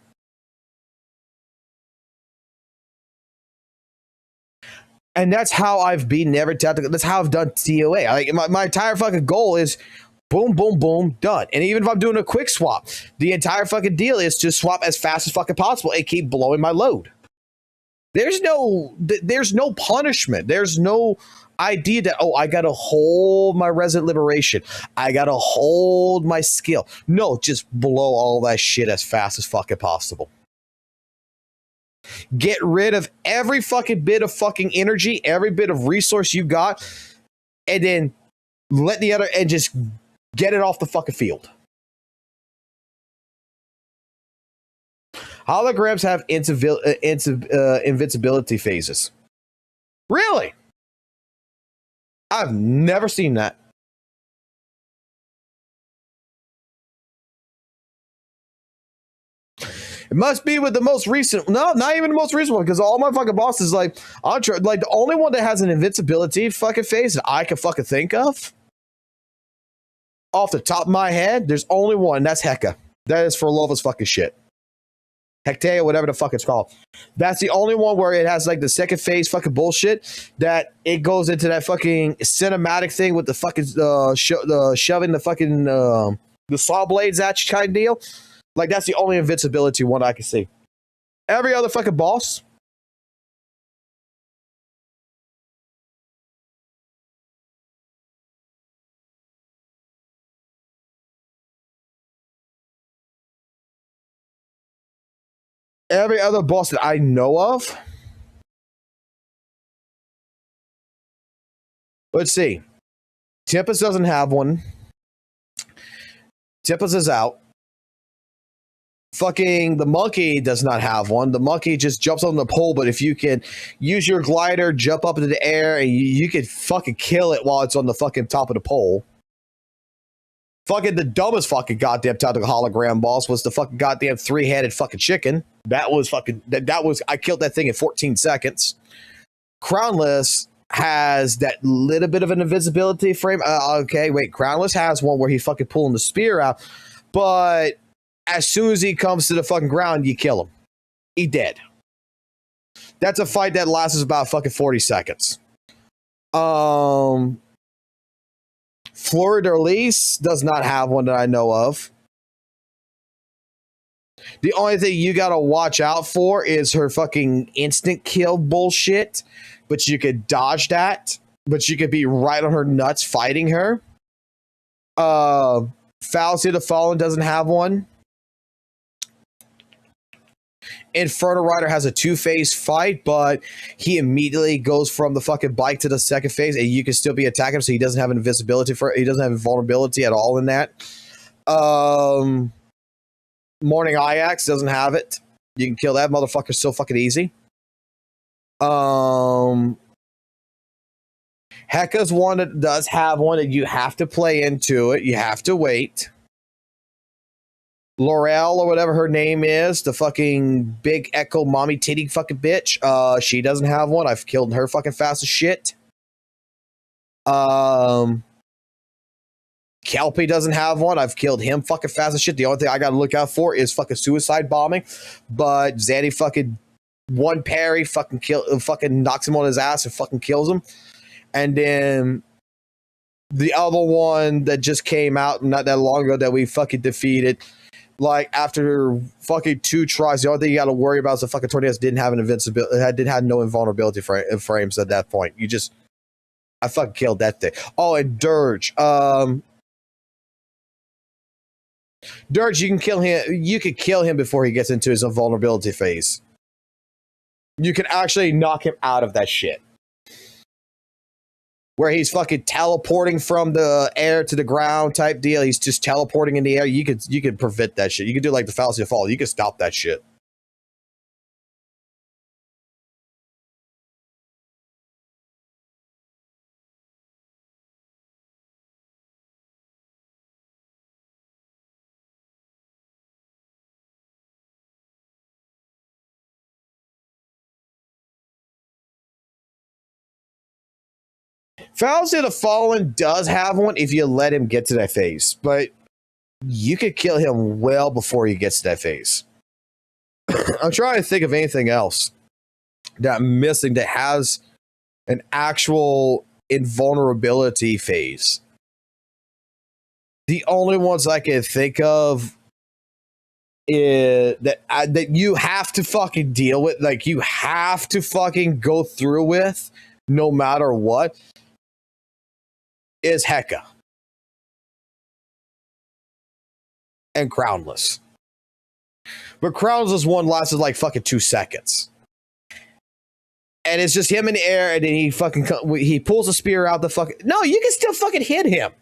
And that's how I've beaten every tactical. That's how I've done TOA. My entire fucking goal is boom, boom, boom, done. And even if I'm doing a quick swap, the entire fucking deal is to swap as fast as fucking possible and keep blowing my load. There's no punishment. There's no idea that, oh, I got to hold my Resident Liberation. I got to hold my skill. No, just blow all that shit as fast as fucking possible. Get rid of every fucking bit of fucking energy, every bit of resource you got, and then let the other, and just get it off the fucking field. Holograms have invincibility phases. Really? I've never seen that. It must be with the most recent. No, not even the most recent one, because all my fucking bosses, like, like the only one that has an invincibility fucking phase that I can fucking think of, off the top of my head, there's only one. That's Heka. That is for Lova's fucking shit. Hectea, whatever the fuck it's called. That's the only one where it has like the second phase fucking bullshit that it goes into that fucking cinematic thing with the fucking shoving the fucking the saw blades at you kind of deal. Like, that's the only invincibility one I can see. Every other fucking boss, that I know of. Let's see. Tempest doesn't have one. Tempest is out. Fucking the monkey does not have one. The monkey just jumps on the pole, but if you can use your glider, jump up into the air, and you can fucking kill it while it's on the fucking top of the pole. Fucking the dumbest fucking goddamn tactical hologram boss was the fucking goddamn 3-headed fucking chicken. That was fucking, that was, I killed that thing in 14 seconds. Crownless has that little bit of an invisibility frame. Okay, wait, Crownless has one where he fucking pulling the spear out, but as soon as he comes to the fucking ground, you kill him. He dead. That's a fight that lasts about fucking 40 seconds. Fleur de Lis does not have one that I know of. The only thing you gotta watch out for is her fucking instant kill bullshit, but you could dodge that, but you could be right on her nuts fighting her. Fallacy of the Fallen doesn't have one. Inferno Rider has a 2-phase fight, but he immediately goes from the fucking bike to the second phase, and you can still be attacking him, so he doesn't have invisibility he doesn't have invulnerability at all in that. Morning Ajax doesn't have it. You can kill that motherfucker so fucking easy. Heka's one that does have one, and you have to play into it. You have to wait. L'Oreal or whatever her name is, the fucking big echo mommy titty fucking bitch. She doesn't have one. I've killed her fucking fast as shit. Kelpie doesn't have one. I've killed him fucking fast as shit. The only thing I gotta look out for is fucking suicide bombing. But Zanny fucking one parry fucking knocks him on his ass and fucking kills him. And then the other one that just came out not that long ago that we fucking defeated, like after fucking 2 tries, the only thing you got to worry about is the fucking Tornadoes didn't have an invincibility, didn't have no invulnerability frames at that point. I fucking killed that thing. Oh, and Dirge. Dirge, you can kill him. You can kill him before he gets into his invulnerability phase. You can actually knock him out of that shit. Where he's fucking teleporting from the air to the ground type deal. He's just teleporting in the air. You could prevent that shit. You could do like the Fallacy of Fall. You could stop that shit. Fallacy of the Fallen does have one if you let him get to that phase, but you could kill him well before he gets to that phase. I'm trying to think of anything else that I'm missing that has an actual invulnerability phase. The only ones I can think of is that you have to fucking deal with, like you have to fucking go through with no matter what, is Heka and Crownless. But Crownless one lasted like fucking 2 seconds. And it's just him in the air, and then he pulls a spear out the fucking... No, you can still fucking hit him.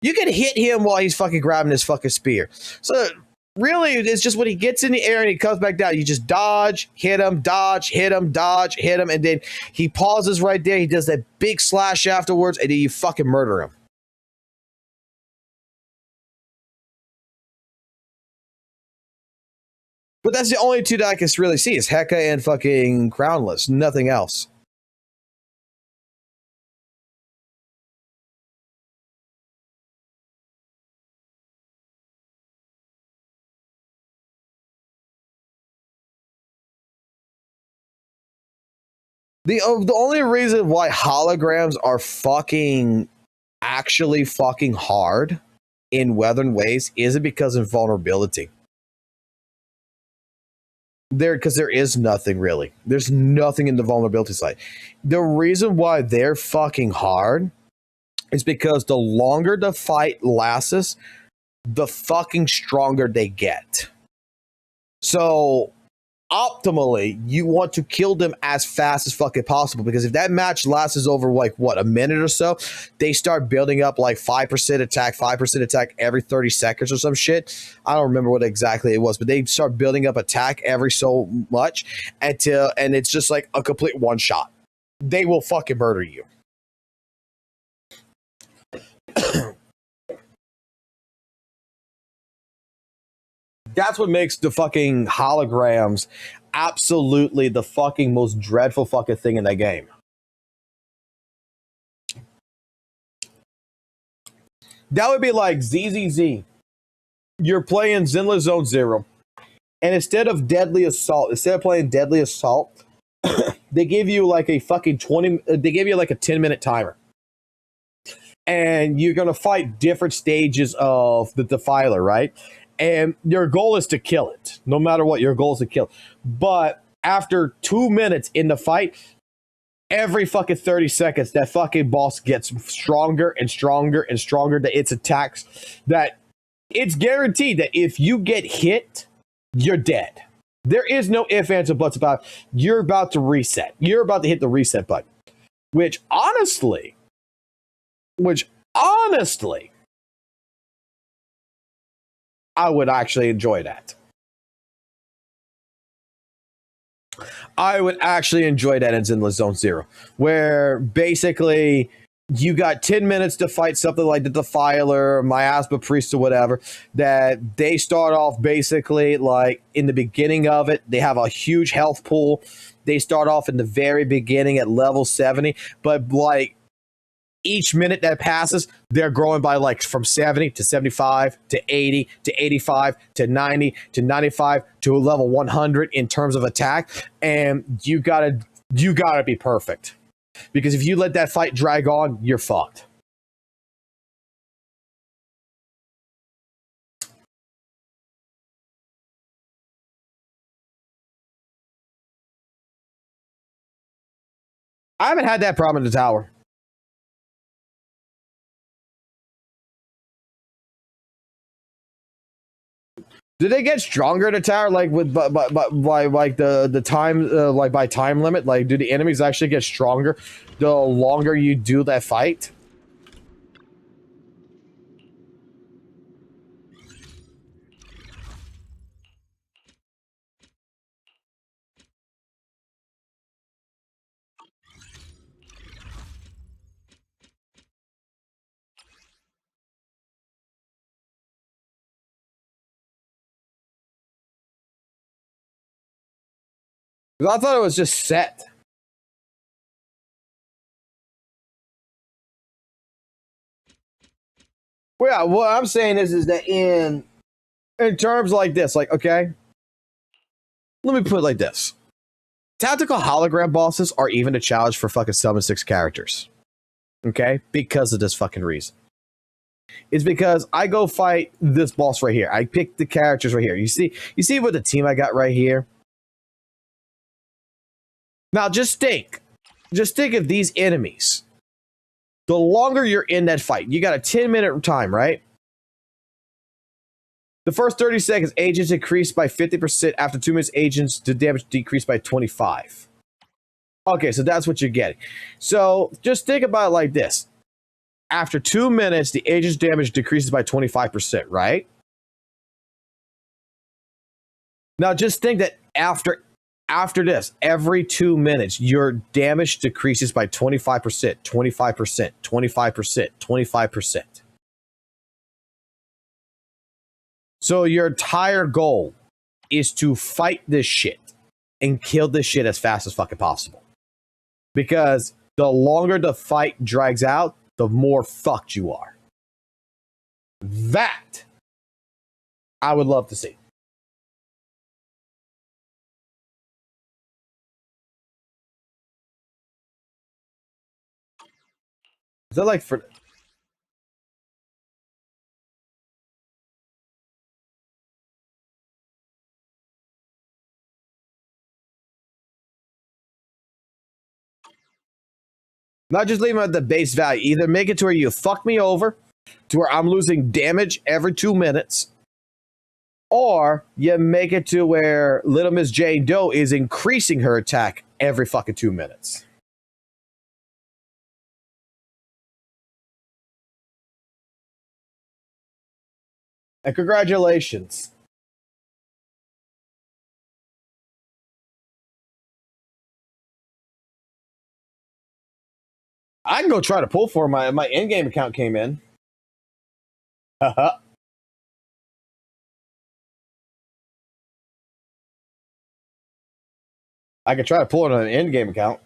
You can hit him while he's fucking grabbing his fucking spear. So really, it's just when he gets in the air and he comes back down, you just dodge, hit him, dodge, hit him, dodge, hit him, and then he pauses right there. He does that big slash afterwards, and then you fucking murder him. But that's the only two that I can really see is Heka and fucking Crownless. Nothing else. The only reason why holograms are actually fucking hard in Weathering Waves isn't because of vulnerability. Because there is nothing really. There's nothing in the vulnerability side. The reason why they're fucking hard is because the longer the fight lasts, the fucking stronger they get. So optimally, you want to kill them as fast as fucking possible, because if that match lasts over like what, a minute or so, they start building up like 5% attack every 30 seconds or some shit. I don't remember what exactly it was, but they start building up attack every so much and it's just like a complete one shot. They will fucking murder you. That's what makes the fucking holograms absolutely the fucking most dreadful fucking thing in that game. That would be like ZZZ. You're playing Zenless Zone Zero, and instead of playing Deadly Assault, they give you like a fucking 10-minute timer. And you're going to fight different stages of the Defiler, right? And your goal is to kill it. No matter what, your goal is to kill it. But after 2 minutes in the fight, every fucking 30 seconds, that fucking boss gets stronger and stronger and stronger. That its attacks, that it's guaranteed that if you get hit, you're dead. There is no ifs, ands, or buts about it. You're about to reset. You're about to hit the reset button. Which honestly, I would actually enjoy that. I would actually enjoy that in Zenless Zone Zero, where basically you got 10 minutes to fight something like the Defiler, Miasma Priest, or whatever, that they start off basically like in the beginning of it. They have a huge health pool. They start off in the very beginning at level 70, but like each minute that passes, they're growing by like from 70 to 75 to 80 to 85 to 90 to 95 to a level 100 in terms of attack. And you gotta be perfect, because if you let that fight drag on, you're fucked. I haven't had that problem in the tower. Do they get stronger in the tower, like with by like the time, like by time limit? Like, do the enemies actually get stronger the longer you do that fight? I thought it was just set. Well, yeah, what I'm saying is that in terms like this, like, okay, let me put it like this. Tactical hologram bosses are even a challenge for fucking summon 6 characters. Okay? Because of this fucking reason. It's because I go fight this boss right here. I pick the characters right here. You see what the team I got right here? Now, just think of these enemies. The longer you're in that fight, you got a 10-minute time, right? The first 30 seconds, agents increase by 50%. After 2 minutes, agents, the damage decreased by 25. Okay, so that's what you're getting. So just think about it like this. After 2 minutes, the agent's damage decreases by 25%, right? Now, just think that after this, every 2 minutes, your damage decreases by 25%, 25%, 25%, 25%. So your entire goal is to fight this shit and kill this shit as fast as fucking possible. Because the longer the fight drags out, the more fucked you are. That I would love to see. Is that like for... Not just leave them at the base value. Either make it to where you fuck me over, to where I'm losing damage every 2 minutes, or you make it to where Little Miss Jane Doe is increasing her attack every fucking 2 minutes. And congratulations. I can go try to pull for my in-game account came in. Haha. I can try to pull it on an in-game account.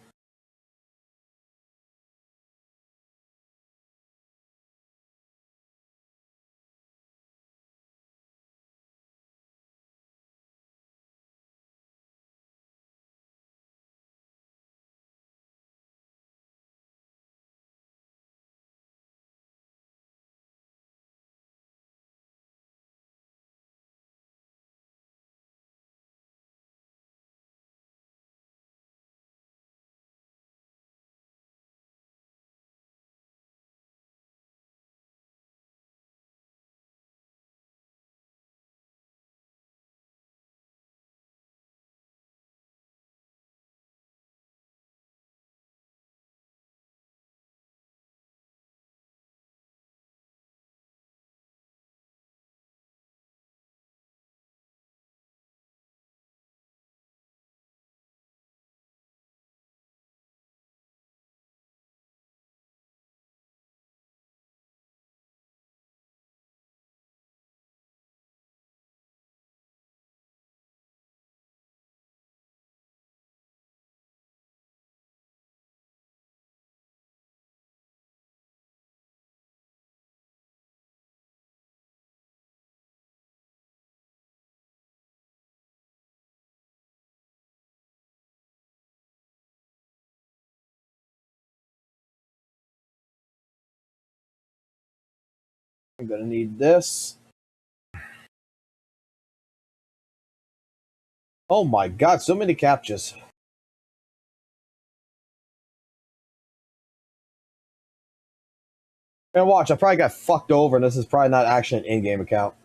I'm gonna need this. Oh my god, so many captchas. And watch, I probably got fucked over, and this is probably not actually an in-game account.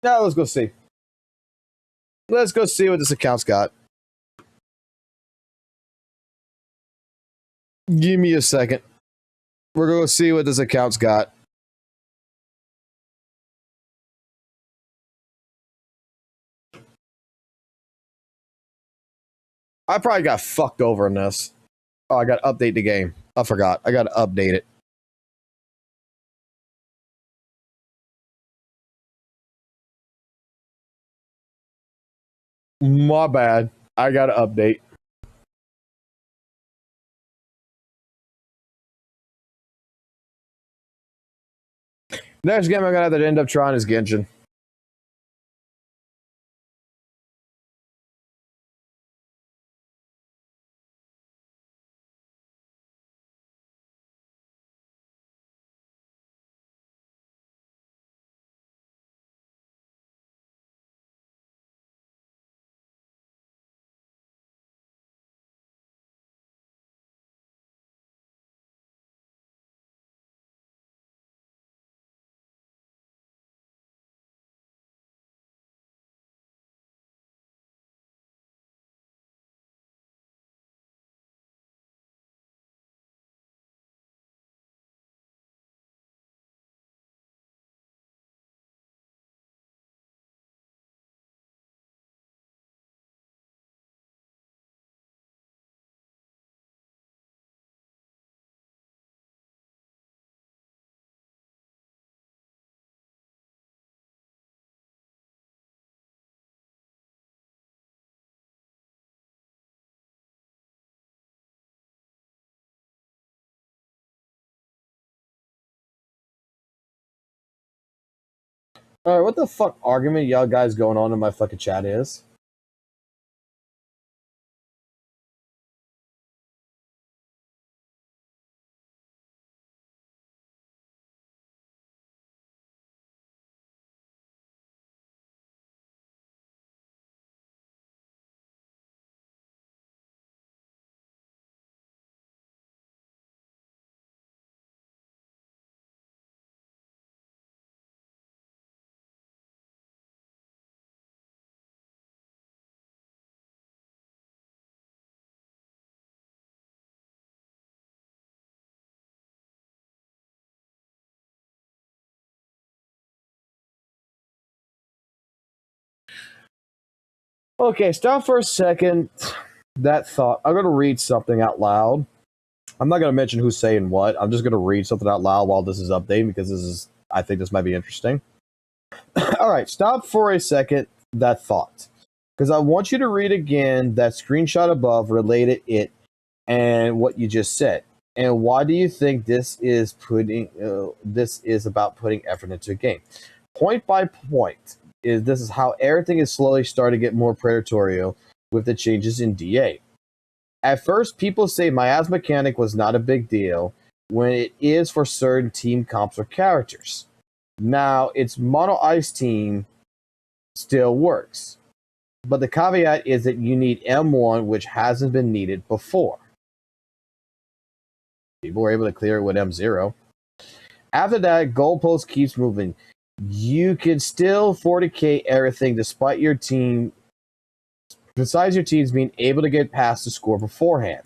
Now let's go see. Let's go see what this account's got. Give me a second. We're going to see what this account's got. I probably got fucked over in this. Oh, I got to update the game. I forgot. I got to update it. My bad. I got to update. Next game I'm going to have to end up trying is Genshin. Alright, what the fuck argument y'all guys going on in my fucking chat is? Okay, stop for a second. That thought. I'm gonna read something out loud. I'm not gonna mention who's saying what. I'm just gonna read something out loud while this is updating because I think this might be interesting. Alright, stop for a second. That thought. Because I want you to read again that screenshot above related it and what you just said. And why do you think this is about putting effort into a game? Point by point, this is how everything is slowly starting to get more predatory with the changes in DA. At first, people say Miasma mechanic was not a big deal when it is for certain team comps or characters. Now, its mono ice team still works. But the caveat is that you need M1, which hasn't been needed before. People were able to clear it with M0. After that, goalpost keeps moving. You can still 40k everything despite your team, besides your teams being able to get past the score beforehand.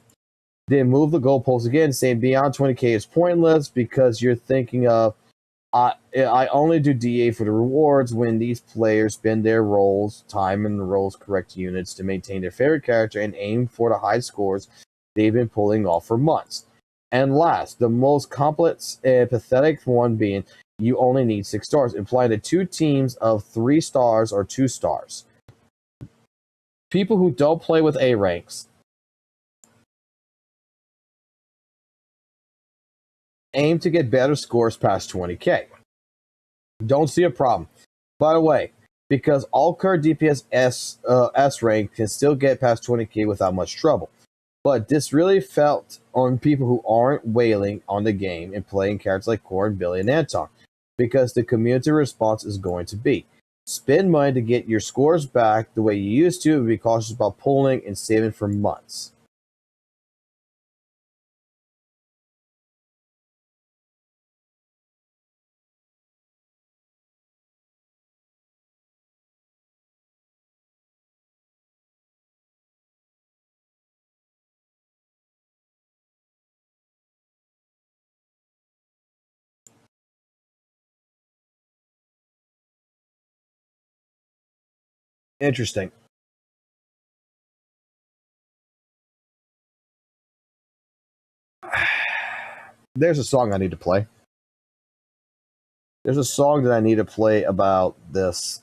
Then move the goalpost again, saying beyond 20k is pointless because you're thinking of I only do DA for the rewards when these players spend their roles, time in the roles correct units to maintain their favorite character and aim for the high scores they've been pulling off for months. And last, the most complex and pathetic one being you only need 6 stars, implying that 2 teams of 3 stars are 2 stars. People who don't play with A ranks aim to get better scores past 20k. Don't see a problem. By the way, because all current DPS S rank can still get past 20k without much trouble. But this really felt on people who aren't wailing on the game and playing characters like Corrin, Billy, and Anton, because the community response is going to be spend money to get your scores back the way you used to and be cautious about pulling and saving for months. Interesting. There's a song I need to play. There's a song that I need to play about this.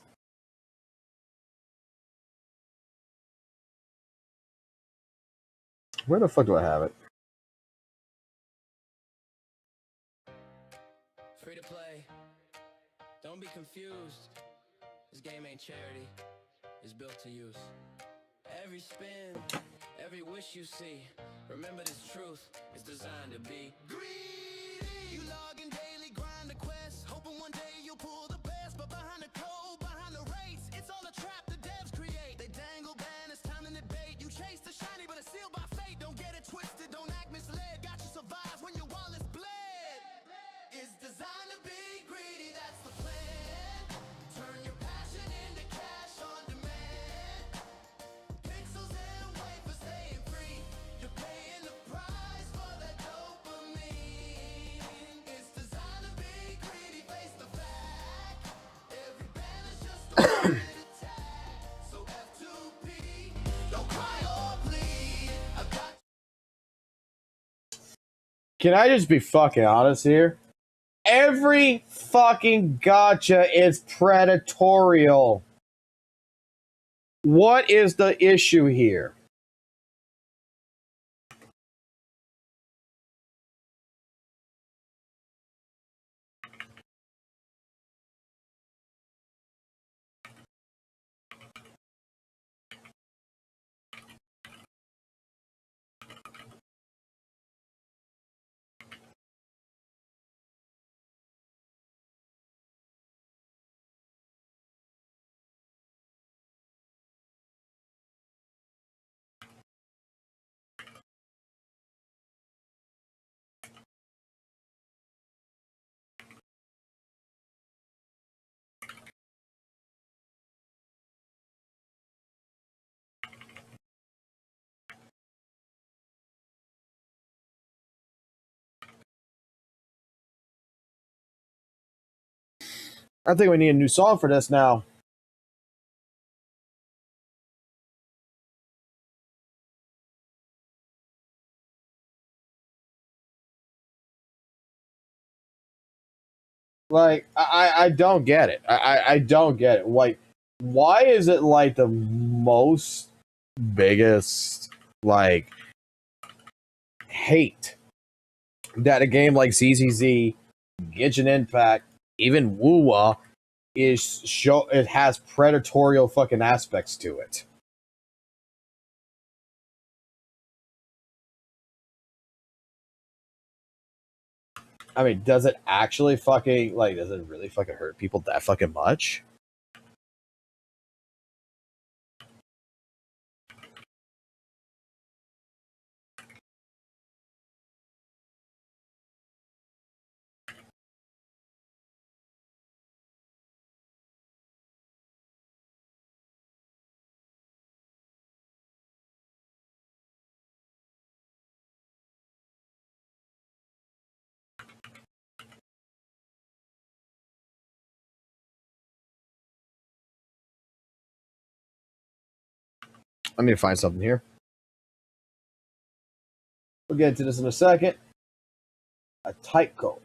Where the fuck do I have it?
Free to play. Don't be confused. This game ain't charity. It's built to use. Every spin, every wish you see. Remember this truth. It's designed to be greedy. You log in daily, grind the quest, hoping one day you'll pull the best. But behind the code, behind the race, it's all a trap the devs create. They dangle banners, time to debate. You chase the shiny, but it's sealed by fate. Don't get it twisted, don't act misled. Got you survive when your wallet's bled. It's designed to be greedy, that's the plan. Turn your passion into cash on demand. Pixels and wafers staying free. You're paying the price for that dopamine. It's designed to be greedy, face the fact. Every banner's just a wanted attack. So F2P, don't cry or plead. I've got.
Can I just be fucking honest here? Every fucking gacha is predatorial. What is the issue here? I think we need a new song for this now. Like, I don't get it. I don't get it. Like, why is it like the most biggest like hate that a game like ZZZ, Genshin Impact, even WUWA it has predatorial fucking aspects to it. I mean, does it actually fucking does it really fucking hurt people that fucking much? I need to find something here. We'll get into this in a second. A type code.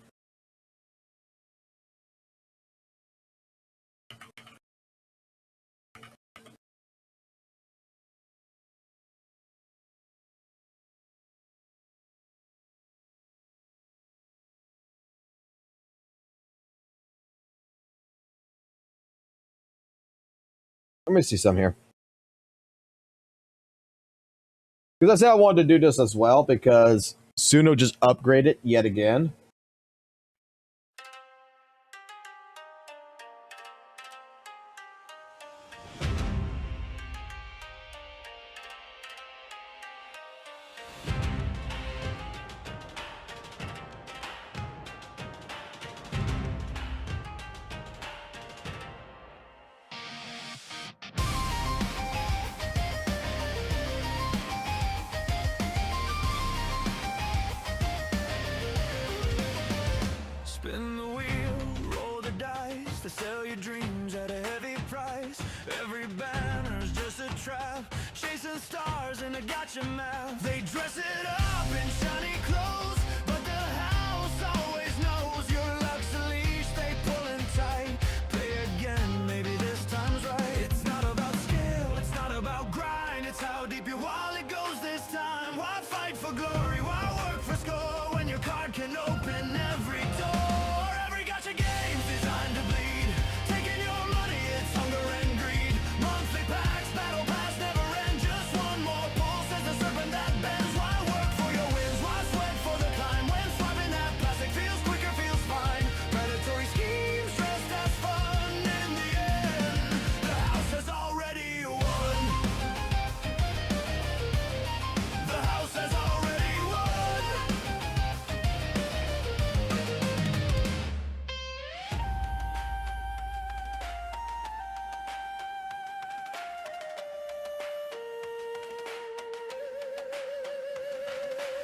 Let me see some here. Because I said I wanted to do this as well because Suno just upgraded yet again.
Spin the wheel, roll the dice, to sell your dreams at a heavy price. Every banner's just a trap, chasing stars in a gotcha map. They dress it up in shiny clothes, but the house always knows your luck's a leash they pulling tight. Play again, maybe this time's right. It's not about skill, it's not about grind, it's how deep your wallet goes this time. Why fight for glory, why work for score when your card can open every door?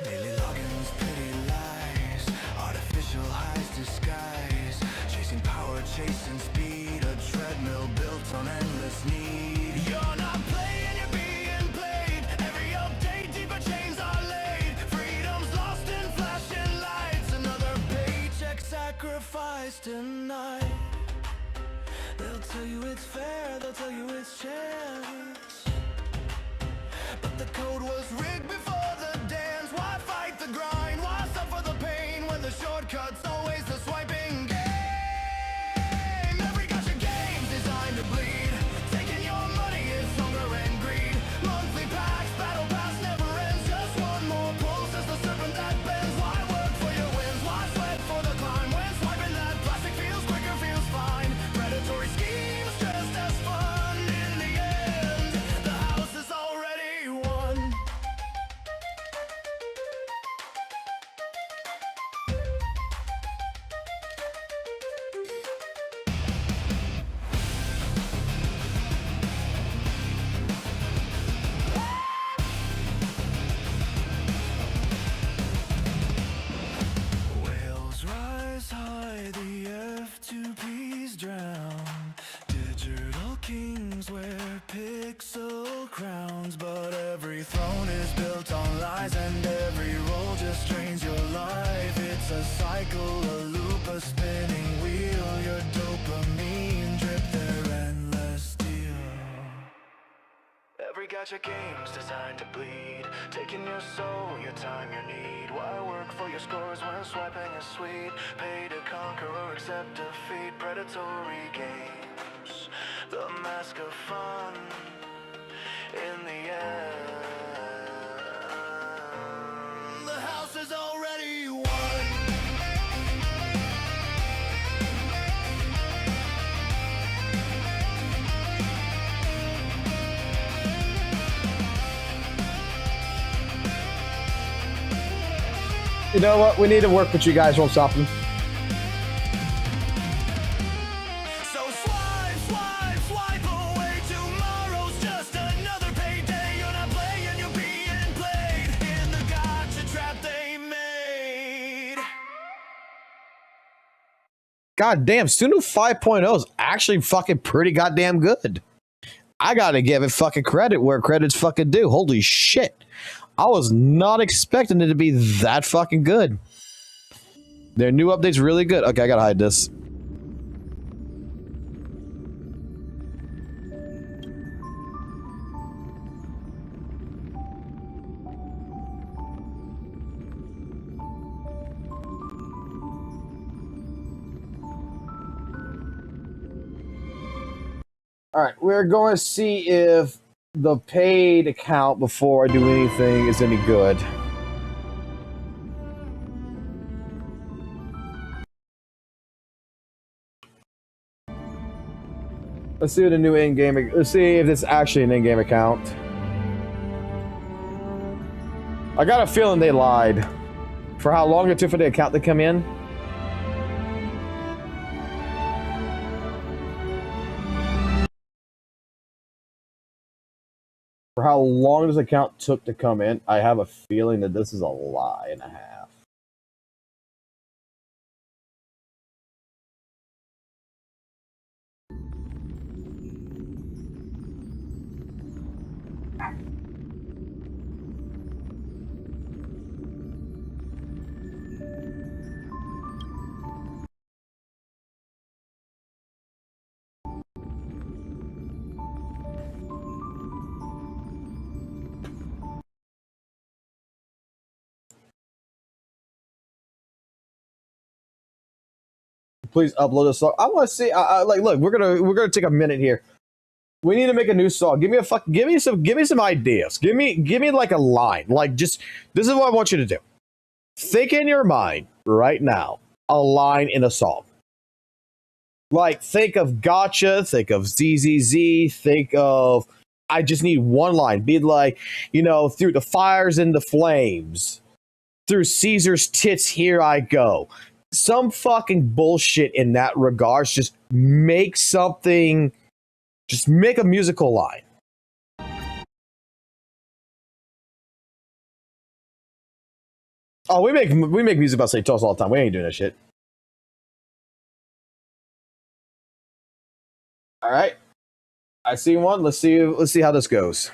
Daily logins, pretty lies, artificial highs disguise, chasing power, chasing speed, a treadmill built on endless need. You're not playing, you're being played. Every update, deeper chains are laid. Freedom's lost in flashing lights. Another paycheck sacrificed tonight. They'll tell you it's fair, they'll tell you it's chance, but the code was rigged before the dance. Why fight the grind? Why suffer the pain when the shortcut's always the swiping game? Every gotcha game's designed to bleed. Taking your money is hunger and greed. Monthly packs, battle pass never ends. Just one more pulse as the serpent that bends. Why work for your wins? Why sweat for the climb? When swiping that plastic feels quicker, feels fine. Predatory schemes just as fun in the end. The house is already won. cycle, a loop, a spinning wheel. Your dopamine drip, their endless deal. Every gacha game's designed to bleed, taking your soul, your time, your need. Why work for your scores when swiping is sweet? Pay to conquer or accept defeat. Predatory games, the mask of fun. In the end, the house is already won.
You know what? We need to work with you guys on something.
So swipe, swipe, swipe away. Tomorrow's just another payday. You're not playing, you're being played in the gacha trap they made.
God damn, Suno 5.0 is actually fucking pretty goddamn good. I gotta give it fucking credit where credit's fucking due. Holy shit. I was not expecting it to be that fucking good. Their new update's really good. Okay, I gotta hide this. Alright, we're going to see if the paid account before I do anything is any good. Let's see what the new in-game. Let's see if it's actually an in-game account. I got a feeling they lied. For how long it took for the account to come in. For how long this account took to come in, I have a feeling that this is a lie and a half. Please upload a song. I want to see. Like, look, we're gonna take a minute here. We need to make a new song. Give me some ideas. Give me like a line. Like, just this is what I want you to do. Think in your mind right now a line in a song. Like, think of GACHA. Think of ZZZ. Think of. I just need one line. Be like, you know, through the fires and the flames, through Caesar's tits, here I go. Some fucking bullshit in that regards. Just make something. Just make a musical line. Oh, we make music about Satos all the time. We ain't doing that shit. All right, I see one. Let's see how this goes.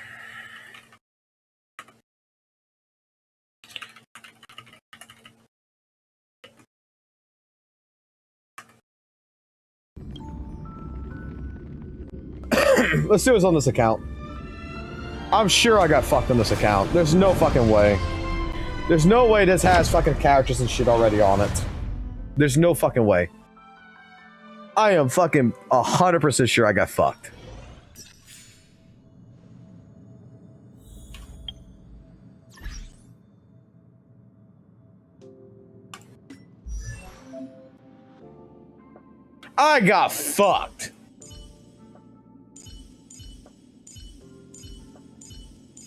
Let's see what's on this account. I'm sure I got fucked on this account. There's no fucking way. There's no way this has fucking characters and shit already on it. There's no fucking way. I am fucking 100% sure I got fucked. I got fucked.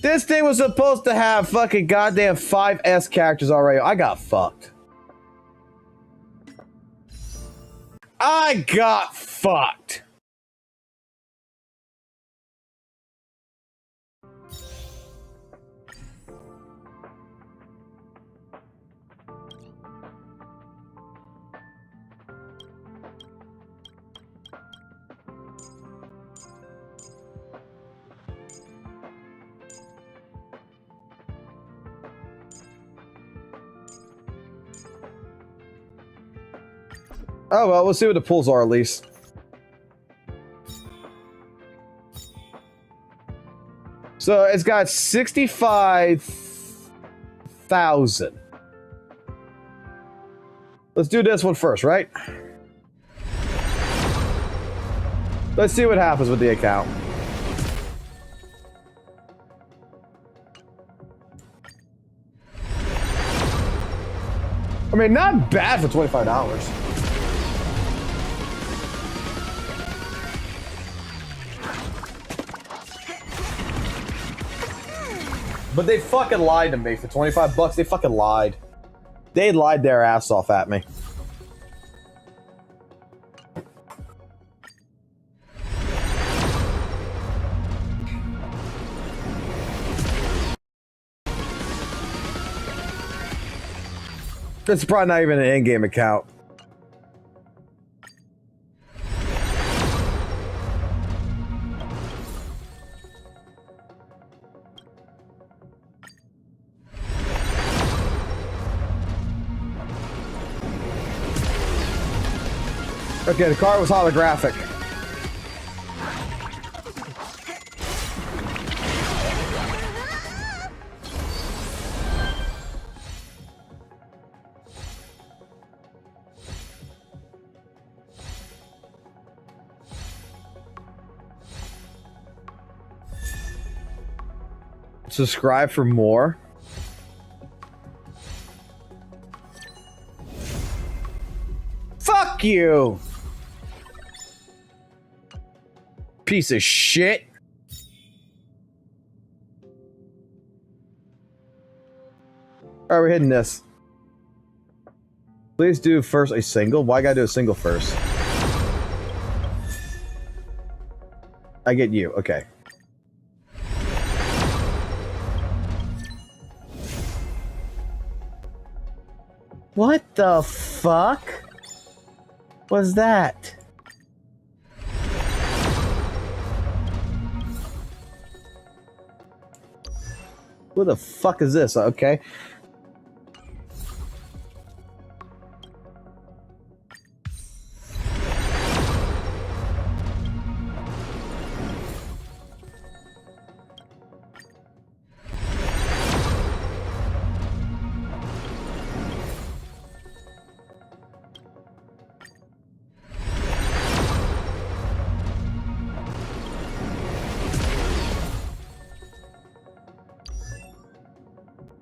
This thing was supposed to have fucking goddamn 5S characters already. I got fucked. I got fucked. Oh well, we'll see what the pulls are at least. So it's got 65,000. Let's do this one first, right? Let's see what happens with the account. I mean, not bad for $25. But they fucking lied to me for 25 bucks. They fucking lied. They lied their ass off at me. It's probably not even an in-game account. Okay, the card was holographic. Subscribe for more. Fuck you! Piece of shit. Alright, we're hitting this. Please do first a single. Why gotta do a single first? I get you. Okay. What the fuck was that? What the fuck is this? Okay.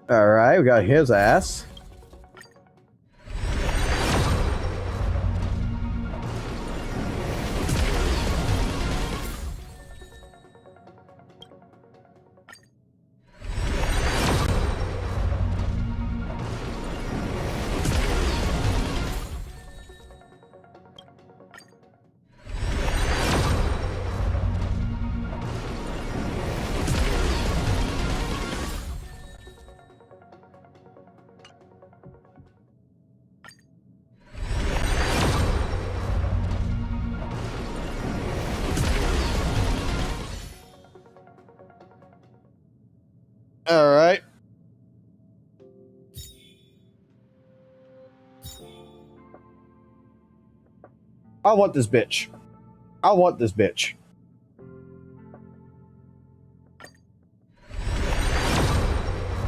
Alright, we got his ass. All right. I want this bitch. I want this bitch.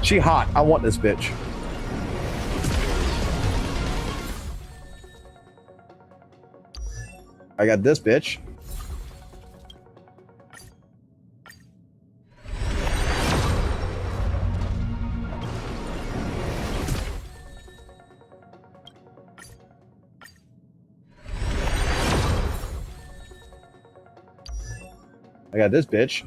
She hot. I want this bitch. I got this bitch. I got this bitch.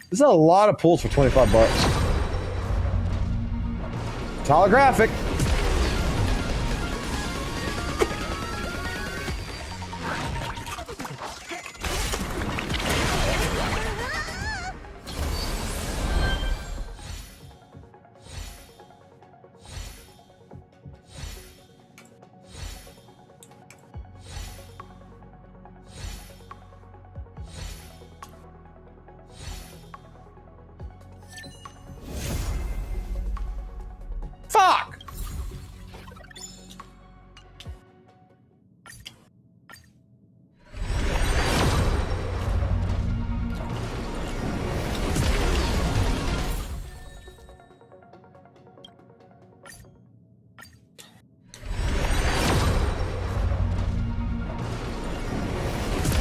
This is a lot of pulls for 25 bucks. It's holographic.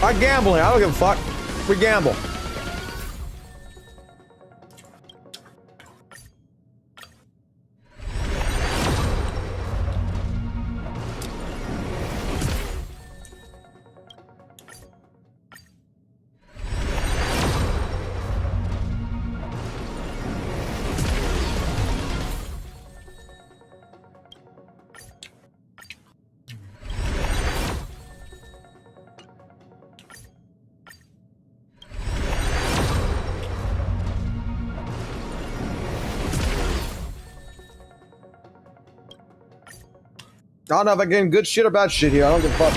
I'm gambling. I don't give a fuck. We gamble. I don't know if I'm getting good shit or bad shit here. I don't give a fuck.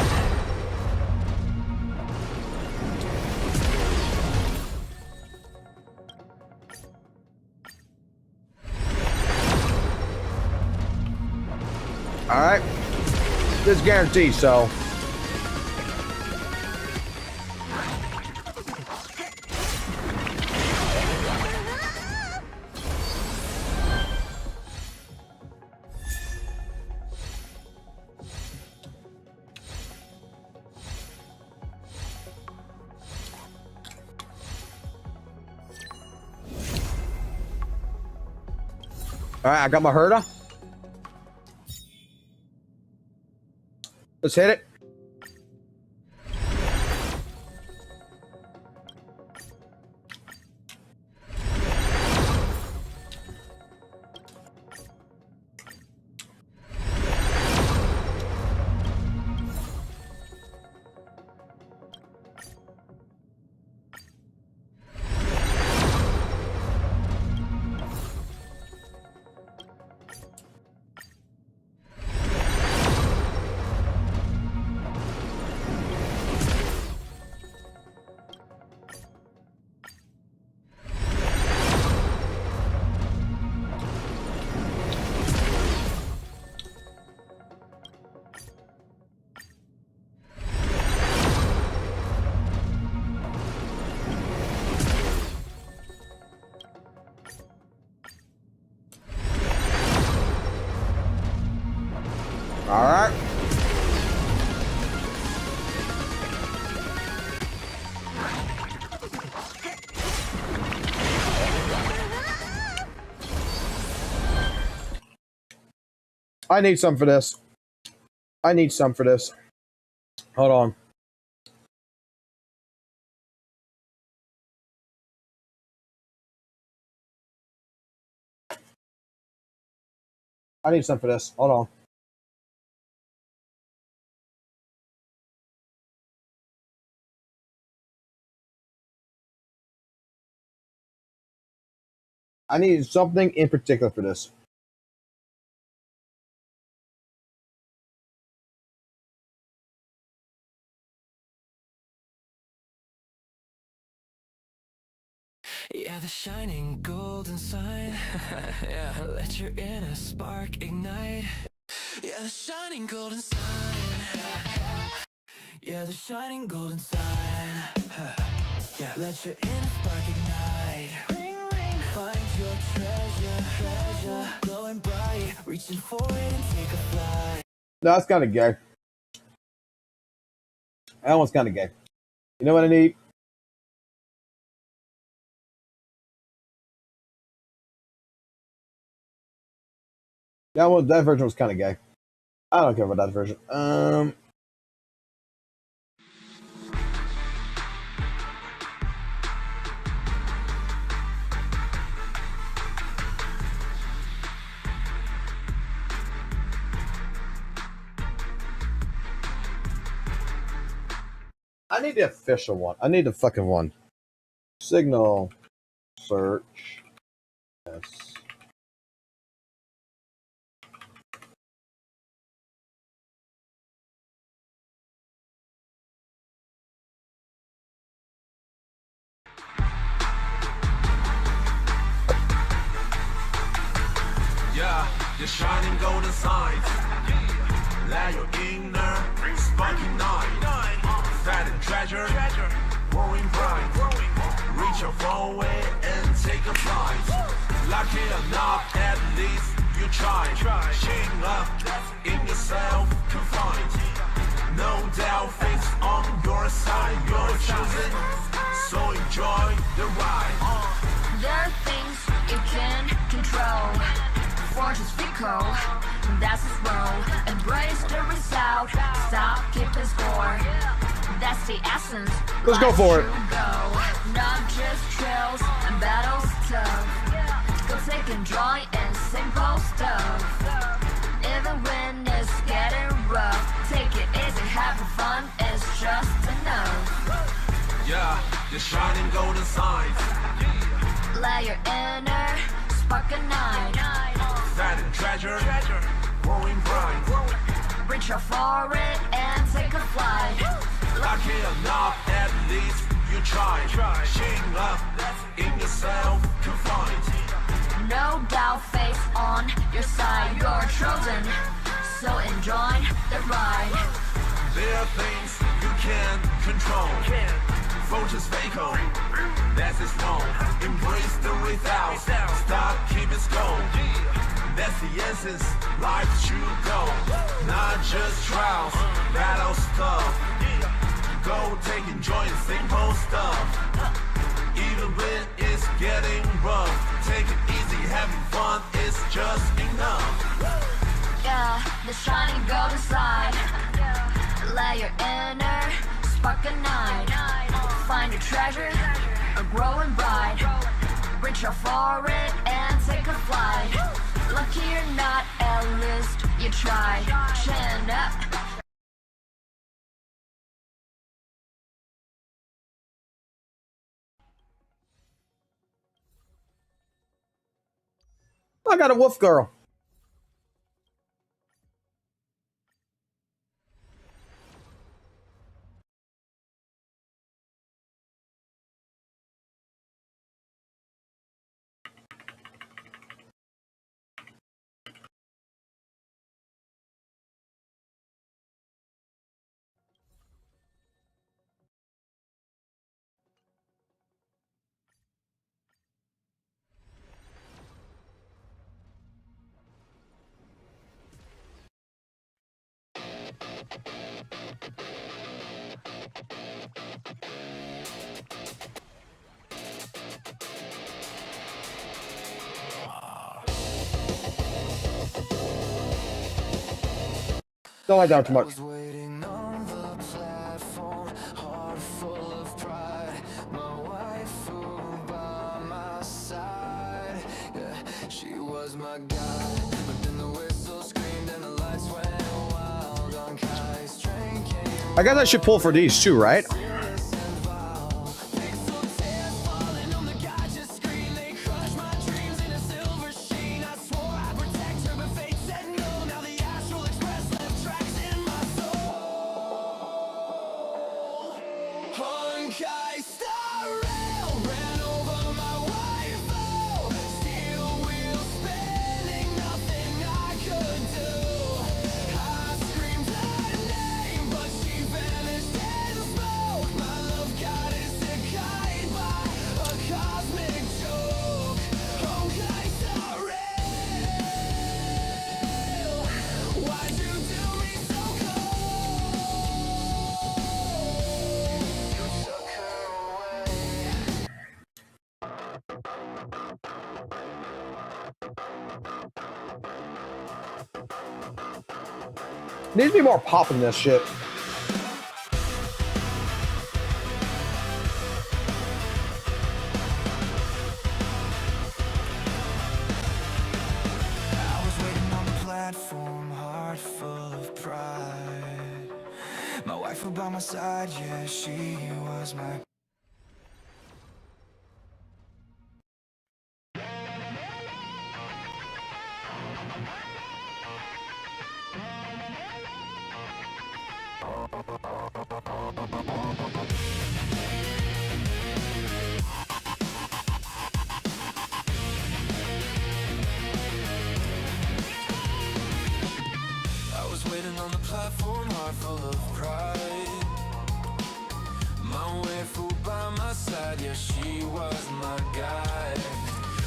Alright. This is guaranteed, so. Alright, I got my herder. Let's hit it. All right. I need some for this. I need some for this. Hold on. I need some for this. Hold on. I need something in particular for this.
Yeah, the shining golden sign. Yeah, let your inner spark ignite. Yeah, the shining golden sign. Yeah, the shining golden sign. Yeah, let your inner spark ignite. Ring, ring. Find your treasure, treasure, glowing bright. Reaching for it and take a flight.
No, that's kind of gay. That one's kind of gay. You know what I need? That version was kind of gay. I don't care about that version. I need the official one. I need the fucking one. Signal search. Yes.
Yeah, the shining golden signs. Let your inner spark ignite. Find a treasure, growing bright. Reach your phone away and take a flight. Lucky enough, at least you try. Shame up in yourself, confined. No doubt, face on your side, you're choosing. So enjoy the ride.
There are things you can control. Fortune's fickle, that's its role. Embrace the result, stop keeping score. That's the essence.
Let's go for it.
Not just trails and battles tough. Go take and joy in simple stuff. Even when it's getting rough, take it easy, having fun is just enough.
Yeah, the shining golden sign.
Let your inner spark ignite.
That treasure, growing bright.
Reach out for it and take a flight.
Lucky enough, at least you try. Shing up in yourself, confined.
No doubt, face on your side. You're chosen, so enjoy the ride.
There are things you can't control. Fortune's fickle, that's its wrong. Embrace the without, stop, keep it going. That's the essence, life should go. Not just trials, battle stuff. Go take enjoy the simple stuff. Even when it's getting rough, take it easy, having fun is just enough.
Yeah, the shining golden side. Let your inner spark ignite. Find your treasure, growing bright. Reach out for it and take a flight. Lucky or not, at least you tried. Chin up.
I got a wolf girl. Don't lie down too much. I guess I should pull for these too, right? Needs to be more pop in this shit.
I was waiting on the platform, heart full of pride. My wife was by my side, yeah, she was my. I was waiting on the platform, heart full of pride. My wife by my side, yeah, she was my guide.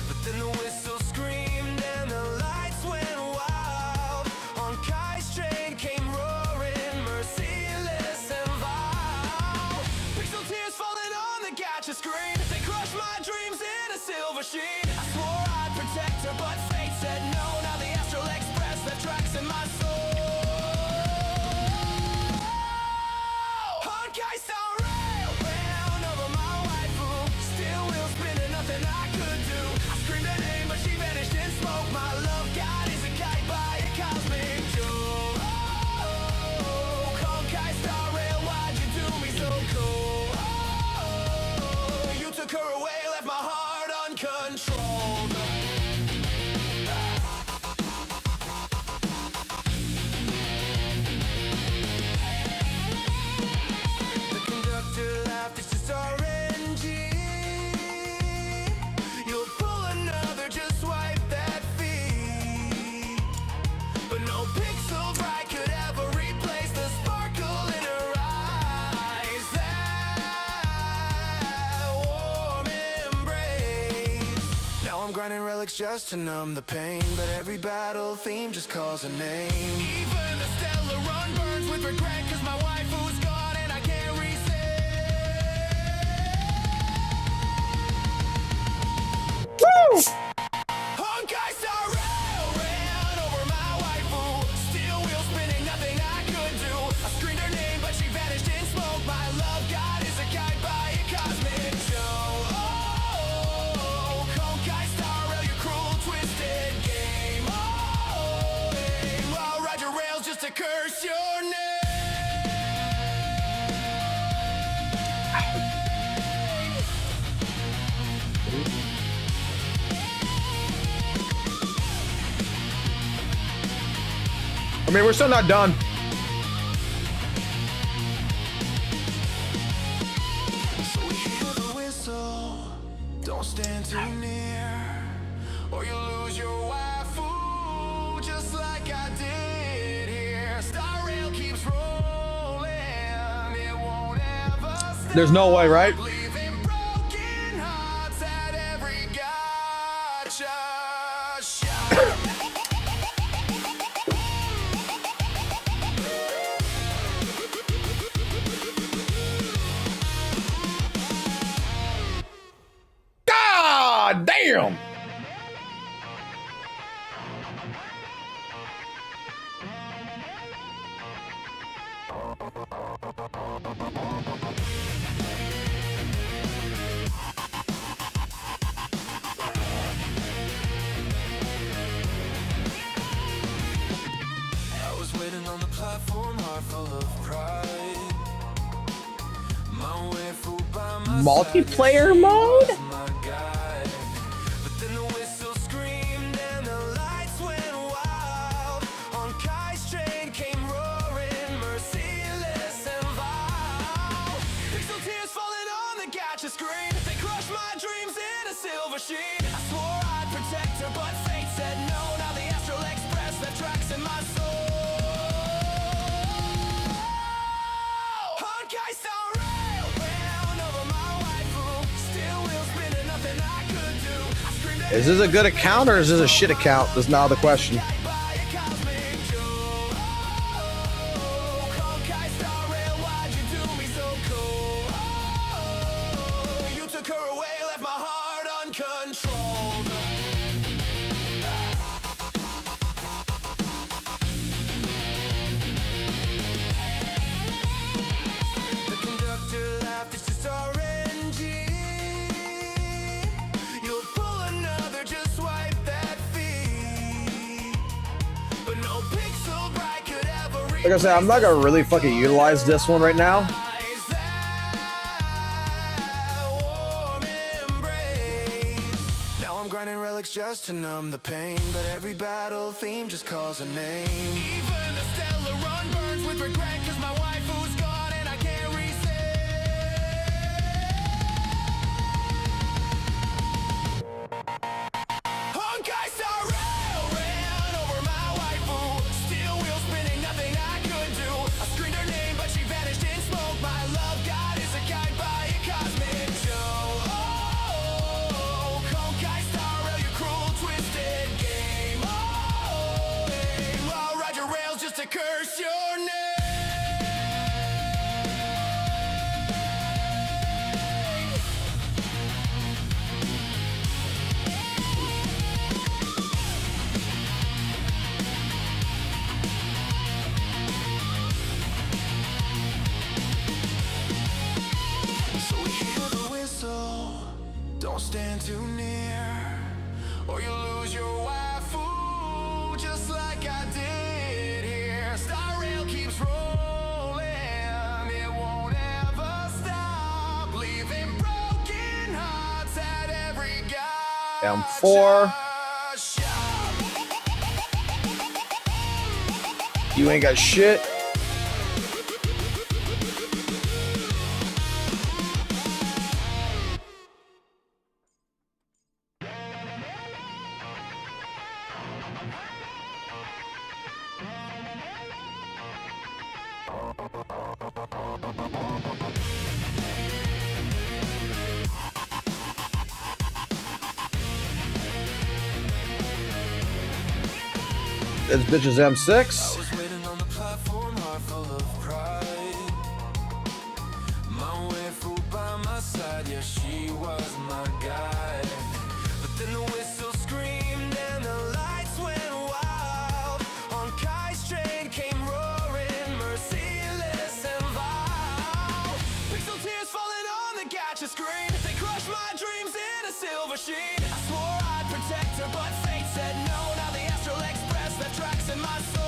But then the whistle screamed and the lights went wild. On Kai's train came roaring, merciless and vile. GACHA screen. They crushed my dreams in a silver sheen. I swore I'd protect her, but fate said no. Now the Astral Express left tracks in my soul. Honkai Star Rail round over my waifu. Still wheel spinning, nothing I could do. I screamed her name, but she vanished in smoke. My love god is a kite by a cosmic joke. Honkai Star Rail, why'd you do me so cold? You took her away, left my heart uncontrolled. The conductor laughed, it's just RNG. You'll pull another, just swipe that fee. But no pixel bright could ever replace the sparkle in her eyes. That warm embrace. Now I'm grinding relics just to numb the pain, but every battle theme just calls a name. Even the stellar run burns with regret, cause my waifu's gone and I can't reset. Honkai Star Rail ran over my waifu. Steel wheel spinning, nothing I could do. I screamed her name, but she vanished in smoke. My love god is a kite by a cosmic show. Honkai Star Rail, your cruel, twisted game. I'll ride your rails just to curse your name.
I mean, we're still not done.
So we hear the whistle, don't stand too near, or you'll lose your waifu, just like I did here. Star Rail keeps rolling, it won't ever stop.
There's no way, right?
Leaving broken hearts at every gacha shop.
God damn!
I was waiting on the platform, heart full of pride. My waifu by my
Multiplayer mode?
side, my guide. But then the whistle screamed and the lights went wild. Honkai's train came roaring, merciless and vile. Pixel tears falling on the GACHA screen. They crushed my dreams in a silver sheen. I swore I'd protect her, but fate said no. Now the Astral Express left tracks in my soul. Honkai Star Rail round over my waifu. Still wheel spinning, nothing I could do. I screamed at
Is this a good account or is this a shit account? That's now the question.
by a cosmic joke. Honkai Star Rail, why'd you do me so cold? You took her away, left my heart uncontrolled. The conductor laughed, it's just RNG. You'll pull another, just swipe that fee. But no pixel bright could ever
Like I said, I'm not gonna really fucking utilize this one right now.
realize that warm embrace. Now I'm grinding relics just to numb the pain, but every battle theme just calls a name. Even the stellar run burns with regret, cause my waifu's gone and I can't reset. Honkai Star Rail ran over my waifu. Steel wheel spinning, nothing I could do. I screamed her name, but she vanished in smoke. My love god is a kite by a cosmic show. Honkai Star Rail, your cruel, twisted game. I'll ride your rails just to curse your name. Don't stand too near, or you lose your waifu, just like I did here. Star rail keeps rolling, it won't ever stop, leaving broken hearts at every
Down 4. You ain't got shit. This bitch is M6.
Screen. They crushed my dreams in a silver sheen. I swore I'd protect her, but fate said no. Now the Astral Express left tracks in my soul.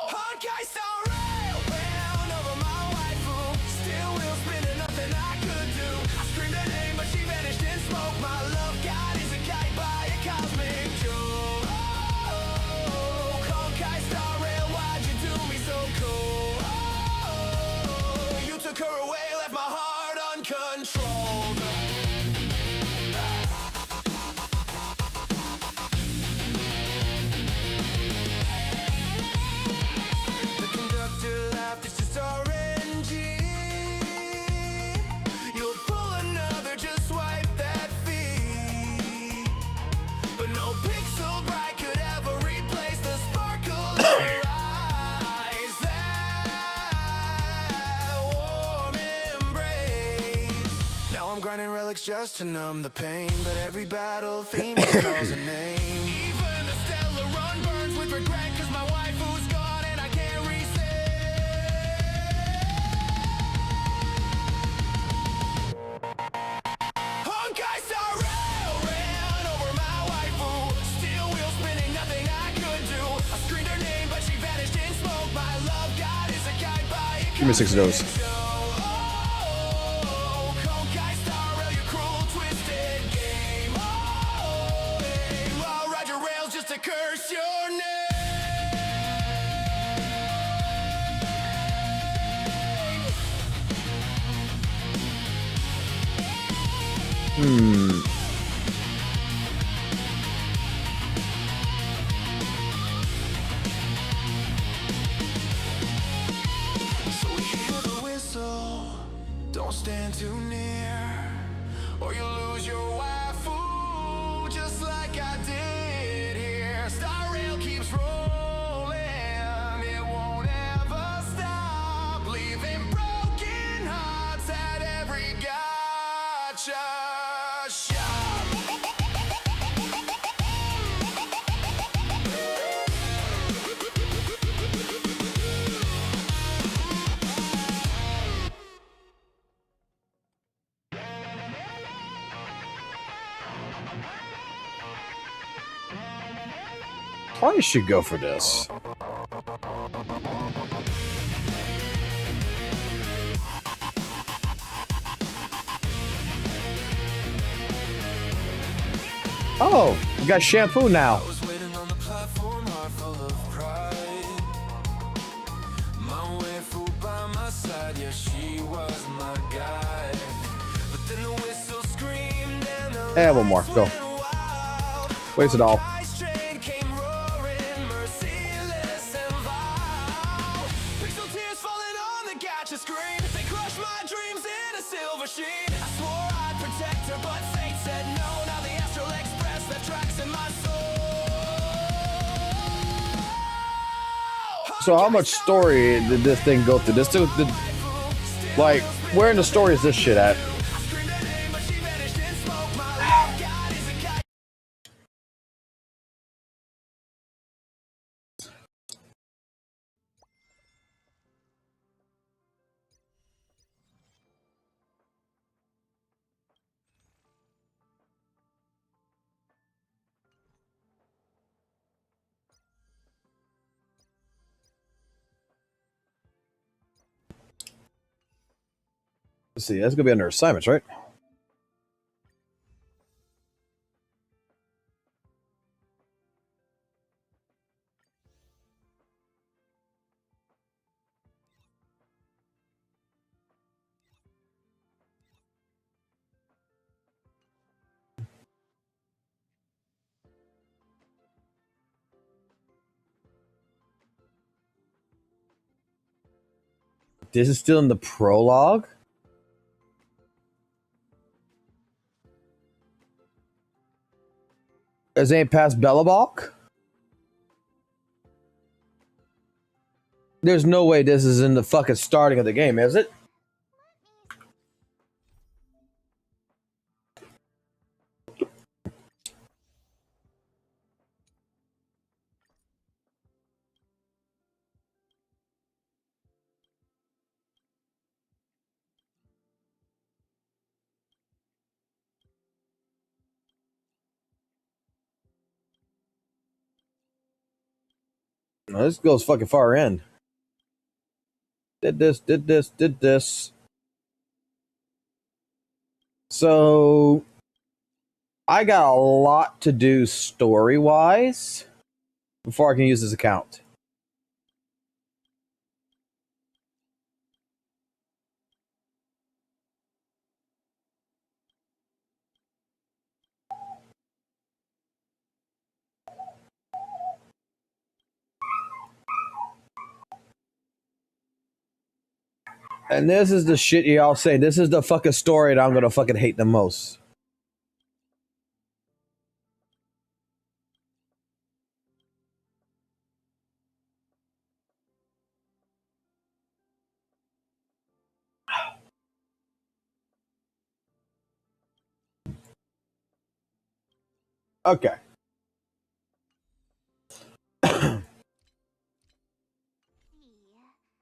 Honkai Star Rail ran over my waifu. Still wheels spinning, nothing I could do. I screamed her name, but she vanished in smoke. My love god is a kite by a cosmic jewel. Honkai Star Rail, why'd you do me so cold? Took her away, left my heart uncontrolled. The conductor laughed, it's just RNG. You'll pull another, just swipe that fee. But no pixel bright could ever replace the sparkle of her eyes. I'm grinding relics just to numb the pain, but every battle theme calls a name. Even the stellar run burns with regret, cause my waifu's gone and I can't reset. Honkai Star Rail ran over my waifu. Steel wheel spinning, nothing I could do. I screamed her name, but she vanished in smoke. My love god is a guide by a
Give me 6 of those.
Curse your name. So we hear the whistle. Don't stand too near, or you lose your waifu, just like I did here. Star rail keeps rolling, it won't ever stop, leaving broken hearts at every gacha shop.
Probably should go for this. Oh, we got shampoo now. And one more. Go. Waste it all. So how much story did this thing go through? This dude, like, where in the story is this shit at? Let's see, that's gonna be under assignments, right? This is still in the prologue. Is ain't past Bellabok? There's no way this is in the fucking starting of the game, is it? No, this goes fucking far in. Did this. So I got a lot to do story-wise before I can use this account. And this is the shit y'all say. This is the fucking story that I'm gonna fucking hate the most. Okay.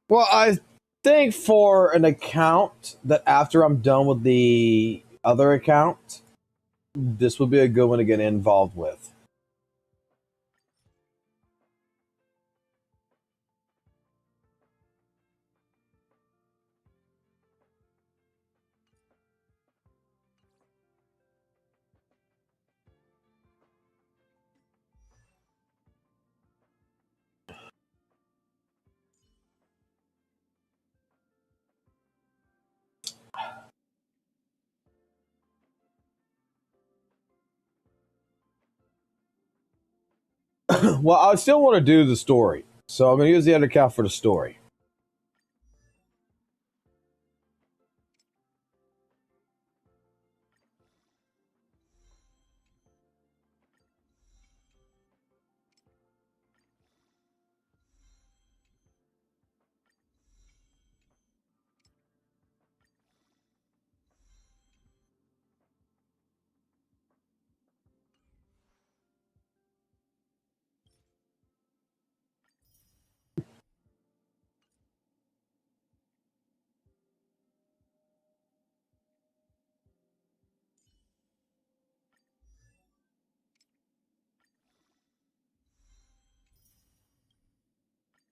Well, I think for an account that after I'm done with the other account, this would be a good one to get involved with. Well, I still want to do the story, so I'm going to use the other account for the story.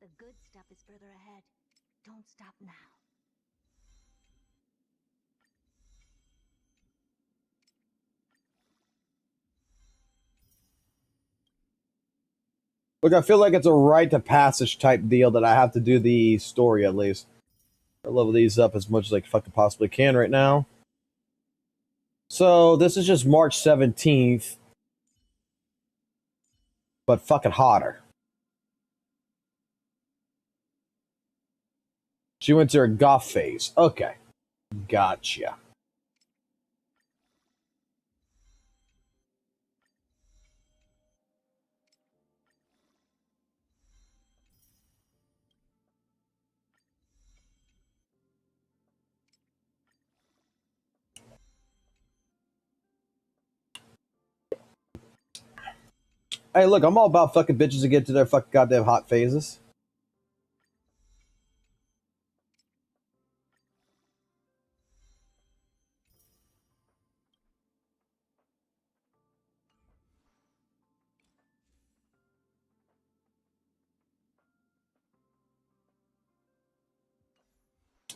The good stuff is further ahead. Don't stop now.
Look, I feel like it's a rite of passage type deal that I have to do the story at least. I level these up as much as I fucking possibly can right now. So this is just March 17th, but fucking hotter. She went to her goth phase. Okay. Gotcha. Hey, look, I'm all about fucking bitches to get to their fucking goddamn hot phases.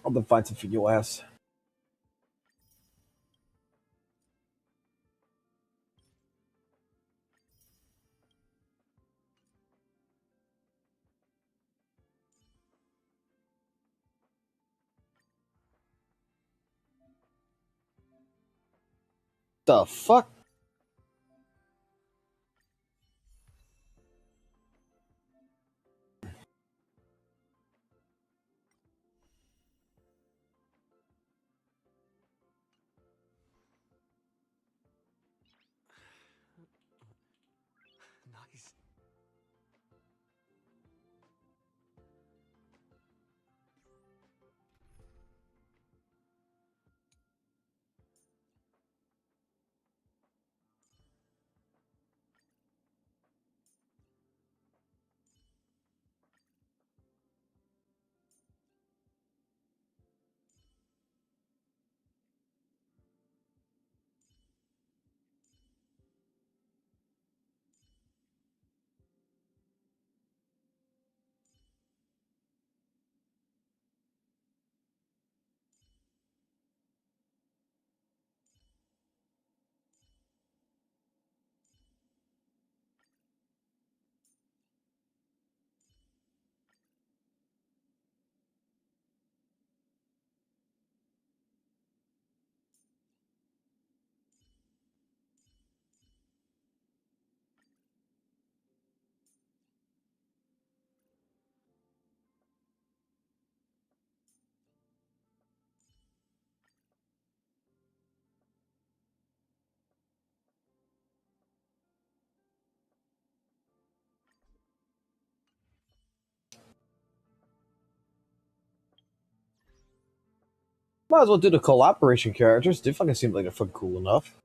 I'll then find some for your ass. The fuck?
Nice.
Might as well do the collaboration characters. They fucking seem like they're fucking cool enough.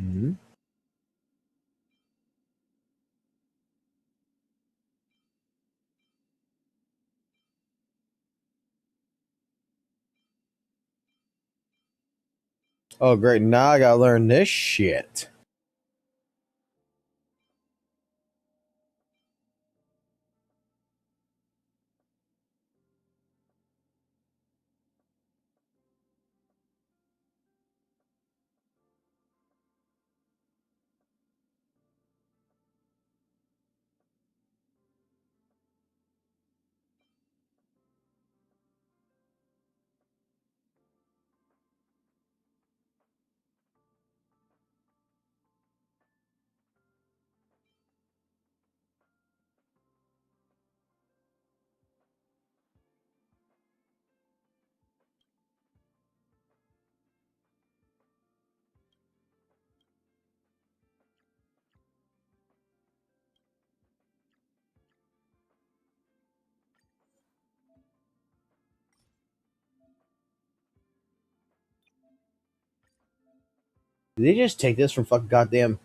Mm-hmm. Oh, great. Now I gotta learn this shit. Did they just take this from fucking goddamn?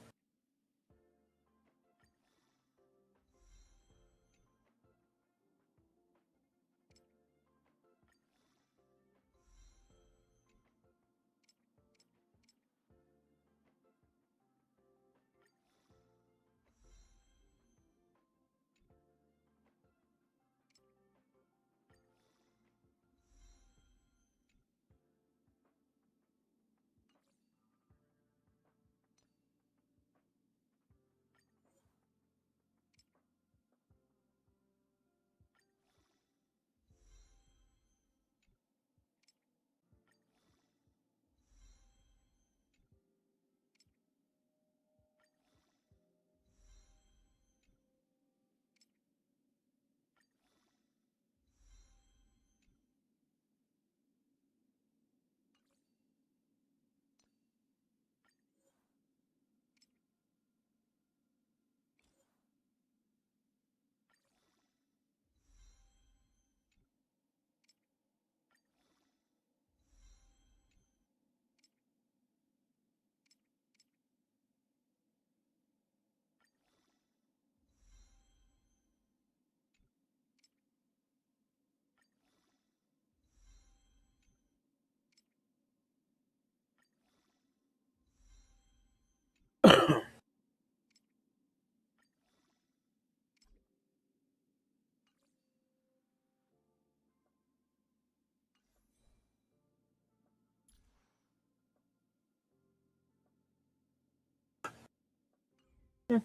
Meh.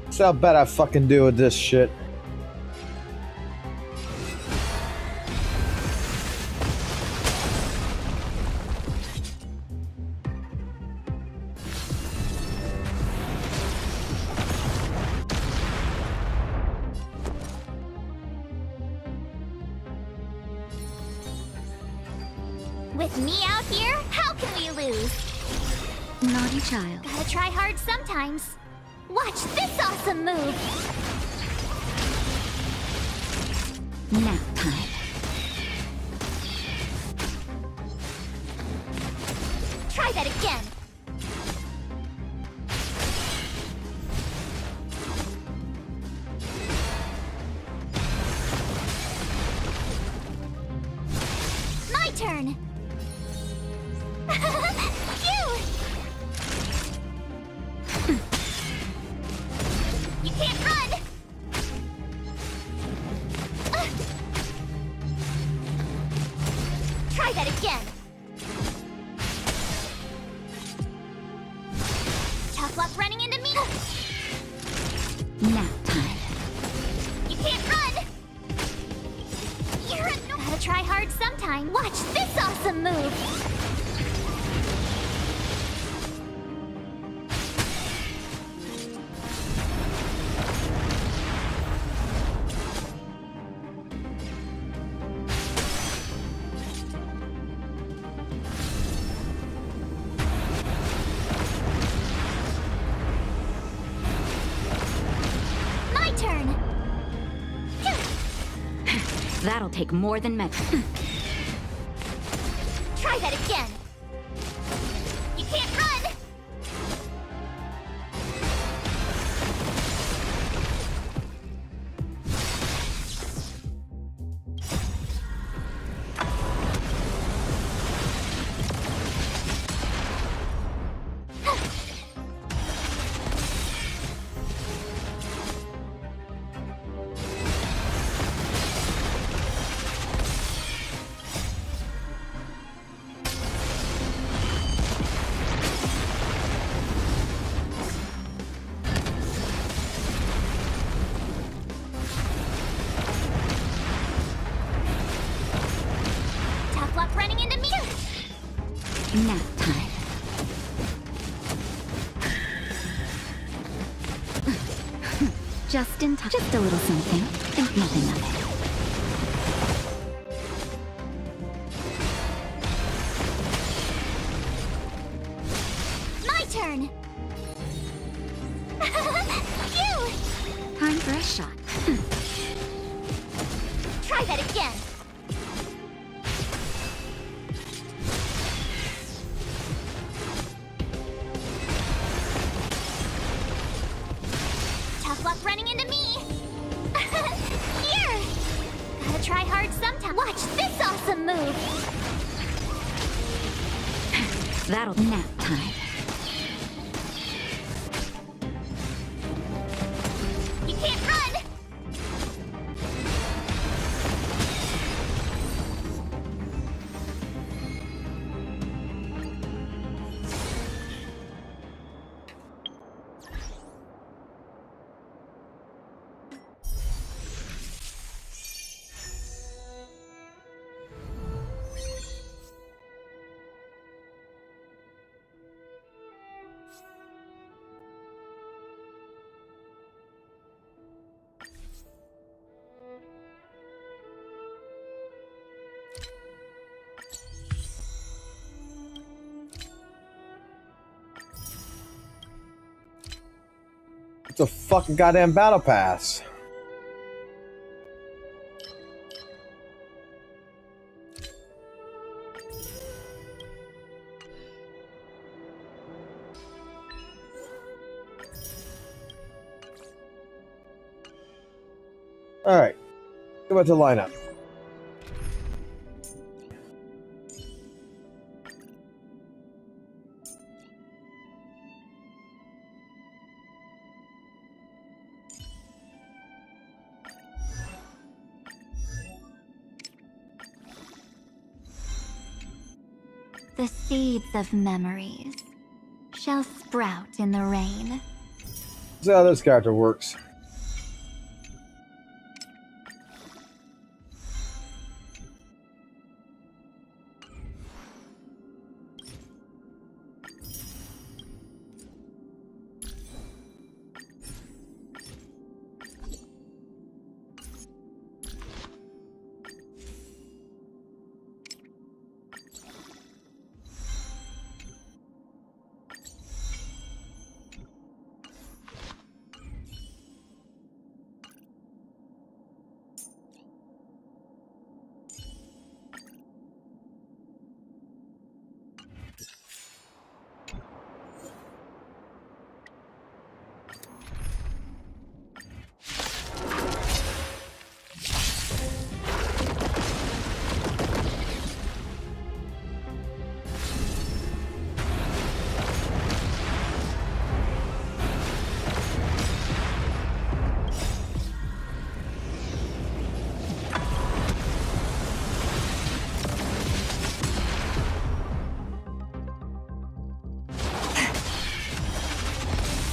So how bad I fucking do with this shit.
With me out here, how can we lose?
Naughty child.
Gotta try hard sometimes. Watch this awesome move!
Nap time.
Try that again! My turn! Phew! You can't run! Try that again! Tough luck running into me!
Nap time.
You can't run! You're a Gotta try hard sometime. Watch this awesome move! Turn.
That'll take more than medicine.
Try that again. You can't run. Tough luck running into me.
Nap time. Just in time. Just a little something. Think nothing of it.
My turn. Phew!
Time for a shot.
Try that again. Tough luck running into me. Here. Gotta try hard sometime. Watch this awesome move.
That'll nap time.
You can't run.
It's a fucking goddamn battle pass. Alright. Go back to lineup.
The seeds of memories shall sprout in the rain.
That's how this character works.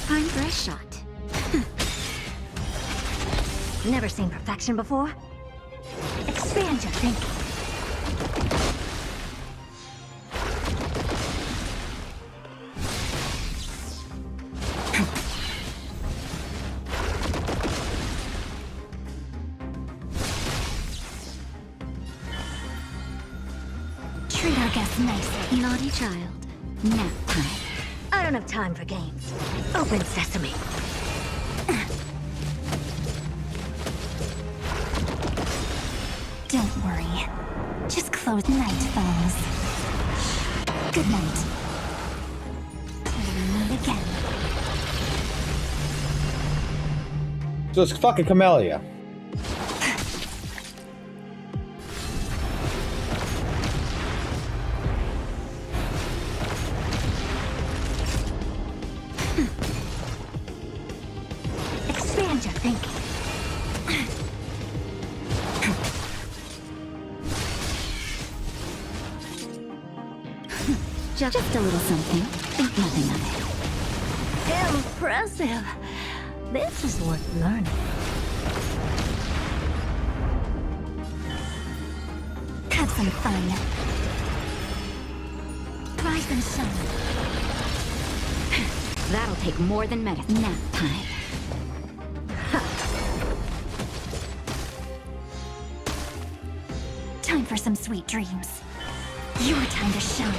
Time for a shot. Never seen perfection before? Expand your thinking. Treat our guests nicely. Naughty child. Nap time. I don't have time for games. Open sesame. Don't worry. Just close. Night falls. Good night. Till we meet again.
So it's fucking Camellia.
Expand your thinking. Just a little something. Think nothing of it. Impressive. This is worth learning. Have some fun. Rise and shine. That'll take more than medicine. Nap time. Time for some sweet dreams. Your time to shine.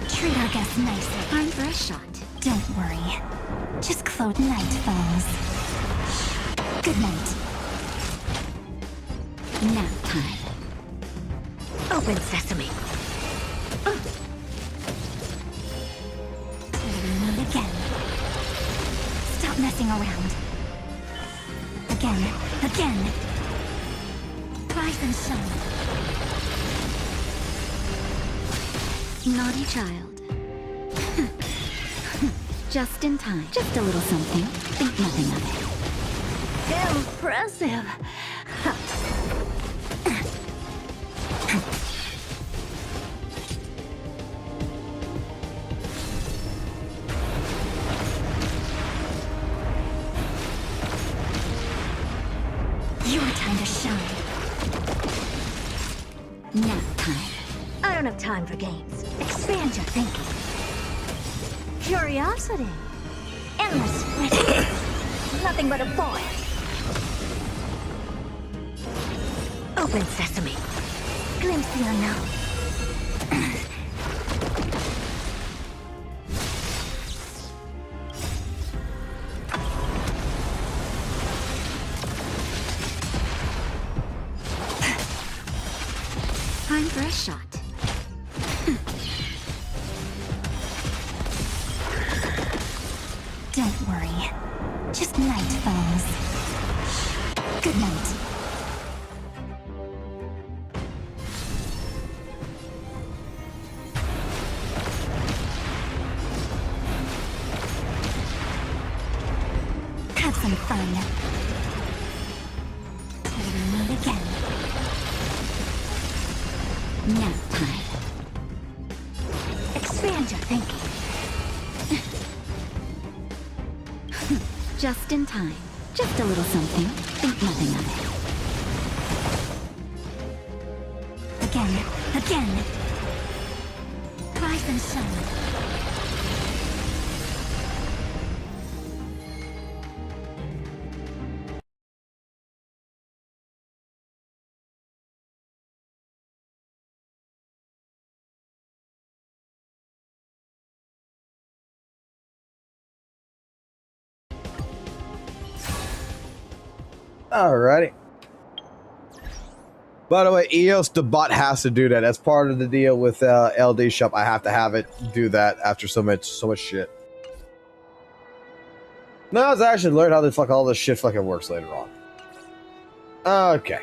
Treat our guests nicely. Time for a shot. Don't worry. Just close. Night falls. Good night. Nap time. Open sesame. Till we meet again. Stop messing around. Again. Rise and shine. Naughty child. Just in time. Just a little something. Think nothing of it. Impressive. Your time to shine. Nap time. I don't have time for games. Expand your thinking. Curiosity. Endless riches. Nothing but a boy. Open sesame. Glimpse the unknown. Time for a shot. Don't worry. Just night falls. Good night. Have some fun. Till we meet again. Nap time. Expand your thinking. Just in time. Just a little something. Think nothing of it. Again. Again. Rise and shine.
Alrighty. By the way, EOS the bot has to do that. That's part of the deal with LDSHOP. I have to have it do that after so much shit. No, I was actually learn how the fuck all this shit fucking works later on. Okay.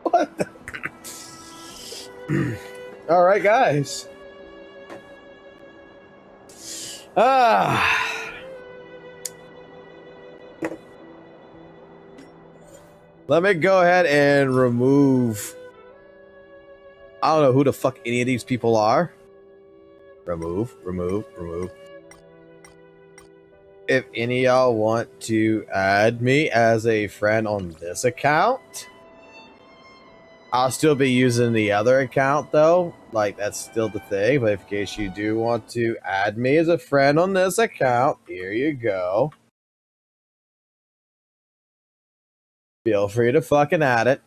What the? All right, guys. Let me go ahead and remove. I don't know who the fuck any of these people are. Remove. If any of y'all want to add me as a friend on this account, I'll still be using the other account though. Like, that's still the thing. But in case you do want to add me as a friend on this account, here you go. Feel free to fucking add it.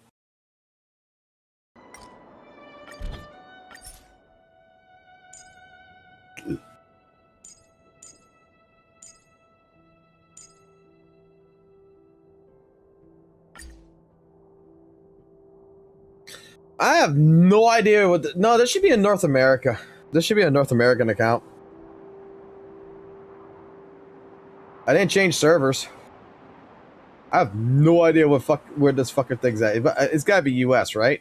I have no idea what. No, this should be in North America. This should be a North American account. I didn't change servers. I have no idea where this fucker thing's at. It's gotta be US, right?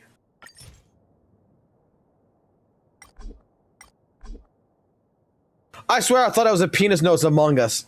I swear I thought it was a penis notes Among Us.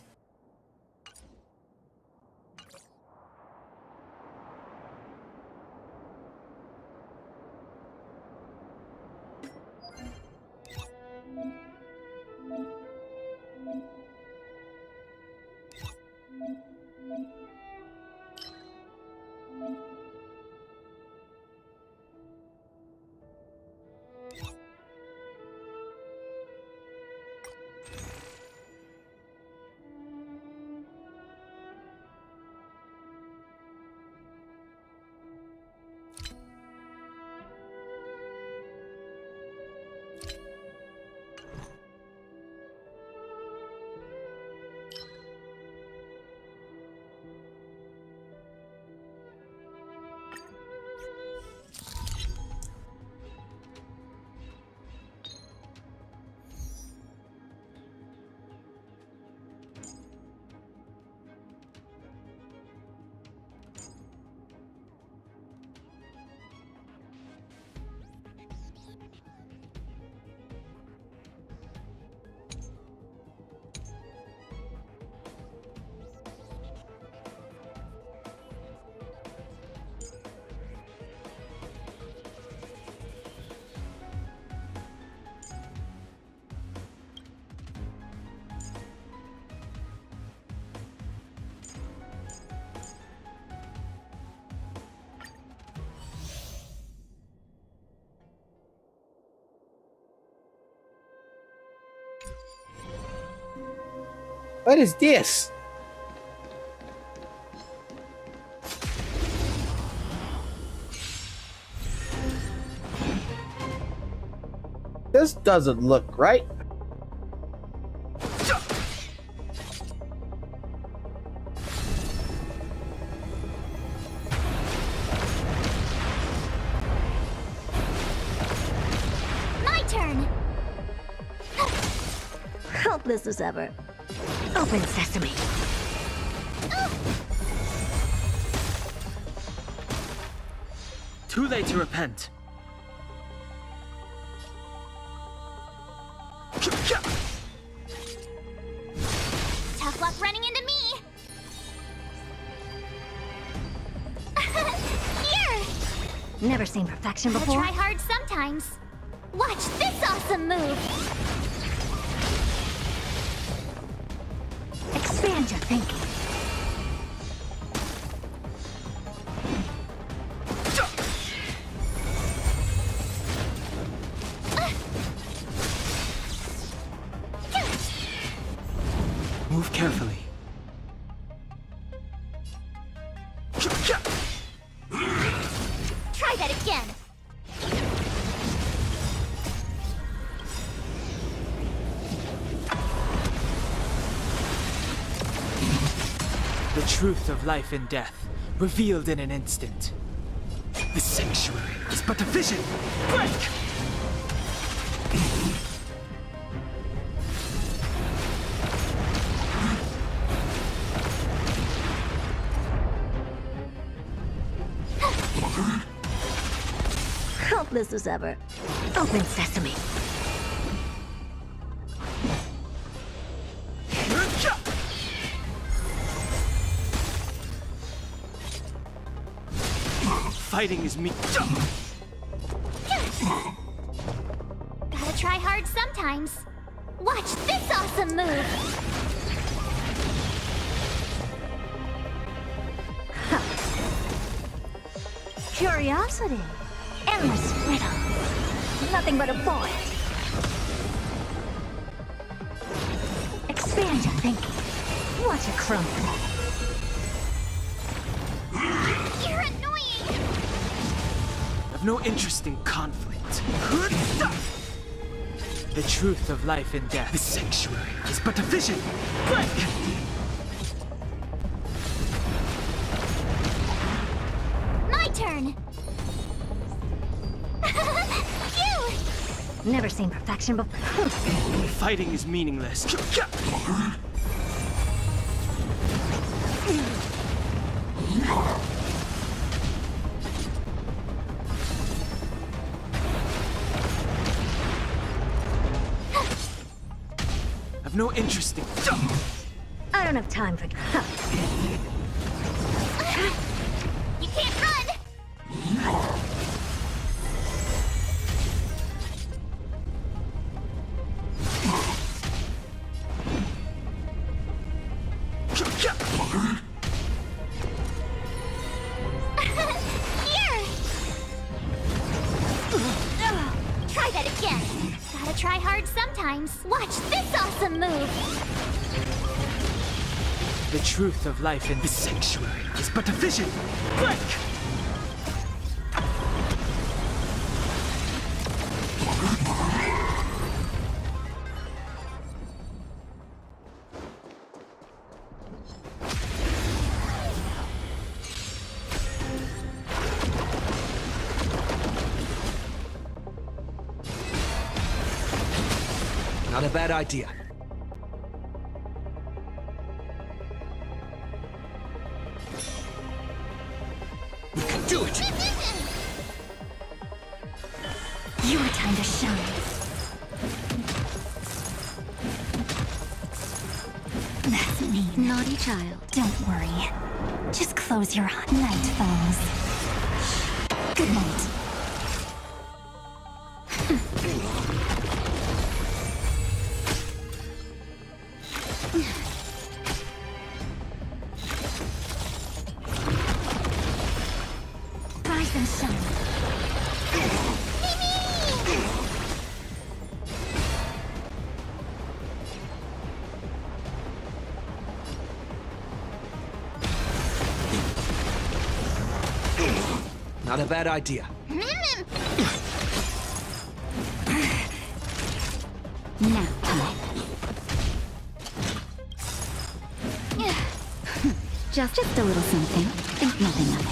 What is this? This doesn't look right.
My turn.
Hopeless as ever. Open sesame.
Too late to repent.
Tough luck running into me. Here.
Never seen perfection
Gotta
before.
try hard sometimes. Watch this awesome move.
Expand your thinking.
Move carefully.
Try that again.
The truth of life and death, revealed in an instant. The sanctuary is but a vision. Break!
Hopeless as ever. Open sesame.
Fighting is me.
Gotta try hard sometimes. Watch this awesome move.
Curiosity. Endless riddle. Nothing but a void. Expand your thinking. Watch it crumble.
You're annoying.
I've no interest in conflict. The truth of life and death. The sanctuary is but a vision. Break!
My turn.
Never seen perfection before.
Fighting is meaningless. I've no interest in.
I don't have time for.
You can't run! Here! Try that again. Gotta try hard sometimes. Watch this awesome move!
The truth of life in this sanctuary is but a vision. Break!
Not a bad idea. We can do it!
Your time to shine. That's me. Naughty child. Don't worry. Just close your eyes. Night falls. Good night. Rise and shine.
Not a bad idea.
Now time. Just a little something. Think nothing of it.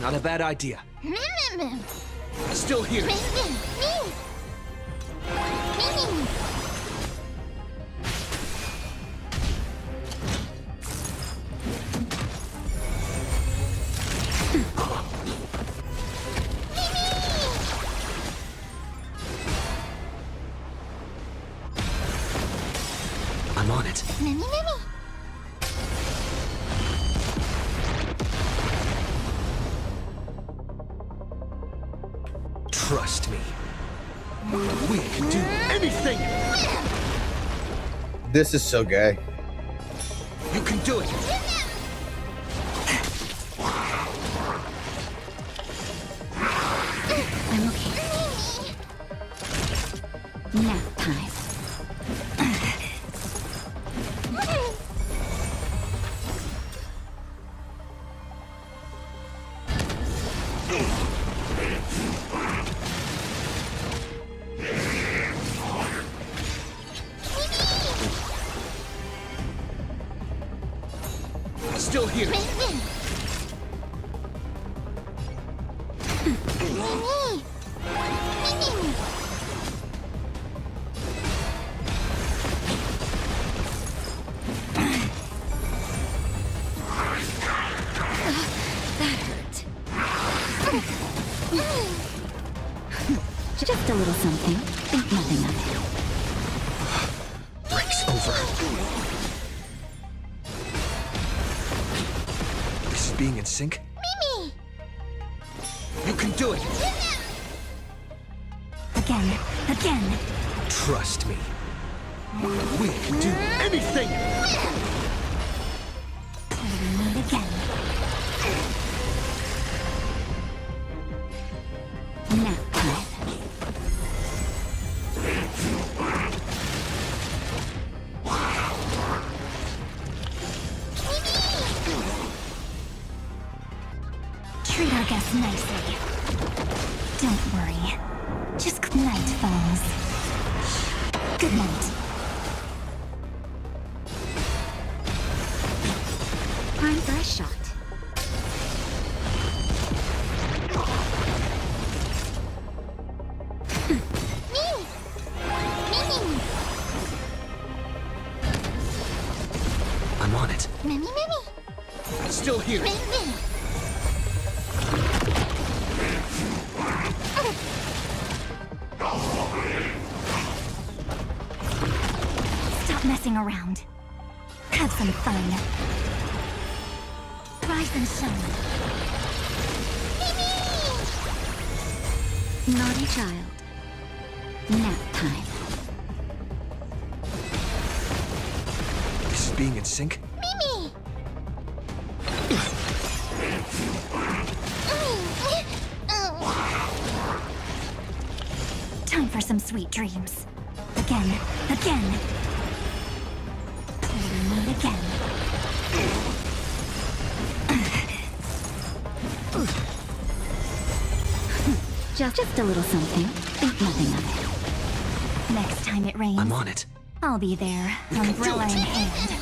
Not a bad idea. Still here. I'm on it. Trust me. We can do anything!
This is so gay.
You can do it!
I'm okay. Now time.
Still here.
Just a little something. Think nothing of it.
Break's over. This is being in sync?
Mimi!
You can do it!
Again. Again.
Trust me. We can do anything!
We meet again. Now time. Treat our guests nicely. Don't worry. Just night falls. Good night. last shot.
I'm on it.
Mimi.
Still here.
Stop messing around. Have some fun. Rise and shine.
Naughty child.
Nap time.
This is being in sync.
Mimi.
Time for some sweet dreams. Again. Till we meet again. Just a little something. Think nothing of it. Next time it rains,
I'm on it.
I'll be there, umbrella in hand.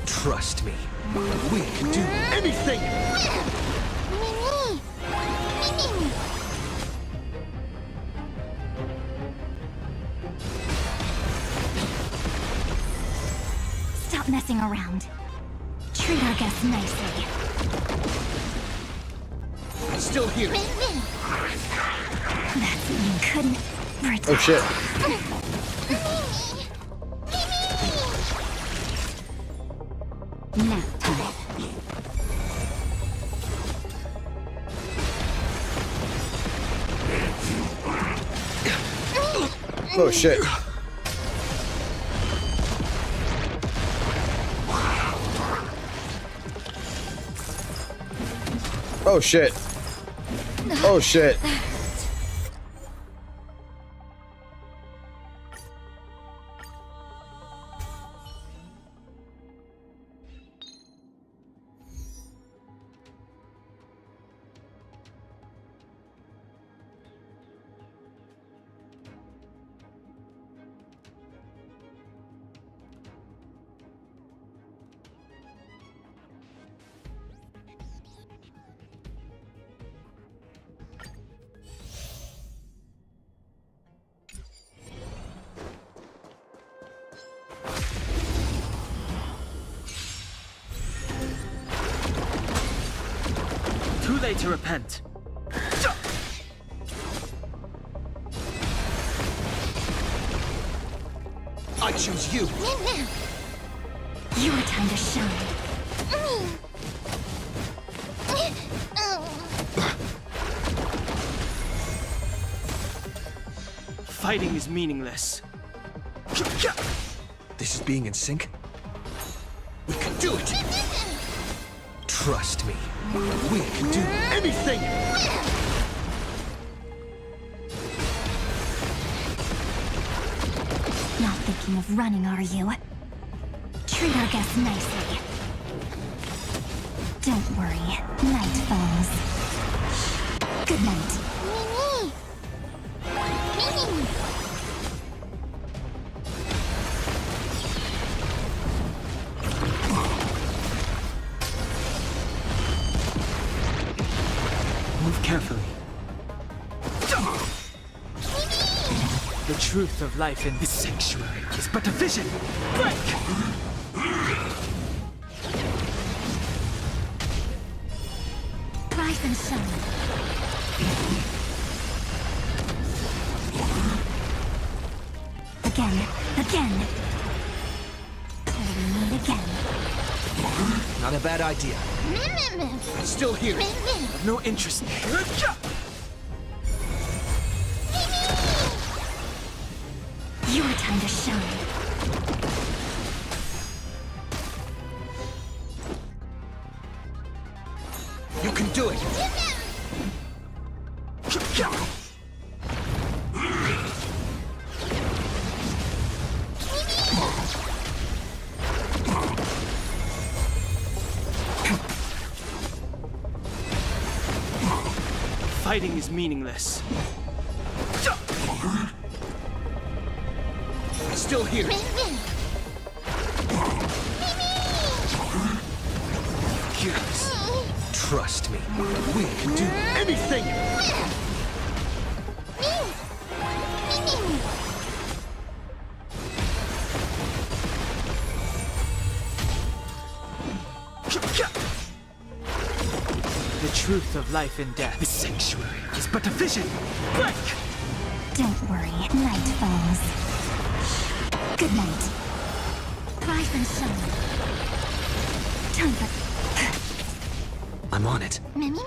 Trust me. We can do anything!
Mimi.
Stop messing around. Treat our guests nicely.
Still here.
That's what you couldn't protect.
Oh shit.
Nap time.
Oh shit. Oh shit. Oh shit.
Too late to repent.
I choose you.
Your time to shine.
Fighting is meaningless.
This is being in sync. We can do it. Trust me. We can do anything.
Not thinking of running, are you? Treat our guests nicely. Don't worry. Night falls. Good night.
Move carefully. The truth of life in this sanctuary is but a vision. Break!
Rise and shine. Again. Till we meet again.
Not a bad idea. Still here.
I've no interest.
Your time to shine.
You can do it.
Fighting is meaningless. Still here.
Yes. Trust me. We can do anything.
The truth of life and death. The sanctuary is but a vision. Break!
Don't worry, night falls. Good night. Rise and shine. Time for...
I'm on it.
Mimi.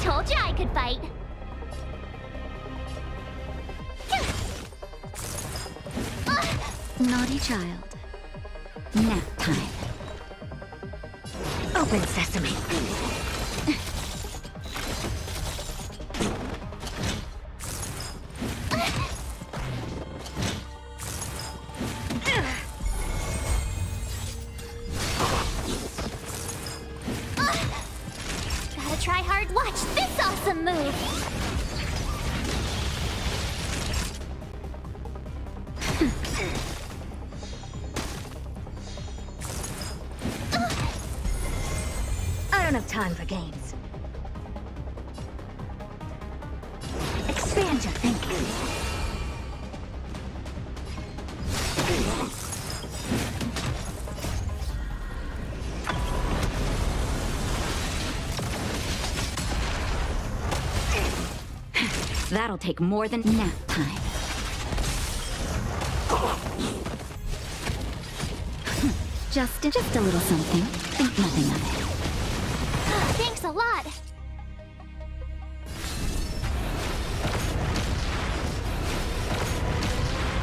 Told you I could fight.
Naughty child. Nap time. Open sesame.
Gotta try hard. Watch this awesome move.
I don't have time for games. Expand your thinking. That'll take more than nap time. Just a little something. Think nothing of it.
Thanks a lot.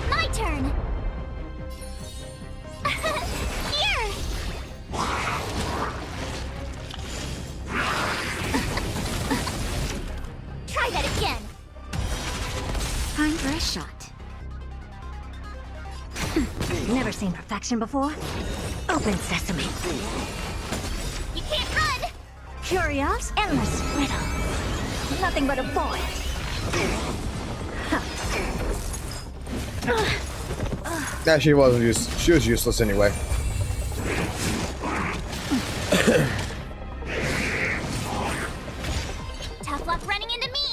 My turn. Here. Try that again.
Time for a shot. Never seen perfection before? Open sesame.
You can't run.
Curious, endless riddle. Nothing but a void.
Yeah, she was useless anyway.
Tough luck running into me.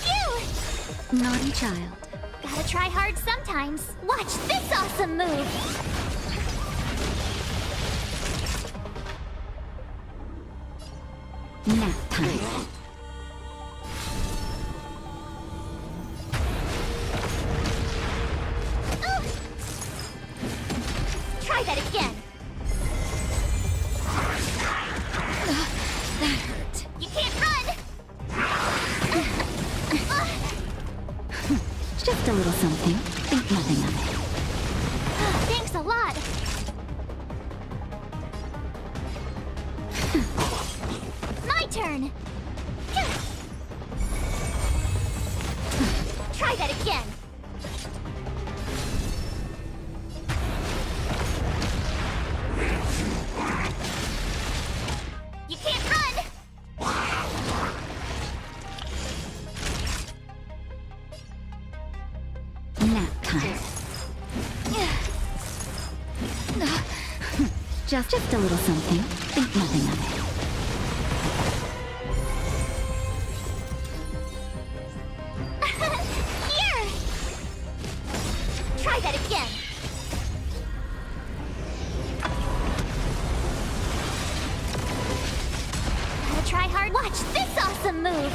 Phew.
Naughty child.
Gotta try hard sometimes. Watch this awesome move.
Nap time.
Try that again. That hurt. You can't run.
Just a little something. Think nothing of it.
Thanks a lot. My turn. Try that again. You can't run.
Nap time. Just a little something. Think nothing of it.
Here. Try that again. Gotta try hard. Watch this awesome move.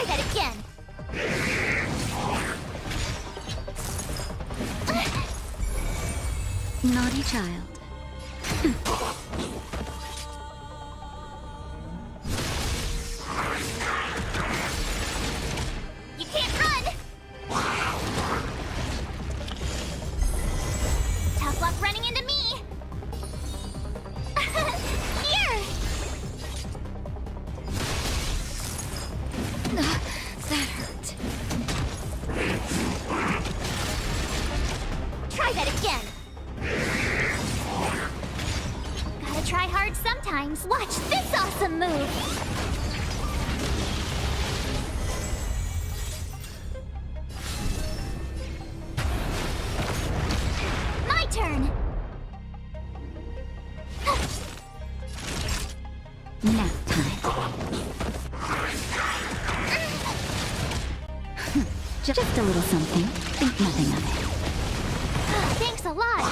Try that again.
Naughty child.
You can't run! Tough luck running into me! Here! That hurt. Try that again! Gotta try hard sometimes. Watch this awesome move! My turn!
Nap time. Just a little something. Think nothing of it.
Thanks a lot!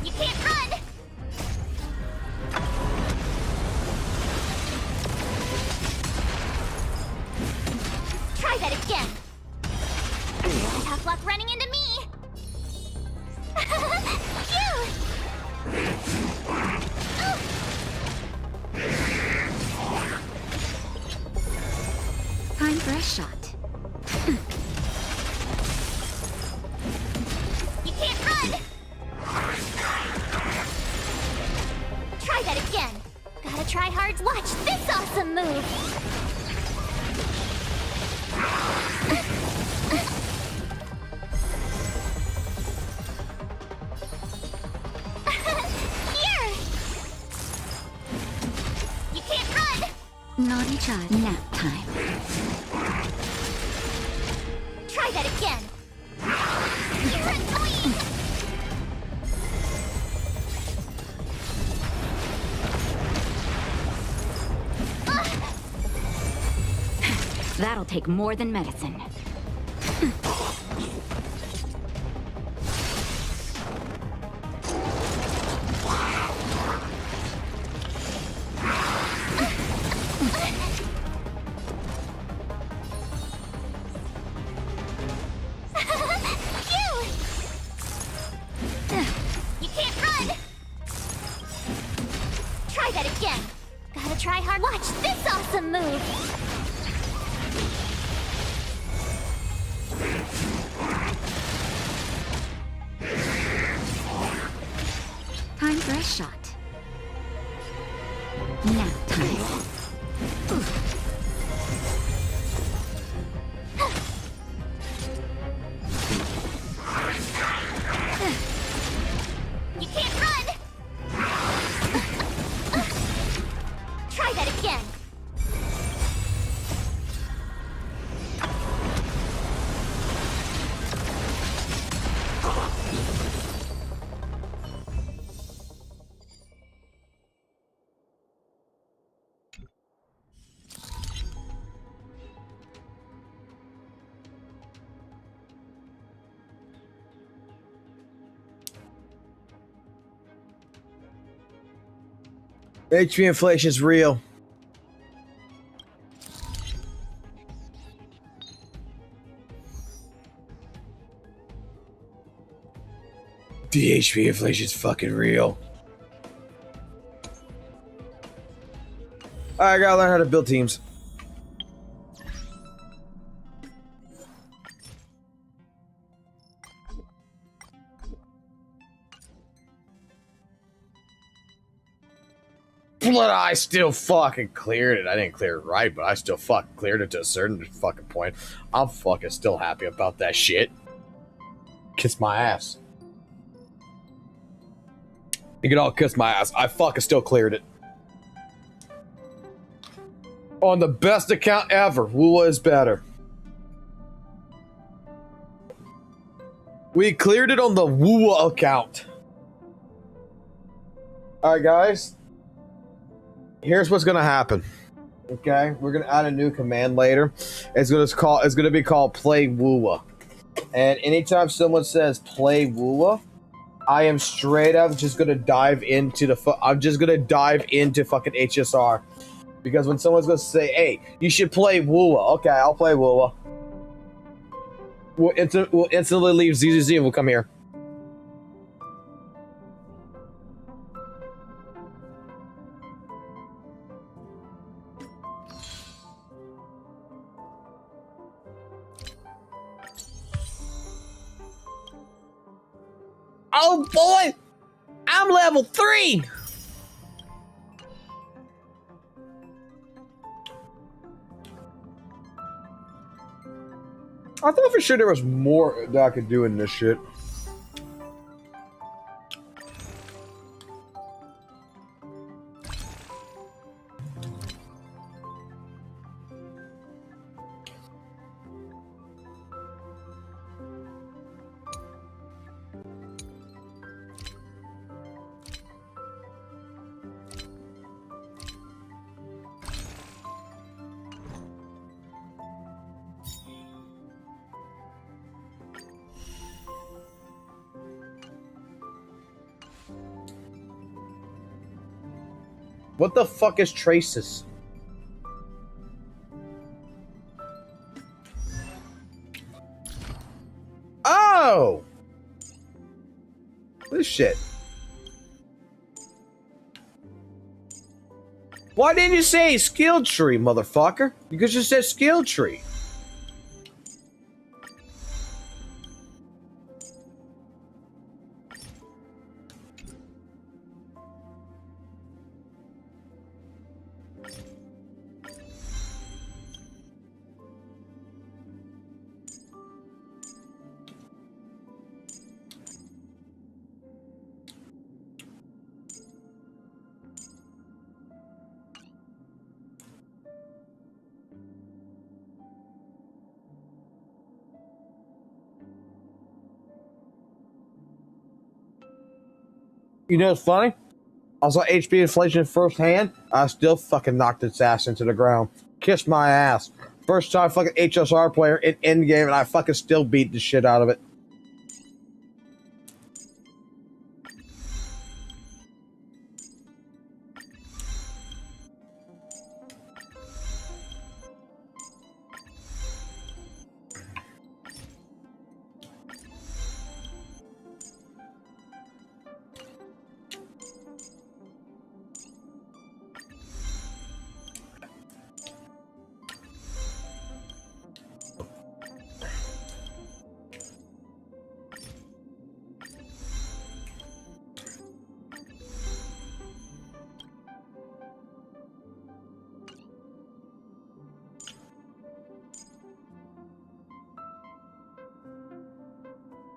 You can't run! Try that again! Tough luck running into me! Phew!
Time for a shot.
You can't run! Try that again! Gotta try hard. Watch this awesome move! Here! You can't run!
Naughty child. Nap time.
Try that again! You're annoying!
That'll take more than medicine.
Phew! You can't run! Try that again! Gotta try hard. Watch this awesome move!
Time for a shot. Nap time.
You can't run! Try that again!
HP inflation's real. The HP inflation's fucking real. I gotta learn how to build teams. But I still fucking cleared it. I didn't clear it right, but I still fucking cleared it to a certain fucking point. I'm fucking still happy about that shit. Kiss my ass. You can all kiss my ass. I fucking still cleared it. On the best account ever. WUWA is better. We cleared it on the WUWA account. Alright, guys. Here's what's gonna happen. Okay, we're gonna add a new command later. It's gonna be called play WUWA. And anytime someone says play WUWA, I am straight up just gonna dive into I'm just gonna dive into fucking HSR. Because when someone's gonna say, hey, you should play WUWA. Okay, I'll play WUWA. We'll instantly leave ZZZ and we'll come here. Oh boy! I'm level 3! I thought for sure there was more that I could do in this shit. What the fuck is Traces? Oh! This shit. Why didn't you say skill tree, motherfucker? You could just say skill tree. You know what's funny? I saw HP inflation firsthand. I still fucking knocked its ass into the ground. Kiss my ass. First time fucking HSR player in endgame, and I fucking still beat the shit out of it.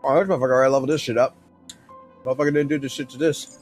Oh, this motherfucker already leveled this shit up. Motherfucker didn't do this shit to this.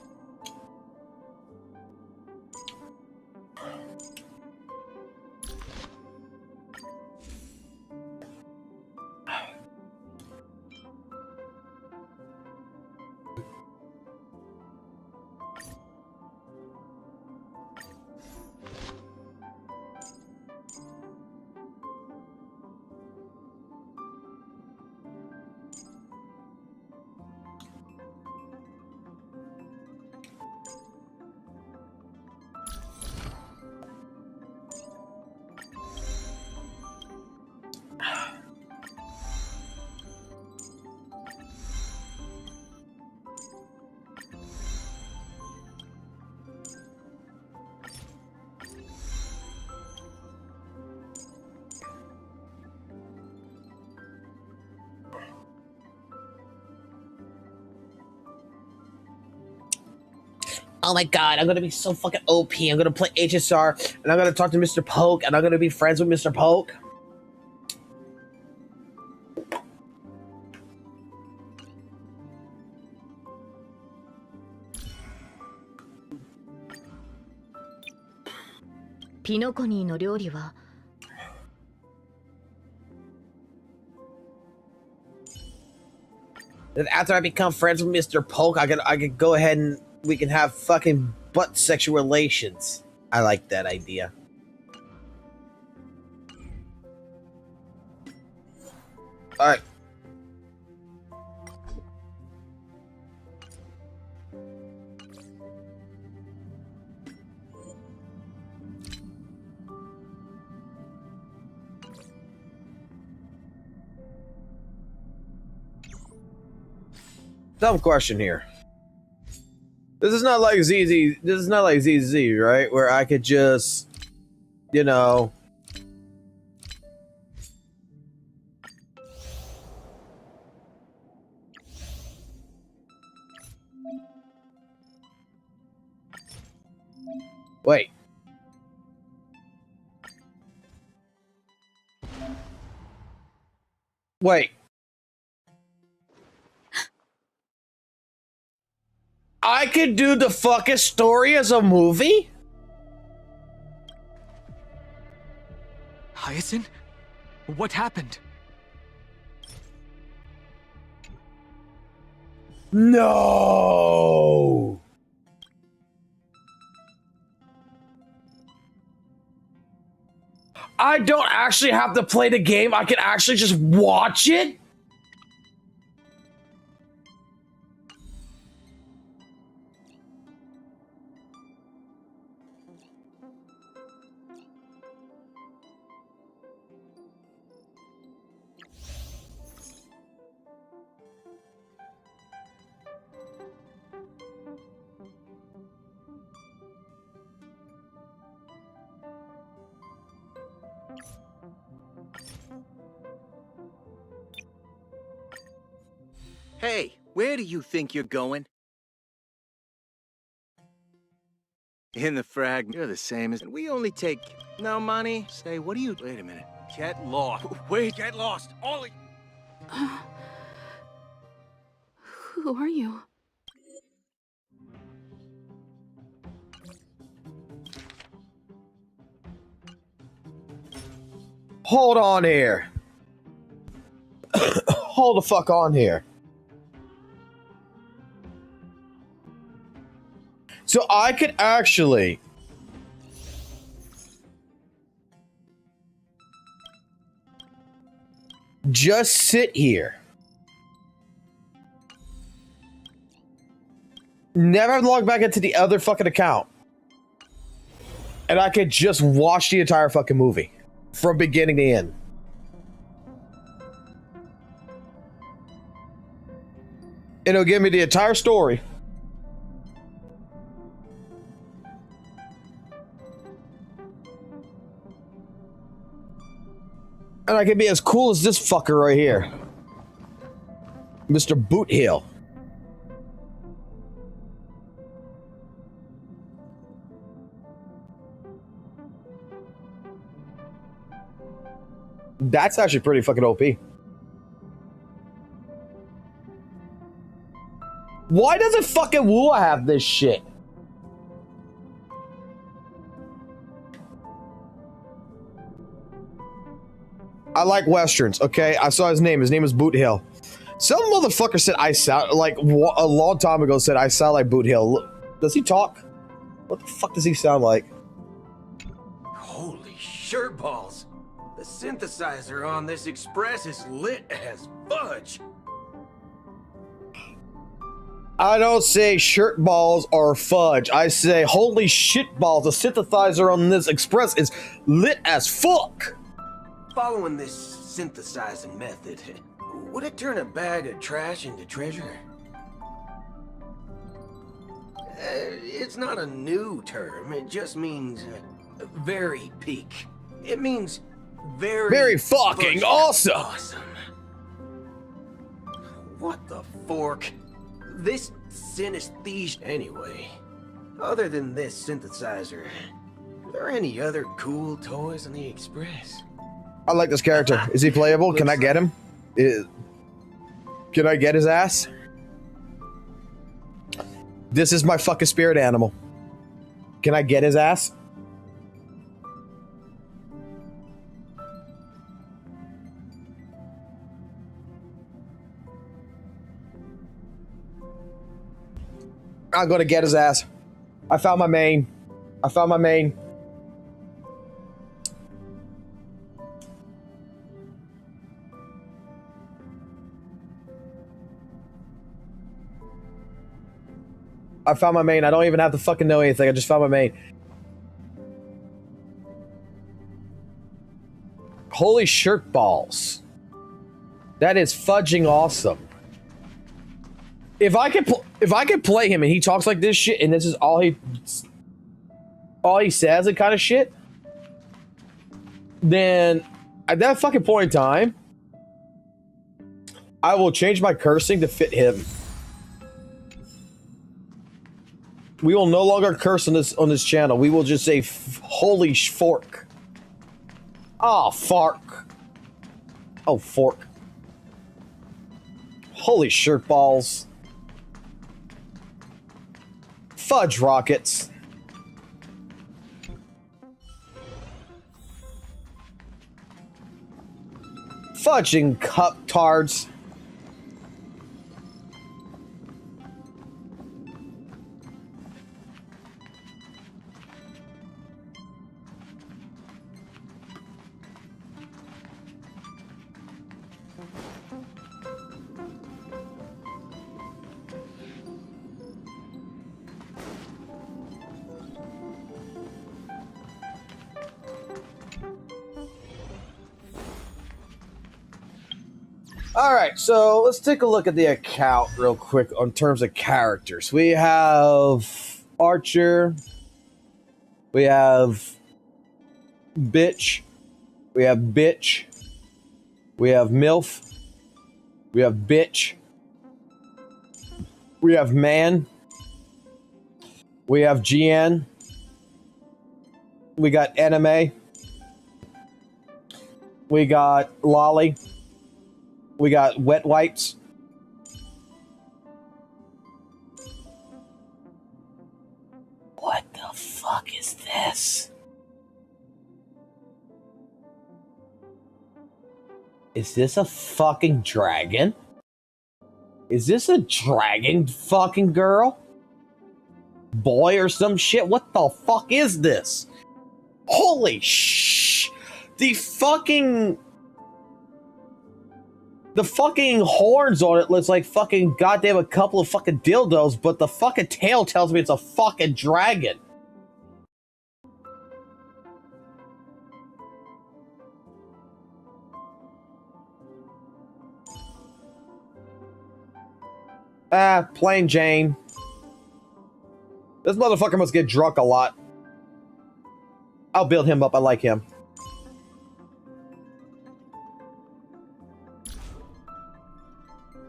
Oh my god, I'm gonna be so fucking OP. I'm gonna play HSR, and I'm gonna talk to Mr. Poke, and I'm gonna be friends with Mr. Poke. Then after I become friends with Mr. Poke, I could go ahead and we can have fucking butt sexual relations. I like that idea. Alright. Dumb question here. This is not like ZZ. This is not like ZZZ, right? Where I could just, you know. Wait. Wait. I could do the fucking story as a movie?
Hyacinth? What happened?
No. I don't actually have to play the game. I can actually just watch it?
Hey, where do you think you're going? In the frag, you're the same as... We only take no money. Say, what do you... Wait a minute. Get lost. Wait, get lost. Ollie!
Who are you?
Hold on here. Hold the fuck on here. So I could actually just sit here, never log back into the other fucking account, and I could just watch the entire fucking movie from beginning to end. It'll give me the entire story. And I can be as cool as this fucker right here. Mr. Boothill. That's actually pretty fucking OP. Why doesn't fucking WUWA have this shit? I like westerns, okay? I saw his name. His name is Boothill. Some motherfucker said I sound like a long time ago said I sound like Boothill. Does he talk? What the fuck does he sound like?
Holy shirt balls! The synthesizer on this express is lit as fudge.
I don't say shirt balls or fudge. I say holy shit balls. The synthesizer on this express is lit as fuck.
Following this synthesizing method, would it turn a bag of trash into treasure? It's not a new term. It just means very peak. It means very
fucking awesome.
What the fork? This synesthesia anyway. Other than this synthesizer, are there any other cool toys on the Express?
I like this character. Is he playable? Can I get him? Can I get his ass? This is my fucking spirit animal. Can I get his ass? I'm gonna get his ass. I found my main. I found my main. I found my main. I don't even have to fucking know anything. I just found my main. Holy shirt balls. That is fudging awesome.
If I could play him and he talks like this shit and this is all he says and kind of shit, then at that fucking point in time, I will change my cursing to fit him. We will no longer curse on this channel. We will just say holy fork. Ah, fark. Oh, fork. Holy shirt balls. Fudge rockets. Fudging cup tards. Alright, so let's take a look at the account real quick on terms of characters. We have Archer. We have Bitch. We have Bitch. We have MILF. We have Bitch. We have Man. We have GN. We got Anime. We got Lolly. We got Wet Wipes. What the fuck is this? Is this a fucking dragon? Is this a dragon fucking girl? Boy or some shit? What the fuck is this? Holy sh! The fucking horns on it looks like fucking goddamn a couple of fucking dildos, but the fucking tail tells me it's a fucking dragon. Plain Jane. This motherfucker must get drunk a lot. I'll build him up. I like him.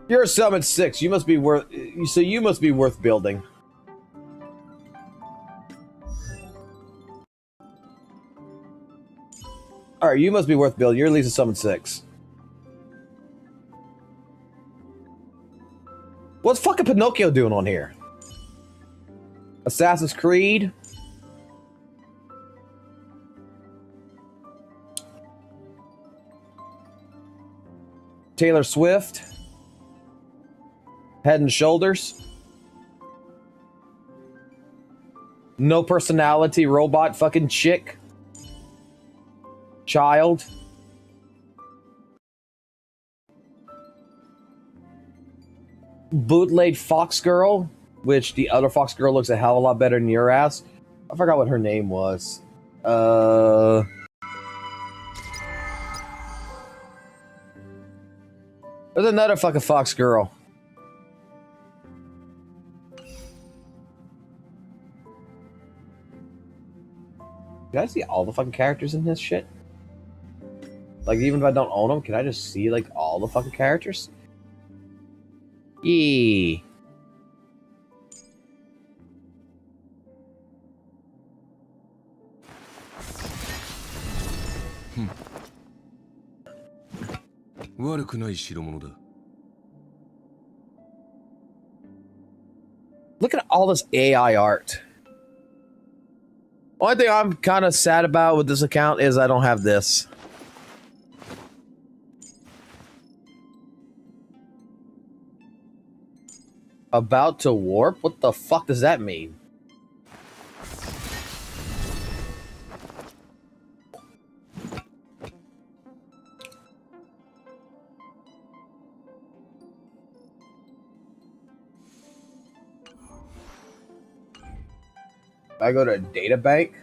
You're a summon 6. You must be worth. So you must be worth building. All right, you must be worth building. You're at least a summon 6. What's fucking Pinocchio doing on here? Assassin's Creed. Taylor Swift. Head and Shoulders. No personality robot fucking chick. Child. Bootleg Fox Girl, which the other Fox Girl looks a hell of a lot better than your ass. I forgot what her name was. There's another fucking Fox Girl. Can I see all the fucking characters in this shit? Like, even if I don't own them, can I just see, like, all the fucking characters? Yee. Look at all this AI art. Only thing I'm kind of sad about with this account is I don't have this. About to warp? What the fuck does that mean? I go to a data bank.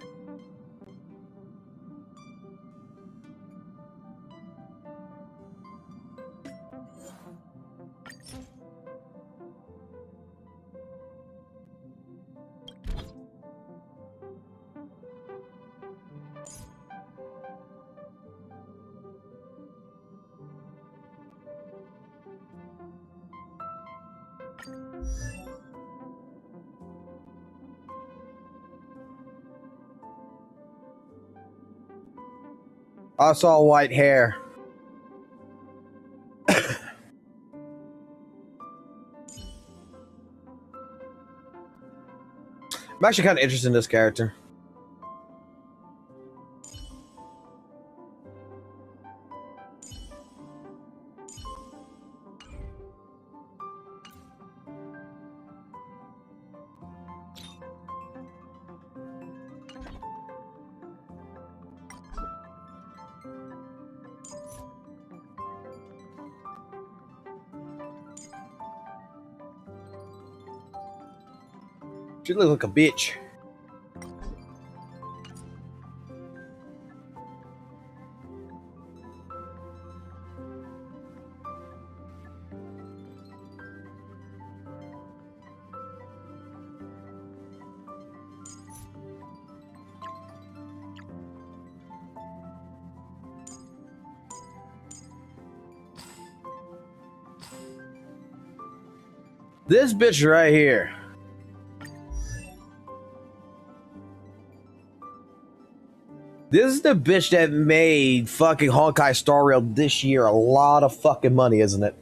I saw white hair. I'm actually kind of interested in this character. She looks like a bitch. This bitch right here. This is the bitch that made fucking Honkai Star Rail this year a lot of fucking money, isn't it?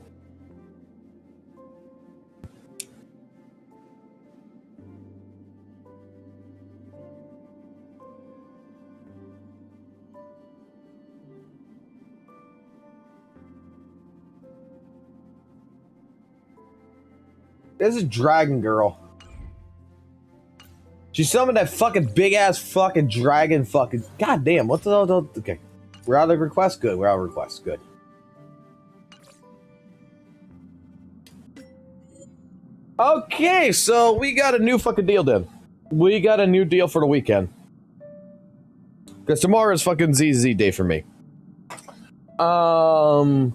This is Dragon Girl. She summoned that fucking big ass fucking dragon fucking. God damn, what the hell? Okay. We're out of request? Good. We're out of request. Good. Okay, so we got a new fucking deal then. We got a new deal for the weekend. Because tomorrow is fucking ZZZ day for me. And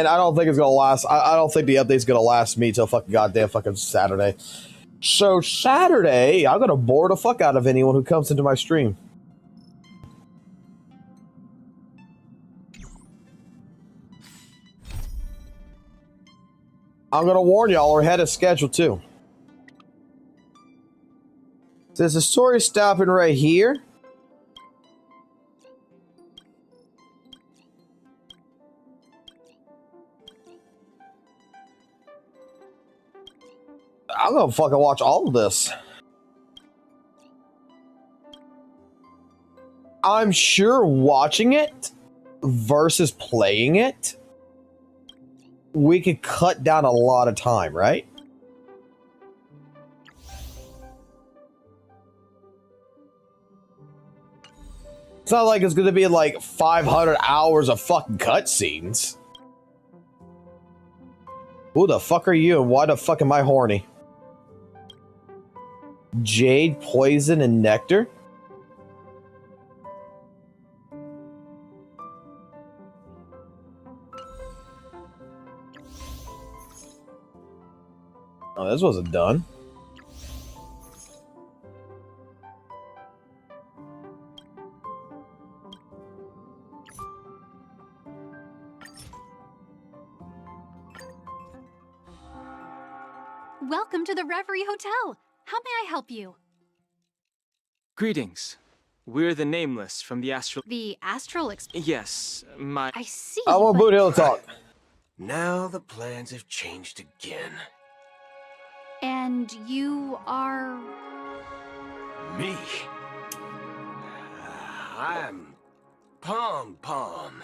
I don't think it's gonna last. I don't think the update's gonna last me till fucking goddamn fucking Saturday. So Saturday, I'm gonna bore the fuck out of anyone who comes into my stream. I'm gonna warn y'all, we're ahead of schedule too. There's a story stopping right here. I'm gonna fucking watch all of this. I'm sure watching it versus playing it, we could cut down a lot of time, right? It's not like it's gonna be like 500 hours of fucking cutscenes. Who the fuck are you and why the fuck am I horny? Jade, poison, and nectar? Oh, this wasn't done.
Welcome to the Reverie Hotel. How may I help you?
Greetings. We're the Nameless from the Astral...
The Astral
Yes, my...
I see.
I want Boot Hill to talk.
Now the plans have changed again.
And you are...
Me? I'm Pom Pom.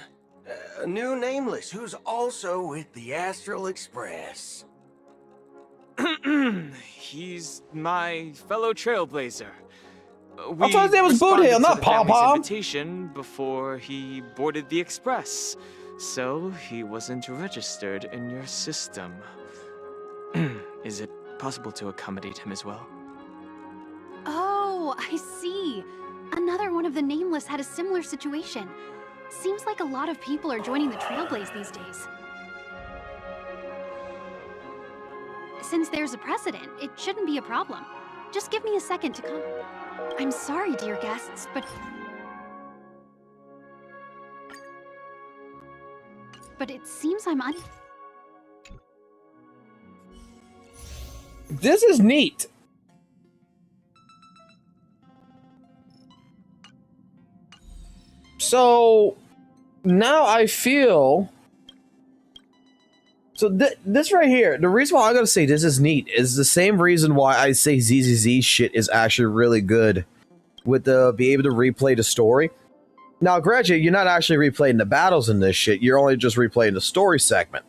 A new Nameless who's also with the Astral Express.
He's my fellow trailblazer.
I thought his name was Boot Hill, not Pom Pom.
Invitation before he boarded the express, so he wasn't registered in your system. Is it possible to accommodate him as well?
Oh, I see. Another one of the Nameless had a similar situation. Seems like a lot of people are joining the Trailblaze these days. Since there's a precedent, it shouldn't be a problem. Just give me a second to come. I'm sorry, dear guests, but it seems I'm
This is neat. So now I feel. So this right here, the reason why I'm gonna say this is neat is the same reason why I say ZZZ shit is actually really good, with the be able to replay the story. Now, granted, you're not actually replaying the battles in this shit. You're only just replaying the story segment,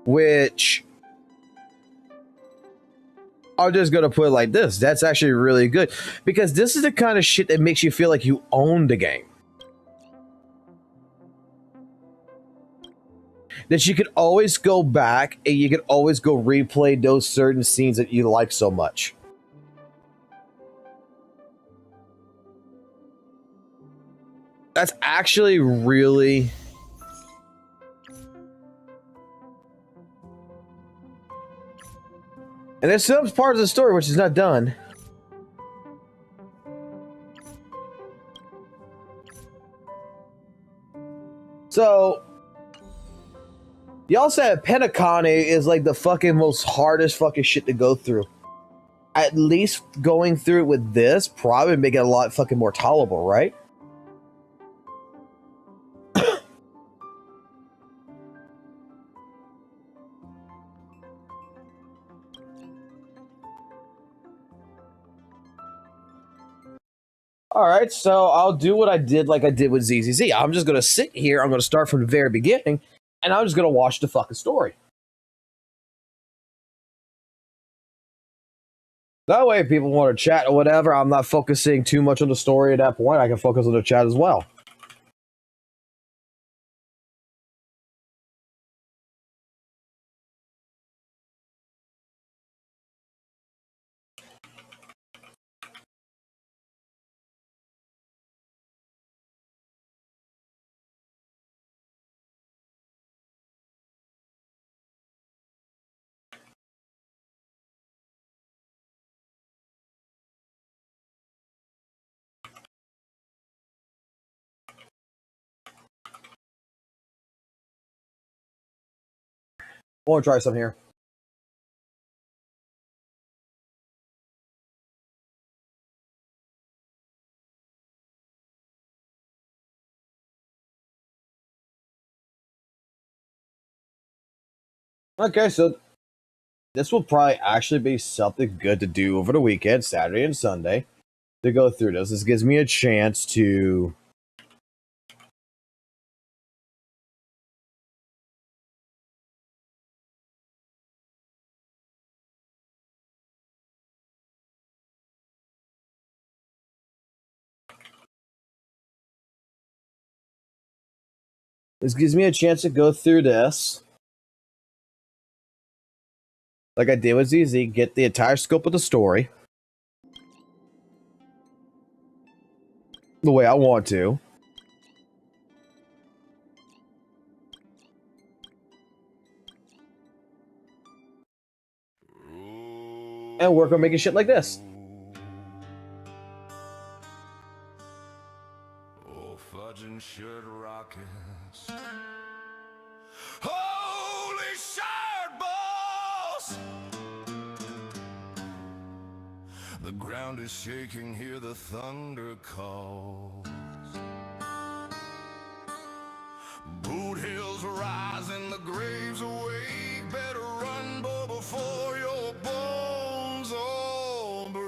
which I'm just gonna put it like this. That's actually really good because this is the kind of shit that makes you feel like you own the game. That you could always go back and you could always go replay those certain scenes that you like so much. That's actually really... And there's some part of the story which is not done. So... Y'all said Pentacon is like the fucking most hardest fucking shit to go through. At least going through it with this probably make it a lot fucking more tolerable, right? Alright, so I'll do what I did like I did with ZZZ. I'm just gonna sit here, I'm gonna start from the very beginning, and I'm just gonna watch the fucking story. That way, if people want to chat or whatever, I'm not focusing too much on the story at that point. I can focus on the chat as well. I want to try some here. Okay, so this will probably actually be something good to do over the weekend, Saturday and Sunday, to go through this. This gives me a chance to... This gives me a chance to go through this, like I did with ZZ, get the entire scope of the story the way I want to. And work on making shit like this.
Holy shit, boss! The ground is shaking, hear the thunder calls. Boot hills rise and the graves awake. Better run, boy, before your bones all break.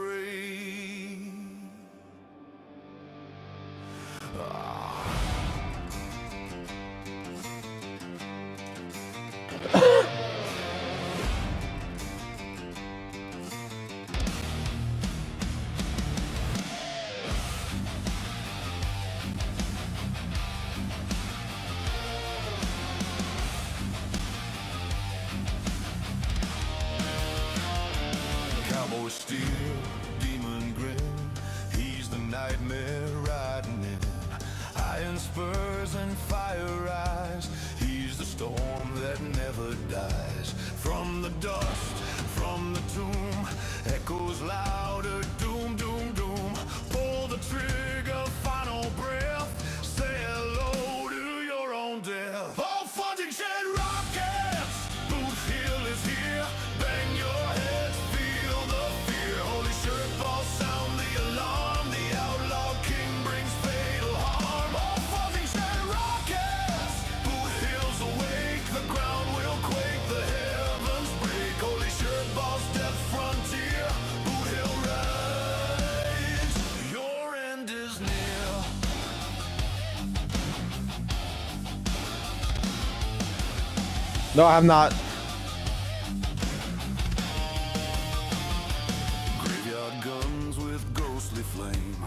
Cowboy steel, demon grin. He's the nightmare riding in. Iron spurs and fire eyes. He's the storm that never dies. From the dust, from the tomb, echoes louder. Doom, doom, doom. Pull the trigger, final breath. Say hello to your own death. All funding shed rockets. Boot Hill is here. Bang your heads, feel the fear. Holy shirt ball, sound the alarm. The outlaw king brings fatal harm. All funding
No, I have not.
Graveyard guns with ghostly flame.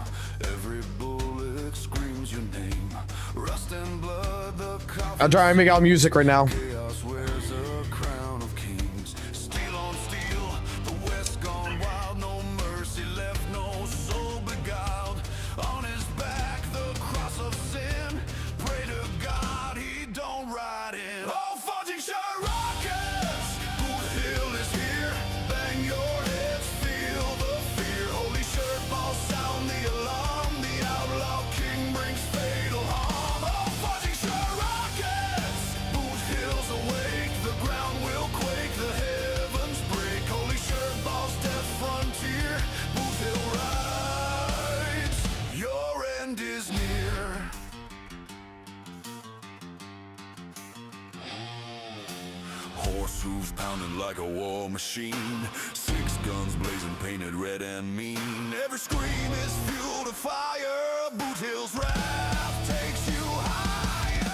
Every bullet screams your name. Rust and blood, the
I'm trying to make out music right now.
chaos wears a crown of kings. Steel on steel, the West gone wild. No mercy left, no soul beguiled. On his back, the cross of sin. Pray to God he don't ride in. Oh, fudging sure rockets! Boot Hill is here. Bang your heads, feel the fear. Holy shirt balls sound the alarm. The outlaw king brings fatal harm. Oh, fudging sure rockets! Boot Hill's awake. The ground will quake. The heavens break. Holy shirt balls, death frontier. Boot Hill rides. Your end is near. Horse hooves pounding like a war machine. 6 guns blazing, painted red and mean. Every scream is fuel to fire. Boot Hill's wrath takes you higher.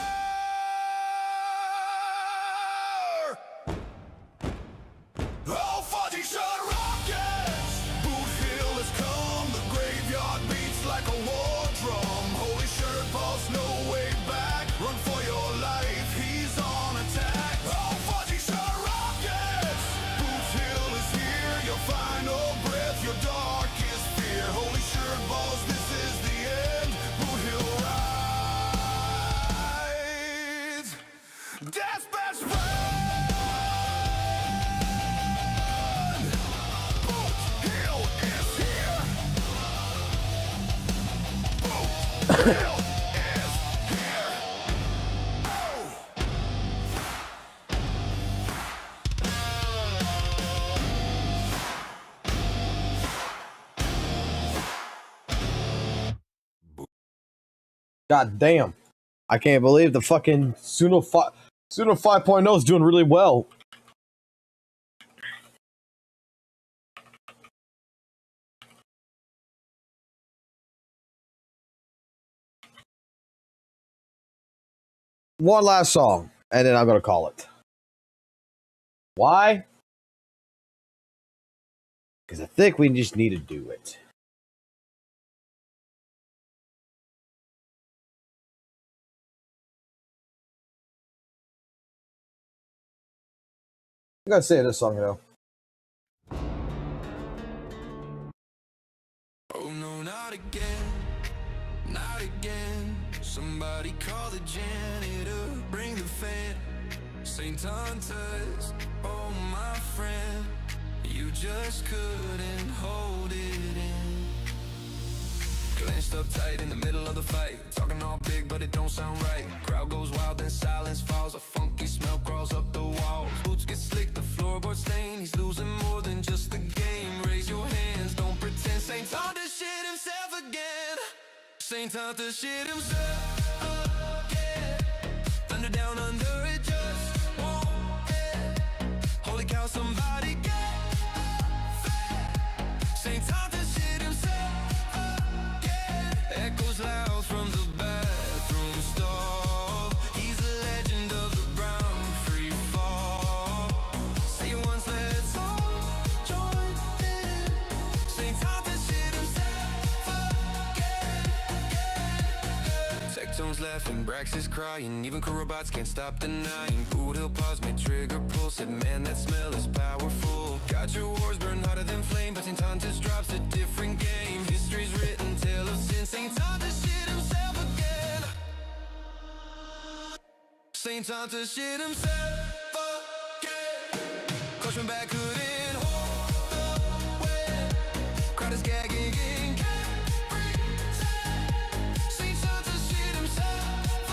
Oh, fudgy shot rockets! Boot Hill has come. The graveyard beats like a war drum. Holy shirt balls, no way back. Run for your life, he's on attack. Oh, fudgy shot rockets! Boot Hill is here. Your final breath, your darkest fear. Holy shirt balls, this is the end. Boot Hill rides. Death's best friend.
God damn. I can't believe the fucking Suno 5.0 is doing really well. One last song, and then I'm going to call it. Why? Because I think we just need to do it. I gotta say this song though.
Oh no, not again, not again. Somebody call the janitor, bring the fan. St. Tantas, oh my friend, you just couldn't hold it in. Clenched up tight in the middle of the fight, talking all big but it don't sound right. Crowd goes wild, then silence falls, a funky smell crawls up the walls. Boots get slick, the floorboard stain, he's losing more than just the game. Raise your hands, don't pretend. Saint Tanta shit himself again. Saint Tanta shit himself again. Thunder down under it just won't end. Holy cow, somebody get fed. Saint Tanta shit himself again. Echoes loud from the bathroom stall. He's a legend of the brown free fall. Say it once, let's all join in. Saint Tanta shit himself again. Tectone's laughing, Brax is crying. Even cool robots can't stop denying. Boot Hill pause, mid trigger pull. Said man, that smell is powerful. Got your wars burn hotter than flame, but Saint Tantas drops a different game. History's written, tale of sin. Saint Tanta shit himself again. Saint Tanta shit himself again. Caution back couldn't hold the weight. Crowd is gagging in Saint Tanta shit himself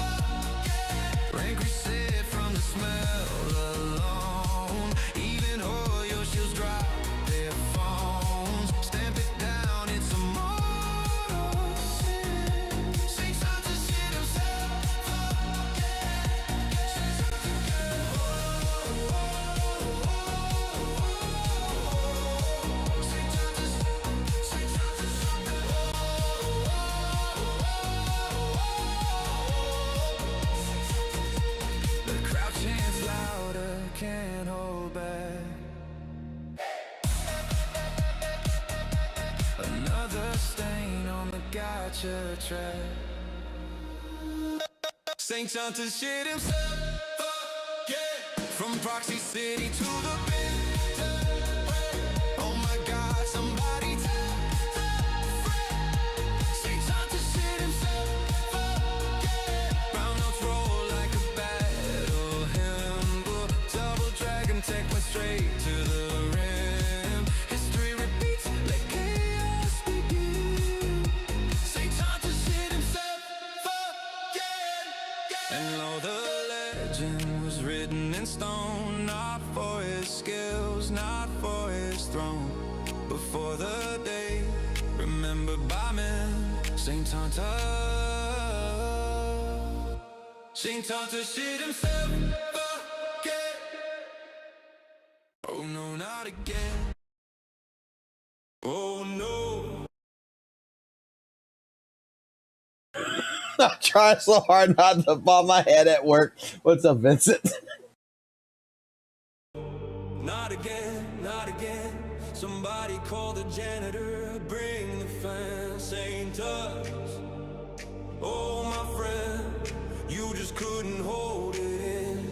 again. Rank reset from the smell alone. Even Hoyo shields drop their phones. Stamp it down, it's a mortal sin. Saint Tanta shit himself again. GACHA track. Saint John to shit himself, yeah. From Proxy City to the big, oh my God, somebody tell Saint John to shit himself, yeah. Round notes roll like a battle hymn, double dragon take me straight to the rim. History repeats, let chaos begin. Saint John to shit himself, yeah. And lo, the legend was written in stone, not for his skills, not for his throne, but for the day remembered by men. Saint Tanta shit himself, yeah. Oh no, not again. Oh no.
I'm trying so hard not to bob my head at work. What's up, Vincent?
Not again, not again. Somebody call the janitor, bring the fan. Saint us, oh my friend, you just couldn't hold it in.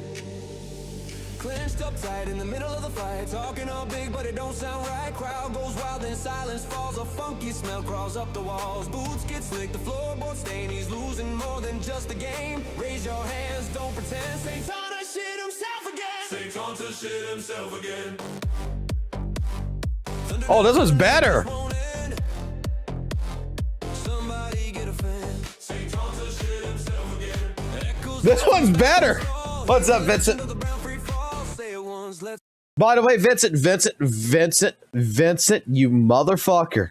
Clenched up tight in the middle of the fight, talking all big but it don't sound right. Crowd goes wild and silence falls, a funky smell crawls up the walls. Boots get slick, the floorboard stain, he's losing more than just a game. Raise your hands, don't pretend. Saint Tana shit himself again. Saint Tana shit himself again.
Oh, this was better.
Somebody get a fan. Saint Tana shit himself again.
This one's better. What's up, Vincent? By the way, Vincent, you motherfucker.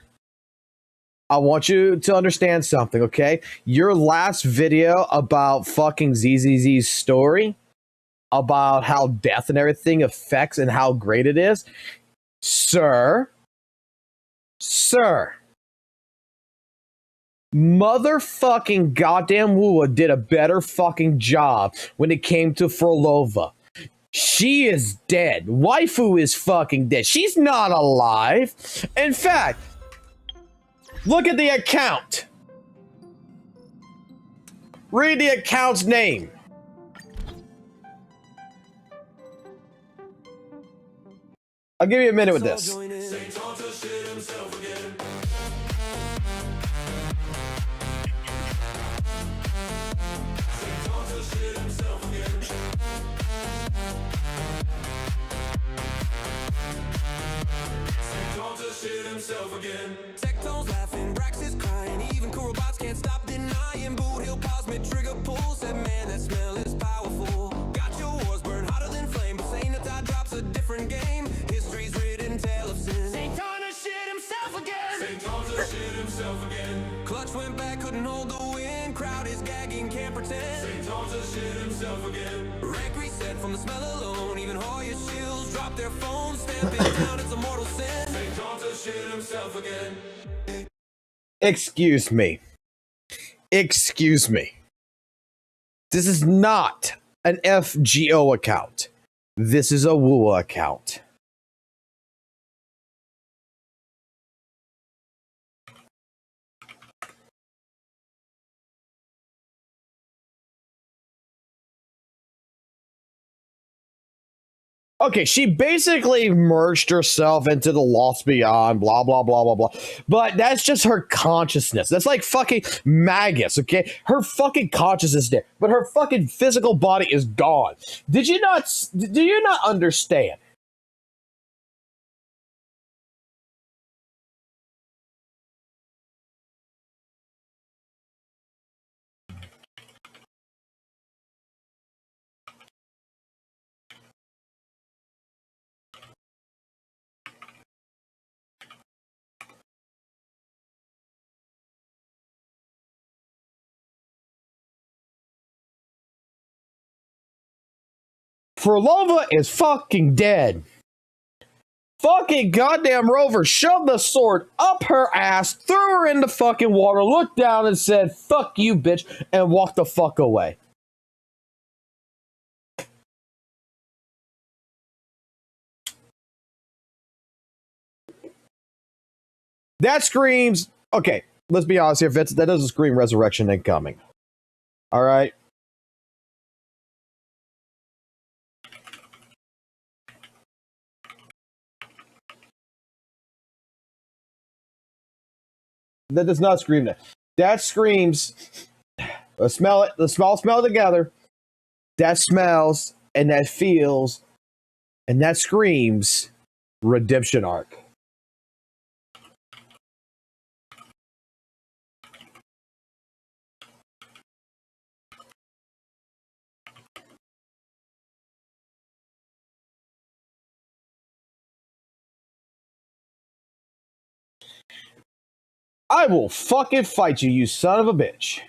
I want you to understand something, okay? Your last video about fucking ZZZ's story, about how death and everything affects and how great it is, sir, motherfucking goddamn WUWA did a better fucking job when it came to Frolova. She is dead. Waifu is fucking dead. She's not alive. In fact, look at the account. Read the account's name. I'll give you a minute with this.
Himself again. Tectone's laughing, Brax is crying, even cool robots can't stop denying. Boot Hill cosmic trigger pulls, that man, that smell is powerful. Got your wars burn hotter than flame, but saying that that drops a different game. History's written tale of sin. Saint Tana shit himself again. Saint Tana shit himself again. Clutch went back, couldn't hold the wind. Crowd is gagging, can't pretend. Saint Tana shit himself again. Rank reset from the smell alone. Even Hoya shields drop their phones, stamping down, it's a mortal sin. Saint Tana shit himself again.
Excuse me. Excuse me. This is not an FGO account. This is a WUWA account. Okay, she basically merged herself into the Lost Beyond, blah, blah, blah, blah, blah. But that's just her consciousness. That's like fucking Magus, okay? Her fucking consciousness is there, but her fucking physical body is gone. Do you not understand? Frolova is fucking dead. Fucking goddamn Rover shoved the sword up her ass, threw her in the fucking water, looked down and said, "Fuck you, bitch," and walked the fuck away. That screams, okay,
let's be honest here, Fitz, that doesn't scream resurrection incoming. All right. That does not scream that. That screams. Let's smell it. Let's all smell it together. That smells and that feels and that screams redemption arc. I will fucking fight you, you son of a bitch.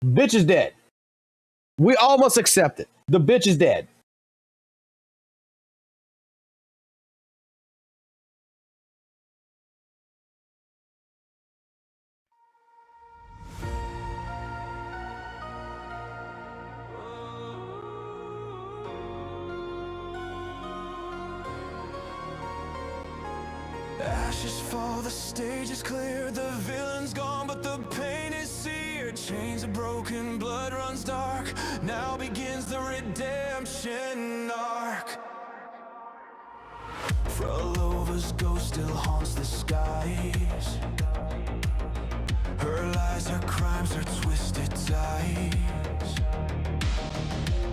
Bitch is dead. We almost accept it. The bitch is dead.
Ashes fall, the stage is clear, the villain's gone, but the pain is seared. Chains are broken, blood runs dark. Now begins the redemption arc. Frolova's ghost still haunts the skies. Her lies, her crimes, her twisted ties.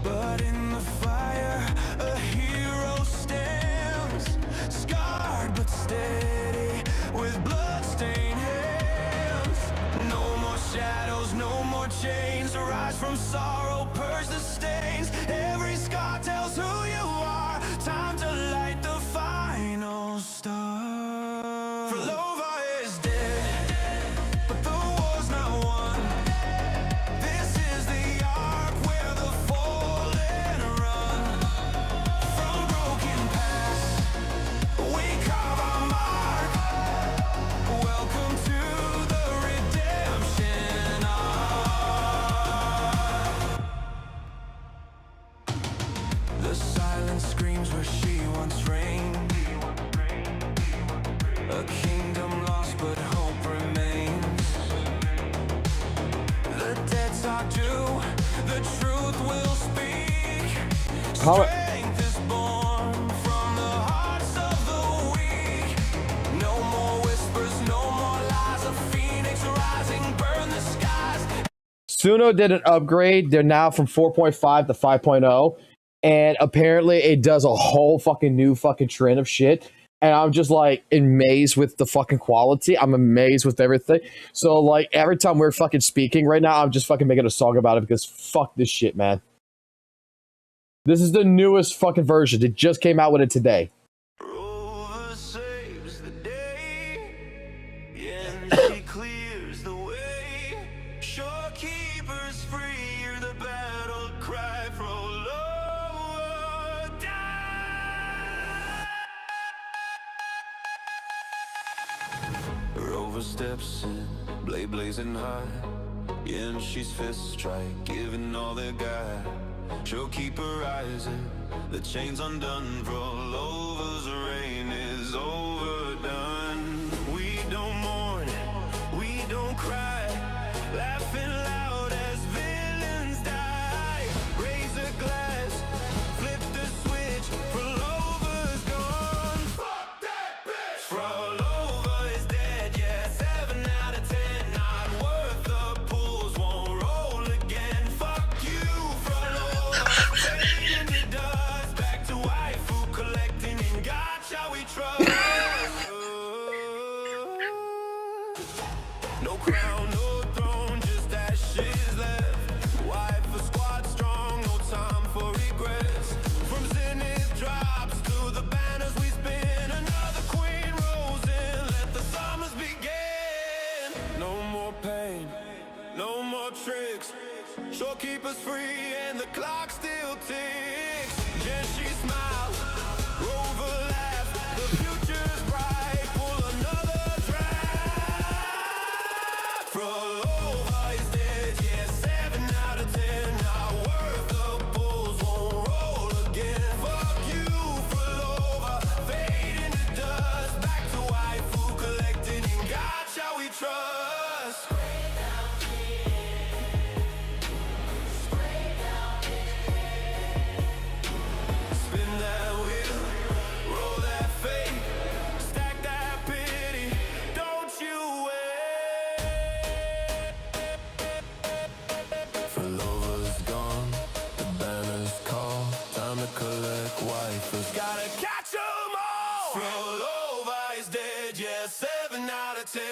But in the fire, a hero stands, scarred but steady, with blood-stained hands. No more shadows, no more chains. Rise from sorrow, purge the stains. Every scar tells who you are. Time to light the final star. Frolova is dead, but the war's not won. This is the arc where the fallen run. From broken past, we carve our mark. Welcome to the redemption arc. The silence screams where she once reigned. A kingdom lost, but hope remains. The dead talk due, the truth will speak. Strength is born from the hearts of the weak. No more whispers, no more lies. A phoenix rising, burn the skies.
Suno did an upgrade. They're now from 4.5 to 5.0. And apparently it does a whole fucking new fucking trend of shit. And I'm just like amazed with the fucking quality. I'm amazed with everything. So like every time we're fucking speaking right now, I'm just fucking making a song about it because fuck this shit, man. This is the newest fucking version. It just came out with it today.
Rover saves the day, and she clears the way. Shorekeepers free, hear the battle cry for lower die. Rover steps in, blade blazing high, and she's fist strike, giving all they got. She'll keep her rising, the chains undone. Frolova's reign is overdone. We don't mourn, we don't cry, laughing loud as villains die. Raise a glass, flip the switch. Frolova's gone. Fuck that bitch. Frolova is dead, yeah. 7 out of 10, not worth the pools, won't roll again. Fuck you, Frolova. Fade into dust, back to waifu collecting in GACHA we trust. No crown, no throne, just ashes left. Wife a squad strong, no time for regrets. From zenith drops to the banners we spin. Another queen rose in, let the summers begin. No more pain, no more tricks. Shorekeepers free and the clock still ticks. Yeah, she smiles, Rover laughs. The future's bright, pull another drag. Rolova is dead, yeah, 7 out of 10.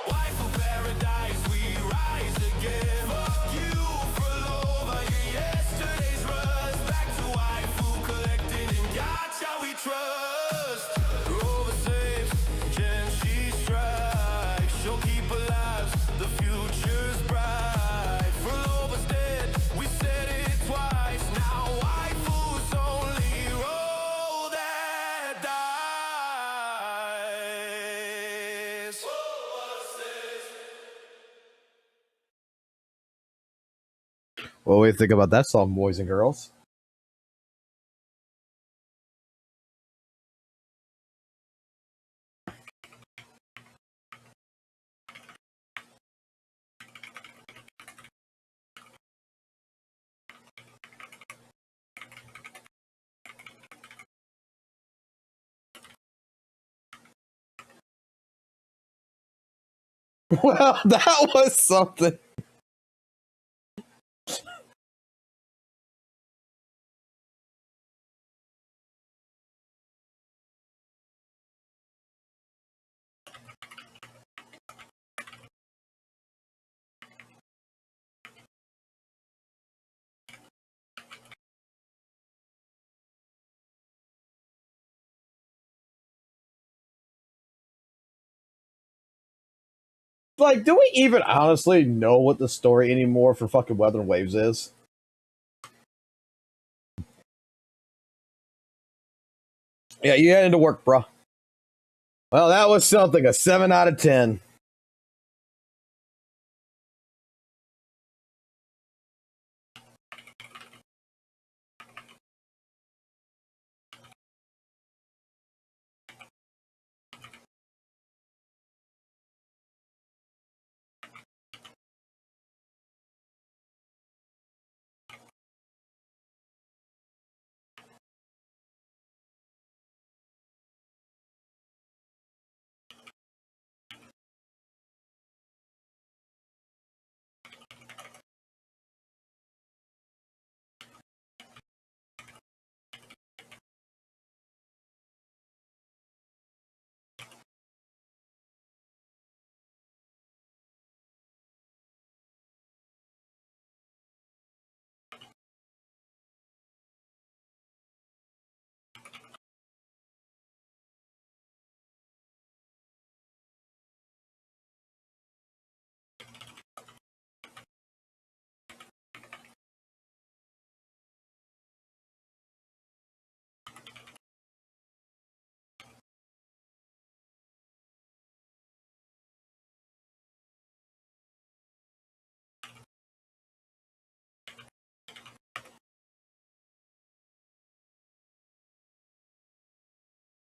Wife of paradise, we rise again. Fuck you, Rolova, you're yesterday's rust. Back to waifu, collected in GACHA we trust. Rolova saves, Jen, she strikes. She'll keep alive, the future's bright. Rolova's dead, we said it twice. Now waifu's only roll that dice.
What do you think about that song, boys and girls? Well, that was something. Like, do we even honestly know what the story anymore for fucking Weather and Waves is? Yeah, you had into work, bro. Well, that was something. A 7 out of 10.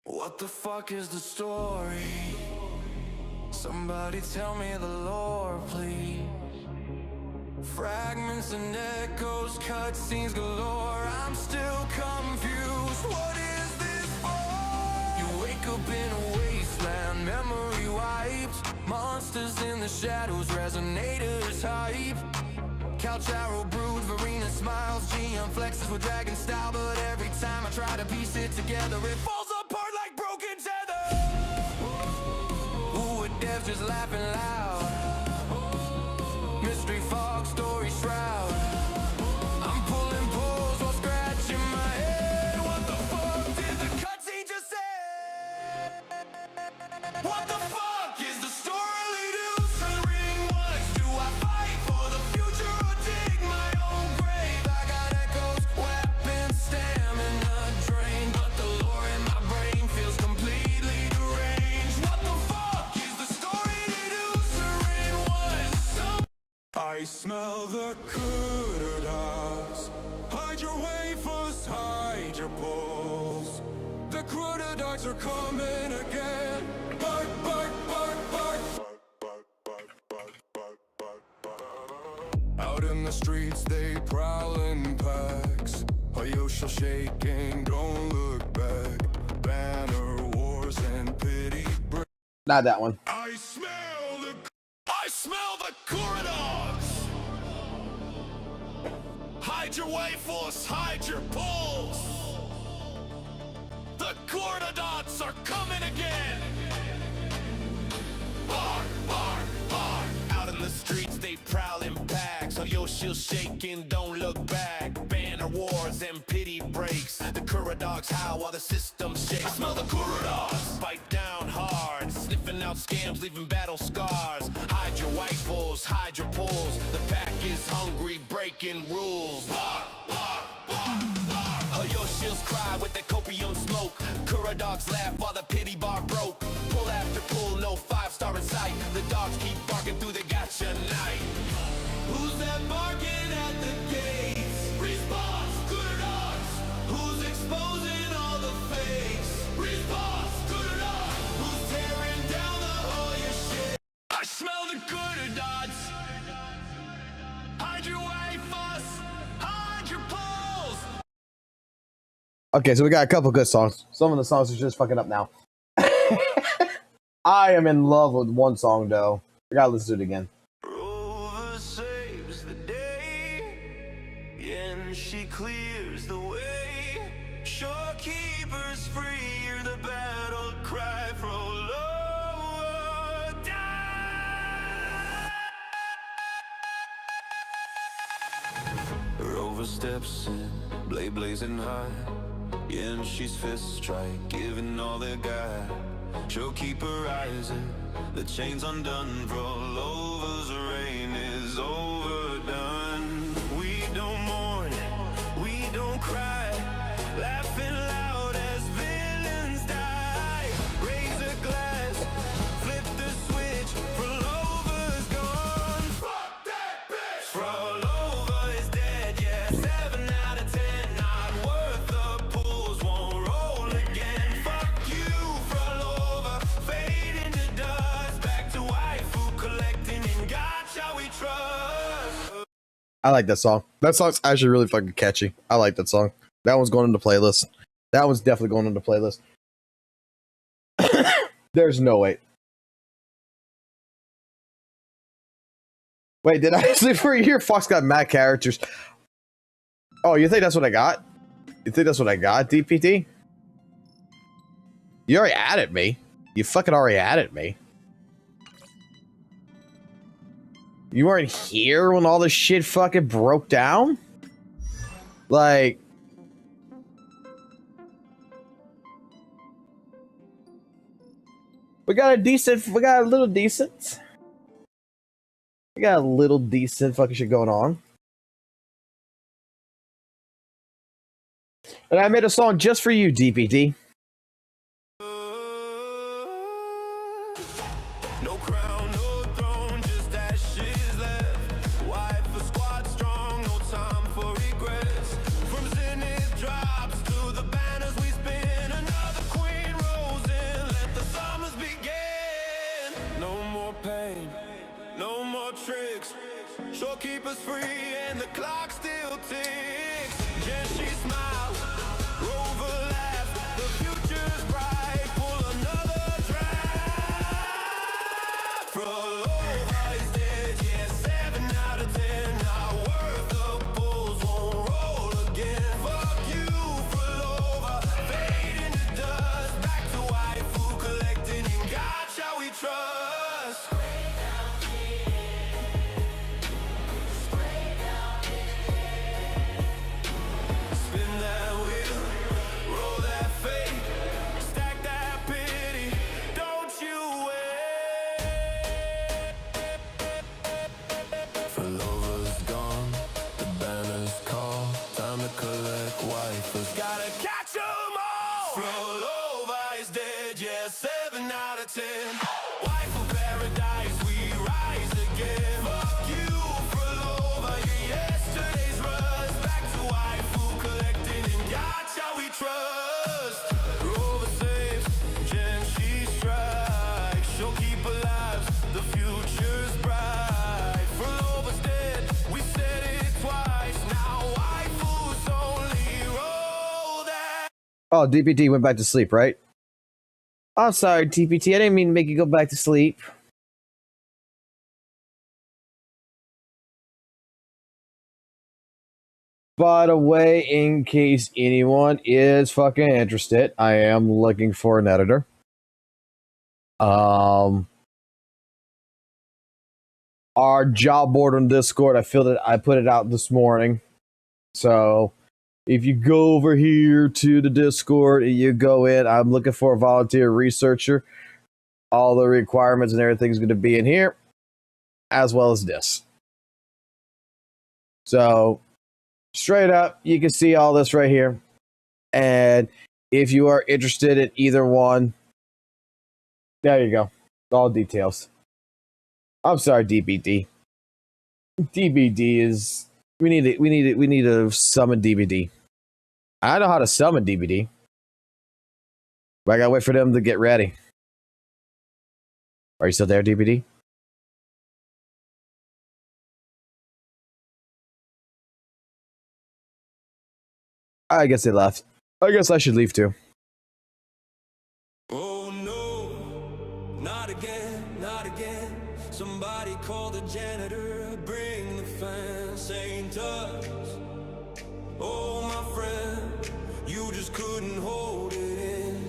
What the fuck is the story? Somebody tell me the lore, please. Fragments and echoes, cutscenes galore. I'm still confused. What is this for? You wake up in a wasteland, memory wiped. Monsters in the shadows, resonators hype. Couch arrow brood, Verena smiles, GM flexes with dragon style. But every time I try to piece it together, it falls apart like broken tether. WUWA devs just laughing loud. Mystery fog, story shroud. I'm pulling pulls while scratching my head. What the fuck did the cutscene just say? What the fuck is the story lead to? Ring once, do I fight for the future or dig my own grave? I got echoes, weapons, stamina drained, but the lore in my brain feels completely deranged. What the fuck is the story lead to? Ring once, I smell the critters. Hide your wafers, hide your balls. The critter dogs are coming again. Bark, bark, bark, bark. Out in the streets they prowl in packs. Ayosha shaking, don't look back. Banner wars and pity.
Not that one.
I smell the corridors. Hide your wayforce, hide your pulls. The corridors are she'll shake and don't look back. Banner wars and pity breaks. The Kura dogs howl while the system shakes. I smell the Kura dogs. Bite down hard. Sniffing out scams, leaving battle scars. Hide your white bulls, hide your pulls. The pack is hungry, breaking rules. Bark, bark, bark, bark. Oh, your shields cry with the copium smoke. Kura dogs laugh while the pity bar broke. Pull after pull, no 5-star in sight. The dogs keep barking through the GACHA night. Who's that barking at the gates? Response, Kura dogs. Who's exposing all the fakes? Response, Kura dogs. Who's tearing down the Hoya shit? I smell the Kura dogs. Hide your white fuss. Hide your poles.
Okay, so we got a couple good songs. Some of the songs are just fucking up now. I am in love with one song though. I gotta listen to it again.
Rover saves the day, and she clears the way. Shorekeepers free, hear the battle cry for lower down. Rover steps in, blade blazing high, and she's fist strike, giving all they got. Showkeeper rising, the chains undone. Rollover's reign is overdone. We don't mourn, we don't cry, laughing loud as villains die. Raise a glass, flip the switch. Rollover's gone. Fuck that bitch. Rollover is dead, yeah. 7 out of 10, not worth the pools, won't roll again. Fuck you, Rollover. Fade into dust, back to waifu collecting and gacha we trust.
I like that song. That song's actually really fucking catchy. I like that song. That one's going into playlist. That one's definitely going into playlist. There's no way. Wait, did I say for a year Fox got mad characters? Oh, you think that's what I got? You think that's what I got, DPT? You already added me. You fucking already added me. You weren't here when all this shit fucking broke down? Like... We got a little decent fucking shit going on. And I made a song just for you, DPT.
No crown, no throne, just ashes left. Wife a squad strong, no time for regrets. From zenith drops to the banners we spin. Another queen rose in, let the summers begin. No more pain, no more tricks. Shorekeepers free and the clock still ticks. Jen, she smiles, Rover laughs, the future's bright. Pull another draft. Rollover is dead, yeah, 7 out of 10. Not worth the bulls, won't roll again. Fuck you, Rollover. Fade into dust, back to waifu collecting and gacha we trust. Spin that wheel, roll that fate, stack that pity, don't you wait. Rollover's gone, the banners call, time to collect wifers. Gotta catch 'em all. Rollover is dead, yeah, 7 out of 10. Waifu paradise, we rise again. Fuck you, Rollover, you're yesterday's rust. Back to waifu collecting and gacha we trust. Rover saves, Jen she strikes. She'll keep alive, the future's bright. Rollover's dead, we said it twice. Now waifu's only roll that.
Oh, DPT went back to sleep, right? I'm sorry, DPT. I didn't mean to make you go back to sleep. By the way, in case anyone is fucking interested, I am looking for an editor. our job board on Discord. I feel that I put it out this morning. So if you go over here to the Discord and you go in, I'm looking for a volunteer researcher. All the requirements and everything's going to be in here, as well as this. So straight up, you can see all this right here. And if you are interested in either one, there you go. All details. I'm sorry, DBD. DBD is we need to summon DBD. I know how to summon DBD, but I gotta wait for them to get ready. Are you still there, DBD? I guess they left. I guess I should leave too.
Oh no, not again, not again. Somebody call the janitor, bring the fan. St. Tuss, oh my friend, you just couldn't hold it in.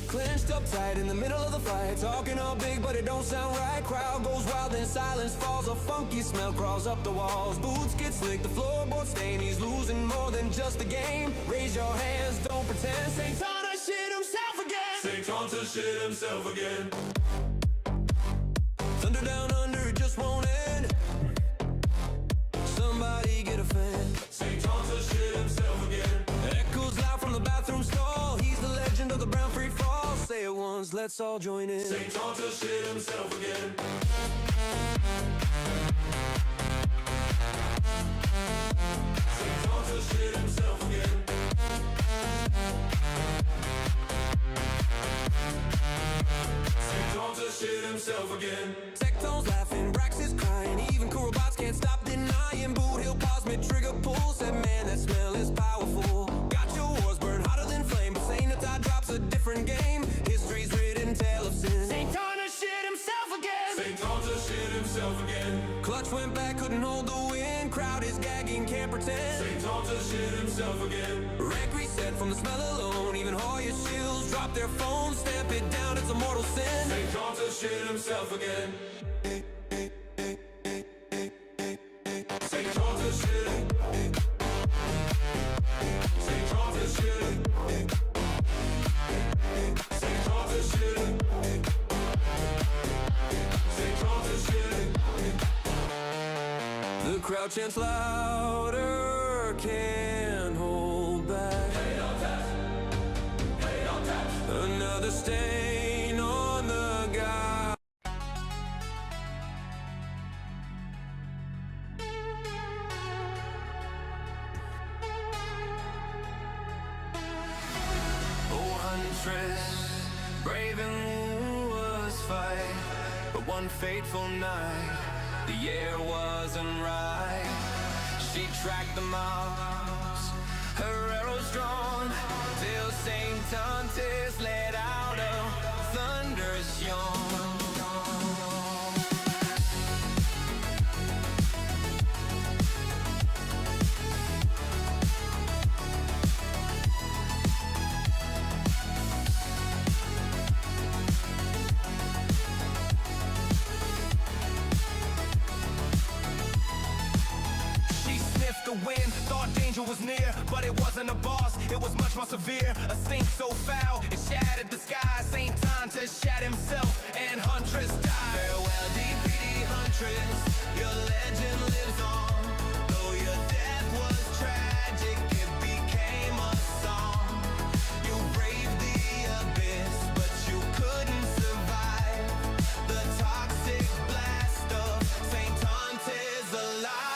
Clenched up tight in the middle of the fight, talking all big but it don't sound right. Crowd goes wild, then silence falls, a funky smell crawls up the walls. Boots get slick, the floorboard stain, he's losing more than just a game. Raise your hands, don't pretend. St. Tuss shit himself again. St. Tuss shit himself again. Thunder down under, it just won't end. Somebody get a fan. St. Tuss shit himself again. Echoes loud from the bathroom stall, he's the legend of the brown free fall. Say it once, let's all join in. St. Tuss shit himself again. St. Tuss shit himself again. St. Tuss shit himself again. Tectone's laughing, Brax is crying, even cool robots can't stop denying. Boot Hill pause mid trigger pull, said man that smell is powerful. Gotcha wars burn hotter than flame, but saying that I drops a different game. History's written tale of sin. St. Tuss shit himself again. St. Tuss shit himself again. Clutch went back, couldn't hold the wind. Crowd is gagging, can't pretend. St. Tuss shit himself again. Rank reset from the smell alone. Even Hoya shields drop their phones. Stamp it down, it's a mortal sin. St. Tuss shit himself again. St. Tuss shit. St. Tuss shit. St. Tuss shit. St. Tuss shit. The crowd chants louder, can't hold back. Another stain on the guy. Oh, huntress, brave in WUWA's fight, but one fateful night, the air wasn't right. She tracked the mouse, her arrows drawn, till St. Tuss let out a thunderous yawn. The wind, thought danger was near, but it wasn't a boss, it was much more severe. A stink so foul, it shattered the sky. St. Tuss shat himself, and Huntress died. Farewell, DPD Huntress, your legend lives on. Though your death was tragic, it became a song. You braved the abyss, but you couldn't survive the toxic blast of St. Tuss alive.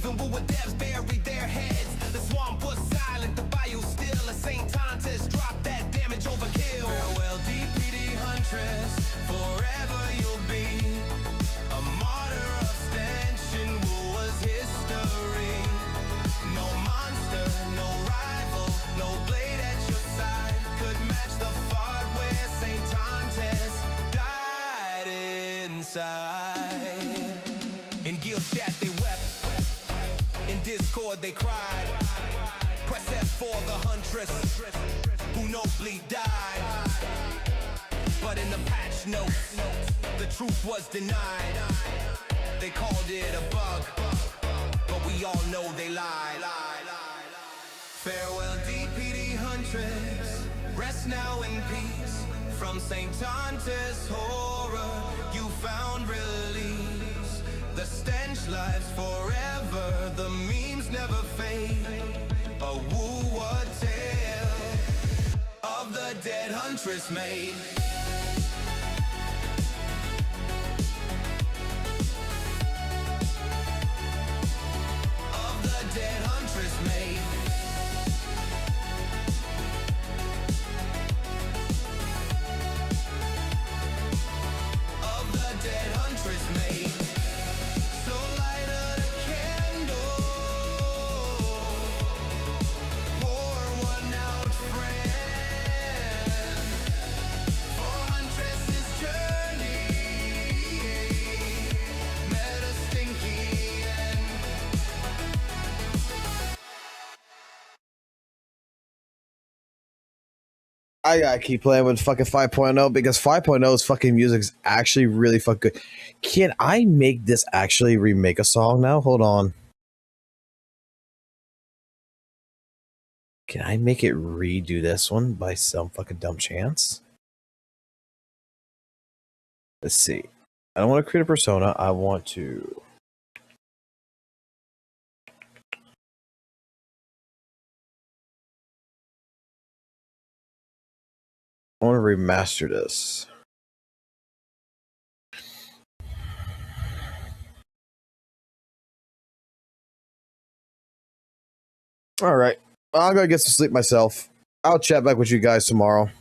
WUWA devs buried their heads. The swamp was silent, the bayou still. A St. Tuss dropped that damage overkill. Farewell, DPD Huntress, forever you'll be a martyr of stench in WUWA's history. No monster, no rival, no blade at your side could match the fart where St. Tuss died inside. In Gilchat they wept, in Discord they cried. Press F for the Huntress who nobly died. but in the patch notes, the truth was denied. They called it a bug, but we all know they lied. Farewell, DPD Huntress, rest now in peace. From St. Tanta's horror, you found release. The stench lives forever, the memes never fade. A WUWA tale of the dead Huntress made. Of the dead Huntress made. Of the dead Huntress made. So light a candle, pour one out, friend, for Huntress's journey met a stinky end.
I gotta keep playing with fucking 5.0 because 5.0's fucking music is actually really fucking good. Can I make this actually remake a song now? Hold on. Can I make it redo this one by some fucking dumb chance? Let's see. I don't want to create a persona. I want to... I want to remaster this. All right. I'm going to get some sleep myself. I'll chat back with you guys tomorrow.